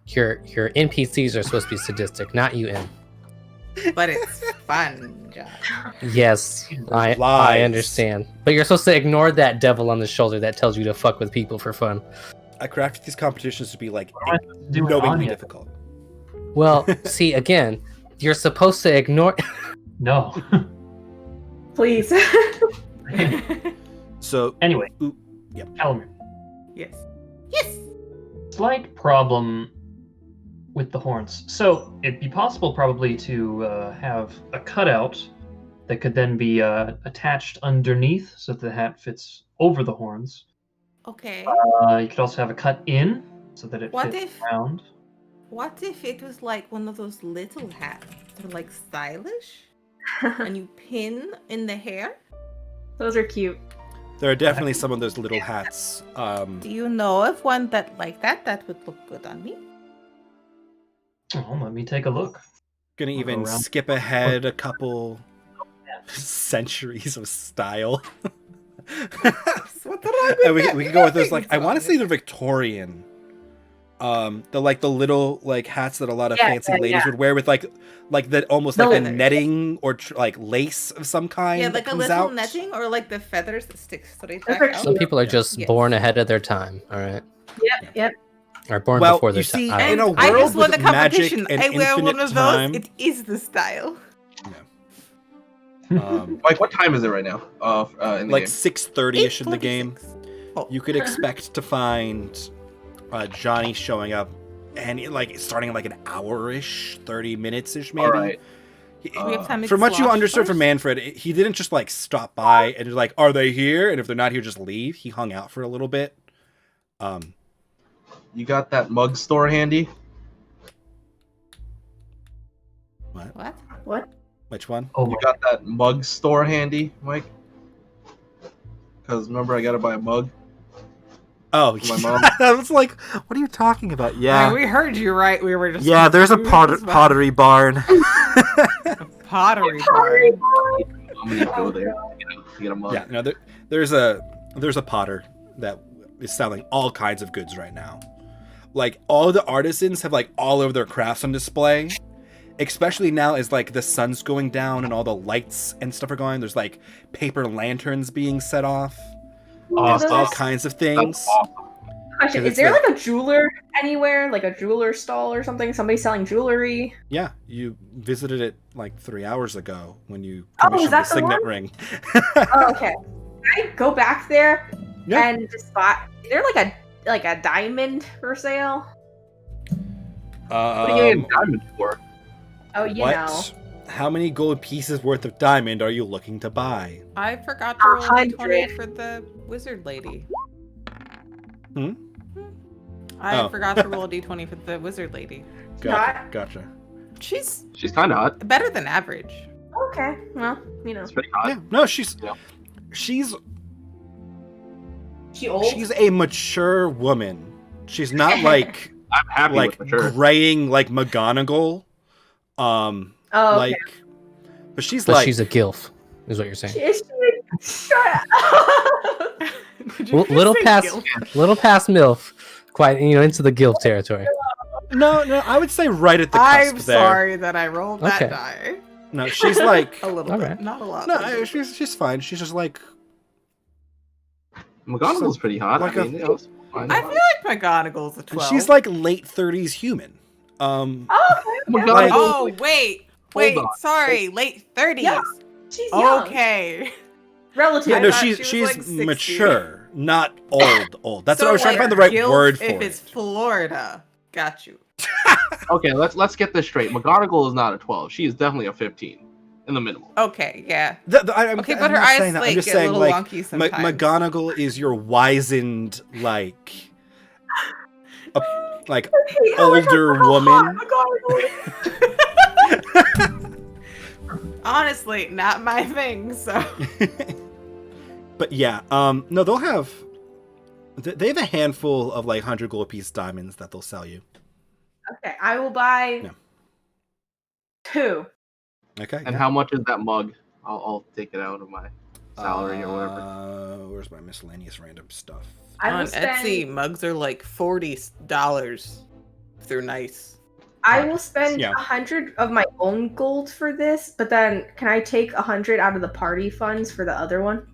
Speaker 3: Your NPCs are supposed to be sadistic, not you, M.
Speaker 7: But it's fun, John.
Speaker 3: Yes, I
Speaker 1: Lies.
Speaker 3: understand. But you're supposed to ignore that devil on the shoulder that tells you to fuck with people for fun.
Speaker 1: I crafted these competitions to be like
Speaker 4: What am I supposed to do with
Speaker 1: knowingly
Speaker 4: Anya?
Speaker 1: difficult.
Speaker 3: Well, see, again, You're supposed to ignore.
Speaker 4: No.
Speaker 6: Please.
Speaker 1: So
Speaker 4: Anyway,
Speaker 1: Ooh, yep.
Speaker 4: Calamir.
Speaker 7: Yes.
Speaker 2: Yes.
Speaker 4: Slight problem with the horns. So it'd be possible probably to have a cutout that could then be attached underneath so that the hat fits over the horns.
Speaker 2: Okay.
Speaker 4: You could also have a cut in so that it
Speaker 2: What
Speaker 4: fits
Speaker 2: if-
Speaker 4: around.
Speaker 2: What if it was like one of those little hats? They're like stylish, and you pin in the hair.
Speaker 6: Those are cute.
Speaker 1: There are definitely some of those little hats.
Speaker 2: Do you know of one that like that would look good on me?
Speaker 4: Oh, let me take a look.
Speaker 1: Gonna even
Speaker 4: around.
Speaker 1: skip ahead a couple centuries of style.
Speaker 2: What did I
Speaker 1: And we can go with those, like, I want to say they're Victorian. The little like hats that a lot of fancy ladies would wear with like that almost like a
Speaker 2: Feathers.
Speaker 1: netting or like lace of some kind.
Speaker 2: Yeah,
Speaker 1: that
Speaker 2: like a
Speaker 1: comes
Speaker 2: little
Speaker 1: out.
Speaker 2: netting or like the feathers that stick straight
Speaker 6: Those
Speaker 2: back
Speaker 6: are
Speaker 2: out.
Speaker 3: Some people are just
Speaker 2: Yes.
Speaker 3: born ahead of their time. All right,
Speaker 6: Yep.
Speaker 3: or born
Speaker 1: Well,
Speaker 3: before their
Speaker 1: you see,
Speaker 3: time.
Speaker 1: in a
Speaker 2: I
Speaker 1: world
Speaker 2: just won
Speaker 1: with
Speaker 2: a
Speaker 1: magic
Speaker 2: competition.
Speaker 1: and
Speaker 2: I wear one
Speaker 1: infinite
Speaker 2: of
Speaker 1: time.
Speaker 2: those. It is the style.
Speaker 5: Mike, what time is it right now? In the
Speaker 1: Like
Speaker 5: game?
Speaker 1: 6:30ish in the game.
Speaker 2: 8:26. Oh.
Speaker 1: You could expect to find Johnny showing up, and like starting in like an hour-ish, 30 minutes-ish maybe.
Speaker 5: All right.
Speaker 2: We have time to
Speaker 1: From what you
Speaker 2: slosh
Speaker 1: understood from
Speaker 2: first?
Speaker 1: Manfred, he didn't just like stop by and just like, are they here? And if they're not here, just leave. He hung out for a little bit.
Speaker 5: You got that mug store handy?
Speaker 1: What?
Speaker 2: What?
Speaker 1: Which one?
Speaker 4: Oh
Speaker 5: You
Speaker 4: my
Speaker 5: got that mug store handy, Mike? Because remember, I gotta buy a mug.
Speaker 1: Oh,
Speaker 5: My mom.
Speaker 1: I was like, what are you talking about?
Speaker 7: Yeah, we heard you right. We were just
Speaker 1: Yeah, there's a
Speaker 7: confused about
Speaker 1: pottery barn.
Speaker 7: pottery barn.
Speaker 5: I'm gonna go there. Get a mug.
Speaker 1: Yeah, no, there's a potter that is selling all kinds of goods right now. Like all the artisans have like all of their crafts on display. Especially now as like the sun's going down and all the lights and stuff are going. There's like paper lanterns being set off.
Speaker 5: Awesome.
Speaker 1: All kinds of things.
Speaker 5: That's awesome.
Speaker 6: Question:
Speaker 1: Because
Speaker 6: Is there
Speaker 1: it's
Speaker 6: like a jeweler anywhere, like a jeweler stall or something? Somebody selling jewelry?
Speaker 1: Yeah, you visited it like 3 hours ago when you
Speaker 6: Oh,
Speaker 1: commissioned
Speaker 6: is that
Speaker 1: the
Speaker 6: the
Speaker 1: signet
Speaker 6: one?
Speaker 1: ring.
Speaker 6: Oh, okay. Can I go back there
Speaker 1: Yeah.
Speaker 6: and just buy? Is there like a diamond for sale?
Speaker 5: What do you need a diamond for?
Speaker 6: Oh, you know.
Speaker 1: How many gold pieces worth of diamond are you looking to buy?
Speaker 7: I forgot to roll a
Speaker 6: 100.
Speaker 7: d20 for the wizard lady.
Speaker 1: Hmm?
Speaker 7: I
Speaker 1: Oh.
Speaker 7: forgot to roll a d20 for the wizard lady.
Speaker 1: Gotcha.
Speaker 7: She's
Speaker 5: She's kind of hot.
Speaker 7: better than average.
Speaker 6: Okay. Well, you know.
Speaker 5: It's pretty hot.
Speaker 1: Yeah, no, she's
Speaker 5: Yeah.
Speaker 1: she's
Speaker 6: She old?
Speaker 1: she's a mature woman. She's not like
Speaker 5: I'm happy
Speaker 1: like
Speaker 5: with mature.
Speaker 1: graying like McGonagall.
Speaker 6: Oh, okay.
Speaker 1: Like, but she's
Speaker 3: But
Speaker 1: like
Speaker 3: she's a gilf, is what you're saying.
Speaker 6: Is she? Shut up.
Speaker 7: Did you just
Speaker 3: Little
Speaker 7: say
Speaker 3: past,
Speaker 7: guilt?
Speaker 3: little past milf, quite into the gilf territory.
Speaker 1: no, I would say right at the cusp
Speaker 7: I'm
Speaker 1: there.
Speaker 7: sorry that I rolled that
Speaker 3: Okay.
Speaker 7: die.
Speaker 1: No, she's like
Speaker 7: A little
Speaker 3: All
Speaker 7: bit,
Speaker 3: right.
Speaker 7: not a lot.
Speaker 1: no,
Speaker 7: but a little.
Speaker 1: she's fine. She's just like
Speaker 5: McGonagall's pretty hot.
Speaker 1: like
Speaker 5: I
Speaker 1: a-
Speaker 5: mean, you know, it's fine.
Speaker 7: I feel like McGonagall's a 12.
Speaker 1: she's like late 30s human.
Speaker 6: Oh, okay.
Speaker 5: McGonagall-
Speaker 1: like-
Speaker 7: oh wait,
Speaker 5: on.
Speaker 7: sorry, late 30s.
Speaker 6: Yeah. She's young.
Speaker 7: Okay.
Speaker 6: Relative.
Speaker 1: Yeah,
Speaker 7: I
Speaker 1: no,
Speaker 7: thought
Speaker 1: she's
Speaker 7: she was, like, 60.
Speaker 1: mature, not old. That's
Speaker 7: So,
Speaker 1: what I was trying to
Speaker 7: like,
Speaker 1: find the right
Speaker 7: guilt
Speaker 1: word for
Speaker 7: if
Speaker 1: it.
Speaker 7: it's Florida. Got you.
Speaker 5: Okay, let's get this straight. McGonagall is not a 12. She is definitely a 15 in the minimum.
Speaker 7: Okay, yeah.
Speaker 1: I'm,
Speaker 7: Okay,
Speaker 1: I'm
Speaker 7: but her
Speaker 1: not
Speaker 7: eyes
Speaker 1: saying that. I'm
Speaker 7: like
Speaker 1: just
Speaker 7: get
Speaker 1: saying
Speaker 7: a little
Speaker 1: like
Speaker 7: wonky sometimes.
Speaker 1: McGonagall is your wizened like older woman.
Speaker 7: Honestly, not my thing. So
Speaker 1: But yeah, no, they'll have they have a handful of like 100 gold piece diamonds that they'll sell you.
Speaker 6: Okay, I will buy
Speaker 1: Yeah.
Speaker 6: 2.
Speaker 1: Okay.
Speaker 5: And how much is that mug? I'll take it out of my salary or whatever.
Speaker 1: Where's my miscellaneous random stuff?
Speaker 6: I will
Speaker 7: on
Speaker 6: spend.
Speaker 7: Etsy, mugs are like $40 if they're nice.
Speaker 6: I will spend
Speaker 1: Yeah.
Speaker 6: 100 of my own gold for this, but then can I take 100 out of the party funds for the other one?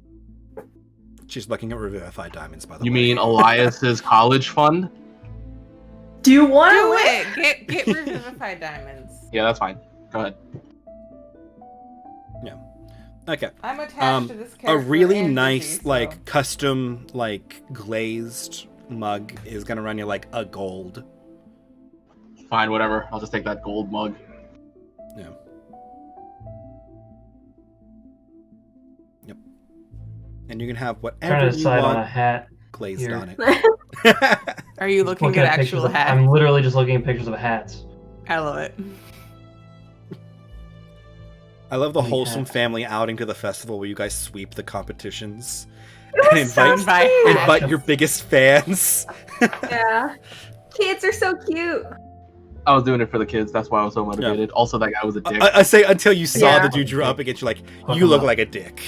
Speaker 1: She's looking at Revivify diamonds, by the
Speaker 5: You
Speaker 1: way.
Speaker 5: mean Elias's college fund?
Speaker 6: Do you want
Speaker 7: Do
Speaker 6: to
Speaker 7: it. Get Revivify diamonds.
Speaker 5: Yeah, that's fine. Go ahead.
Speaker 1: Okay.
Speaker 2: I'm attached to this character.
Speaker 1: A really
Speaker 2: and
Speaker 1: nice,
Speaker 2: Dizzy, so-
Speaker 1: like, custom, like, glazed mug is gonna run you, like, a gold.
Speaker 5: Fine, whatever. I'll just take that gold mug.
Speaker 1: Yeah. Yep. And you can have
Speaker 4: Trying
Speaker 1: whatever
Speaker 4: to
Speaker 1: you
Speaker 4: decide on a
Speaker 1: want
Speaker 4: hat.
Speaker 1: glazed
Speaker 4: here.
Speaker 1: on it.
Speaker 2: Are you looking
Speaker 4: Looking
Speaker 2: at
Speaker 4: pictures
Speaker 2: actual
Speaker 4: of-
Speaker 2: hats?
Speaker 4: I'm literally just looking at pictures of hats.
Speaker 2: I love it.
Speaker 1: I love the
Speaker 4: We
Speaker 1: wholesome
Speaker 4: have-
Speaker 1: family outing to the festival where you guys sweep the competitions and
Speaker 2: Sound by
Speaker 1: invite your biggest fans.
Speaker 6: Yeah. Kids are so cute.
Speaker 5: I was doing it for the kids. That's why I was so motivated. Also, that guy was a dick.
Speaker 1: I say until you saw
Speaker 6: Yeah.
Speaker 1: the dude you're up against, you're like,
Speaker 4: Hook
Speaker 1: you
Speaker 4: him
Speaker 1: look
Speaker 4: up.
Speaker 1: like a dick.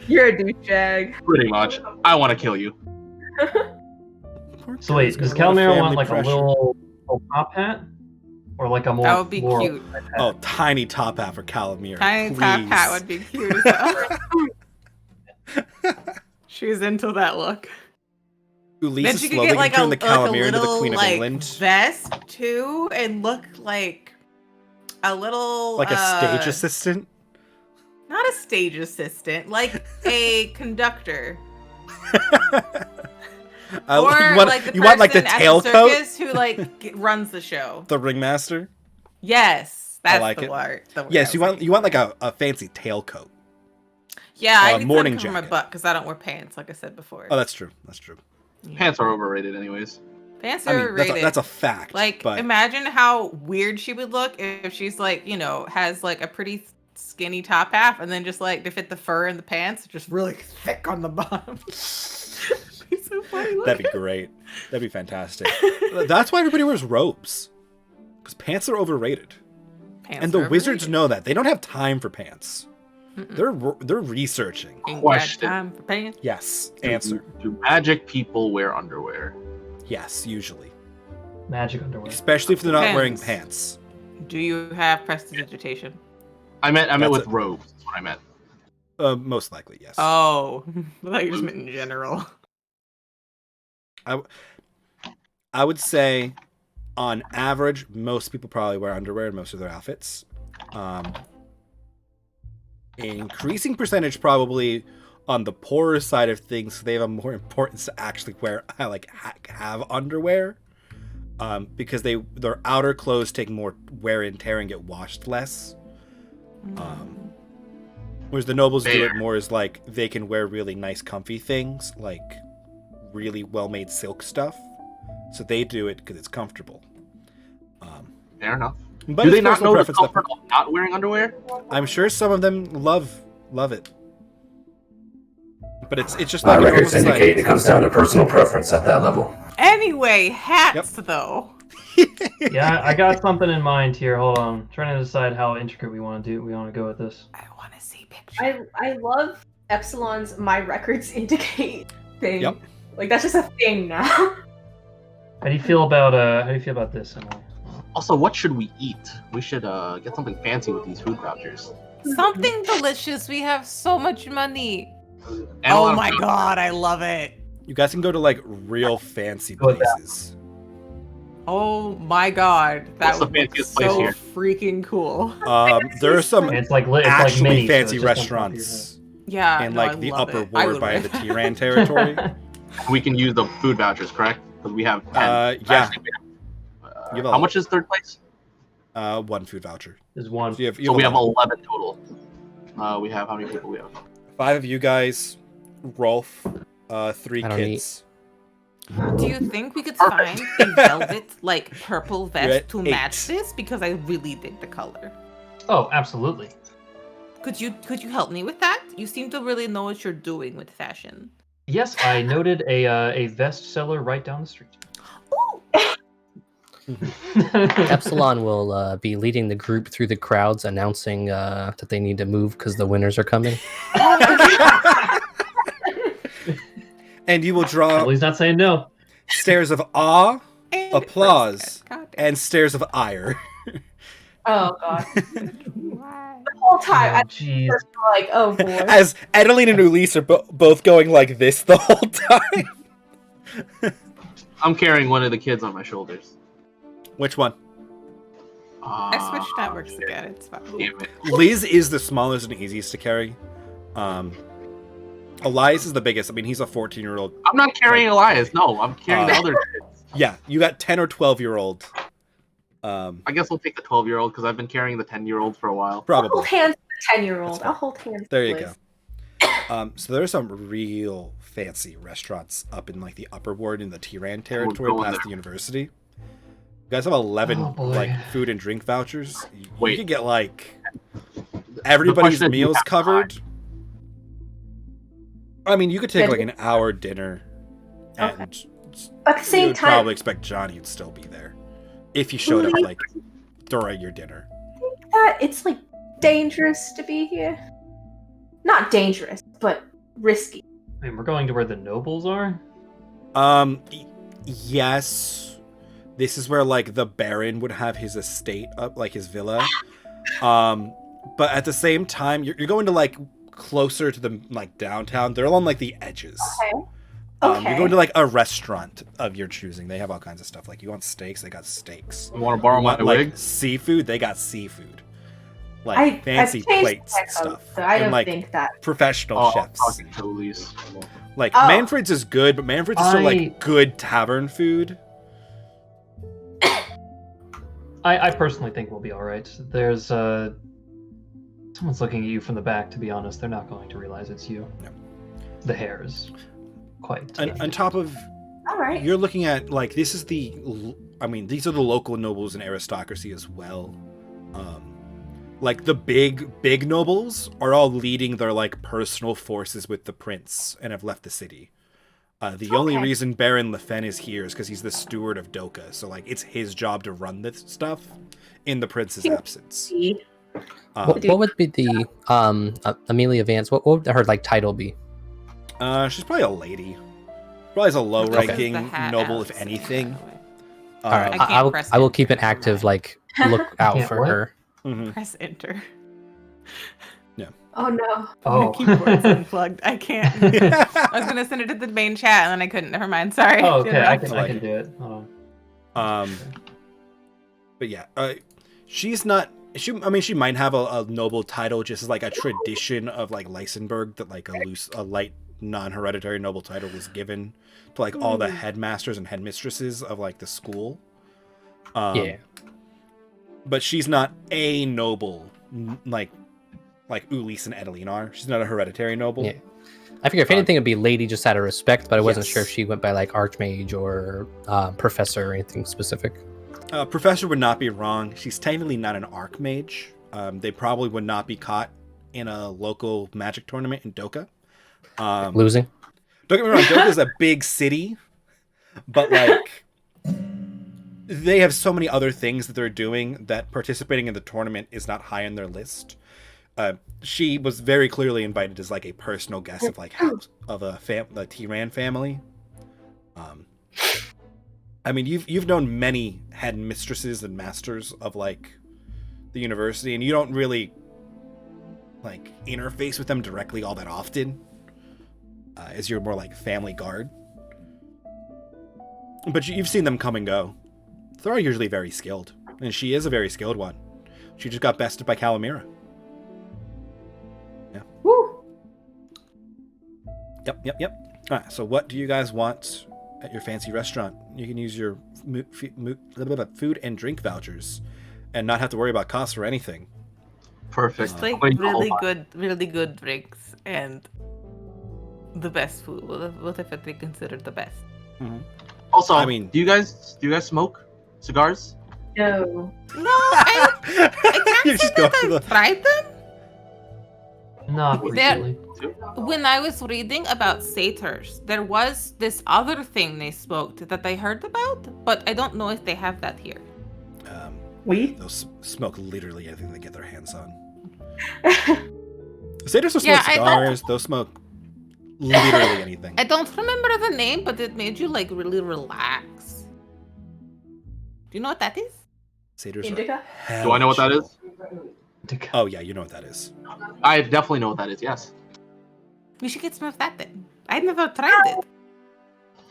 Speaker 6: You're a douchebag.
Speaker 5: Pretty much. I want to kill you.
Speaker 4: So wait, does Calamera want like a little top hat? Or like a more
Speaker 2: That would be
Speaker 4: floral
Speaker 2: cute.
Speaker 4: type hat?
Speaker 1: Oh, tiny top hat for Calamir.
Speaker 2: Tiny top hat would be cute as hell. She's into that look.
Speaker 1: Ulysses
Speaker 2: Then
Speaker 1: is
Speaker 2: she could
Speaker 1: slowly
Speaker 2: get like a,
Speaker 1: turn the Calamir into the
Speaker 2: little
Speaker 1: Queen of
Speaker 2: like
Speaker 1: England.
Speaker 2: vest too, and look like a little
Speaker 1: Like a stage assistant.
Speaker 2: Not a stage assistant, like a conductor. Or
Speaker 1: you want,
Speaker 2: like the
Speaker 1: you want like the
Speaker 2: person at
Speaker 1: tailcoat?
Speaker 2: circus who like runs the show.
Speaker 1: The ringmaster?
Speaker 2: Yes, that's
Speaker 1: like
Speaker 2: the
Speaker 1: it.
Speaker 2: word.
Speaker 1: Yes, you want like a fancy tailcoat.
Speaker 2: Yeah, I need
Speaker 1: morning
Speaker 2: something for my
Speaker 1: jacket.
Speaker 2: butt because I don't wear pants, like I said before.
Speaker 1: Oh, that's true. That's true.
Speaker 5: Pants are overrated, anyways.
Speaker 2: Pants
Speaker 1: I
Speaker 2: are
Speaker 1: mean,
Speaker 2: overrated.
Speaker 1: that's a fact.
Speaker 2: Like,
Speaker 1: but
Speaker 2: imagine how weird she would look if she's like, you know, has like a pretty skinny top half, and then just like to fit the fur in the pants, just really thick on the bottom. It's so funny.
Speaker 1: that'd be great. That'd be fantastic. That's why everybody wears robes, because pants are overrated.
Speaker 2: Pants
Speaker 1: And the
Speaker 2: are
Speaker 1: wizards
Speaker 2: overrated.
Speaker 1: know that. They don't have time for pants.
Speaker 2: Mm-mm.
Speaker 1: They're researching.
Speaker 2: Ain't got
Speaker 5: Question.
Speaker 2: time for pants.
Speaker 1: Yes. Answer.
Speaker 5: Do magic people wear underwear?
Speaker 1: Yes, usually.
Speaker 4: Magic underwear.
Speaker 1: Especially if they're not wearing
Speaker 2: Depends.
Speaker 1: pants.
Speaker 2: Do you have prestidigitation?
Speaker 5: I meant
Speaker 1: That's
Speaker 5: with
Speaker 1: it.
Speaker 5: robes. That's what I meant.
Speaker 1: Most likely, yes.
Speaker 2: Oh, I thought you just meant in general.
Speaker 1: I would say, on average, most people probably wear underwear in most of their outfits. An increasing percentage probably on the poorer side of things. They have a more importance to actually wear, have underwear, because their outer clothes take more wear and tear and get washed less. Whereas the nobles do it more as like they can wear really nice comfy things, like really well-made silk stuff. So they do it because it's comfortable.
Speaker 5: Fair enough.
Speaker 1: But
Speaker 5: Do
Speaker 1: it's
Speaker 5: they not
Speaker 1: personal
Speaker 5: know the
Speaker 1: preference.
Speaker 5: comfort of not wearing underwear?
Speaker 1: I'm sure some of them love it. But it's just
Speaker 8: My
Speaker 1: like a normal
Speaker 8: records indicate
Speaker 1: society.
Speaker 8: it comes down to personal preference at that level.
Speaker 2: Anyway, hats though.
Speaker 4: Yeah, I got something in mind here. Hold on. I'm trying to decide how intricate we want to go with this.
Speaker 2: I want to see pictures.
Speaker 6: I love Epsilon's my records indicate thing.
Speaker 1: Yep.
Speaker 6: Like that's just a thing now.
Speaker 4: How do you feel about this, Emily?
Speaker 5: Also, what should we eat? We should get something fancy with these food vouchers.
Speaker 2: Something delicious. We have so much money.
Speaker 5: And a lot
Speaker 2: Oh
Speaker 5: of
Speaker 2: my
Speaker 5: food.
Speaker 2: god, I love it.
Speaker 1: You guys can go to like real fancy
Speaker 4: Go with that.
Speaker 1: places.
Speaker 2: Oh my god, that
Speaker 5: What's the
Speaker 2: would look
Speaker 5: fanciest place
Speaker 2: so
Speaker 5: here?
Speaker 2: freaking cool.
Speaker 1: There are some
Speaker 4: And it's like
Speaker 1: actually
Speaker 4: mini, so
Speaker 1: fancy
Speaker 4: it's just on top of your
Speaker 1: restaurants
Speaker 2: Yeah,
Speaker 1: in
Speaker 2: no,
Speaker 1: like
Speaker 2: I
Speaker 1: the
Speaker 2: love
Speaker 1: upper
Speaker 2: it. I
Speaker 1: ward
Speaker 2: would
Speaker 1: by
Speaker 2: wear
Speaker 1: the
Speaker 2: that.
Speaker 1: Tiran territory.
Speaker 5: We can use the food vouchers, correct? Because we have 10.
Speaker 1: Yeah.
Speaker 5: Actually, we
Speaker 1: You have a
Speaker 5: how
Speaker 1: lot.
Speaker 5: much is third place?
Speaker 1: One food voucher.
Speaker 4: There's one.
Speaker 1: So
Speaker 5: So we have
Speaker 1: a lot.
Speaker 5: 11 total. We have how many people we have?
Speaker 1: 5 of you guys, Rolf, 3
Speaker 3: I don't
Speaker 1: kids.
Speaker 2: Do you think we could
Speaker 5: Perfect.
Speaker 2: find a velvet, like purple
Speaker 1: You're
Speaker 2: vest
Speaker 1: at
Speaker 2: to
Speaker 1: 8.
Speaker 2: match this? Because I really dig the color.
Speaker 4: Oh, absolutely.
Speaker 2: Could you help me with that? You seem to really know what you're doing with fashion.
Speaker 4: Yes, I noted a vest seller right down the street.
Speaker 2: Ooh.
Speaker 3: Epsilon will be leading the group through the crowds, announcing that they need to move because the winners are coming.
Speaker 1: And you will draw
Speaker 4: Emily's not saying no.
Speaker 1: stares of awe
Speaker 2: And
Speaker 1: Applause.
Speaker 2: God
Speaker 1: and stares of ire.
Speaker 6: Oh god.
Speaker 2: damn.
Speaker 6: The whole time I
Speaker 4: Oh, jeez.
Speaker 6: was like, oh boy.
Speaker 1: As Adeline and Ulysse are both going like this the whole time.
Speaker 5: I'm carrying one of the kids on my shoulders.
Speaker 1: Which one?
Speaker 2: I switched networks again. It's fine.
Speaker 5: Damn it.
Speaker 1: Liz is the smallest and easiest to carry. Elias is the biggest. I mean, he's a 14-year-old.
Speaker 5: I'm not carrying Elias. No, I'm carrying the other kids.
Speaker 1: Yeah, you got 10 or 12-year-old.
Speaker 5: I guess I'll take the 12-year-old because I've been carrying the 10-year-old for a while.
Speaker 6: I'll
Speaker 1: Probably.
Speaker 6: hold hands with the 10-year-old. I'll hold hands.
Speaker 1: There
Speaker 6: with
Speaker 1: you
Speaker 6: Liz.
Speaker 1: go. So there's some real fancy restaurants up in like the upper ward in the Tiran territory
Speaker 5: going
Speaker 1: past
Speaker 5: there.
Speaker 1: the university. You guys have 11
Speaker 4: Oh, boy.
Speaker 1: like food and drink vouchers. You
Speaker 5: Wait.
Speaker 1: could get like everybody's
Speaker 5: question is, do you
Speaker 1: meals
Speaker 5: have to
Speaker 1: covered. I mean, you could take
Speaker 6: Yeah,
Speaker 1: like an hour dinner, and
Speaker 6: Okay. At the
Speaker 1: you
Speaker 6: same
Speaker 1: would
Speaker 6: time,
Speaker 1: probably expect Johnny would still be there if you showed up
Speaker 6: Really?
Speaker 1: like during your dinner.
Speaker 6: that it's like dangerous to be here. Not dangerous, but risky.
Speaker 4: I mean, we're going to where the nobles are.
Speaker 1: Yes, this is where like the Baron would have his estate up, like his villa. But at the same time, you're going to like closer to the like downtown. They're on like the edges.
Speaker 6: Okay.
Speaker 1: You're going to like a restaurant of your choosing. They have all kinds of stuff. Like you want steaks, they got steaks.
Speaker 5: You want to borrow
Speaker 1: You
Speaker 5: my
Speaker 1: want, like
Speaker 5: wig?
Speaker 1: seafood, they got seafood. Like
Speaker 6: I've
Speaker 1: fancy
Speaker 6: changed
Speaker 1: plates
Speaker 6: my
Speaker 1: and
Speaker 6: code,
Speaker 1: stuff.
Speaker 6: So I
Speaker 1: And,
Speaker 6: don't
Speaker 1: like
Speaker 6: think that.
Speaker 1: professional
Speaker 5: Oh, I'm
Speaker 1: chefs.
Speaker 5: talking to Elise.
Speaker 1: Like
Speaker 6: Oh.
Speaker 1: Manfred's is good, but Manfred's is still
Speaker 4: I-
Speaker 1: like good tavern food.
Speaker 4: I personally think we'll be all right. There's someone's looking at you from the back. To be honest, they're not going to realize it's you.
Speaker 1: No.
Speaker 4: The hairs, quite.
Speaker 1: And on top of,
Speaker 6: All right.
Speaker 1: you're looking at like this is the, I mean, these are the local nobles and aristocracy as well. Like the big nobles are all leading their like personal forces with the prince and have left the city. The only
Speaker 6: Okay.
Speaker 1: reason Baron Lefen is here is because he's the steward of Doka, so like it's his job to run this stuff in the prince's absence.
Speaker 3: What would be the Amelia Vance? What would her like title be?
Speaker 1: She's probably a lady. Probably is a low-ranking
Speaker 2: The hat
Speaker 1: noble,
Speaker 2: Alex
Speaker 1: if
Speaker 2: is
Speaker 1: anything.
Speaker 2: by the way.
Speaker 3: All right,
Speaker 2: I can't
Speaker 3: I will.
Speaker 2: press
Speaker 3: I will
Speaker 2: enter
Speaker 3: keep an
Speaker 2: for
Speaker 3: active
Speaker 2: mine.
Speaker 3: like look out
Speaker 4: Can't
Speaker 3: for
Speaker 4: what?
Speaker 3: her.
Speaker 1: Mhm.
Speaker 2: Press enter.
Speaker 6: Oh no.
Speaker 4: Oh,
Speaker 2: My keyboard's unplugged. I can't. I was gonna send it to the main chat and then I couldn't. Never mind. Sorry.
Speaker 4: oh, okay. I
Speaker 2: Didn't
Speaker 4: can,
Speaker 2: know.
Speaker 4: I can do it. Hold on.
Speaker 1: But yeah, she's not. I mean, she might have a noble title, just as like a tradition of like Lysenburg that like a light non-hereditary noble title was given to like all the headmasters and headmistresses of like the school.
Speaker 3: Yeah.
Speaker 1: But she's not a noble like Ulysse and Edeline are. She's not a hereditary noble.
Speaker 3: Yeah. I figure if anything, it'd be lady just out of respect, but I wasn't
Speaker 1: Yes.
Speaker 3: sure if she went by like archmage or professor or anything specific.
Speaker 1: Professor would not be wrong. She's technically not an archmage. They probably would not be caught in a local magic tournament in Doka.
Speaker 3: Losing.
Speaker 1: Don't get me wrong, Doka's a big city, but like they have so many other things that they're doing that participating in the tournament is not high on their list. She was very clearly invited as like a personal guest of like house of the Tiran family. I mean, you've known many headmistresses and masters of like the university, and you don't really like interface with them directly all that often, as you're more like family guard. But you've seen them come and go. They're usually very skilled, and she is a very skilled one. She just got bested by Calamira.
Speaker 6: Woo.
Speaker 1: Yep. All right, so what do you guys want at your fancy restaurant? You can use your food and drink vouchers and not have to worry about costs or anything.
Speaker 5: Perfect.
Speaker 2: Just like
Speaker 5: I'm going to
Speaker 2: really good drinks and the best food. What if they considered the best?
Speaker 5: Also,
Speaker 1: I mean-
Speaker 5: do you guys smoke cigars?
Speaker 6: No.
Speaker 2: No, I
Speaker 1: You
Speaker 2: can't
Speaker 1: just
Speaker 2: say
Speaker 1: go
Speaker 2: that
Speaker 1: to
Speaker 2: I've tried them.
Speaker 4: Not
Speaker 2: There-
Speaker 4: recently.
Speaker 2: When I was reading about satyrs, there was this other thing they smoked that I heard about, but I don't know if they have that here.
Speaker 6: We?
Speaker 1: They'll smoke literally anything they get their hands on. Satyrs will smoke
Speaker 2: Yeah, I thought-
Speaker 1: cigars. They'll smoke literally anything.
Speaker 2: I don't remember the name, but it made you like really relax. Do you know what that is?
Speaker 1: Satyrs are
Speaker 6: Indica?
Speaker 5: Do I know what that is?
Speaker 1: Oh yeah, you know what that is.
Speaker 5: I definitely know what that is. Yes.
Speaker 2: We should get some of that then. I've never tried it.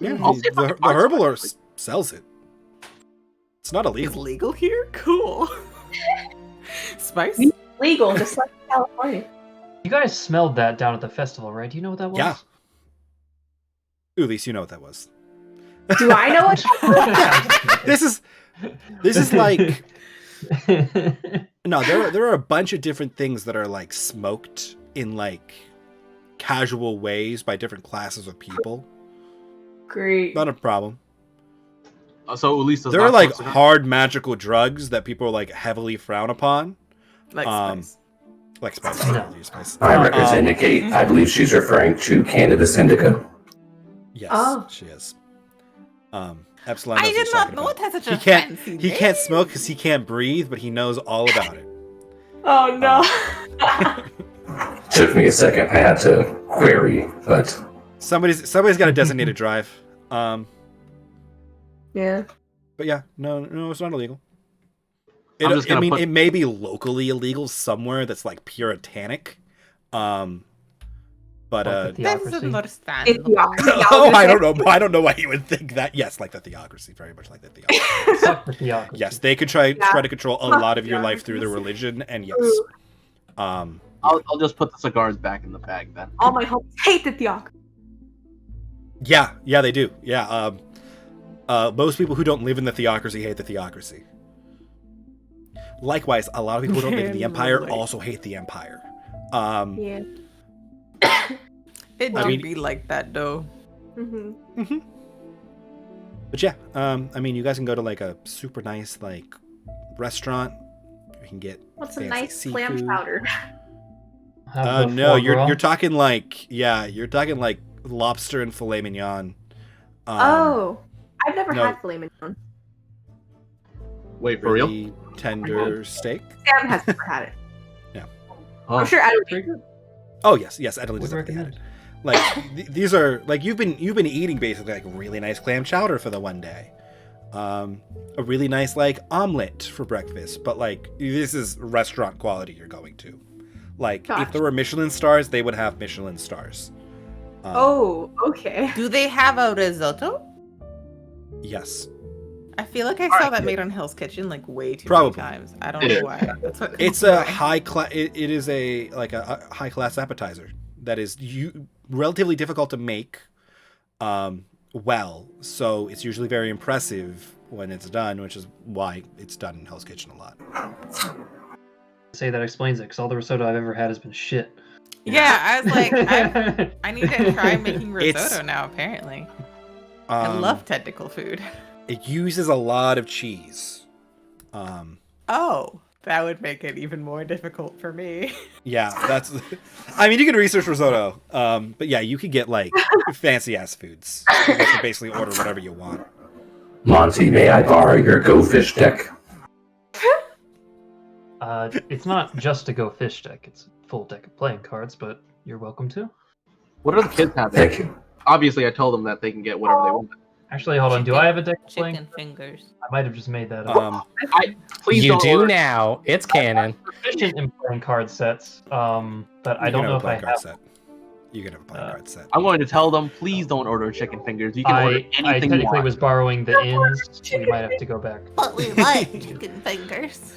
Speaker 1: Yeah,
Speaker 5: I'll see if I
Speaker 1: the
Speaker 5: can find
Speaker 1: herbal
Speaker 5: some,
Speaker 1: sells it. It's not
Speaker 2: Is
Speaker 1: illegal.
Speaker 2: legal here? Cool.
Speaker 7: spice.
Speaker 6: Legal, just like California.
Speaker 4: You guys smelled that down at the festival, right? Do you know what that was?
Speaker 1: Yeah. Ulysse, you know what that was.
Speaker 6: Do I know what?
Speaker 1: This is like no, there are a bunch of different things that are like smoked in like casual ways by different classes of people.
Speaker 6: Great.
Speaker 1: Not a problem.
Speaker 5: So Ulysse does
Speaker 1: There
Speaker 5: not
Speaker 1: are like
Speaker 5: smoke cigarettes?
Speaker 1: hard magical drugs that people like heavily frown upon.
Speaker 7: Like
Speaker 1: Um,
Speaker 7: spice.
Speaker 1: Like spice. I don't use spice.
Speaker 8: My records indicate I believe she's referring to cannabis indica.
Speaker 1: Yes,
Speaker 6: Oh.
Speaker 1: she is. Epsilon.
Speaker 7: I
Speaker 1: knows what
Speaker 7: did
Speaker 1: he's
Speaker 7: not
Speaker 1: talking
Speaker 7: know
Speaker 1: about.
Speaker 7: it had such
Speaker 1: He
Speaker 7: a
Speaker 1: can't.
Speaker 7: fancy
Speaker 1: He
Speaker 7: name.
Speaker 1: can't smoke because he can't breathe, but he knows all about it.
Speaker 6: Oh no.
Speaker 8: Took me a second. I had to query, but
Speaker 1: Somebody's got a designated drive.
Speaker 6: Yeah.
Speaker 1: But yeah, no, it's not illegal.
Speaker 5: I'm just gonna put-
Speaker 1: it may be locally illegal somewhere that's like puritanic. But
Speaker 4: Like the
Speaker 7: That's
Speaker 4: theocracy.
Speaker 7: understandable.
Speaker 1: oh, I don't know. I don't know why you would think that. Yes, like the theocracy, very much like the theocracy.
Speaker 4: Fuck the theocracy.
Speaker 1: Yes, they could try to control a
Speaker 6: Fuck
Speaker 1: lot of your
Speaker 6: the
Speaker 1: life through the
Speaker 6: theocracy.
Speaker 1: religion, and yes.
Speaker 6: Ooh.
Speaker 5: I'll just put the cigars back in the bag then.
Speaker 6: All my homies hate the theocracy.
Speaker 1: Yeah, they do. Yeah, most people who don't live in the theocracy hate the theocracy. Likewise, a lot of people who don't live in the empire
Speaker 7: Really?
Speaker 1: also hate the empire.
Speaker 6: Yeah.
Speaker 7: It
Speaker 1: I
Speaker 7: do
Speaker 1: mean-
Speaker 7: be like that though.
Speaker 6: Mm-hmm.
Speaker 1: But yeah, I mean, you guys can go to like a super nice like restaurant. You can get
Speaker 6: What's a
Speaker 1: fancy
Speaker 6: nice clam
Speaker 1: seafood.
Speaker 6: chowder?
Speaker 4: Have the
Speaker 1: No,
Speaker 4: foie
Speaker 1: you're
Speaker 4: gras.
Speaker 1: talking like lobster and filet mignon.
Speaker 6: Oh. I've never
Speaker 1: no.
Speaker 6: had filet mignon.
Speaker 5: Wait, for real?
Speaker 1: Really tender steak.
Speaker 6: Sam has never had it.
Speaker 5: Oh.
Speaker 6: I'm sure Adam.
Speaker 4: Pretty good.
Speaker 1: Oh yes, Adeline
Speaker 4: Would
Speaker 1: does everything.
Speaker 4: recommend.
Speaker 1: Like these are like you've been eating basically like really nice clam chowder for the one day, a really nice like omelet for breakfast. But like this is restaurant quality you're going to. Like if
Speaker 6: Gotcha.
Speaker 1: there were Michelin stars, they would have Michelin stars.
Speaker 6: Oh, okay.
Speaker 7: Do they have a risotto?
Speaker 1: Yes,
Speaker 7: I feel like I saw that made on Hell's Kitchen like way too
Speaker 1: Probably.
Speaker 7: many times. I don't know why. That's what
Speaker 1: it's a high class. It is a high class appetizer that is relatively difficult to make. Well, so it's usually very impressive when it's done, which is why it's done in Hell's Kitchen a lot.
Speaker 4: Say that explains it, because all the risotto I've ever had has been shit.
Speaker 7: Yeah, I was like, I need to try making risotto
Speaker 1: It's-
Speaker 7: now. Apparently, I love tentacle food.
Speaker 1: It uses a lot of cheese.
Speaker 7: Oh, that would make it even more difficult for me.
Speaker 1: Yeah, that's. I mean, you can research risotto, but yeah, you could get like fancy ass foods. You can basically order whatever you want.
Speaker 8: Monty, may I borrow your Go Fish deck?
Speaker 4: It's not just a Go Fish deck; it's a full deck of playing cards. But you're welcome to.
Speaker 5: What are the kids having?
Speaker 8: Thank you.
Speaker 5: Obviously, I told them that they can get whatever they want.
Speaker 4: Actually, hold on. Do I have a deck of playing?
Speaker 7: Chicken fingers.
Speaker 4: I might have just made that up.
Speaker 5: Please
Speaker 3: You
Speaker 5: don't
Speaker 3: do
Speaker 5: order.
Speaker 3: now. It's canon.
Speaker 4: Proficient in playing card sets, but I don't know if I have.
Speaker 1: Set. You can have a playing card set.
Speaker 5: I'm going to tell them, please don't order chicken fingers. You can order
Speaker 4: I
Speaker 5: anything you
Speaker 4: technically
Speaker 5: want.
Speaker 4: was borrowing the ins. We might have to go back.
Speaker 7: But we like chicken fingers.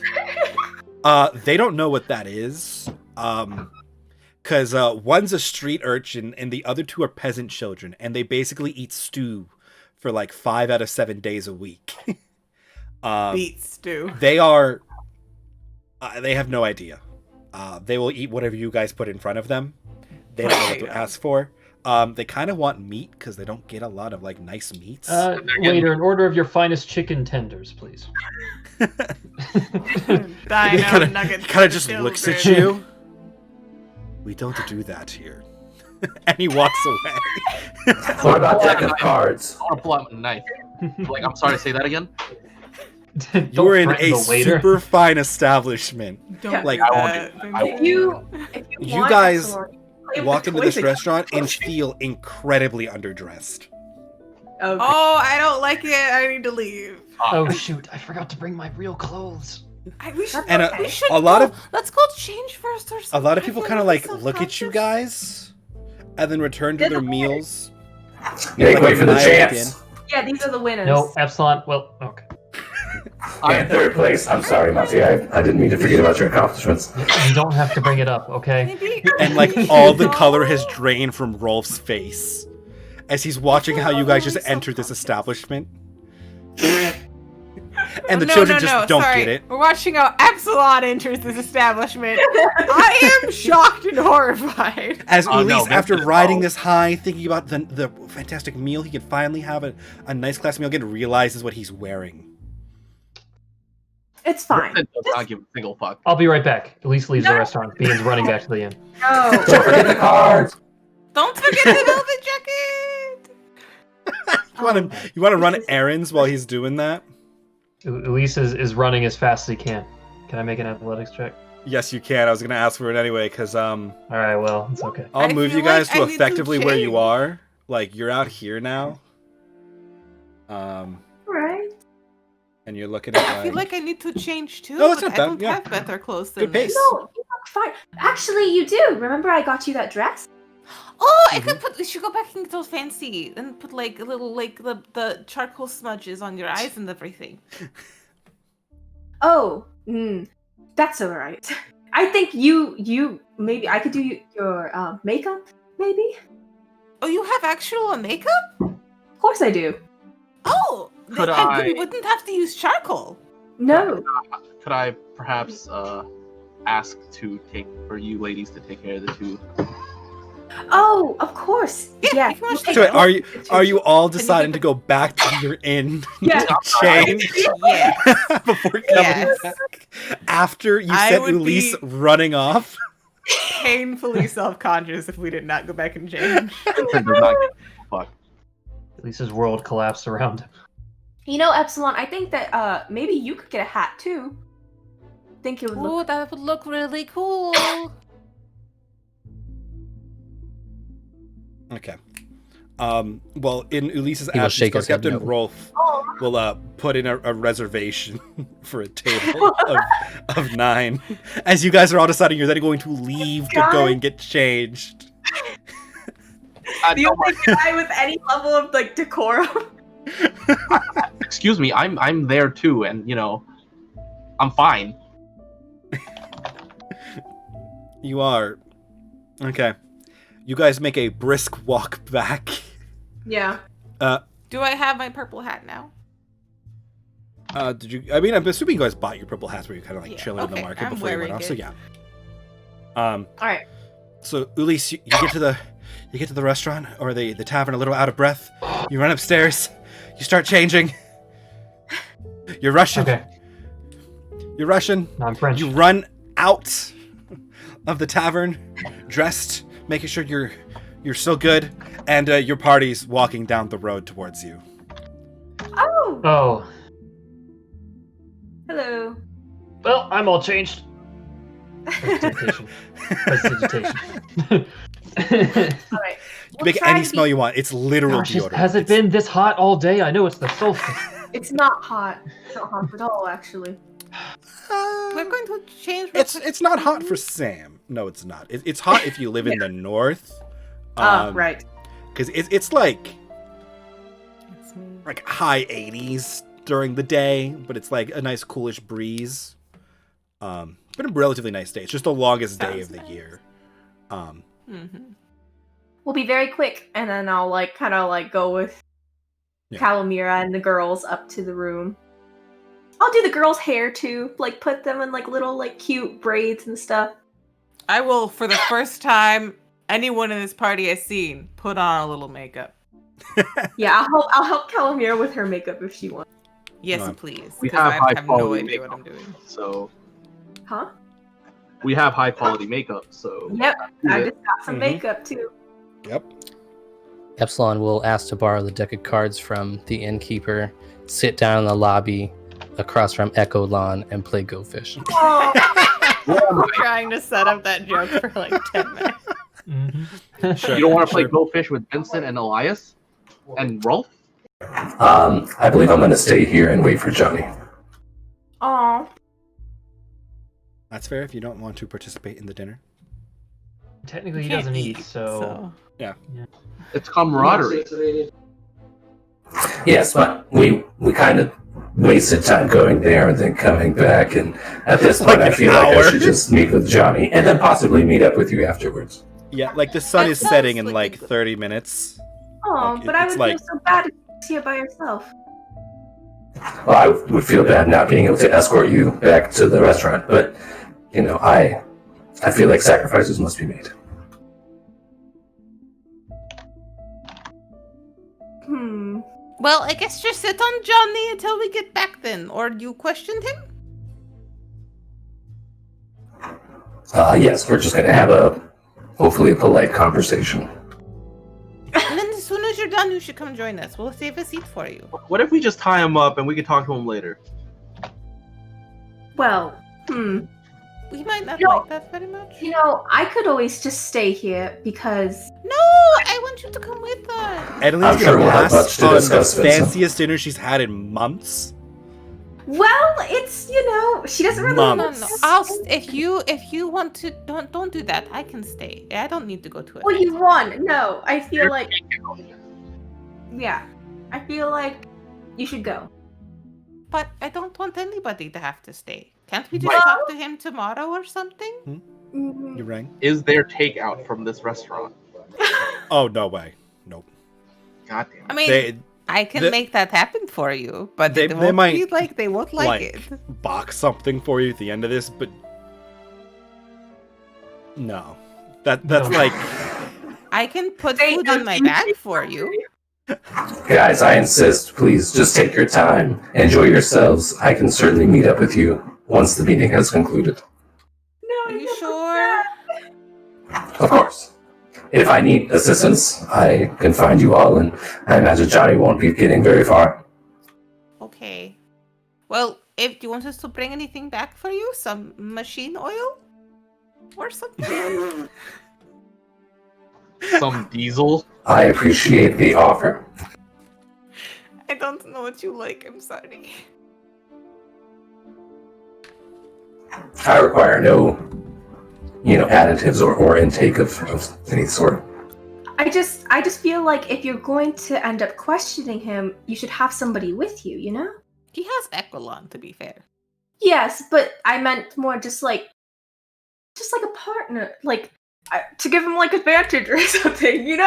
Speaker 1: They don't know what that is. Because one's a street urchin and the other two are peasant children, and they basically eat stew for like 5 out of 7 days a week.
Speaker 7: Beet stew.
Speaker 1: They are. They have no idea. They will eat whatever you guys put in front of them. They don't know what to ask for. They kind of want meat because they don't get a lot of like nice meats.
Speaker 4: Waiter, an order of your finest chicken tenders, please.
Speaker 1: He
Speaker 7: Dino nuggets.
Speaker 1: kind of just looks at you. We don't do that here. And he walks away.
Speaker 8: What about deck of cards?
Speaker 5: I want to pull out my knife. Like, I'm sorry, say that again?
Speaker 4: Don't
Speaker 1: You're in
Speaker 4: threaten
Speaker 1: a
Speaker 4: the waiter.
Speaker 1: super fine establishment.
Speaker 7: Don't
Speaker 1: Like,
Speaker 7: do
Speaker 5: I
Speaker 7: that.
Speaker 6: If you
Speaker 1: You
Speaker 6: want
Speaker 1: guys
Speaker 6: to play with
Speaker 1: walk
Speaker 6: the
Speaker 1: into
Speaker 6: toys
Speaker 1: this
Speaker 6: and-
Speaker 1: restaurant and feel incredibly underdressed.
Speaker 6: Okay.
Speaker 7: Oh, I don't like it. I need to leave.
Speaker 4: Oh shoot! I forgot to bring my real clothes.
Speaker 7: We should.
Speaker 1: And
Speaker 7: we should
Speaker 1: a lot
Speaker 7: go-
Speaker 1: of
Speaker 7: Let's go change first, or
Speaker 1: a
Speaker 7: something.
Speaker 1: lot of
Speaker 7: I
Speaker 1: people
Speaker 7: feel
Speaker 1: kind of
Speaker 7: really
Speaker 1: like look at you
Speaker 7: self-conscious.
Speaker 1: guys and then return to
Speaker 6: They're
Speaker 1: their
Speaker 6: the winners.
Speaker 1: meals.
Speaker 8: Make
Speaker 1: Like
Speaker 8: way
Speaker 1: a
Speaker 8: for the
Speaker 1: maniac
Speaker 8: chance.
Speaker 6: Yeah, these are the winners.
Speaker 4: No, Epsilon. Well, okay.
Speaker 8: And third place. I'm sorry, Monty. I didn't mean to forget about your accomplishments.
Speaker 4: You don't have to bring it up, okay?
Speaker 2: Maybe.
Speaker 1: And like all the color has drained from Rolf's face as he's watching how you guys just entered this establishment. And the children just don't get it.
Speaker 7: We're watching how Epsilon enters this establishment. I am shocked and horrified.
Speaker 1: As Ulysse,
Speaker 5: no,
Speaker 1: after
Speaker 5: that's
Speaker 1: riding
Speaker 5: all.
Speaker 1: this high, thinking about the fantastic meal he could finally have, a nice class meal again, realizes what he's wearing.
Speaker 6: It's fine.
Speaker 5: Does not give a single fuck.
Speaker 4: I'll be right back. Elise leaves the restaurant. Bean's running back to the inn.
Speaker 6: No.
Speaker 8: Don't forget the cards.
Speaker 7: Don't forget the velvet jacket.
Speaker 1: You want to run errands while he's doing that?
Speaker 4: Elise is running as fast as he can. Can I make an athletics check?
Speaker 1: Yes, you can. I was gonna ask for it anyway, because
Speaker 4: All right, well, it's okay.
Speaker 1: I'll
Speaker 7: I
Speaker 1: move
Speaker 7: feel
Speaker 1: you guys
Speaker 7: like
Speaker 1: to
Speaker 7: I need to
Speaker 1: effectively where you
Speaker 7: change.
Speaker 1: are. Like you're out here now.
Speaker 6: Right.
Speaker 1: And you're looking at
Speaker 7: I feel like I need to change too.
Speaker 1: No, it's
Speaker 7: but
Speaker 1: not
Speaker 7: I
Speaker 1: bad,
Speaker 7: don't
Speaker 1: yeah.
Speaker 7: have better clothes
Speaker 1: Good
Speaker 7: than
Speaker 1: pace.
Speaker 7: this.
Speaker 6: No, you look fine. Actually, you do. Remember I got you that dress?
Speaker 7: Oh, I
Speaker 1: Mm-hmm.
Speaker 7: could put. We should go back and get all fancy and put like a little like the charcoal smudges on your eyes and everything.
Speaker 6: Oh, that's alright. I think you maybe I could do your makeup, maybe?
Speaker 7: Oh, you have actual makeup?
Speaker 6: Of course I do.
Speaker 7: Oh,
Speaker 5: Could
Speaker 7: then
Speaker 5: I-
Speaker 7: we wouldn't have to use charcoal.
Speaker 6: No.
Speaker 5: Could I perhaps ask for you ladies to take care of the two?
Speaker 6: Oh, of course.
Speaker 7: Yeah,
Speaker 6: Yeah.
Speaker 7: you can watch
Speaker 6: we'll
Speaker 1: So
Speaker 6: take
Speaker 1: wait,
Speaker 6: it.
Speaker 1: are you all
Speaker 7: Can you
Speaker 1: deciding
Speaker 7: get
Speaker 1: to go back to your inn
Speaker 6: Yeah.
Speaker 1: to change
Speaker 7: Yeah.
Speaker 1: before coming
Speaker 7: Yes.
Speaker 1: back? After you
Speaker 7: I
Speaker 1: sent
Speaker 7: would
Speaker 1: Ulysse
Speaker 7: be-
Speaker 1: running off?
Speaker 7: Painfully self-conscious if we did not go back and change.
Speaker 5: Does not give a fuck.
Speaker 4: Elise's world collapsed around him.
Speaker 6: You know, Epsilon, I think that maybe you could get a hat too. Think it would look
Speaker 7: Oh, that would look really cool.
Speaker 1: Okay. Well, in Ulysses'
Speaker 3: He will
Speaker 1: absence,
Speaker 3: shake his head
Speaker 1: Captain
Speaker 3: no.
Speaker 1: Rolf
Speaker 6: Oh,
Speaker 1: will put in a reservation for a table of 9. As you guys are all deciding you're then going to leave to go and get changed.
Speaker 6: the only guy with any level of like decorum.
Speaker 5: Excuse me, I'm there too, and I'm fine.
Speaker 1: You are. Okay. You guys make a brisk walk back.
Speaker 6: Yeah.
Speaker 7: Do I have my purple hat now?
Speaker 1: Did you? I mean, I'm assuming you guys bought your purple hats where you're kind of like
Speaker 7: Yeah,
Speaker 1: chilling in the
Speaker 7: okay,
Speaker 1: market
Speaker 7: I'm
Speaker 1: before you went
Speaker 7: wearing
Speaker 1: off. So
Speaker 7: it.
Speaker 1: yeah.
Speaker 6: All right.
Speaker 1: So Ulysse, you get to the restaurant or the tavern a little out of breath. You run upstairs. You start changing. You're rushing.
Speaker 4: Okay,
Speaker 1: You're rushing.
Speaker 4: no, I'm French.
Speaker 1: You run out of the tavern, dressed, making sure you're still good, and your party's walking down the road towards you.
Speaker 6: Oh,
Speaker 4: Oh,
Speaker 6: hello.
Speaker 4: well, I'm all changed. Prestidigitation. Prestidigitation.
Speaker 6: All right.
Speaker 1: You make any smell you want. It's literal
Speaker 4: Gosh,
Speaker 1: deodorant.
Speaker 4: has it been this hot all day? I know it's the solstice.
Speaker 6: It's not hot. It's not hot at all, actually.
Speaker 7: We're going to change. real quick.
Speaker 1: It's not hot for Sam. No, it's not. It's hot if you live in the north.
Speaker 6: Right.
Speaker 1: Because it's like high 80s during the day, but it's like a nice coolish breeze. But a relatively nice day. It's just the longest day of the year.
Speaker 7: Mhm.
Speaker 6: We'll be very quick, and then I'll like kind of like go with
Speaker 1: Yeah.
Speaker 6: Calamira and the girls up to the room. I'll do the girls' hair too, like put them in like little like cute braids and stuff.
Speaker 7: I will, for the first time anyone in this party has seen, put on a little makeup.
Speaker 6: Yeah, I'll help Calamira with her makeup if she wants.
Speaker 7: Yes,
Speaker 1: Right.
Speaker 7: please.
Speaker 5: We
Speaker 7: 'cause
Speaker 5: have
Speaker 7: I
Speaker 5: high
Speaker 7: have no
Speaker 5: quality
Speaker 7: idea what
Speaker 5: makeup.
Speaker 7: I'm doing.
Speaker 5: So
Speaker 6: Huh?
Speaker 5: we have high quality makeup. So
Speaker 6: Yep, I
Speaker 5: Yeah.
Speaker 6: just got some
Speaker 1: Mhm.
Speaker 6: makeup too.
Speaker 1: Yep.
Speaker 3: Epsilon will ask to borrow the deck of cards from the innkeeper, sit down in the lobby across from Echo Lawn, and play Go Fish.
Speaker 6: Oh,
Speaker 7: I'm trying to set up that joke for like 10 minutes.
Speaker 4: Mhm.
Speaker 1: Sure.
Speaker 5: you don't want to play
Speaker 1: Sure.
Speaker 5: Go Fish with Vincent and Elias and Rolf?
Speaker 8: I believe I'm going to stay here and wait for Johnny.
Speaker 6: aw.
Speaker 1: That's fair if you don't want to participate in the dinner.
Speaker 4: Technically, he
Speaker 7: Can't
Speaker 4: doesn't eat, so
Speaker 5: It's camaraderie.
Speaker 8: Yes, but we kind of wasted time going there and then coming back. And at this point,
Speaker 1: Like
Speaker 8: I
Speaker 1: an
Speaker 8: feel like I
Speaker 1: hour.
Speaker 8: should just meet with Johnny and then possibly meet up with you afterwards.
Speaker 1: Yeah, like the sun
Speaker 2: That
Speaker 1: is setting
Speaker 2: sounds
Speaker 1: in
Speaker 2: like a
Speaker 1: like
Speaker 2: good-
Speaker 1: 30 minutes.
Speaker 6: Oh,
Speaker 1: Like,
Speaker 6: but I
Speaker 1: it's
Speaker 6: would
Speaker 1: like-
Speaker 6: feel so bad if you're here by yourself.
Speaker 8: Well, I would feel bad not being able to escort you back to the restaurant, but I feel like sacrifices must be made.
Speaker 2: Well, I guess just sit on Johnny until we get back then. Or you questioned him?
Speaker 8: Yes, we're just gonna have hopefully a polite conversation.
Speaker 2: And then as soon as you're done, you should come join us. We'll save a seat for you.
Speaker 5: What if we just tie him up and we can talk to him later?
Speaker 6: Well,
Speaker 2: We might not
Speaker 6: No.
Speaker 2: like that very much.
Speaker 6: I could always just stay here because
Speaker 2: No, I want you to come with us.
Speaker 1: Edeline's
Speaker 8: I'm sure
Speaker 1: gonna
Speaker 8: we'll have much
Speaker 1: pass
Speaker 8: to
Speaker 1: on the
Speaker 8: discuss, Vincent.
Speaker 1: fanciest dinner she's had in months.
Speaker 6: well, it's she doesn't really
Speaker 1: Mom.
Speaker 2: No,
Speaker 6: want
Speaker 2: no.
Speaker 6: to
Speaker 2: I'll
Speaker 6: stay.
Speaker 2: if you want to don't do that. I can stay. I don't need to go to it.
Speaker 6: Well, you won. No, I feel like I feel like you should go.
Speaker 2: But I don't want anybody to have to stay. Can't we just
Speaker 5: Right.
Speaker 2: talk to him tomorrow or something?
Speaker 1: You rang?
Speaker 5: Is there takeout from this restaurant?
Speaker 1: Oh, no way. Nope.
Speaker 5: God damn
Speaker 2: I
Speaker 5: it.
Speaker 2: mean,
Speaker 1: They
Speaker 2: I can
Speaker 1: the-
Speaker 2: make that happen for you, but
Speaker 1: they
Speaker 2: they won't
Speaker 1: might,
Speaker 2: be like they won't like it.
Speaker 1: box something for you at the end of this, but no. That's
Speaker 4: No.
Speaker 1: like
Speaker 2: I can put
Speaker 6: They
Speaker 2: food
Speaker 6: don't
Speaker 2: in my
Speaker 6: do
Speaker 2: bag
Speaker 6: it
Speaker 2: for you.
Speaker 8: Guys, I insist, please, just take your time. Enjoy yourselves. I can certainly meet up with you once the meeting has concluded.
Speaker 6: No,
Speaker 2: Are you sure?
Speaker 8: Of course. If I need assistance, I can find you all, and I imagine Johnny won't be getting very far.
Speaker 2: Okay. Well, if do you want us to bring anything back for you, some machine oil or something.
Speaker 5: Some diesel?
Speaker 8: I appreciate the offer.
Speaker 2: I don't know what you like. I'm sorry.
Speaker 8: I require no, additives or intake of any sort.
Speaker 6: I just feel like if you're going to end up questioning him, you should have somebody with you,
Speaker 2: He has Equilon, to be fair.
Speaker 6: Yes, but I meant more just like a partner, like to give him like advantage or something,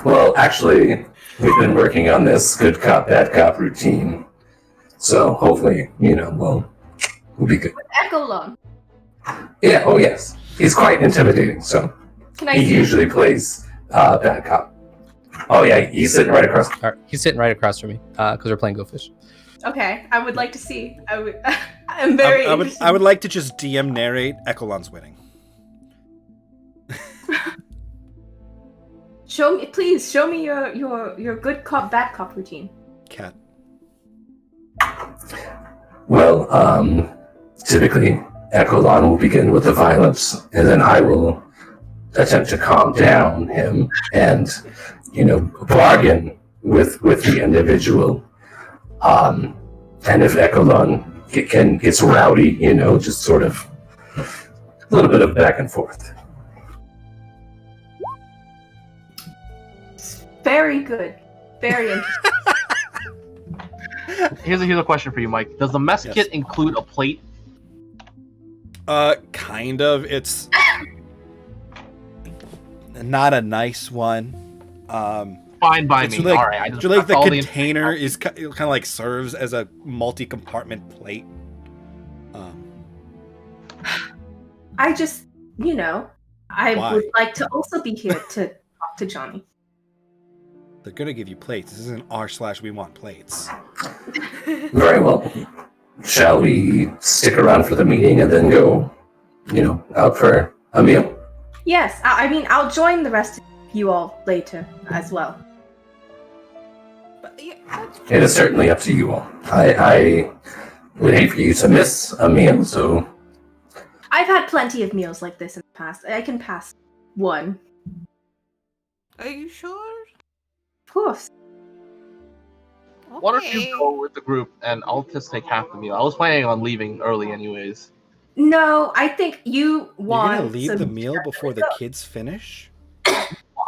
Speaker 8: Well, actually, we've been working on this good cop, bad cop routine. So hopefully, we'll be good.
Speaker 6: Echolon.
Speaker 8: Yeah, oh yes. He's quite intimidating, so
Speaker 6: Can I
Speaker 8: he
Speaker 6: see?
Speaker 8: usually plays bad cop. Oh yeah, he's sitting right across.
Speaker 3: All right, he's sitting right across from me because we're playing Go Fish.
Speaker 6: Okay, I would like to see. I'm very
Speaker 1: I would
Speaker 6: interested.
Speaker 1: I would like to just DM narrate Ecolon's winning.
Speaker 6: Please show me your good cop, bad cop routine.
Speaker 1: Cat.
Speaker 8: Well, typically, Ecolon will begin with the violence, and then I will attempt to calm down him and, bargain with the individual. And if Ecolon gets rowdy, just sort of a little bit of back and forth.
Speaker 6: Very good. Very interesting.
Speaker 5: Here's a question for you, Mike. Does the mess
Speaker 1: Yes.
Speaker 5: kit include a plate?
Speaker 1: Kind of. It's not a nice one.
Speaker 5: Fine by
Speaker 1: It's
Speaker 5: me.
Speaker 1: like,
Speaker 5: All right.
Speaker 1: it's like the
Speaker 5: that's all
Speaker 1: container is kind of like serves as a multi-compartment plate.
Speaker 6: I just, I
Speaker 1: Why?
Speaker 6: would like to also be here to talk to Johnny.
Speaker 1: They're gonna give you plates. This isn't r/we want plates.
Speaker 8: Very well. Shall we stick around for the meeting and then go, out for a meal?
Speaker 6: Yes, I mean, I'll join the rest of you all later as well.
Speaker 2: But yeah, that's
Speaker 8: It is certainly up to you all. I would hate for you to miss a meal, so
Speaker 6: I've had plenty of meals like this in the past. I can pass one.
Speaker 2: Are you sure?
Speaker 6: Of course.
Speaker 2: Okay.
Speaker 5: Why don't you go with the group and I'll just take half the meal? I was planning on leaving early anyways.
Speaker 6: No, I think you
Speaker 1: You're
Speaker 6: want
Speaker 1: gonna leave
Speaker 6: some-
Speaker 1: the meal before the kids finish?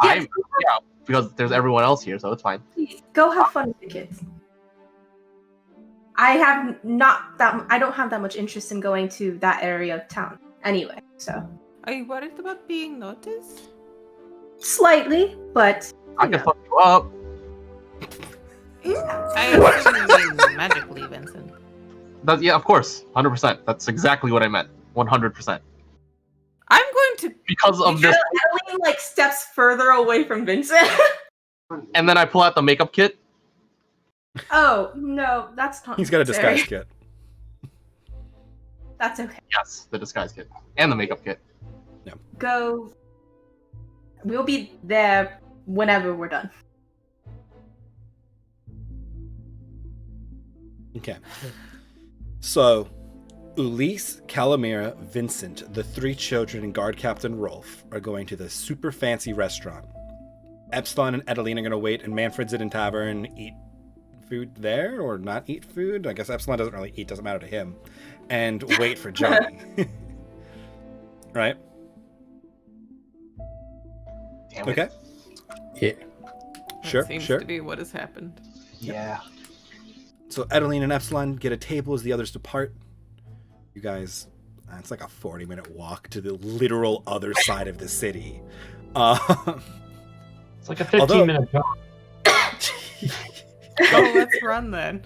Speaker 5: I'm because there's everyone else here, so it's fine.
Speaker 6: Please go have fun with the kids. I don't have that much interest in going to that area of town anyway. So
Speaker 7: Are you worried about being noticed?
Speaker 6: slightly, but
Speaker 5: I can fuck you up.
Speaker 7: I assume you mean magically, Vincent.
Speaker 5: Yeah, of course, 100%. That's exactly what I meant. 100%.
Speaker 7: I'm going to.
Speaker 5: Because of this,
Speaker 6: Adeline like steps further away from Vincent.
Speaker 5: and then I pull out the makeup kit.
Speaker 6: Oh no, that's not.
Speaker 1: He's got a
Speaker 6: necessary.
Speaker 1: disguise kit.
Speaker 6: That's okay.
Speaker 5: Yes, the disguise kit and the makeup kit.
Speaker 6: Go. We'll be there whenever we're done.
Speaker 1: Okay. So, Ulysse, Calamira, Vincent, the 3 children, and guard captain Rolf are going to the super fancy restaurant. Epsilon and Adeline are going to wait in Manfred's Inn and Tavern, eat food there, or not eat food. I guess Epsilon doesn't really eat, doesn't matter to him. And wait for Johnny. Right?
Speaker 5: Damn it.
Speaker 1: Okay.
Speaker 3: Yeah.
Speaker 1: Sure,
Speaker 7: That seems
Speaker 1: sure.
Speaker 7: to be what has happened.
Speaker 5: Yeah.
Speaker 1: So Adeline and Epsilon get a table as the others depart. You guys, it's like a 40-minute walk to the literal other side of the city.
Speaker 4: It's like a 15-minute jog.
Speaker 7: Oh, let's run then.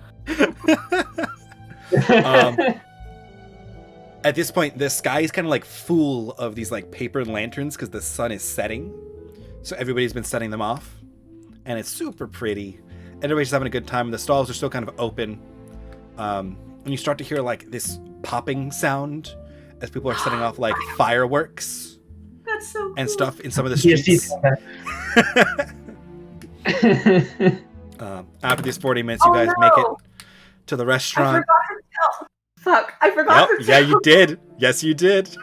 Speaker 1: At this point, the sky is kind of like full of these like paper lanterns because the sun is setting. So everybody's been setting them off. And it's super pretty. Everybody's having a good time. The stalls are still kind of open. And you start to hear like this popping sound as people are setting off like fireworks
Speaker 6: That's so cool.
Speaker 1: and stuff in some of the
Speaker 4: Yes,
Speaker 1: streets.
Speaker 4: yes.
Speaker 1: After these 40 minutes, you guys make it to the
Speaker 6: I
Speaker 1: restaurant.
Speaker 6: forgot to tell. Fuck, I forgot to
Speaker 1: Yeah,
Speaker 6: tell.
Speaker 1: you did. Yes, you did.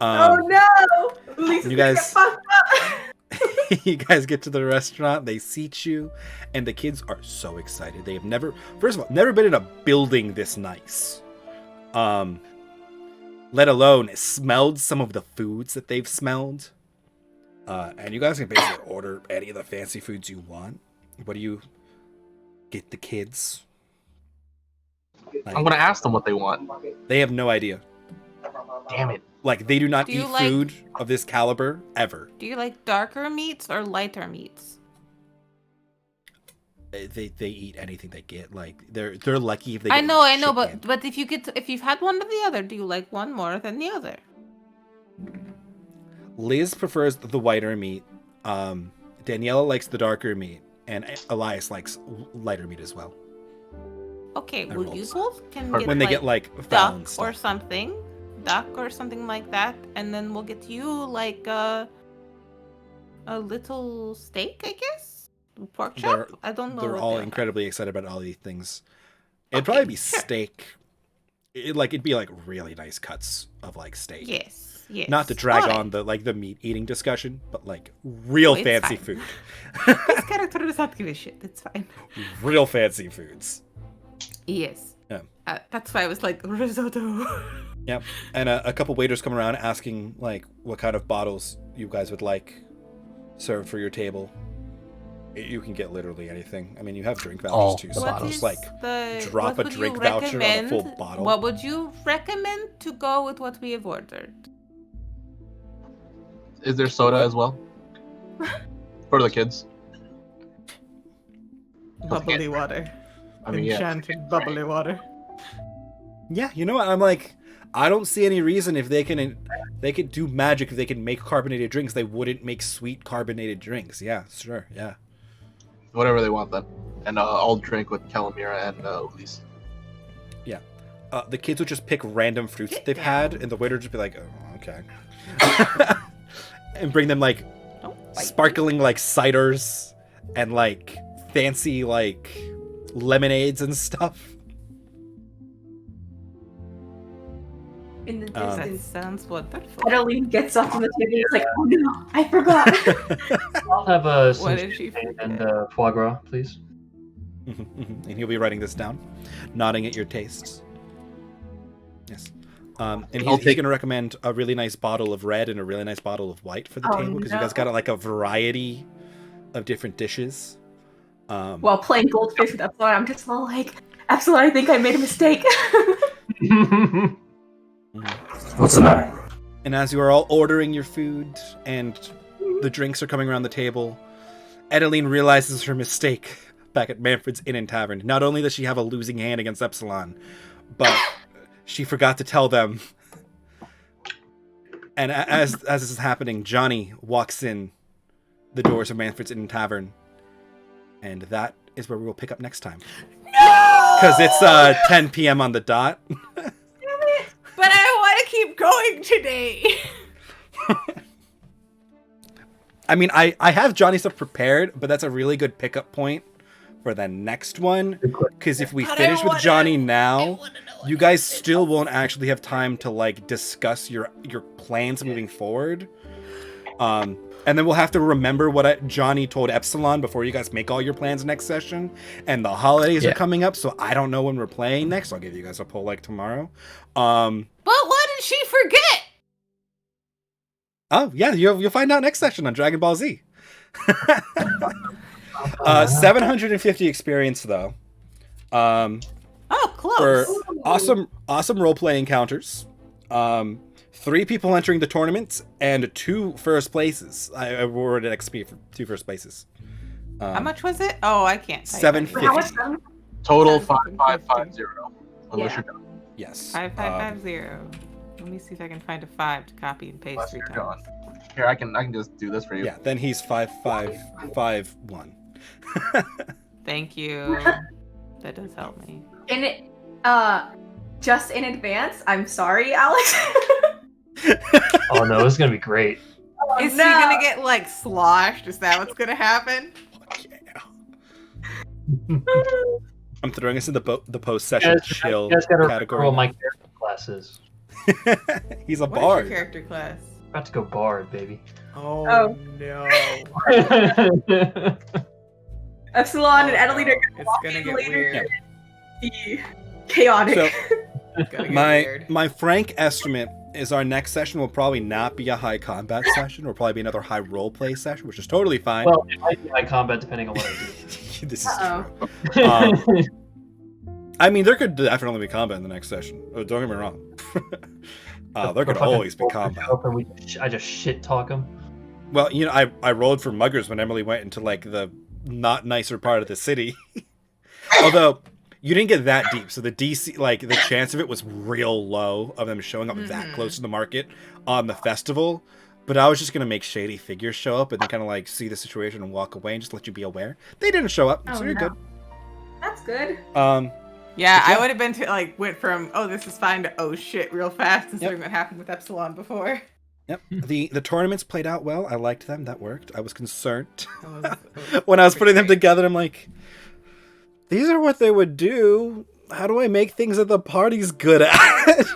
Speaker 6: Oh no! Lisa's
Speaker 1: you
Speaker 6: gonna
Speaker 1: guys-
Speaker 6: get fucked up.
Speaker 1: You guys get to the restaurant, they seat you, and the kids are so excited. They have never, first of all, never been in a building this nice. Let alone smelled some of the foods that they've smelled. And you guys can basically order any of the fancy foods you want. What do you get the kids? Like,
Speaker 5: I'm gonna ask them what they want.
Speaker 1: they have no idea.
Speaker 5: Damn it.
Speaker 1: Like, they do not
Speaker 7: Do you
Speaker 1: eat
Speaker 7: like-
Speaker 1: food of this caliber ever.
Speaker 7: Do you like darker meats or lighter meats?
Speaker 1: They eat anything they get. Like, they're lucky if they.
Speaker 7: I
Speaker 1: get
Speaker 7: know,
Speaker 1: shit
Speaker 7: but if you've had one or the other, do you like one more than the other?
Speaker 1: Liz prefers the whiter meat. Daniela likes the darker meat, and Elias likes lighter meat as well.
Speaker 7: Okay,
Speaker 1: I
Speaker 7: well
Speaker 1: rolled
Speaker 7: you
Speaker 1: this.
Speaker 7: both can
Speaker 5: Or
Speaker 7: get
Speaker 1: When they
Speaker 7: like
Speaker 1: get like
Speaker 7: duck
Speaker 1: Fallon
Speaker 7: or
Speaker 1: stuff.
Speaker 7: something, like that, and then we'll get you like a little steak, I guess, pork chop. I don't know.
Speaker 1: They're
Speaker 7: what
Speaker 1: all
Speaker 7: they are.
Speaker 1: incredibly excited about all these things. It'd
Speaker 7: Okay,
Speaker 1: probably be
Speaker 7: sure.
Speaker 1: steak. It'd be like really nice cuts of like steak.
Speaker 7: Yes, yes.
Speaker 1: Not to drag
Speaker 7: Alright.
Speaker 1: on the meat eating discussion, but like real
Speaker 7: it's
Speaker 1: fancy
Speaker 7: fine.
Speaker 1: food.
Speaker 7: This character does not give a shit. It's fine.
Speaker 1: Real fancy foods.
Speaker 7: Yes.
Speaker 1: Yeah.
Speaker 7: That's why I was like risotto.
Speaker 1: Yep. And a couple waiters come around asking like what kind of bottles you guys would like served for your table. You can get literally anything. I mean, you have drink
Speaker 3: All
Speaker 1: vouchers too,
Speaker 3: the
Speaker 1: so
Speaker 3: bottles.
Speaker 1: just like drop
Speaker 7: what
Speaker 1: a
Speaker 7: would
Speaker 1: drink
Speaker 7: you
Speaker 1: voucher on a full
Speaker 7: recommend-
Speaker 1: bottle.
Speaker 7: What would you recommend to go with what we have ordered?
Speaker 5: Is there soda as well? For the kids.
Speaker 7: Bubbly water.
Speaker 5: I mean, yeah.
Speaker 7: Enchanted bubbly water.
Speaker 1: Yeah, you know what? I'm like, I don't see any reason if they could do magic, if they can make carbonated drinks, they wouldn't make sweet carbonated drinks. Yeah, sure, yeah.
Speaker 5: Whatever they want then. And I'll drink with Calamira and Ulysse.
Speaker 1: The kids would just pick random fruits that they've had, and the waiter would just be like, oh, okay. And bring them like
Speaker 7: Don't bite me.
Speaker 1: sparkling like ciders and like fancy like lemonades and stuff.
Speaker 6: In the
Speaker 7: That
Speaker 6: distance,
Speaker 7: sounds wonderful.
Speaker 6: Adeline gets up from the table and is like, oh no, I forgot.
Speaker 4: I'll have some
Speaker 7: What did she
Speaker 4: champagne
Speaker 7: forget?
Speaker 4: and foie gras, please.
Speaker 1: And he'll be writing this down, nodding at your tastes. Yes. And he's
Speaker 5: I'll
Speaker 1: going
Speaker 5: take-
Speaker 1: to recommend a really nice bottle of red and a really nice bottle of white for the
Speaker 6: Oh,
Speaker 1: table because you guys got like a variety of different dishes.
Speaker 6: While playing Goldfish with Epsilon, I'm just all like, Epsilon, I think I made a mistake.
Speaker 8: What's the matter?
Speaker 1: And as you are all ordering your food and the drinks are coming around the table, Edeline realizes her mistake back at Manfred's Inn and Tavern. Not only does she have a losing hand against Epsilon, but she forgot to tell them. And as this is happening, Johnny walks in the doors of Manfred's Inn and Tavern. And that is where we will pick up next time. Because it's 10 p.m. on the dot.
Speaker 7: But I want to keep going today.
Speaker 1: I mean, I have Johnny stuff prepared, but that's a really good pickup point for the next one. Because if we
Speaker 7: But I
Speaker 1: finish with
Speaker 7: wanna-
Speaker 1: Johnny
Speaker 7: I
Speaker 1: now,
Speaker 7: wanna know
Speaker 1: you
Speaker 7: what
Speaker 1: guys
Speaker 7: happens.
Speaker 1: still won't actually have time to like discuss your plans moving forward. And then we'll have to remember what Johnny told Epsilon before you guys make all your plans next session. And the holidays are coming up, so I don't know when we're playing next. I'll give you guys a poll like tomorrow.
Speaker 7: But what did she forget?
Speaker 1: Oh yeah, you'll find out next session on Dragon Ball Z. 750 experience though.
Speaker 7: Oh, close.
Speaker 1: For awesome role-play encounters. 3 people entering the tournament and 2 first places. I awarded XP for 2 first places.
Speaker 7: How much was it? Oh, I can't. type
Speaker 1: 750.
Speaker 6: How much time?
Speaker 5: Total
Speaker 7: 750.
Speaker 5: 5550. Unless
Speaker 6: Yeah.
Speaker 5: you're done.
Speaker 1: Yes.
Speaker 7: 5550. Let me see if I can find a 5 to copy and paste
Speaker 5: Unless
Speaker 7: 3
Speaker 5: you're
Speaker 7: times.
Speaker 5: done. Here, I can just do this for you.
Speaker 1: Yeah. Then he's 5551.
Speaker 7: Thank you. That does help me.
Speaker 6: In it, just in advance, I'm sorry, Alex.
Speaker 4: Oh no, it's gonna be great.
Speaker 7: Is he gonna get like sloshed? Is that what's gonna happen?
Speaker 1: I'm throwing us in the
Speaker 4: You
Speaker 1: post-session
Speaker 4: guys,
Speaker 1: chill
Speaker 4: you guys gotta
Speaker 1: category.
Speaker 4: roll my character classes.
Speaker 1: He's a
Speaker 7: What is your
Speaker 1: bard.
Speaker 7: character class?
Speaker 4: About to go bard, baby.
Speaker 7: Oh,
Speaker 6: Oh.
Speaker 7: no.
Speaker 6: Epsilon and Adeline are
Speaker 7: It's gonna get weird.
Speaker 6: be chaotic.
Speaker 1: So
Speaker 7: It's gonna get weird.
Speaker 1: my frank estimate is our next session will probably not be a high combat session. It'll probably be another high role-play session, which is totally fine.
Speaker 4: Well, it might be my combat depending on what I do.
Speaker 1: This is
Speaker 6: Uh-oh.
Speaker 1: true. I mean, there could definitely be combat in the next session. Oh, don't get me wrong. There could always be combat.
Speaker 4: I just shit talk him.
Speaker 1: Well, you know, I rolled for muggers when Emily went into like the not nicer part of the city. Although you didn't get that deep, so the DC, like the chance of it was real low of them showing up that close to the market on the festival. But I was just gonna make shady figures show up and then kind of like see the situation and walk away and just let you be aware. They didn't show up, so you're good.
Speaker 6: That's good.
Speaker 7: Yeah,
Speaker 1: Yeah.
Speaker 7: I would have been went from, oh, this is fine to, oh shit, real fast, considering what happened with Epsilon before.
Speaker 1: Yep. The tournaments played out well. I liked them. That worked. I was concerned
Speaker 7: That was
Speaker 1: when I was putting them
Speaker 7: great.
Speaker 1: together. I'm like, these are what they would do. How do I make things that the party's good at?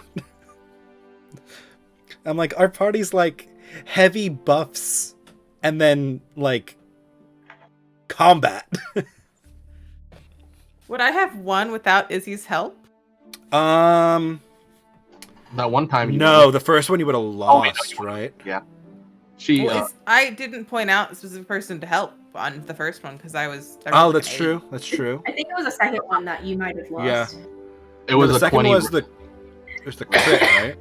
Speaker 1: I'm like, our party's like heavy buffs and then like combat.
Speaker 7: Would I have won without Izzy's help?
Speaker 5: That one time you
Speaker 1: No, the first one you would have
Speaker 5: wait, no,
Speaker 1: lost, right?
Speaker 5: She
Speaker 7: Well, I didn't point out a specific person to help on the first one because I was.
Speaker 1: Oh,
Speaker 7: like
Speaker 1: that's
Speaker 7: an 8.
Speaker 1: true. That's true.
Speaker 6: I think it was the second one that you might have lost.
Speaker 1: Yeah.
Speaker 5: it was
Speaker 1: the
Speaker 5: a
Speaker 1: second
Speaker 5: 20.
Speaker 1: was the crit, right?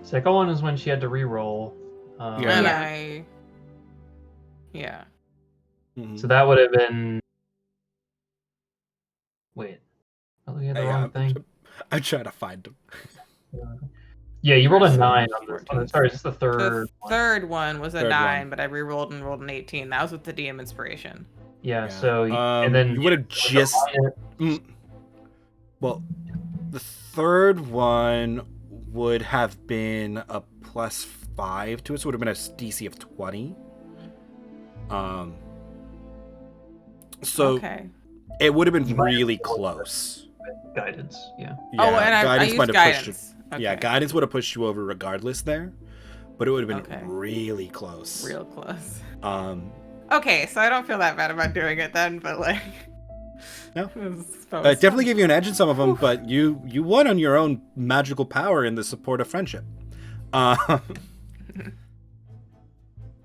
Speaker 4: Second one is when she had to re-roll.
Speaker 1: Yeah.
Speaker 7: And
Speaker 6: Yeah.
Speaker 7: Yeah.
Speaker 1: Mhm.
Speaker 4: So that would have been. Wait. I looked at the
Speaker 1: Hey,
Speaker 4: wrong thing.
Speaker 1: I'm trying to find them.
Speaker 4: Yeah, you rolled a 9 on
Speaker 7: 14.
Speaker 4: the. Sorry, is this the
Speaker 7: The
Speaker 4: third?
Speaker 7: third one was a
Speaker 1: Third
Speaker 7: 9,
Speaker 1: one.
Speaker 7: but I re-rolled and rolled an 18. That was with the DM inspiration.
Speaker 4: Yeah. So and then
Speaker 1: you would have just. Well, the third one would have been a +5 to it, so it would have been a DC of 20. So
Speaker 7: Okay.
Speaker 1: it would have been really close.
Speaker 4: guidance. Yeah.
Speaker 1: Yeah,
Speaker 7: oh, and I
Speaker 1: guidance
Speaker 7: used
Speaker 1: might have pushed
Speaker 7: guidance.
Speaker 1: you. Yeah, guidance would have pushed you over regardless there, but it would have been
Speaker 7: Okay.
Speaker 1: really close.
Speaker 7: Real close.
Speaker 1: Um,
Speaker 7: Okay, so I don't feel that bad about doing it then, but like,
Speaker 1: No.
Speaker 7: That was
Speaker 1: Definitely gave you an edge in some of them, but you won on your own magical power in the support of friendship.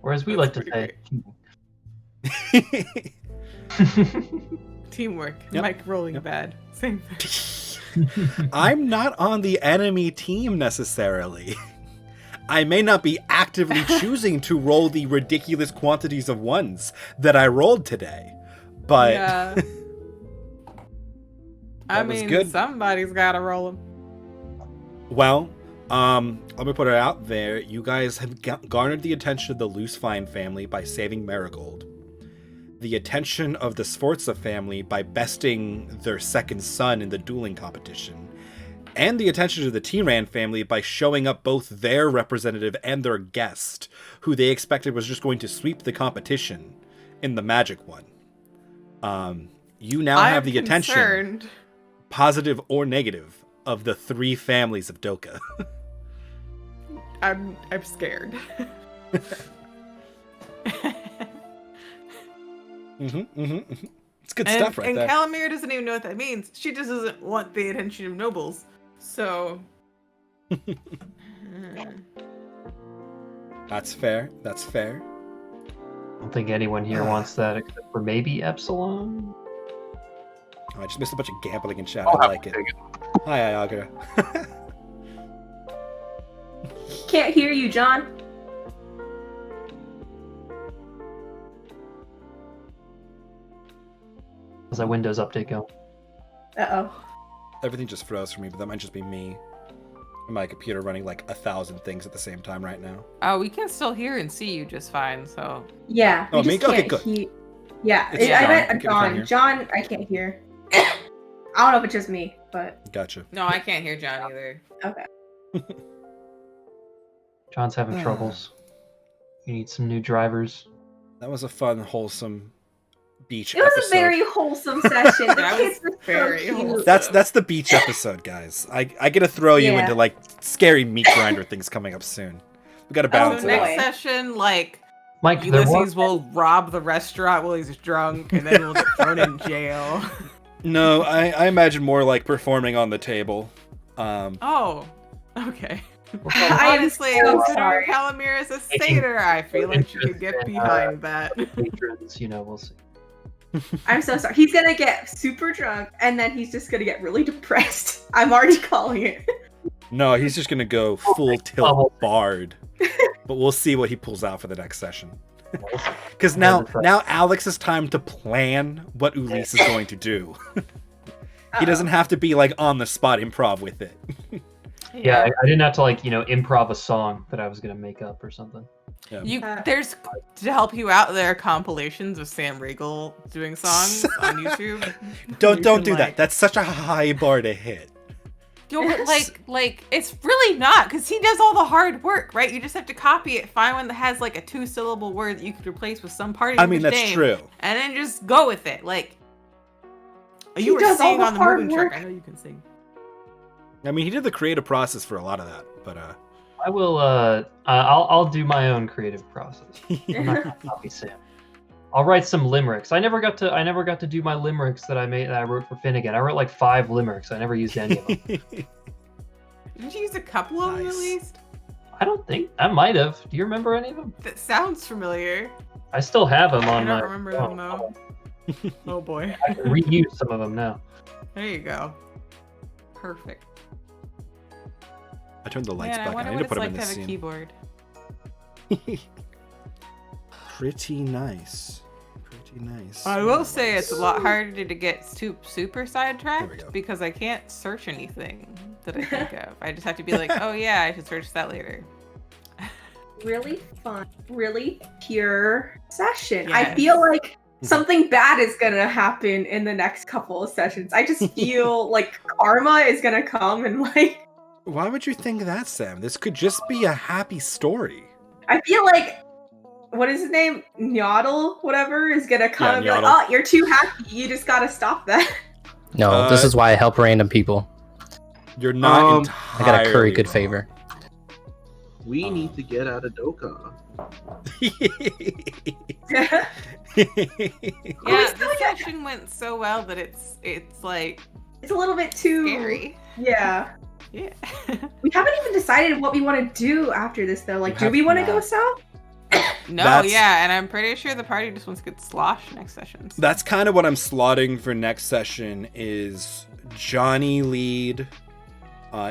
Speaker 4: Or as we like to
Speaker 7: That's
Speaker 4: say,
Speaker 7: teamwork.
Speaker 1: Yep.
Speaker 7: Mike rolling bad. Same thing.
Speaker 1: I'm not on the enemy team necessarily. I may not be actively choosing to roll the ridiculous quantities of ones that I rolled today, but
Speaker 7: Yeah. I
Speaker 1: That was
Speaker 7: mean,
Speaker 1: good.
Speaker 7: somebody's got to roll them.
Speaker 1: well, let me put it out there. You guys have garnered the attention of the Loose Fine family by saving Marigold, the attention of the Sforza family by besting their second son in the dueling competition, and the attention of the T-Ran family by showing up both their representative and their guest, who they expected was just going to sweep the competition in the magic one. You now have the attention,
Speaker 7: concerned.
Speaker 1: positive or negative, of the 3 families of Doka.
Speaker 7: I'm scared.
Speaker 1: It's good stuff right
Speaker 7: and
Speaker 1: there.
Speaker 7: Calamir doesn't even know what that means. She just doesn't want the attention of nobles. So.
Speaker 1: That's fair. That's fair.
Speaker 4: I don't think anyone here wants that except for maybe Epsilon.
Speaker 1: Oh, I just missed a bunch of gambling in chat.
Speaker 5: I'll
Speaker 1: I
Speaker 5: have
Speaker 1: like
Speaker 5: to
Speaker 1: it.
Speaker 5: take
Speaker 1: Hi, Ayagra.
Speaker 6: Can't hear you, John.
Speaker 4: How's that Windows update go?
Speaker 6: Uh-oh.
Speaker 1: Everything just froze for me, but that might just be me. My computer running like 1,000 things at the same time right now.
Speaker 2: Oh, we can still hear and see you just fine, so.
Speaker 6: Yeah.
Speaker 1: Oh,
Speaker 6: we
Speaker 1: me?
Speaker 6: just
Speaker 1: Okay,
Speaker 6: can't
Speaker 1: good.
Speaker 6: Yeah,
Speaker 1: It's
Speaker 6: I
Speaker 1: John.
Speaker 6: meant
Speaker 1: Okay, we can't hear.
Speaker 6: John, I can't hear. I don't know if it's just me, but
Speaker 1: Gotcha.
Speaker 2: No, I can't hear John either.
Speaker 6: okay.
Speaker 4: John's having troubles. You need some new drivers.
Speaker 1: That was a fun, wholesome beach
Speaker 6: It was
Speaker 1: episode.
Speaker 6: a very wholesome session. The
Speaker 2: That
Speaker 6: kids
Speaker 2: was
Speaker 6: were
Speaker 2: very
Speaker 6: so cute.
Speaker 2: wholesome.
Speaker 1: That's the beach episode, guys. I get to throw you
Speaker 6: Yeah.
Speaker 1: into like scary meat grinder things coming up soon. We got to
Speaker 2: So
Speaker 1: balance
Speaker 6: Oh,
Speaker 1: it
Speaker 6: boy.
Speaker 1: out.
Speaker 2: next session, like,
Speaker 4: Mike, there
Speaker 7: Ulysses
Speaker 4: was
Speaker 7: will rob the restaurant while he's drunk, and then we'll get thrown in jail.
Speaker 1: No, I imagine more like performing on the table.
Speaker 7: Oh, okay.
Speaker 6: I am
Speaker 7: Honestly,
Speaker 6: so
Speaker 7: considering
Speaker 6: sorry.
Speaker 7: Calamir is a satyr, I feel like you could get behind that.
Speaker 4: patrons, we'll see.
Speaker 6: I'm so sorry. He's gonna get super drunk, and then he's just gonna get really depressed. I'm already calling it.
Speaker 1: No, he's just gonna go full tilt bard. But we'll see what he pulls out for the next session. Because now Alex has time to plan what Ulysse is going to do. He doesn't have to be like on the spot improv with it.
Speaker 4: Yeah, I didn't have to improv a song that I was gonna make up or something.
Speaker 1: Yeah.
Speaker 7: There's to help you out. There are compilations of Sam Riegel doing songs on YouTube.
Speaker 1: Don't
Speaker 7: You can,
Speaker 1: do that. That's such a high bar to hit.
Speaker 2: Yo, but like, it's really not, because he does all the hard work, right? You just have to copy it, find one that has like a 2-syllable word that you could replace with some part of
Speaker 1: I
Speaker 2: your
Speaker 1: mean, that's
Speaker 2: name,
Speaker 1: true.
Speaker 2: and then just go with it. Like,
Speaker 6: He
Speaker 2: you were
Speaker 6: does all
Speaker 2: singing
Speaker 6: the
Speaker 2: on the
Speaker 6: hard
Speaker 2: moving
Speaker 6: work.
Speaker 2: truck. I know you can sing.
Speaker 1: I mean, he did the creative process for a lot of that, but
Speaker 4: I will. I'll do my own creative process. I'm not gonna copy Sam. I'll write some limericks. I never got to do my limericks that I wrote for Finnegan. I wrote like 5 limericks. I never used any of them.
Speaker 2: Didn't you use a couple of them at
Speaker 1: Nice.
Speaker 2: least?
Speaker 4: I don't think I might have. Do you remember any of them?
Speaker 7: That sounds familiar.
Speaker 4: I still have them
Speaker 7: I
Speaker 4: on
Speaker 7: don't
Speaker 4: my
Speaker 7: remember
Speaker 4: phone.
Speaker 7: them though. Oh boy.
Speaker 4: I can reuse some of them now.
Speaker 7: There you go.
Speaker 2: Perfect.
Speaker 1: I turned the lights
Speaker 2: Man, I
Speaker 1: back on. I
Speaker 2: wonder
Speaker 1: need to
Speaker 2: what
Speaker 1: put
Speaker 2: it's
Speaker 1: him in
Speaker 2: like to
Speaker 1: this
Speaker 2: have a
Speaker 1: scene.
Speaker 2: keyboard.
Speaker 1: Pretty nice. Pretty nice.
Speaker 2: I will say it's a lot harder to get super
Speaker 1: There we
Speaker 2: sidetracked
Speaker 1: go.
Speaker 2: because I can't search anything that I think of. I just have to be like, oh yeah, I should search that later.
Speaker 6: Really fun, really pure session. I
Speaker 2: Yes.
Speaker 6: feel like something bad is gonna happen in the next couple of sessions. I just feel like karma is gonna come and like
Speaker 1: Why would you think that, Sam? This could just be a happy story.
Speaker 6: I feel like what is his name? Nyadel, whatever, is gonna come
Speaker 1: Yeah,
Speaker 6: and be like,
Speaker 1: Nyadel.
Speaker 6: oh, you're too happy. You just gotta stop that.
Speaker 3: No, this is why I help random people.
Speaker 1: You're not
Speaker 3: I
Speaker 1: entirely
Speaker 3: gotta curry good
Speaker 1: wrong.
Speaker 3: favor.
Speaker 5: We need to get out of Dokkan.
Speaker 2: Yeah,
Speaker 6: still
Speaker 2: this
Speaker 6: get-
Speaker 2: session went so well that it's like
Speaker 6: It's a little bit too
Speaker 2: scary.
Speaker 6: Yeah.
Speaker 2: Yeah.
Speaker 6: We haven't even decided what we want to do after this though. Like,
Speaker 1: You
Speaker 6: do
Speaker 1: have
Speaker 6: we want to go
Speaker 1: not.
Speaker 6: south?
Speaker 2: No,
Speaker 1: That's-
Speaker 2: yeah, and I'm pretty sure the party just wants to get sloshed next session. so-
Speaker 1: That's kind of what I'm slotting for next session is Johnny lead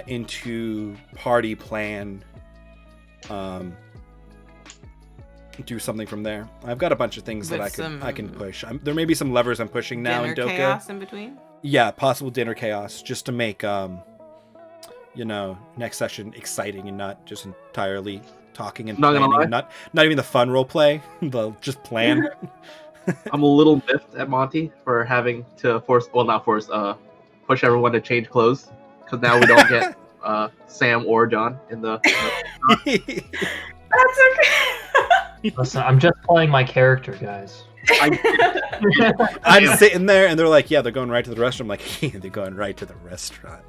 Speaker 1: into party plan. Do something from there. I've got a bunch of things that
Speaker 2: With
Speaker 1: I can
Speaker 2: some
Speaker 1: push. There may be some levers I'm pushing now in
Speaker 2: dinner
Speaker 1: Doka.
Speaker 2: chaos in between.
Speaker 1: Yeah, possible dinner chaos just to make next session exciting and not just entirely talking and
Speaker 5: Not gonna
Speaker 1: planning.
Speaker 5: lie.
Speaker 1: Not even the fun role play, the just plan.
Speaker 5: I'm a little miffed at Monty for having to push everyone to change clothes because now we don't get Sam or John in the.
Speaker 6: That's okay.
Speaker 4: Listen, I'm just playing my character, guys.
Speaker 1: I'm sitting there and they're like, yeah, they're going right to the restaurant. I'm like, yeah, they're going right to the restaurant.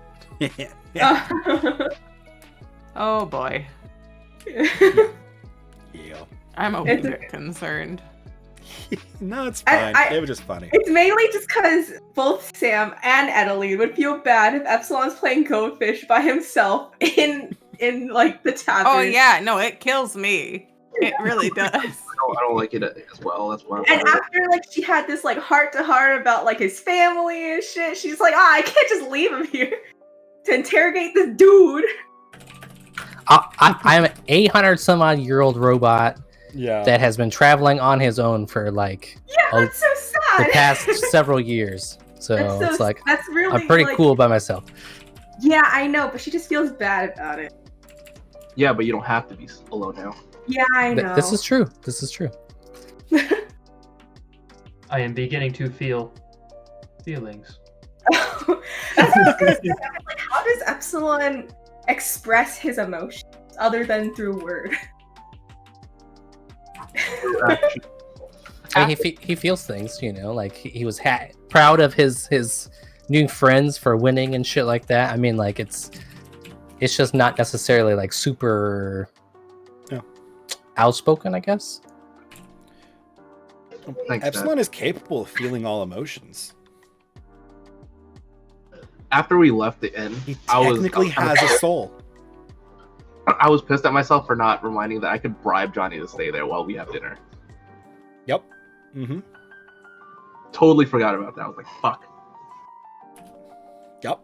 Speaker 2: Oh boy,
Speaker 1: Yeah.
Speaker 2: I'm a
Speaker 6: It's
Speaker 2: bit concerned.
Speaker 1: No, it's fine. They were just funny.
Speaker 6: It's mainly just because both Sam and Adeline would feel bad if Epsilon's playing Goldfish by himself in like the tavern.
Speaker 2: Oh yeah, no, it kills me. It really does.
Speaker 5: I don't like it as well. That's why.
Speaker 6: And after like she had this like heart to heart about like his family and shit, she's like, I can't just leave him here to interrogate this dude.
Speaker 3: I'm an 800 some odd year old robot
Speaker 1: Yeah.
Speaker 3: that has been traveling on his own for like
Speaker 6: Yeah, that's so
Speaker 3: the
Speaker 6: sad.
Speaker 3: past several years. So
Speaker 6: That's
Speaker 3: it's like
Speaker 6: that's really
Speaker 3: I'm pretty
Speaker 6: like-
Speaker 3: cool by myself.
Speaker 6: Yeah, I know, but she just feels bad about it.
Speaker 5: Yeah, but you don't have to be alone now.
Speaker 6: Yeah, I know.
Speaker 3: This is true. This is true.
Speaker 4: I am beginning to feel feelings.
Speaker 6: That's what I was gonna say. Like, how does Epsilon express his emotions other than through word?
Speaker 3: I mean, he feels things, like he was proud of his new friends for winning and shit like that. I mean, like it's just not necessarily like super outspoken, I guess.
Speaker 5: Thanks,
Speaker 1: Epsilon is capable of feeling all emotions.
Speaker 5: After we left the inn,
Speaker 1: He
Speaker 5: I was
Speaker 1: technically
Speaker 5: kinda
Speaker 1: has a
Speaker 5: pissed.
Speaker 1: soul.
Speaker 5: I was pissed at myself for not reminding that I could bribe Johnny to stay there while we have dinner.
Speaker 1: Yep. Mm-hmm.
Speaker 5: Totally forgot about that. I was like, fuck.
Speaker 1: Yep.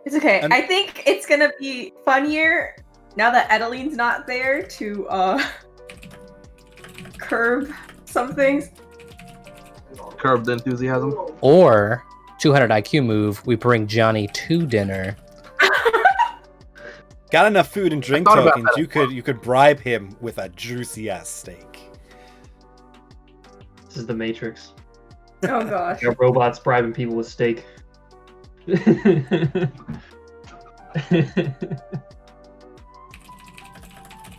Speaker 6: It's okay.
Speaker 1: And-
Speaker 6: I think it's gonna be funnier now that Adeline's not there to curb some things.
Speaker 5: Curb the enthusiasm.
Speaker 3: Or 200 IQ move, we bring Johnny to dinner.
Speaker 1: Got enough food and drink
Speaker 5: I thought about
Speaker 1: tokens.
Speaker 5: that.
Speaker 1: You could bribe him with a juicy ass steak.
Speaker 4: This is the Matrix.
Speaker 6: Oh gosh.
Speaker 4: Your robots bribing people with steak.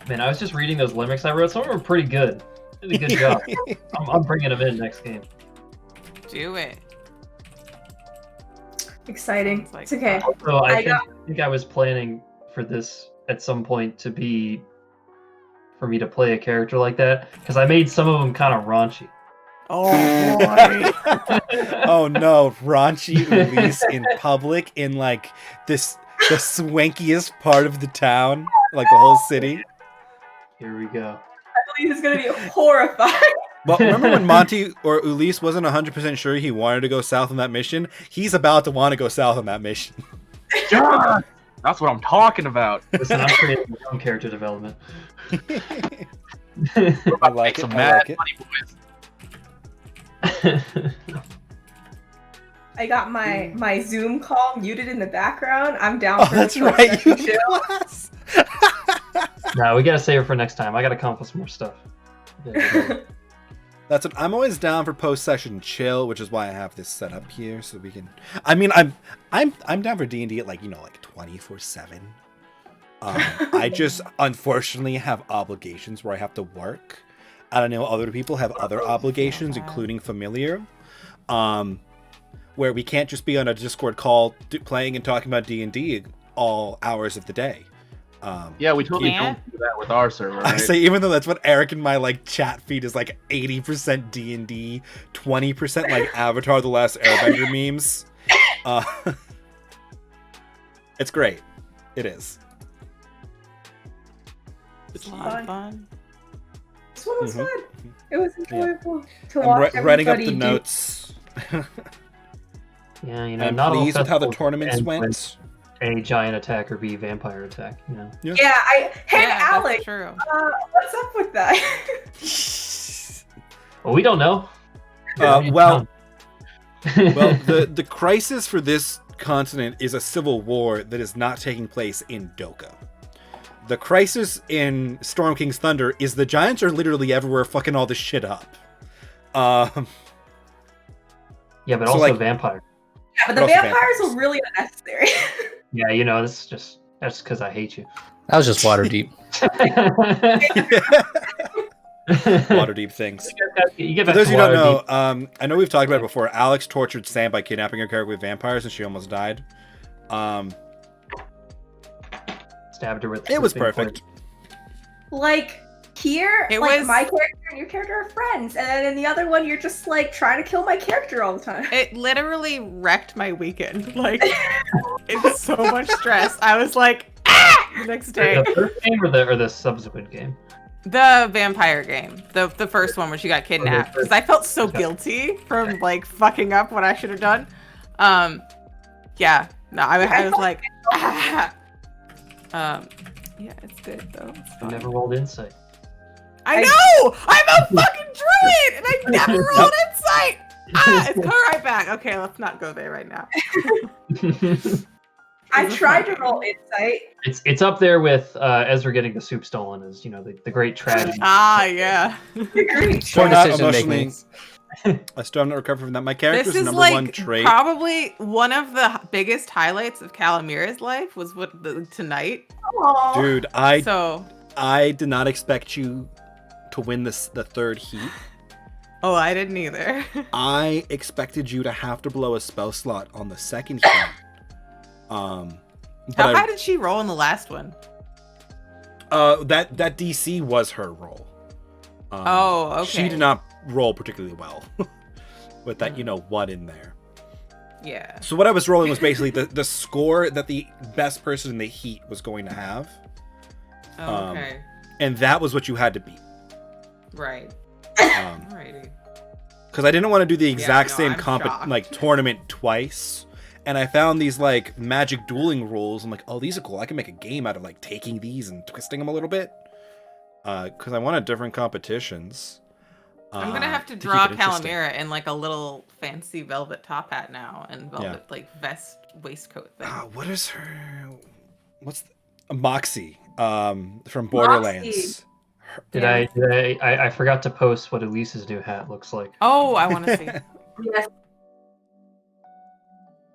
Speaker 4: Man, I was just reading those limericks I wrote. Some of them were pretty good. Did a good job. I'm bringing them in next game.
Speaker 2: Do it.
Speaker 6: Exciting.
Speaker 2: It's like-
Speaker 6: It's okay.
Speaker 4: Also, I
Speaker 6: got-
Speaker 4: think I was planning for this at some point to be for me to play a character like that because I made some of them kind of raunchy.
Speaker 2: Oh boy.
Speaker 1: Oh no, raunchy Elise in public in like the swankiest part of the town, like the whole city.
Speaker 4: Here we go.
Speaker 6: Adeline is gonna be horrified.
Speaker 1: But remember when Monty or Ulysse wasn't 100% sure he wanted to go south on that mission? He's about to want to go south on that mission.
Speaker 5: Yeah, that's what I'm talking about.
Speaker 4: Listen, I'm creating my own character development.
Speaker 1: I like it.
Speaker 5: Some
Speaker 1: I
Speaker 5: mad
Speaker 1: like it.
Speaker 5: funny boys.
Speaker 6: I got my Zoom call muted in the background. I'm down
Speaker 1: Oh,
Speaker 6: for
Speaker 1: that's
Speaker 6: the
Speaker 1: right.
Speaker 6: session
Speaker 1: You
Speaker 6: chill.
Speaker 1: class.
Speaker 4: No, we gotta save it for next time. I gotta come up with some more stuff.
Speaker 1: That's what I'm always down for post-session chill, which is why I have this set up here so we can. I mean, I'm down for D&D at like 24/7. I just unfortunately have obligations where I have to work. I don't know. Other people have other obligations, including familiar, where we can't just be on a Discord call playing and talking about D&D all hours of the day.
Speaker 5: Yeah, we totally
Speaker 2: Can't.
Speaker 5: don't do that with our server,
Speaker 1: I
Speaker 5: right?
Speaker 1: say, even though that's what Eric in my like chat feed is like 80% D&D, 20% like Avatar: The Last Airbender memes. It's great. It is.
Speaker 2: It's a lot of fun.
Speaker 6: This one was
Speaker 1: Mhm.
Speaker 6: fun. It was enjoyable to
Speaker 1: I'm
Speaker 6: watch
Speaker 1: writing up
Speaker 6: everybody
Speaker 1: the
Speaker 6: do-
Speaker 1: notes.
Speaker 4: Yeah, you know,
Speaker 1: I'm
Speaker 4: not all
Speaker 1: pleased with how the
Speaker 4: festivals
Speaker 1: tournaments
Speaker 4: end
Speaker 1: went.
Speaker 4: with A giant attack or B vampire attack. You know.
Speaker 6: Yeah, Hey,
Speaker 2: Yeah,
Speaker 6: Alex,
Speaker 2: that's true.
Speaker 6: what's up with that?
Speaker 4: Well, we don't know.
Speaker 1: Well, the crisis for this continent is a civil war that is not taking place in Doka. The crisis in Storm King's Thunder is the giants are literally everywhere fucking all this shit up.
Speaker 4: Yeah, but
Speaker 1: So,
Speaker 4: also
Speaker 1: like-
Speaker 4: vampire.
Speaker 6: Yeah, but the
Speaker 1: But also
Speaker 6: vampires
Speaker 1: vampires.
Speaker 6: were really unnecessary.
Speaker 4: Yeah, you know, that's because I hate you.
Speaker 3: That was just water deep.
Speaker 1: Waterdeep things.
Speaker 4: You get
Speaker 1: For
Speaker 4: back
Speaker 1: those
Speaker 4: to
Speaker 1: who don't
Speaker 4: Waterdeep.
Speaker 1: know, I know we've talked about it before. Alex tortured Sam by kidnapping her character with vampires, and she almost died.
Speaker 4: Stabbed her with.
Speaker 1: It was
Speaker 4: sleeping
Speaker 1: perfect.
Speaker 6: Like here,
Speaker 2: It
Speaker 6: like
Speaker 2: was-
Speaker 6: my character and your character are friends, and then in the other one, you're just like trying to kill my character all the time.
Speaker 2: It literally wrecked my weekend. Like, it's so much stress. I was like, the next day.
Speaker 4: The first game or the subsequent game?
Speaker 2: The vampire game, the first one where she got kidnapped, because I felt so guilty from like fucking up what I should have done. Yeah, no, I was like, yeah, it's good though. It's
Speaker 4: I
Speaker 2: fine.
Speaker 4: never rolled insight.
Speaker 2: I know, I'm a fucking druid, and I never rolled insight. It's coming right back. Okay, let's not go there right now.
Speaker 6: I
Speaker 2: It's a
Speaker 6: tried
Speaker 2: fun
Speaker 6: to roll
Speaker 2: game.
Speaker 6: insight.
Speaker 4: It's up there with Ezra getting the soup stolen as, you know, the great tragedy.
Speaker 2: Yeah.
Speaker 6: Agreed.
Speaker 1: Still
Speaker 3: Poor
Speaker 1: not
Speaker 3: decision
Speaker 1: emotionally.
Speaker 3: making.
Speaker 1: I still have not recovered from that. My
Speaker 2: This
Speaker 1: character's
Speaker 2: is
Speaker 1: number
Speaker 2: like
Speaker 1: one trait.
Speaker 2: probably one of the biggest highlights of Calamira's life was tonight.
Speaker 6: Aw.
Speaker 1: Dude, I
Speaker 2: So,
Speaker 1: did not expect you to win the third heat.
Speaker 2: oh, I didn't either.
Speaker 1: I expected you to have to blow a spell slot on the second heat. But
Speaker 2: How high did she roll in the last one?
Speaker 1: that DC was her roll.
Speaker 2: Oh, okay.
Speaker 1: She did not roll particularly well with that, one in there.
Speaker 2: Yeah.
Speaker 1: So what I was rolling was basically the score that the best person in the heat was going to have,
Speaker 2: Oh, okay.
Speaker 1: and that was what you had to beat.
Speaker 2: Right.
Speaker 1: Um,
Speaker 2: Alrighty.
Speaker 1: because I didn't want to do the exact
Speaker 2: no,
Speaker 1: same
Speaker 2: I'm shocked.
Speaker 1: tournament twice. And I found these like magic dueling rules. I'm like, oh, these are cool. I can make a game out of like taking these and twisting them a little bit. Because I wanted different competitions.
Speaker 2: I'm gonna have to
Speaker 1: keep
Speaker 2: draw
Speaker 1: it interesting.
Speaker 2: Calamira in like a little fancy velvet top hat now and velvet like vest waistcoat thing.
Speaker 1: What is her? What's Moxie? From Borderlands.
Speaker 4: Did I forgot to post what Elise's new hat looks like.
Speaker 2: Oh, I want to see.
Speaker 6: Yes.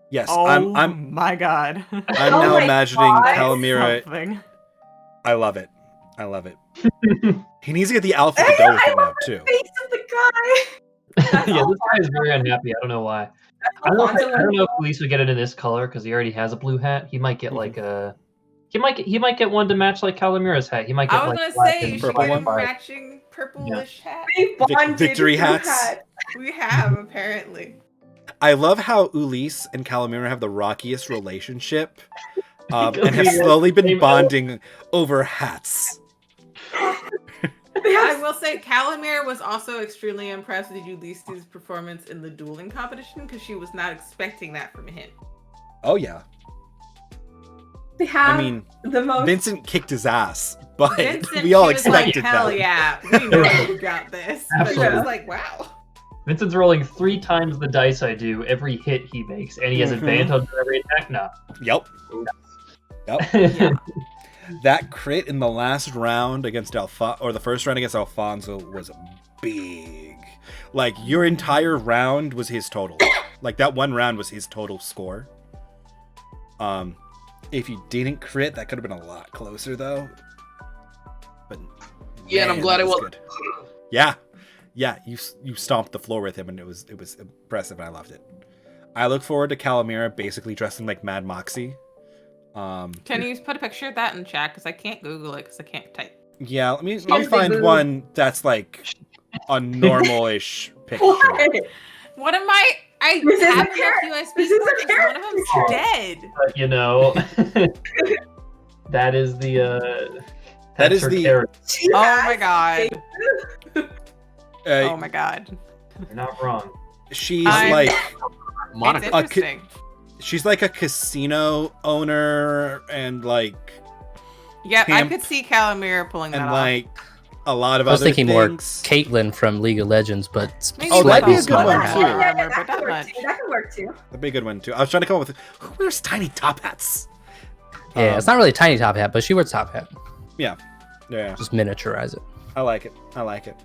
Speaker 1: Yes,
Speaker 2: Oh
Speaker 1: I'm
Speaker 2: my god.
Speaker 1: I'm
Speaker 6: Oh
Speaker 1: now
Speaker 6: my
Speaker 1: imagining
Speaker 6: God.
Speaker 1: Calamira.
Speaker 2: Something.
Speaker 1: I love it. I love it. He needs to get the outfit to go with
Speaker 6: I
Speaker 1: it now
Speaker 6: love
Speaker 1: too.
Speaker 6: the face of the guy.
Speaker 4: Yeah, this guy is very unhappy. I don't know why. I don't know if Elise would get it in this color because he already has a blue hat. He might get like a. He might get one to match like Calamira's hat. He might get
Speaker 2: I was
Speaker 4: like
Speaker 2: gonna
Speaker 4: black
Speaker 2: say
Speaker 4: and
Speaker 2: you should
Speaker 1: purple
Speaker 2: get a
Speaker 1: one.
Speaker 2: matching purplish hat.
Speaker 6: They bonded
Speaker 1: victory
Speaker 6: through
Speaker 1: hats.
Speaker 2: We have apparently.
Speaker 1: I love how Ulysse and Calamira have the rockiest relationship, and have
Speaker 4: Because we
Speaker 1: slowly been
Speaker 4: same
Speaker 1: bonding over hats.
Speaker 6: They have
Speaker 2: I will say Calamira was also extremely impressed with Ulysses' performance in the dueling competition because she was not expecting that from him.
Speaker 1: Oh yeah,
Speaker 6: They have
Speaker 1: I mean
Speaker 6: the most.
Speaker 1: Vincent kicked his ass, but
Speaker 2: Vincent,
Speaker 1: we all
Speaker 2: she was like,
Speaker 1: expected
Speaker 2: hell
Speaker 1: that.
Speaker 2: yeah, we know you got this. But she
Speaker 4: Absolutely.
Speaker 2: was like, wow.
Speaker 4: Vincent's rolling 3 times the dice I do every hit he makes, and he has
Speaker 1: Mhm.
Speaker 4: advantage on every attack. No.
Speaker 1: Yep. Yep.
Speaker 2: Yeah.
Speaker 1: That crit in the last round against the first round against Alfonso was big. Like your entire round was his total. Like that one round was his total score. If you didn't crit, that could have been a lot closer though. But
Speaker 5: Yeah, and I'm glad
Speaker 1: that
Speaker 5: it
Speaker 1: was
Speaker 5: wasn't.
Speaker 1: good. Yeah. Yeah, you stomped the floor with him, and it was impressive, and I loved it. I look forward to Calamira basically dressing like Mad Moxie.
Speaker 2: Can you put a picture of that in chat? Because I can't Google it because I can't type.
Speaker 1: Yeah, let me
Speaker 6: Has big
Speaker 1: find
Speaker 6: boobs.
Speaker 1: one that's like a normal-ish picture.
Speaker 6: What?
Speaker 2: What am I? I
Speaker 6: This is a
Speaker 2: have enough
Speaker 6: carrot.
Speaker 2: USB
Speaker 6: This is a
Speaker 2: ports. One of them's
Speaker 6: carrot.
Speaker 2: dead.
Speaker 4: But, you know, that is the
Speaker 1: That is
Speaker 4: her
Speaker 1: the-
Speaker 4: character.
Speaker 6: She
Speaker 2: Oh
Speaker 6: has
Speaker 2: my god.
Speaker 6: big-
Speaker 2: Oh my god.
Speaker 4: You're not wrong.
Speaker 1: She's
Speaker 2: I'm-
Speaker 1: like
Speaker 2: It's
Speaker 5: Monica.
Speaker 2: interesting.
Speaker 1: she's like a casino owner and like
Speaker 2: Yep, I
Speaker 1: Pimp.
Speaker 2: could see Calamir pulling that
Speaker 1: and
Speaker 2: off.
Speaker 1: like a lot of
Speaker 3: I was
Speaker 1: other
Speaker 3: thinking more
Speaker 1: things.
Speaker 3: Caitlyn from League of Legends, but
Speaker 2: Maybe
Speaker 1: Oh, that'd be a
Speaker 3: slightly
Speaker 1: good one,
Speaker 3: smaller.
Speaker 1: too.
Speaker 6: Yeah,
Speaker 2: Armor,
Speaker 6: that
Speaker 2: but
Speaker 6: can
Speaker 2: not
Speaker 6: work
Speaker 2: much.
Speaker 6: too. That can work too.
Speaker 1: That'd be a good one too. I was trying to come up with who wears tiny top hats.
Speaker 3: Yeah, it's not really a tiny top hat, but she wears top hat.
Speaker 1: Yeah,
Speaker 3: Just miniaturize it.
Speaker 1: I like it. I like it.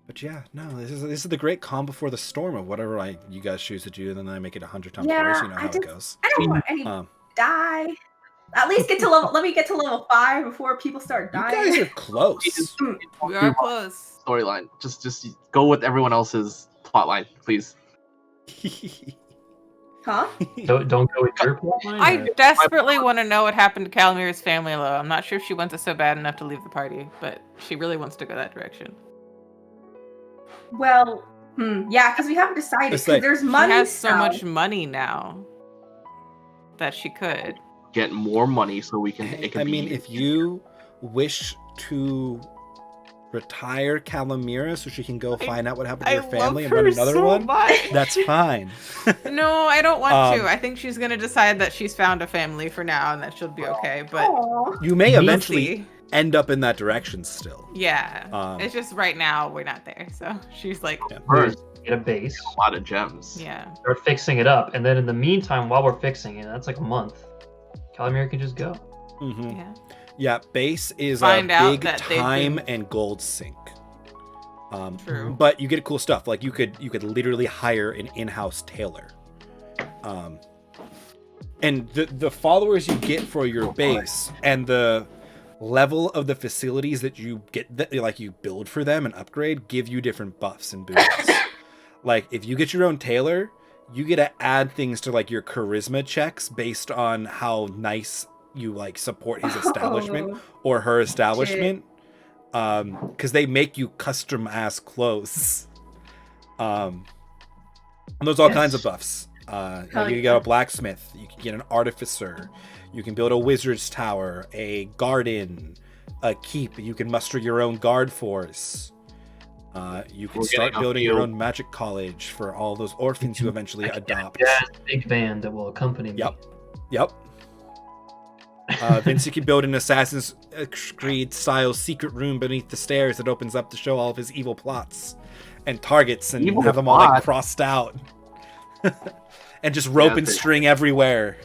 Speaker 1: But yeah, no, this is the great calm before the storm of whatever you guys choose to do, and then I make it 100 times
Speaker 6: Yeah,
Speaker 1: worse. You know
Speaker 6: I
Speaker 1: how
Speaker 6: just-
Speaker 1: it goes.
Speaker 6: I don't want any
Speaker 1: Um,
Speaker 6: die. At least get to level. Let me get to level 5 before people start
Speaker 1: you
Speaker 6: dying.
Speaker 1: guys are close.
Speaker 2: We are close.
Speaker 5: Storyline. Just go with everyone else's plotline, please.
Speaker 6: Huh?
Speaker 4: Don't go with your plotline.
Speaker 2: I
Speaker 4: or-
Speaker 2: desperately want to know what happened to Calamir's family, though. I'm not sure if she wants it so bad enough to leave the party, but she really wants to go that direction.
Speaker 6: Well, yeah, because we haven't decided.
Speaker 1: It's
Speaker 6: 'cause
Speaker 1: like-
Speaker 6: there's
Speaker 2: She
Speaker 6: money.
Speaker 2: has so
Speaker 6: now.
Speaker 2: much money now that she could.
Speaker 5: Get more money so we can.
Speaker 1: Hey,
Speaker 5: It can
Speaker 1: I
Speaker 5: be.
Speaker 1: mean, if you wish to retire Calamira so she can go find out what happened to
Speaker 2: I
Speaker 1: her family
Speaker 2: love
Speaker 1: and run
Speaker 2: her
Speaker 1: another
Speaker 2: so
Speaker 1: one,
Speaker 2: much.
Speaker 1: that's fine.
Speaker 2: No, I don't want
Speaker 1: Um,
Speaker 2: to. I think she's gonna decide that she's found a family for now and that she'll be okay. But
Speaker 6: Aw.
Speaker 1: You may
Speaker 2: we'll
Speaker 1: eventually
Speaker 2: see.
Speaker 1: end up in that direction still.
Speaker 2: Yeah, it's just right now we're not there. So she's like,
Speaker 1: Yeah.
Speaker 5: First,
Speaker 4: Get a base,
Speaker 5: a lot of gems.
Speaker 2: yeah.
Speaker 4: start fixing it up, and then in the meantime, while we're fixing it, that's like a month. Calamir can just go.
Speaker 1: Hmm.
Speaker 2: Yeah.
Speaker 1: Yeah, base is
Speaker 2: Find
Speaker 1: a
Speaker 2: out
Speaker 1: big
Speaker 2: that they've
Speaker 1: time
Speaker 2: been-
Speaker 1: and gold sink.
Speaker 2: True.
Speaker 1: But you get cool stuff. Like you could literally hire an in-house tailor. And the followers you get for your base and the level of the facilities that you get that like you build for them and upgrade give you different buffs and boosts. Like if you get your own tailor, you get to add things to like your charisma checks based on how nice you like support his establishment
Speaker 6: Oh,
Speaker 1: or her establishment. Because they make you custom ass clothes. And there's all kinds of buffs. Like you can get a blacksmith, you can get an artificer, you can build a wizard's tower, a garden, a keep. You can muster your own guard force. You can
Speaker 5: We're
Speaker 1: start
Speaker 5: getting a
Speaker 1: building your
Speaker 5: few.
Speaker 1: own magic college for all those orphans you eventually adopt.
Speaker 4: Yeah, big band that will accompany me.
Speaker 1: Yep. Vince, you can build an Assassin's Creed style secret room beneath the stairs that opens up to show all of his evil plots and targets and
Speaker 5: Evil
Speaker 1: have them all like
Speaker 5: plot?
Speaker 1: crossed out. And just rope and
Speaker 5: they-
Speaker 1: string everywhere.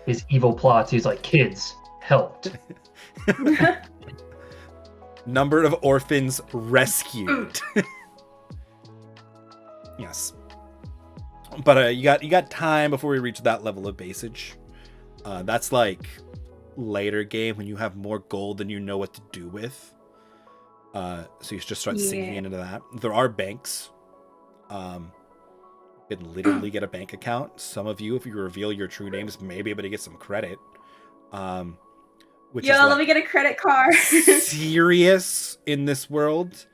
Speaker 4: His evil plots. He's like, kids, helped.
Speaker 1: Number of orphans rescued. Yes. But you got time before we reach that level of basage. That's like later game when you have more gold than you know what to do with. So you just start sinking
Speaker 6: Yeah.
Speaker 1: into that. There are banks. You can literally get a bank account. Some of you, if you reveal your true names, may be able to get some credit. Which
Speaker 6: Yo,
Speaker 1: is
Speaker 6: let
Speaker 1: like
Speaker 6: me get a credit card.
Speaker 1: serious in this world.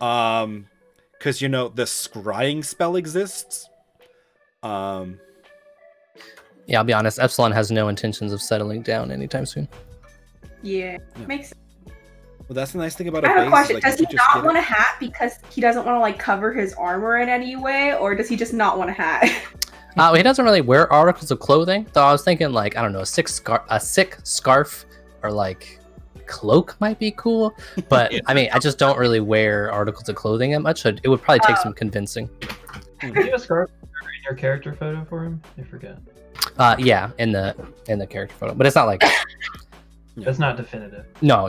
Speaker 1: Because, you know, the scrying spell exists.
Speaker 3: Yeah, I'll be honest. Epsilon has no intentions of settling down anytime soon.
Speaker 6: Yeah,
Speaker 1: Yeah.
Speaker 6: makes sense.
Speaker 1: Well, that's the nice thing about
Speaker 6: I
Speaker 1: a
Speaker 6: have a
Speaker 1: base.
Speaker 6: question.
Speaker 1: Like,
Speaker 6: Does
Speaker 1: you
Speaker 6: he
Speaker 1: can just
Speaker 6: not
Speaker 1: get
Speaker 6: want
Speaker 1: it.
Speaker 6: a hat because he doesn't want to like cover his armor in any way, or does he just not want a hat?
Speaker 3: He doesn't really wear articles of clothing, though. I was thinking like I don't know, a sick scarf or like cloak might be cool. But I mean, I just don't really wear articles of clothing that much. So it would probably take some convincing.
Speaker 4: Do you have a scarf in your character photo for him? I forget.
Speaker 3: Yeah, in the character photo, but it's not like
Speaker 4: That's not definitive.
Speaker 3: no.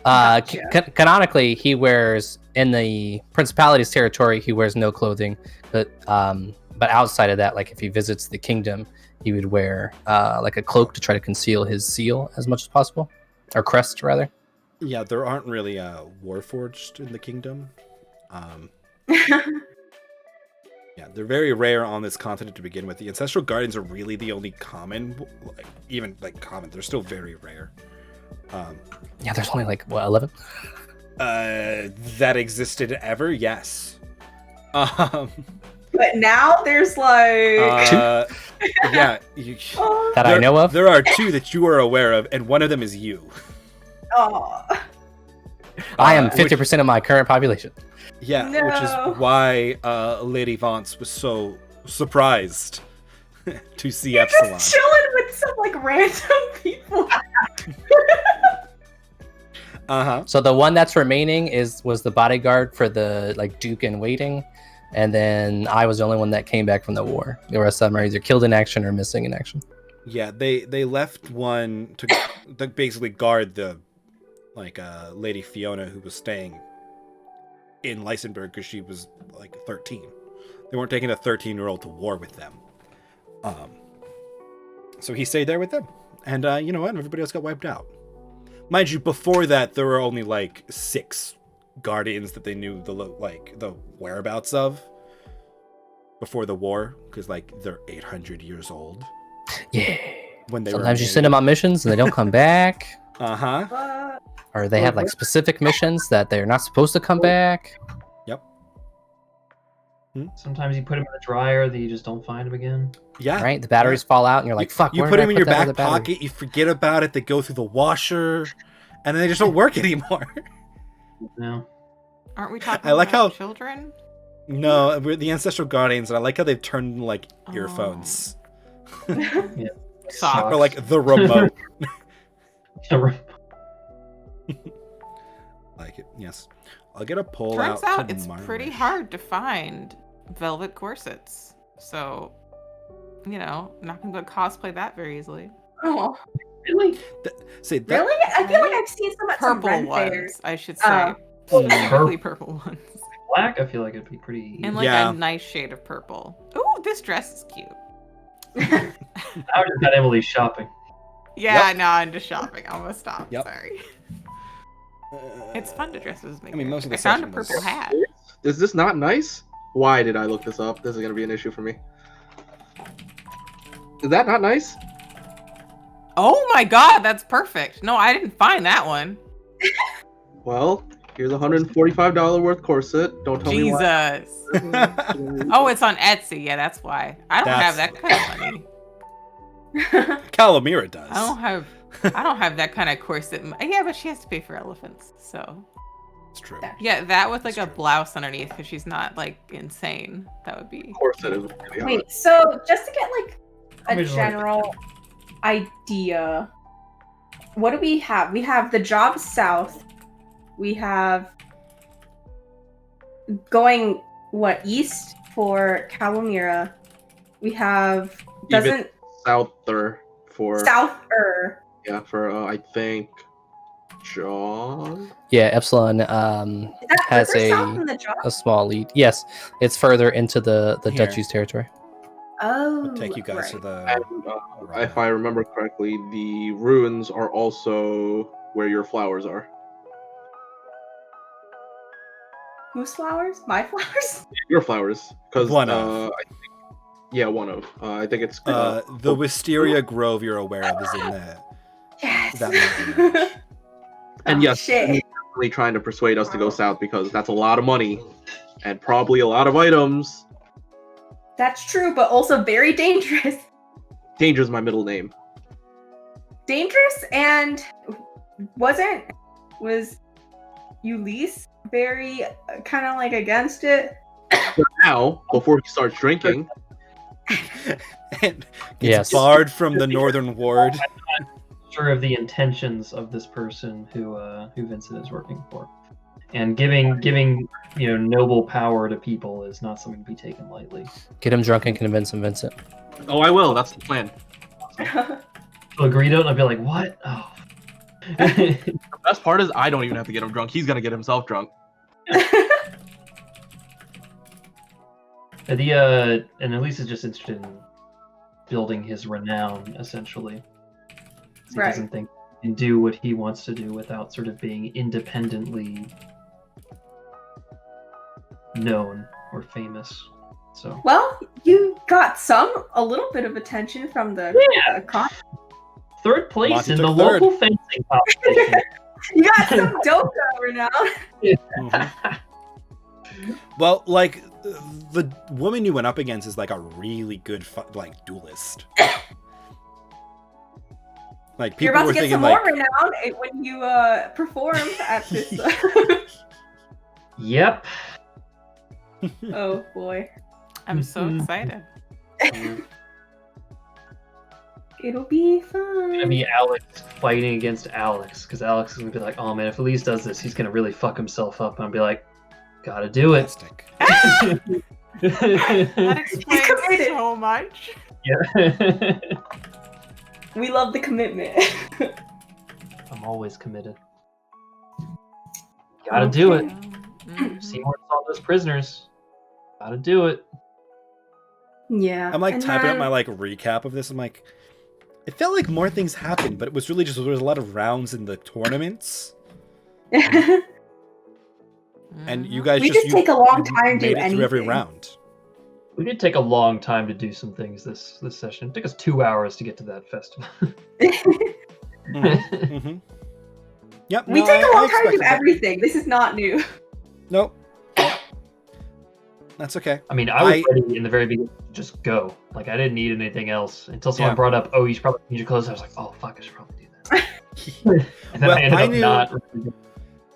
Speaker 6: Gotcha.
Speaker 3: Canonically, he wears in the Principality's territory. He wears no clothing, but outside of that, like if he visits the kingdom, he would wear like a cloak to try to conceal his seal as much as possible, or crest rather.
Speaker 1: Yeah, there aren't really warforged in the kingdom. Yeah, they're very rare on this continent to begin with. The ancestral guardians are really the only common, common. They're still very rare.
Speaker 3: Yeah, there's only like what 11.
Speaker 1: That existed ever, yes.
Speaker 6: But now there's like
Speaker 1: yeah,
Speaker 3: That I know of.
Speaker 1: There are 2 that you are aware of, and one of them is you.
Speaker 6: oh
Speaker 3: I am 50% of my current population.
Speaker 1: Yeah,
Speaker 6: No.
Speaker 1: which is why Lady Vance was so surprised to see Epsilon.
Speaker 6: just chilling with some like random people.
Speaker 3: So the one that's remaining was the bodyguard for the like Duke in waiting, and then I was the only one that came back from the war. The rest of them are either killed in action or missing in action.
Speaker 1: Yeah, they left one to basically guard the Lady Fiona, who was staying in Lysenburg because she was like 13. They weren't taking a 13-year-old to war with them. So he stayed there with them, and you know what? Everybody else got wiped out. Mind you, before that, there were only like 6 guardians that they knew the whereabouts of before the war, because like they're 800 years old.
Speaker 3: Yeah.
Speaker 1: When they
Speaker 3: sometimes you send them on missions and they don't come back.
Speaker 1: Uh-huh.
Speaker 3: Or they have like specific missions that they're not supposed to come back.
Speaker 1: Yep.
Speaker 4: Sometimes you put them in the dryer, that you just don't find them again.
Speaker 1: Yeah.
Speaker 3: Right? The batteries fall out and you're like, fuck,
Speaker 1: You
Speaker 3: where
Speaker 1: put
Speaker 3: did I
Speaker 1: them in your
Speaker 3: that other
Speaker 1: back
Speaker 3: battery?
Speaker 1: pocket, you forget about it, they go through the washer, and then they just don't work anymore.
Speaker 4: No.
Speaker 2: Aren't we talking
Speaker 1: I like
Speaker 2: about
Speaker 1: how-
Speaker 2: children?
Speaker 1: No, we're the Ancestral Guardians, and I like how they've turned like
Speaker 2: Oh.
Speaker 1: earphones.
Speaker 2: Socks.
Speaker 1: Or like the remote. Like it, yes. I'll get a poll
Speaker 2: Turns
Speaker 1: out
Speaker 2: out it's pretty hard to find velvet corsets. So, you know, not gonna cosplay that very easily.
Speaker 6: Oh,
Speaker 4: Really?
Speaker 1: Say that.
Speaker 6: really? I feel like I've seen some at some
Speaker 2: Purple
Speaker 6: Ren
Speaker 2: ones,
Speaker 6: fairs.
Speaker 2: I should say.
Speaker 6: Oh.
Speaker 2: Specifically purple ones.
Speaker 4: Black, I feel like it'd be pretty.
Speaker 2: And like
Speaker 1: Yeah.
Speaker 2: a nice shade of purple. Ooh, this dress is cute.
Speaker 4: I just got Emily shopping.
Speaker 2: Yeah, no, I'm just shopping. I'm gonna stop.
Speaker 1: Yep.
Speaker 2: Sorry. It's fun to dress as.
Speaker 1: I mean, most of the
Speaker 2: I found a
Speaker 1: section was-
Speaker 2: purple hat.
Speaker 5: Is this not nice? Why did I look this up? This is gonna be an issue for me. Is that not nice?
Speaker 2: Oh my god, that's perfect. No, I didn't find that one.
Speaker 5: Well, here's a $145 worth corset. Don't tell me why.
Speaker 2: Jesus. Oh, it's on Etsy. Yeah, that's why. I don't have that kind of money.
Speaker 1: Calamira does.
Speaker 2: I don't have that kind of corset. Yeah, but she has to pay for elephants. So
Speaker 1: It's true.
Speaker 2: yeah, that with like a blouse underneath because she's not like insane. That would be.
Speaker 5: Corset is really hot.
Speaker 6: Wait, so just to get like
Speaker 4: Let me
Speaker 6: a
Speaker 4: just write
Speaker 6: general idea, what do we have? We have the job south. We have going east for Calamira. We have
Speaker 5: Even Souther for
Speaker 6: souther.
Speaker 5: yeah for I think John.
Speaker 3: Yeah, Epsilon
Speaker 6: Is that
Speaker 3: has
Speaker 6: further south than the job?
Speaker 3: a small lead. Yes, it's further into the
Speaker 1: Here.
Speaker 3: duchy's territory.
Speaker 6: Oh,
Speaker 1: I'll take you guys to
Speaker 6: right.
Speaker 1: the.
Speaker 5: And if I remember correctly, the ruins are also where your flowers are.
Speaker 6: Whose flowers? My flowers?
Speaker 5: Your flowers, because
Speaker 1: One of.
Speaker 5: one of. I think it's
Speaker 1: The Wisteria Grove you're aware of is in there.
Speaker 6: Yes.
Speaker 1: That mountain.
Speaker 5: and
Speaker 6: Oh,
Speaker 5: yes,
Speaker 6: shit.
Speaker 5: he's definitely trying to persuade us to go south because that's a lot of money and probably a lot of items.
Speaker 6: That's true, but also very dangerous.
Speaker 5: Danger's my middle name.
Speaker 6: Dangerous and was Ulysses very kind of like against it?
Speaker 5: But now, before he starts drinking,
Speaker 1: And gets
Speaker 3: Yes.
Speaker 1: barred from the Northern Ward.
Speaker 4: Sure of the intentions of this person who Vincent is working for, and giving noble power to people is not something to be taken lightly.
Speaker 3: Get him drunk and convince him, Vincent.
Speaker 5: oh, I will. That's the plan.
Speaker 4: He'll agree to it, and I'll be like, "What? Oh."
Speaker 5: The best part is I don't even have to get him drunk. He's gonna get himself drunk.
Speaker 4: And Elise is just interested in building his renown, essentially. He
Speaker 6: Right.
Speaker 4: doesn't think he can do what he wants to do without sort of being independently known or famous. So
Speaker 6: Well, you got a little bit of attention from the
Speaker 4: third place
Speaker 1: Monty
Speaker 4: in the
Speaker 1: took third.
Speaker 4: local fencing competition.
Speaker 6: You got some dope renown.
Speaker 1: Mhm. Well, like the woman you went up against is like a really good like duelist. Like
Speaker 6: You're
Speaker 1: people
Speaker 6: about
Speaker 1: were
Speaker 6: to get
Speaker 1: thinking
Speaker 6: some
Speaker 1: like,
Speaker 6: more renown when you perform at this.
Speaker 4: Yep.
Speaker 6: Oh boy,
Speaker 2: I'm so excited.
Speaker 6: it'll be
Speaker 4: It's gonna be
Speaker 6: fun.
Speaker 4: Alex fighting against Alex, because Alex is gonna be like, "Oh man, if Elise does this, he's gonna really fuck himself up." And I'll be like, "Gotta do it."
Speaker 1: plastic.
Speaker 2: That explains
Speaker 6: committed.
Speaker 2: so much.
Speaker 4: Yeah.
Speaker 6: We love the commitment.
Speaker 4: I'm always committed. Gotta do it.
Speaker 2: Mhm.
Speaker 4: Seymour saw those prisoners. Gotta do it.
Speaker 6: Yeah.
Speaker 1: I'm like
Speaker 6: and
Speaker 1: typing up
Speaker 6: then-
Speaker 1: my like recap of this. I'm like, it felt like more things happened, but it was really just there was a lot of rounds in the tournaments, and you guys
Speaker 6: We
Speaker 1: just
Speaker 6: just take a long
Speaker 1: you
Speaker 6: time to
Speaker 1: made
Speaker 6: do
Speaker 1: it through every
Speaker 6: anything.
Speaker 1: round.
Speaker 4: We did take a long time to do some things this session. It took us 2 hours to get to that festival.
Speaker 1: Mm-hmm. Yep.
Speaker 6: We
Speaker 1: no,
Speaker 6: take a
Speaker 1: I
Speaker 6: long time to do
Speaker 1: expected that.
Speaker 6: everything. This is not new.
Speaker 1: Nope. That's okay.
Speaker 4: I mean, I was ready in the very beginning to just go. Like, I didn't need anything else until someone
Speaker 1: Yeah.
Speaker 4: brought up, "Oh, you should probably change your clothes." I was like, "Oh, fuck, I should probably do that." And then
Speaker 1: Well,
Speaker 4: I ended
Speaker 1: I
Speaker 4: up
Speaker 1: knew-
Speaker 4: not.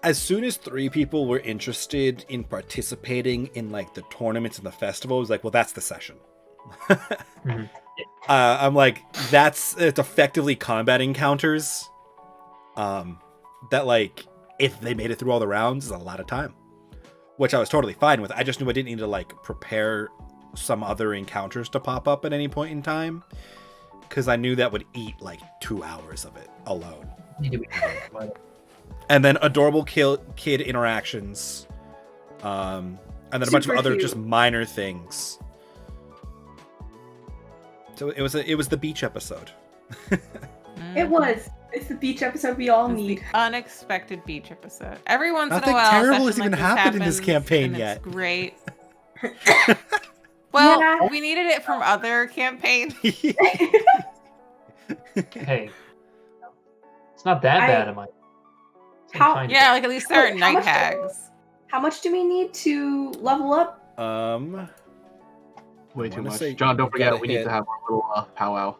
Speaker 1: As soon as 3 people were interested in participating in like the tournaments and the festival, it was like, well, that's the session.
Speaker 4: Mhm.
Speaker 1: I'm like, it's effectively combat encounters. That like, if they made it through all the rounds, is a lot of time, which I was totally fine with. I just knew I didn't need to like prepare some other encounters to pop up at any point in time, because I knew that would eat like 2 hours of it alone. And then adorable kid interactions, and then a bunch of
Speaker 6: Super
Speaker 1: other
Speaker 6: cute.
Speaker 1: just minor things. So it was the beach episode.
Speaker 6: It was. It's the beach episode we all
Speaker 2: It was
Speaker 6: need.
Speaker 2: the unexpected beach episode. Every once
Speaker 1: Nothing
Speaker 2: in a while,
Speaker 1: terrible
Speaker 2: session
Speaker 1: has
Speaker 2: like
Speaker 1: even
Speaker 2: this
Speaker 1: happened in this
Speaker 2: happens,
Speaker 1: campaign
Speaker 2: and
Speaker 1: yet.
Speaker 2: It's great. Well,
Speaker 6: Yeah.
Speaker 2: we needed it from other campaigns.
Speaker 4: Hey, it's not that bad, am I? It's
Speaker 6: How-
Speaker 4: kind of-
Speaker 2: Yeah, like at least there are
Speaker 6: How
Speaker 2: night
Speaker 6: much-
Speaker 2: hags.
Speaker 6: How much do we need to level up?
Speaker 5: Way too
Speaker 1: wanna
Speaker 5: much.
Speaker 1: say
Speaker 5: John, don't
Speaker 1: you
Speaker 5: forget
Speaker 1: gotta
Speaker 5: we need
Speaker 1: hit-
Speaker 5: to have our little powwow.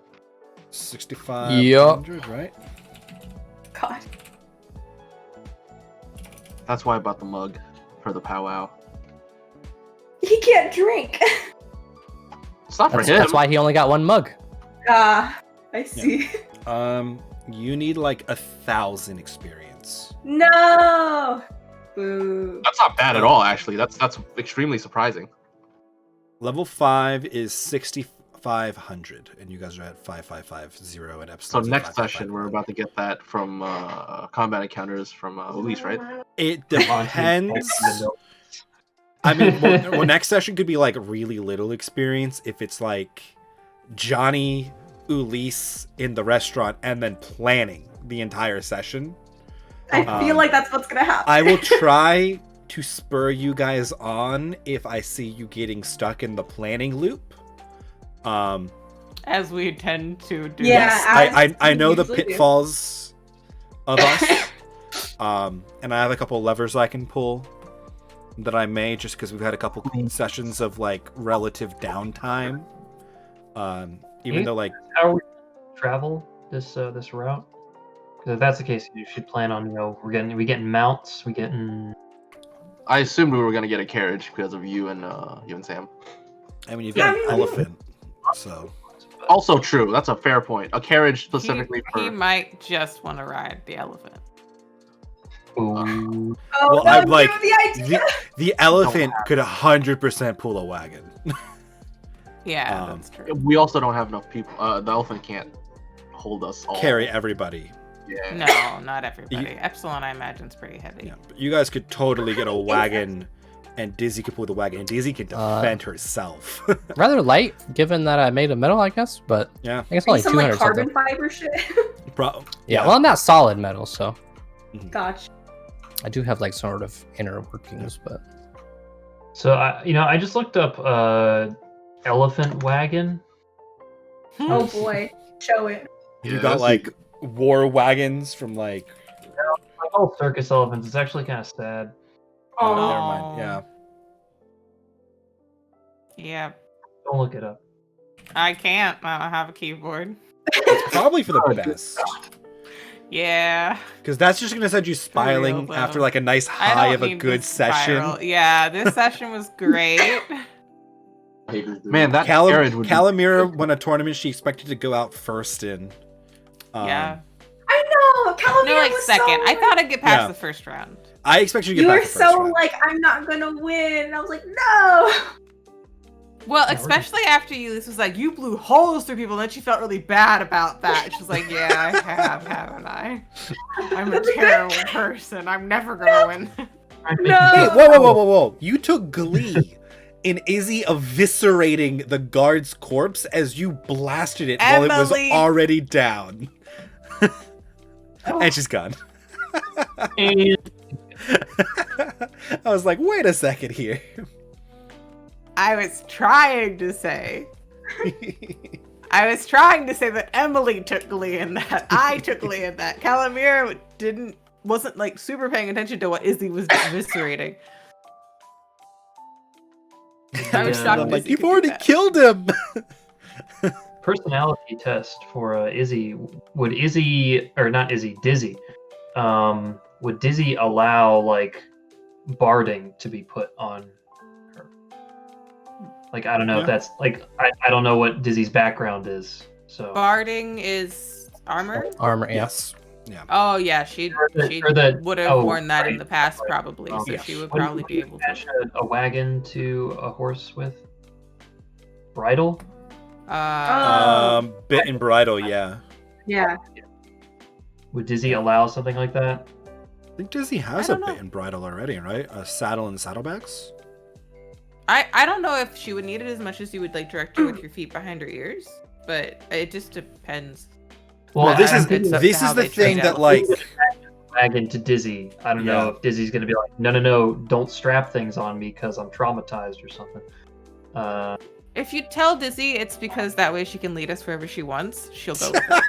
Speaker 1: 6,500, right?
Speaker 6: God.
Speaker 5: That's why I bought the mug for the powwow.
Speaker 6: He can't drink.
Speaker 5: It's not for
Speaker 3: That's,
Speaker 5: him.
Speaker 3: that's why he only got 1 mug.
Speaker 6: Ah, I see.
Speaker 1: You need like 1,000 experience.
Speaker 6: No. Boo.
Speaker 5: That's not bad at all, actually. That's extremely surprising.
Speaker 1: Level 5 is 6,500, and you guys are at 5,550 at episode.
Speaker 5: So next session, we're about to get that from combat encounters from Elise, right?
Speaker 1: It depends. I mean, well, next session could be like really little experience if it's like Johnny, Ulisse in the restaurant, and then planning the entire session.
Speaker 6: I feel like that's what's gonna happen.
Speaker 1: I will try to spur you guys on if I see you getting stuck in the planning loop.
Speaker 2: As we tend to do.
Speaker 6: Yeah,
Speaker 1: Yes, I know the
Speaker 6: usually do.
Speaker 1: pitfalls of us. And I have a couple levers I can pull that I may, just because we've had a couple sessions of like relative downtime. Even though like
Speaker 4: How are we gonna travel this route? Because if that's the case, you should plan on we getting mounts, we getting.
Speaker 5: I assumed we were gonna get a carriage because of you and Sam.
Speaker 1: I mean you've got an elephant, so
Speaker 5: Also true. That's a fair point. A carriage specifically
Speaker 2: He
Speaker 5: for.
Speaker 2: might just want to ride the elephant.
Speaker 4: Ooh.
Speaker 6: Oh,
Speaker 1: well,
Speaker 6: no,
Speaker 1: I'm like
Speaker 6: give me the idea.
Speaker 1: the elephant could 100% pull a wagon.
Speaker 2: Yeah,
Speaker 1: Um,
Speaker 2: that's true.
Speaker 5: We also don't have enough people. The elephant can't hold us all.
Speaker 1: Carry everybody.
Speaker 5: Yeah.
Speaker 2: No, not everybody. Epsilon, I imagine, is pretty heavy.
Speaker 1: Yeah, but you guys could totally get a wagon, and Dizzy could pull the wagon, and Dizzy can defend herself.
Speaker 3: Rather light, given that I made of metal, I guess. But
Speaker 1: Yeah.
Speaker 3: I guess
Speaker 6: Are you
Speaker 3: only
Speaker 6: some
Speaker 3: 200
Speaker 6: like carbon
Speaker 3: something.
Speaker 6: fiber shit?
Speaker 3: Yeah, well, I'm not solid metal, so
Speaker 6: Gotcha.
Speaker 3: I do have like sort of inner workings, but
Speaker 4: So I just looked up elephant wagon.
Speaker 6: Oh boy, show it.
Speaker 1: You
Speaker 5: Yeah,
Speaker 1: got
Speaker 5: that's
Speaker 1: like war wagons from like.
Speaker 4: Like all circus elephants. It's actually kind of sad.
Speaker 1: Oh,
Speaker 6: Oh,
Speaker 1: never mind. Yeah.
Speaker 2: Yeah,
Speaker 4: Don't look it up.
Speaker 2: I can't. I don't have a keyboard.
Speaker 1: It's probably for the best.
Speaker 2: Yeah.
Speaker 1: Because that's just gonna send you spiraling
Speaker 2: though.
Speaker 1: after like a nice
Speaker 2: I
Speaker 1: high
Speaker 2: don't
Speaker 1: of a
Speaker 2: need
Speaker 1: good
Speaker 2: this
Speaker 1: session.
Speaker 2: spiral. Yeah, this session was great.
Speaker 5: Man, that carriage would be
Speaker 1: Calamira won a tournament she expected to go out first in.
Speaker 2: Yeah.
Speaker 6: I know. Calamia
Speaker 2: No, like
Speaker 6: was
Speaker 2: second.
Speaker 6: So,
Speaker 2: I thought I'd get past
Speaker 1: Yeah.
Speaker 2: the first round.
Speaker 1: I expected you to
Speaker 6: you
Speaker 1: get
Speaker 6: were
Speaker 1: back the first
Speaker 6: so
Speaker 1: round.
Speaker 6: like, I'm not gonna win. And I was like, no.
Speaker 2: Well,
Speaker 4: Yeah, we're
Speaker 2: especially after Ulysses was like, you blew holes through people, and then she felt really bad about that. She was like, yeah, I have, haven't I? I'm a
Speaker 6: That's a good
Speaker 2: terrible
Speaker 6: catch.
Speaker 2: person. I'm never gonna win.
Speaker 6: No.
Speaker 1: Wait, whoa. You took glee in Izzy eviscerating the guard's corpse as you blasted it while it was
Speaker 2: Emily.
Speaker 1: already down. And she's gone.
Speaker 4: And
Speaker 1: I was like, wait a second here.
Speaker 2: I was trying to say that Emily took glee in that. I took glee in that. Calamir wasn't like super paying attention to what Izzy was eviscerating. I was
Speaker 4: Yeah.
Speaker 2: shocked.
Speaker 1: I'm like,
Speaker 2: Izzy
Speaker 1: you've
Speaker 2: could do
Speaker 1: already
Speaker 2: that.
Speaker 1: killed him.
Speaker 4: personality test for Izzy. Would Izzy, or not Izzy, Dizzy, would Dizzy allow like barding to be put on her? Like, I don't know if
Speaker 1: Yeah.
Speaker 4: that's like, I don't know what Dizzy's background is. So
Speaker 2: Barding is armor.
Speaker 3: Armor, yeah.
Speaker 1: Yes. Yeah.
Speaker 2: Oh yeah, she
Speaker 4: Or the-
Speaker 2: would have
Speaker 4: oh,
Speaker 2: worn that in
Speaker 4: right.
Speaker 2: the past probably, so
Speaker 1: Yeah.
Speaker 2: she would
Speaker 4: Wouldn't
Speaker 2: probably be
Speaker 4: you
Speaker 2: able
Speaker 4: attach
Speaker 2: to.
Speaker 4: a wagon to a horse with bridle?
Speaker 1: Bit and bridle, yeah.
Speaker 6: Yeah.
Speaker 4: Would Dizzy allow something like that?
Speaker 1: I think Disney has
Speaker 2: I
Speaker 1: a
Speaker 2: don't
Speaker 1: bit
Speaker 2: know.
Speaker 1: and bridle already, right? A saddle and saddlebags.
Speaker 2: I don't know if she would need it as much as you would like direct her with your feet behind her ears, but it just depends.
Speaker 1: Well, this
Speaker 2: I'm
Speaker 1: is
Speaker 2: thinking
Speaker 1: this
Speaker 2: how
Speaker 1: is the
Speaker 2: they
Speaker 1: thing
Speaker 2: trade
Speaker 1: that
Speaker 2: out.
Speaker 1: like
Speaker 4: Wagon to Dizzy. I don't know if Dizzy's gonna be like, no, don't strap things on me because I'm traumatized or something.
Speaker 2: If you tell Dizzy it's because that way she can lead us wherever she wants, she'll go with it.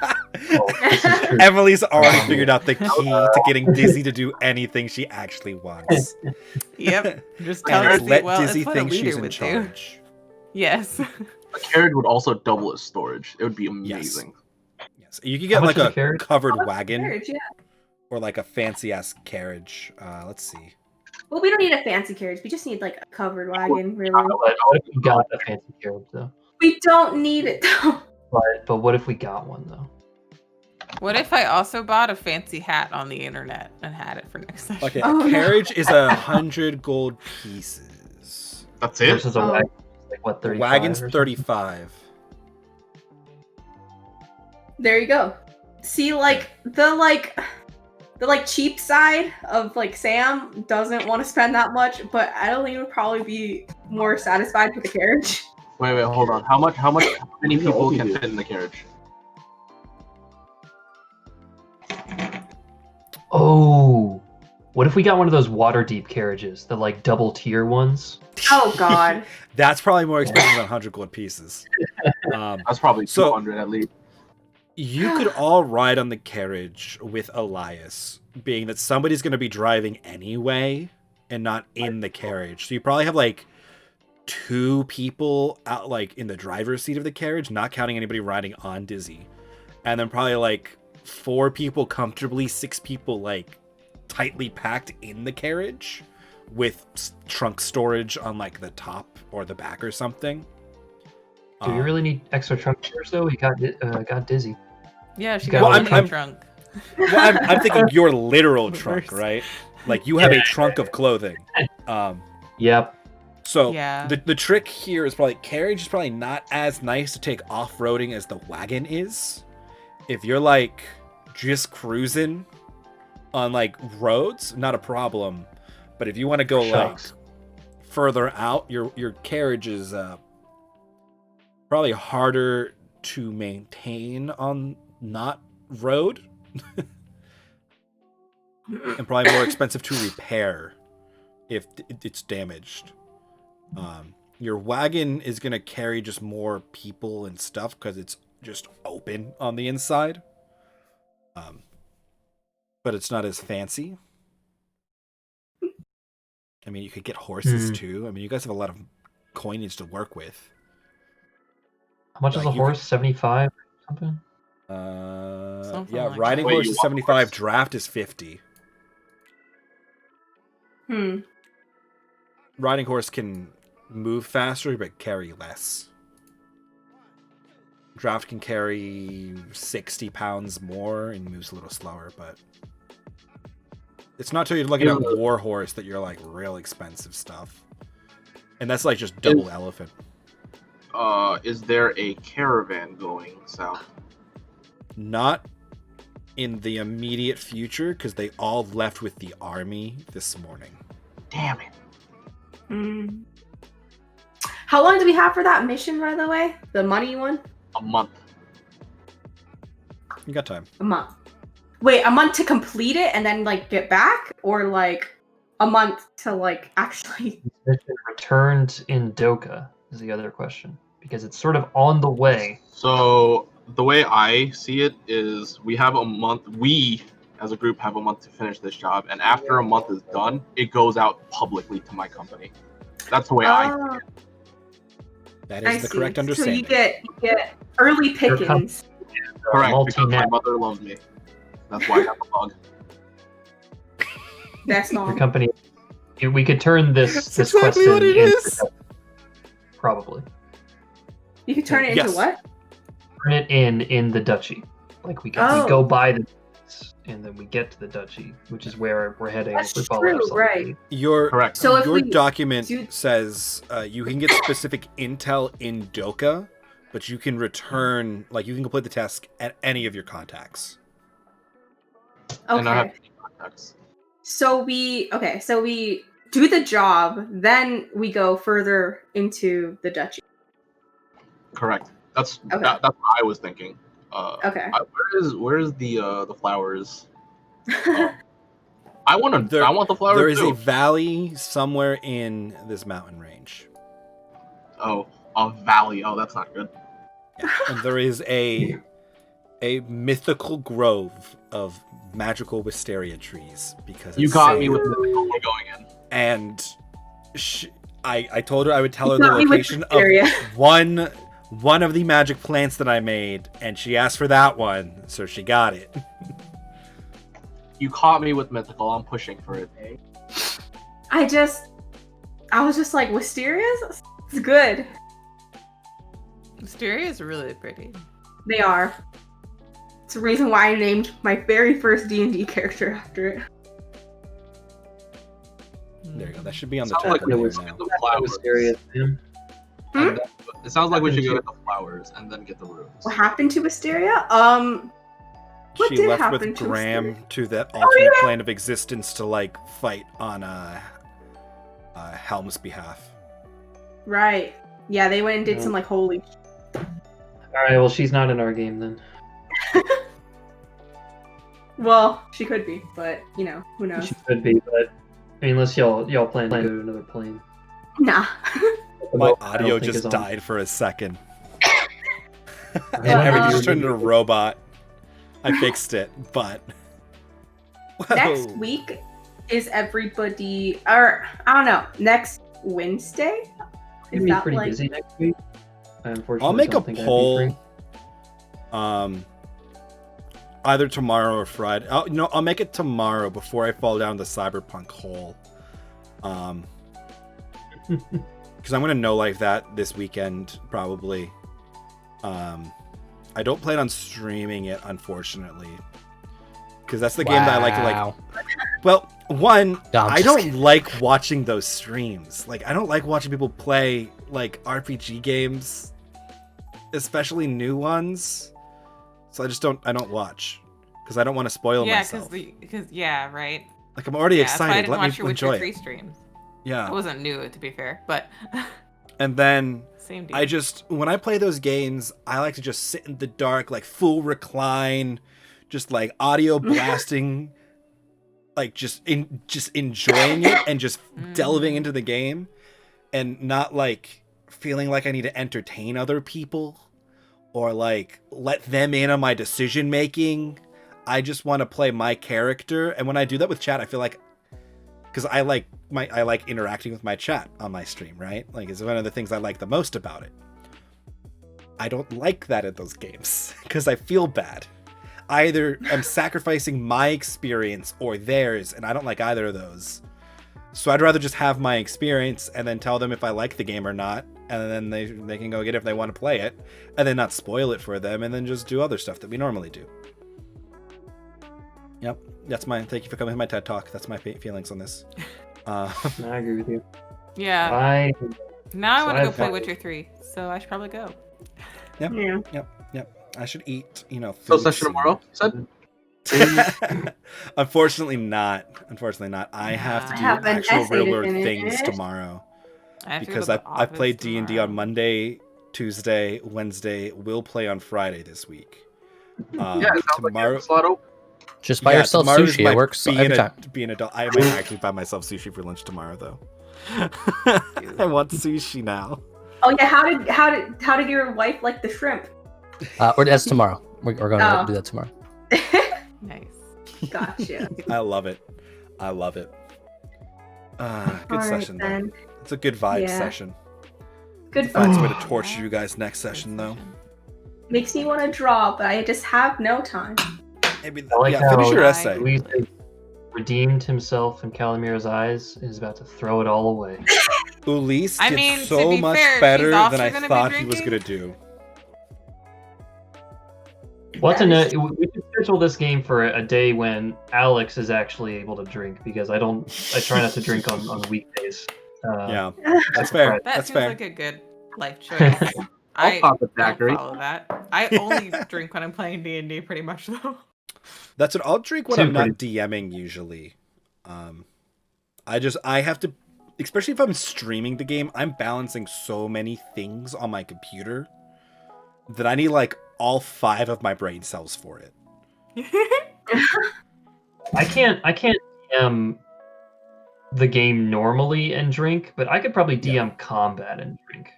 Speaker 4: Oh, this is true.
Speaker 1: Emily's already figured out the key to getting Dizzy to do anything she actually wants.
Speaker 2: Yep. Just tell
Speaker 1: And it's
Speaker 2: Dizzy,
Speaker 1: let
Speaker 2: well,
Speaker 1: Dizzy
Speaker 2: it's what a
Speaker 1: think she's
Speaker 2: leader
Speaker 1: in
Speaker 2: would do.
Speaker 1: charge.
Speaker 2: Yes.
Speaker 5: A carriage would also double as storage. It would be amazing.
Speaker 1: Yes. You could
Speaker 4: How
Speaker 1: get
Speaker 4: much
Speaker 1: like
Speaker 4: is a
Speaker 1: a
Speaker 4: carriage?
Speaker 1: covered wagon
Speaker 6: Carriage, yeah.
Speaker 1: or like a fancy ass carriage. Let's see.
Speaker 6: Well, we don't need a fancy carriage. We just need like a covered wagon, really.
Speaker 4: What if we got a fancy carriage though?
Speaker 6: We don't need it though.
Speaker 4: But what if we got one though?
Speaker 2: What if I also bought a fancy hat on the internet and had it for next session?
Speaker 1: Okay,
Speaker 6: Oh,
Speaker 1: a
Speaker 6: no.
Speaker 1: carriage is 100 gold pieces.
Speaker 5: That's it.
Speaker 4: Versus a
Speaker 6: Oh.
Speaker 4: wagon, like what, 35?
Speaker 1: Wagon's
Speaker 4: or something?
Speaker 1: 35.
Speaker 6: There you go. See, the cheap side of like Sam doesn't want to spend that much, but Adeline would probably be more satisfied with the carriage.
Speaker 5: Wait, hold on. How many people can fit in the carriage?
Speaker 4: Oh, what if we got one of those water deep carriages, the like double tier ones?
Speaker 6: Oh God.
Speaker 1: That's probably more expensive than 100 gold pieces.
Speaker 5: That's probably
Speaker 1: So-
Speaker 5: 200 at least.
Speaker 1: You could all ride on the carriage with Elias, being that somebody's going to be driving anyway and not in the carriage. So you probably have like 2 people out like in the driver's seat of the carriage, not counting anybody riding on Dizzy. And then probably like 4 people comfortably, 6 people like tightly packed in the carriage with trunk storage on like the top or the back or something.
Speaker 4: Do we really need extra trunk space though? We got Dizzy.
Speaker 2: Yeah, she
Speaker 4: Well,
Speaker 2: got
Speaker 1: I'm-
Speaker 2: one
Speaker 1: I'm-
Speaker 2: trunk.
Speaker 1: Well, I'm thinking your literal trunk, right? Like you have a trunk of clothing.
Speaker 4: Yep.
Speaker 1: So
Speaker 2: Yeah.
Speaker 1: the trick here is probably carriage is probably not as nice to take off-roading as the wagon is. If you're like just cruising on like roads, not a problem. But if you want to go
Speaker 4: Shucks.
Speaker 1: like further out, your carriage is probably harder to maintain on not road. And probably more expensive to repair if it's damaged. Your wagon is going to carry just more people and stuff because it's just open on the inside. But it's not as fancy. I mean, you could get horses too. I mean, you guys have a lot of coinage to work with.
Speaker 4: How much is a horse? 75 or something?
Speaker 2: Something
Speaker 1: Yeah,
Speaker 2: like
Speaker 1: riding
Speaker 2: that.
Speaker 1: horse is 75, draft is 50. Riding horse can move faster but carry less. Draft can carry 60 pounds more and moves a little slower, but it's not till you're looking at war horse that you're like real expensive stuff. And that's like just double elephant.
Speaker 5: Is there a caravan going south?
Speaker 1: Not in the immediate future because they all left with the army this morning.
Speaker 5: Damn it.
Speaker 6: How long do we have for that mission, by the way? The money one?
Speaker 5: A month.
Speaker 1: You got time.
Speaker 6: A month. Wait, a month to complete it and then like get back, or like a month to like actually
Speaker 4: Mission returned in Doka is the other question, because it's sort of on the way.
Speaker 5: So the way I see it is we have a month. We as a group have a month to finish this job, and after a month is done, it goes out publicly to my company. That's the way I see it.
Speaker 1: That is the correct understanding.
Speaker 6: So you get early pickings.
Speaker 5: Correct, because my mother loves me. That's why I have a bug.
Speaker 6: That's
Speaker 4: Your
Speaker 6: not.
Speaker 4: company. We could turn this
Speaker 1: That's
Speaker 4: this
Speaker 1: exactly
Speaker 4: question
Speaker 1: what it
Speaker 4: into
Speaker 1: is.
Speaker 4: probably
Speaker 6: You can turn it
Speaker 1: Yes.
Speaker 6: into what?
Speaker 4: turn it in the duchy. Like we go by the and then we get to the duchy, which is where we're heading.
Speaker 6: That's
Speaker 4: if we follow
Speaker 6: true,
Speaker 4: ourselves.
Speaker 6: right?
Speaker 1: Your
Speaker 5: Correct.
Speaker 6: So if
Speaker 1: your
Speaker 6: we
Speaker 1: document
Speaker 6: do-
Speaker 1: says you can get specific intel in Doka, but you can return, like you can complete the task at any of your contacts.
Speaker 5: And I have
Speaker 6: Okay.
Speaker 5: contacts.
Speaker 6: So we do the job, then we go further into the duchy.
Speaker 5: Correct. That's
Speaker 6: Okay.
Speaker 5: that's what I was thinking.
Speaker 6: Okay.
Speaker 5: Where is the flowers? I want the flowers
Speaker 1: There is
Speaker 5: too.
Speaker 1: a valley somewhere in this mountain range.
Speaker 5: Oh, a valley. Oh, that's not good.
Speaker 1: Yeah. And there is a mythical grove of magical wisteria trees because
Speaker 5: You
Speaker 1: it's
Speaker 5: got
Speaker 1: safe.
Speaker 5: me with mythical. We're going in.
Speaker 1: And I told her I would tell her
Speaker 6: You
Speaker 1: the
Speaker 6: got me with
Speaker 1: location of
Speaker 6: wisteria.
Speaker 1: one of the magic plants that I made, and she asked for that one, so she got it.
Speaker 5: You caught me with mythical. I'm pushing for it.
Speaker 6: I was just like, Wisteria's? It's good.
Speaker 2: Wisteria is really pretty.
Speaker 6: They are. It's the reason why I named my very first D&D character after it.
Speaker 1: There you go. That should be on the
Speaker 5: Sounds
Speaker 1: top
Speaker 5: like
Speaker 1: of
Speaker 5: we
Speaker 1: there
Speaker 5: should
Speaker 1: now.
Speaker 5: get the flowers.
Speaker 6: Hmm?
Speaker 5: It sounds like we should go get the flowers and then get the runes.
Speaker 6: What happened to Wisteria? What
Speaker 1: She
Speaker 6: did
Speaker 1: left
Speaker 6: happen
Speaker 1: with
Speaker 6: to
Speaker 1: Graham
Speaker 6: Wisteria?
Speaker 1: to that alternate
Speaker 6: yeah.
Speaker 1: plane of existence to like fight on Helm's behalf.
Speaker 6: Right. Yeah, they went and did some like holy.
Speaker 4: All right. Well, she's not in our game then.
Speaker 6: Well, she could be, but you know, who knows?
Speaker 4: She could be, but I mean, unless y'all plan to go to another plane.
Speaker 6: Nah.
Speaker 1: My
Speaker 4: Well, I
Speaker 1: audio
Speaker 4: don't think
Speaker 1: just
Speaker 4: it's on.
Speaker 1: died for a second. And
Speaker 4: Yeah,
Speaker 1: everything
Speaker 6: um,
Speaker 1: just turned into a robot. I fixed it, but
Speaker 6: Next
Speaker 1: Whoa.
Speaker 6: week is everybody, or I don't know, next Wednesday?
Speaker 4: It's gonna
Speaker 6: Is
Speaker 4: be
Speaker 6: that
Speaker 4: pretty
Speaker 6: like
Speaker 4: busy next week. I unfortunately
Speaker 1: I'll make a
Speaker 4: don't think I'd be
Speaker 1: poll.
Speaker 4: free.
Speaker 1: Either tomorrow or Friday. I'll make it tomorrow before I fall down the cyberpunk hole. Because I'm gonna no life that this weekend probably. I don't plan on streaming it, unfortunately, because that's the game that I like to like.
Speaker 3: Wow.
Speaker 1: Well, one,
Speaker 3: No, I'm
Speaker 1: I
Speaker 3: just
Speaker 1: don't
Speaker 3: kidding.
Speaker 1: like watching those streams. Like, I don't like watching people play like RPG games, especially new ones. So I don't watch because I don't want to spoil
Speaker 2: Yeah,
Speaker 1: myself.
Speaker 2: because yeah, right.
Speaker 1: Like, I'm already
Speaker 2: Yeah, that's why I
Speaker 1: excited.
Speaker 2: didn't
Speaker 1: Let
Speaker 2: watch
Speaker 1: me
Speaker 2: your Witcher
Speaker 1: enjoy
Speaker 2: 3
Speaker 1: it.
Speaker 2: streams.
Speaker 1: Yeah.
Speaker 2: I wasn't new, to be fair, but
Speaker 1: And then
Speaker 2: same deal.
Speaker 1: I just, when I play those games, I like to just sit in the dark, like full recline, just like audio blasting, like just enjoying it and just delving into the game. and not like feeling like I need to entertain other people or like let them in on my decision making. I just want to play my character, and when I do that with chat, I feel like, because I like interacting with my chat on my stream, right? Like, it's one of the things I like the most about it. I don't like that in those games because I feel bad. Either I'm sacrificing my experience or theirs, and I don't like either of those. So I'd rather just have my experience and then tell them if I like the game or not, and then they can go get it if they want to play it, and then not spoil it for them, and then just do other stuff that we normally do. Yep, thank you for coming to my TED Talk. That's my feelings on this.
Speaker 4: I agree with you.
Speaker 2: Yeah. Now I want to go play
Speaker 4: thought-
Speaker 2: Witcher 3, so I should probably go.
Speaker 1: Yep.
Speaker 6: Yeah.
Speaker 1: Yep. I should eat,
Speaker 5: So
Speaker 1: food
Speaker 5: session
Speaker 1: soon.
Speaker 5: tomorrow, said?
Speaker 1: Unfortunately not. I have to
Speaker 6: I
Speaker 1: do
Speaker 6: have an
Speaker 1: actual
Speaker 6: essay
Speaker 1: real
Speaker 6: to
Speaker 1: world
Speaker 6: finish.
Speaker 1: things tomorrow.
Speaker 2: I have to go
Speaker 1: Because
Speaker 2: to the
Speaker 1: I played
Speaker 2: office
Speaker 1: D&D
Speaker 2: tomorrow.
Speaker 1: on Monday, Tuesday, Wednesday. Will play on Friday this week.
Speaker 5: Yeah, it sounds like you have a slot open.
Speaker 3: Just buy yourself
Speaker 1: tomorrow's
Speaker 3: sushi.
Speaker 1: my
Speaker 3: It works every time.
Speaker 1: Be an adult. I might actually buy myself sushi for lunch tomorrow, though. I want sushi now.
Speaker 6: Oh yeah, how did your wife like the shrimp?
Speaker 3: Or that's tomorrow. We're going to
Speaker 6: Oh.
Speaker 3: do that tomorrow.
Speaker 2: Nice.
Speaker 6: Gotcha.
Speaker 1: I love it. Good
Speaker 6: All right,
Speaker 1: session, though.
Speaker 6: then.
Speaker 1: It's a good vibe
Speaker 6: Yeah.
Speaker 1: session.
Speaker 6: Good
Speaker 1: Find some
Speaker 6: fun.
Speaker 1: way to torture you guys next session, though.
Speaker 6: Makes me want to draw, but I just have no time.
Speaker 1: Maybe
Speaker 4: I like
Speaker 1: finish
Speaker 4: how
Speaker 1: your
Speaker 2: I-
Speaker 1: essay.
Speaker 4: Luis has redeemed himself in Calimera's eyes and is about to throw it all away.
Speaker 1: Ulysse
Speaker 2: I
Speaker 1: did
Speaker 2: mean, to
Speaker 1: so
Speaker 2: be
Speaker 1: much
Speaker 2: fair,
Speaker 1: better
Speaker 2: she's also
Speaker 1: than I
Speaker 2: gonna be
Speaker 1: thought he was
Speaker 2: drinking.
Speaker 1: gonna do.
Speaker 4: What to know? We should schedule this game for a day when Alex is actually able to drink, because I try not to drink on weekdays.
Speaker 1: Yeah, that's fair.
Speaker 4: right.
Speaker 2: That
Speaker 1: That's
Speaker 2: seems
Speaker 1: fair.
Speaker 2: like a good life choice. I
Speaker 5: pop a
Speaker 2: don't
Speaker 5: daiquiri.
Speaker 2: follow that. I only drink when I'm playing D&D, pretty much, though.
Speaker 1: That's what I'll drink when
Speaker 4: Seems
Speaker 1: I'm not DMing usually. I have to, especially if I'm streaming the game, I'm balancing so many things on my computer that I need like all 5 of my brain cells for it.
Speaker 4: I can't DM the game normally and drink, but I could probably DM combat and drink.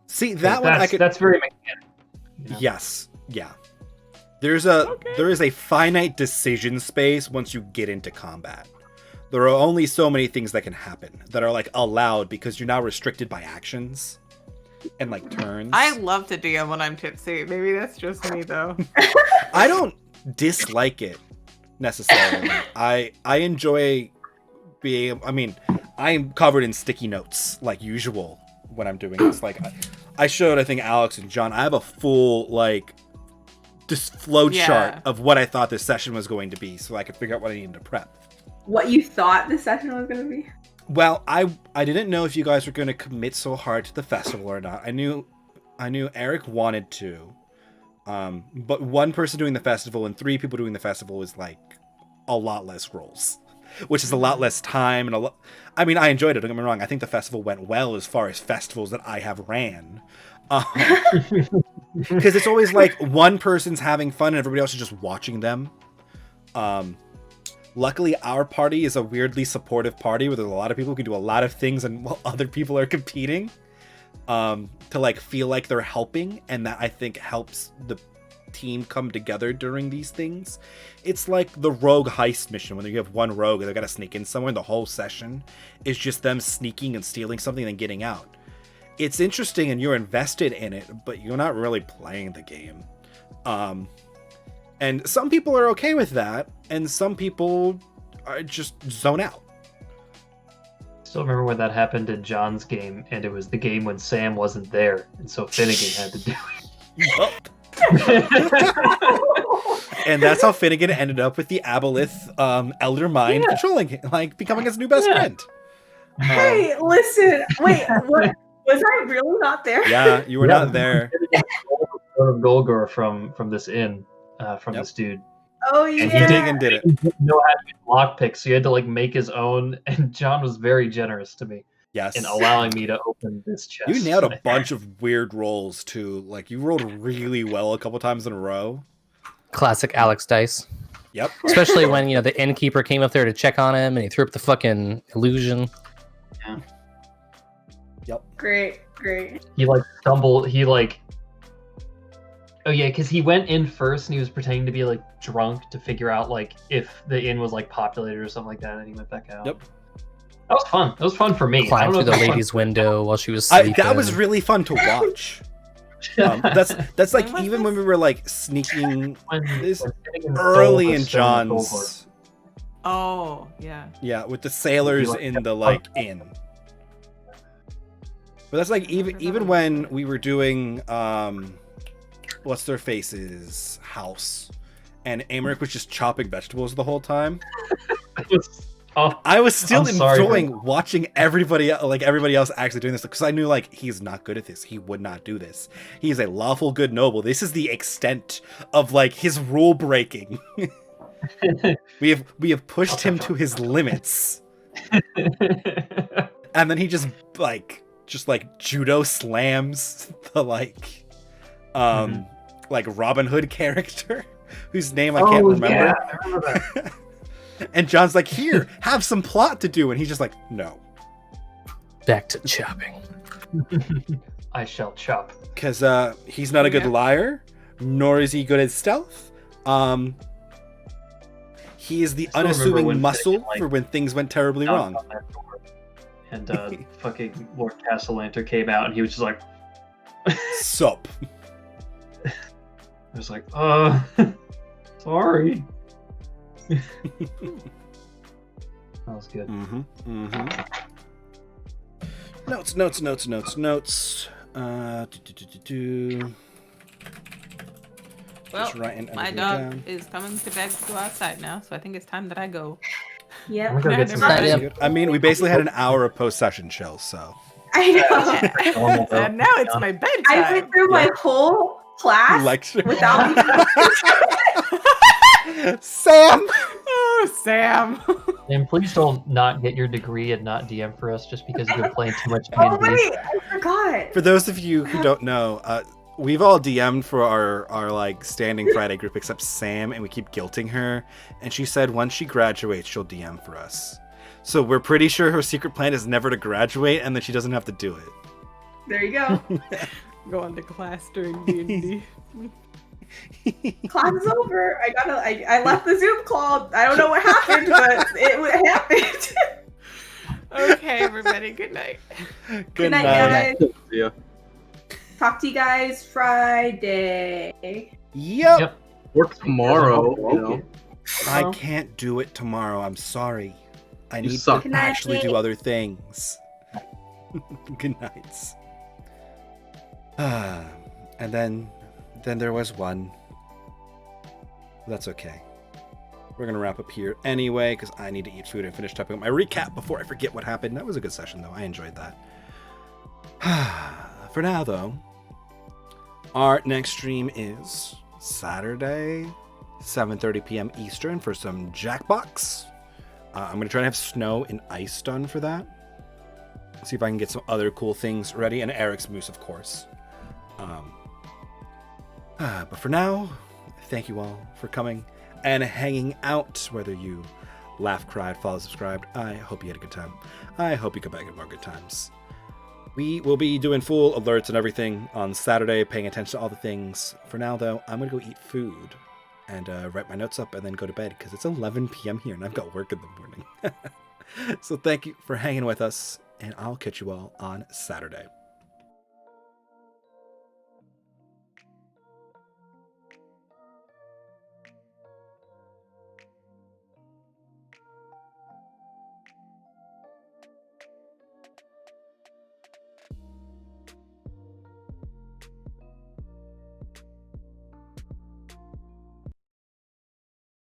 Speaker 1: See, that one I could.
Speaker 4: That's very mechanical. you know?
Speaker 1: Yes. Yeah. There is a finite decision space once you get into combat. There are only so many things that can happen that are like allowed because you're now restricted by actions and like turns.
Speaker 2: I love to DM when I'm tipsy. Maybe that's just me, though.
Speaker 1: I don't dislike it necessarily. I enjoy being. I mean, I'm covered in sticky notes like usual when I'm doing this. Like I showed, I think, Alex and John. I have a full like just flow chart of what I thought this session was going to be, so I could figure out what I needed to prep.
Speaker 6: What you thought the session was gonna be?
Speaker 1: Well, I didn't know if you guys were going to commit so hard to the festival or not. I knew Eric wanted to, but one person doing the festival and 3 people doing the festival is like a lot less rolls, which is a lot less time and a lot. I mean, I enjoyed it. Don't get me wrong. I think the festival went well as far as festivals that I have ran, because it's always like one person's having fun and everybody else is just watching them. Luckily, our party is a weirdly supportive party where there's a lot of people who can do a lot of things and while other people are competing, to like feel like they're helping, and that I think helps the team come together during these things. It's like the rogue heist mission when you have one rogue and they gotta sneak in somewhere, and the whole session is just them sneaking and stealing something and then getting out. It's interesting and you're invested in it, but you're not really playing the game. And some people are okay with that, and some people are just zone out.
Speaker 4: Still remember when that happened in John's game, and it was the game when Sam wasn't there, and so Finnegan had to do it.
Speaker 1: And that's how Finnegan ended up with the Aboleth Elder Mind controlling, like becoming his new best friend.
Speaker 6: Hey, listen. Wait, what? Was I really not there?
Speaker 1: Yeah, you were not there.
Speaker 4: Golgor from this inn, from
Speaker 1: Yep.
Speaker 4: this dude.
Speaker 6: Oh
Speaker 1: And
Speaker 6: yeah.
Speaker 1: he did and did it.
Speaker 4: He didn't know how to use lockpicks, so he had to like make his own. And John was very generous to me
Speaker 1: Yes.
Speaker 4: in allowing me to open this chest.
Speaker 1: You nailed a bunch of weird rolls too. Like you rolled really well a couple times in a row.
Speaker 3: Classic Alex dice.
Speaker 1: Yep.
Speaker 3: Especially when, the innkeeper came up there to check on him and he threw up the fucking illusion.
Speaker 1: Yep.
Speaker 6: Great.
Speaker 4: He like stumbled. Oh yeah, because he went in first and he was pretending to be like drunk to figure out like if the inn was like populated or something like that, and he went back out.
Speaker 1: Yep.
Speaker 4: That was fun. That was fun for me. I
Speaker 3: Climbed
Speaker 4: don't know
Speaker 3: through
Speaker 4: if
Speaker 3: the
Speaker 4: it was
Speaker 3: lady's
Speaker 4: fun.
Speaker 3: window while she was sleeping.
Speaker 1: That was really fun to watch. That's like
Speaker 7: When was
Speaker 1: even when
Speaker 7: this?
Speaker 1: we were like sneaking this
Speaker 4: When sitting in the
Speaker 1: early
Speaker 4: soul
Speaker 1: in
Speaker 4: of stone with
Speaker 1: John's.
Speaker 7: Oh, yeah.
Speaker 1: Yeah, with the sailors
Speaker 4: like
Speaker 1: in the like inn. But that's like even when we were doing what's their faces house, and Amaric was just chopping vegetables the whole time. I was still
Speaker 4: I'm sorry,
Speaker 1: enjoying watching everybody else actually doing this because I knew like he's not good at this. He would not do this. He's a lawful good noble. This is the extent of like his rule breaking. we have pushed him to his limits, and then he just like judo slams the like Robin Hood character whose name I can't remember.
Speaker 4: Yeah, I remember that.
Speaker 1: And John's like, here, have some plot to do, and he's just like, no,
Speaker 3: Back to chopping.
Speaker 4: I shall chop.
Speaker 1: because he's not a good liar, nor is he good at stealth. He is the
Speaker 4: I still remember
Speaker 1: unassuming
Speaker 4: when
Speaker 1: muscle
Speaker 4: Finnegan, like,
Speaker 1: for when things went terribly
Speaker 4: knocked
Speaker 1: wrong.
Speaker 4: on that door, and fucking Lord Castellanter came out, and he was just like,
Speaker 1: Sup.
Speaker 4: I was like, sorry. That was good.
Speaker 1: Notes.
Speaker 2: Well,
Speaker 1: Just writing
Speaker 2: my
Speaker 1: everything
Speaker 2: dog
Speaker 1: down.
Speaker 2: is coming to bed to go outside now, so I think it's time that I go.
Speaker 6: Yep.
Speaker 4: I'm gonna go get some
Speaker 3: That
Speaker 4: sleep.
Speaker 3: is-
Speaker 1: I mean, we basically had an hour of post-session chill, so.
Speaker 6: I know.
Speaker 4: Normal, though.
Speaker 7: And now it's my bedtime.
Speaker 6: I went through my whole class
Speaker 1: Lecture.
Speaker 6: without even.
Speaker 1: Sam!
Speaker 7: Oh, Sam.
Speaker 4: And please don't not get your degree and not DM for us just because you've been playing too much
Speaker 6: Oh
Speaker 4: D&D.
Speaker 6: wait, I forgot.
Speaker 1: For those of you who don't know, we've all DM'd for our like standing Friday group except Sam, and we keep guilting her. And she said once she graduates, she'll DM for us. So we're pretty sure her secret plan is never to graduate, and that she doesn't have to do it.
Speaker 6: There you go.
Speaker 7: Going to class during D&D.
Speaker 6: Class is over. I left the Zoom call. I don't know what happened, but it happened.
Speaker 7: Okay, everybody. Good night.
Speaker 1: Good
Speaker 6: night,
Speaker 1: night.
Speaker 6: guys.
Speaker 5: Yeah.
Speaker 6: Talk to you guys Friday.
Speaker 1: Yep.
Speaker 4: Yep.
Speaker 5: Work tomorrow. You know.
Speaker 1: I can't do it tomorrow. I'm sorry. I
Speaker 5: You
Speaker 1: need
Speaker 5: suck.
Speaker 1: to
Speaker 6: Good night.
Speaker 1: actually do other things. Good nights. And then there was one. That's okay. We're gonna wrap up here anyway because I need to eat food and finish typing up my recap before I forget what happened. That was a good session though. I enjoyed that. For now though, our next stream is Saturday, 7:30 p.m. Eastern for some Jackbox. I'm gonna try to have snow and ice done for that. See if I can get some other cool things ready, and Eric's Moose, of course. But for now, thank you all for coming and hanging out. Whether you laughed, cried, followed, subscribed, I hope you had a good time. I hope you come back at more good times. We will be doing full alerts and everything on Saturday, paying attention to all the things. For now, though, I'm going to go eat food and write my notes up and then go to bed because it's 11 p.m. here and I've got work in the morning. So thank you for hanging with us, and I'll catch you all on Saturday.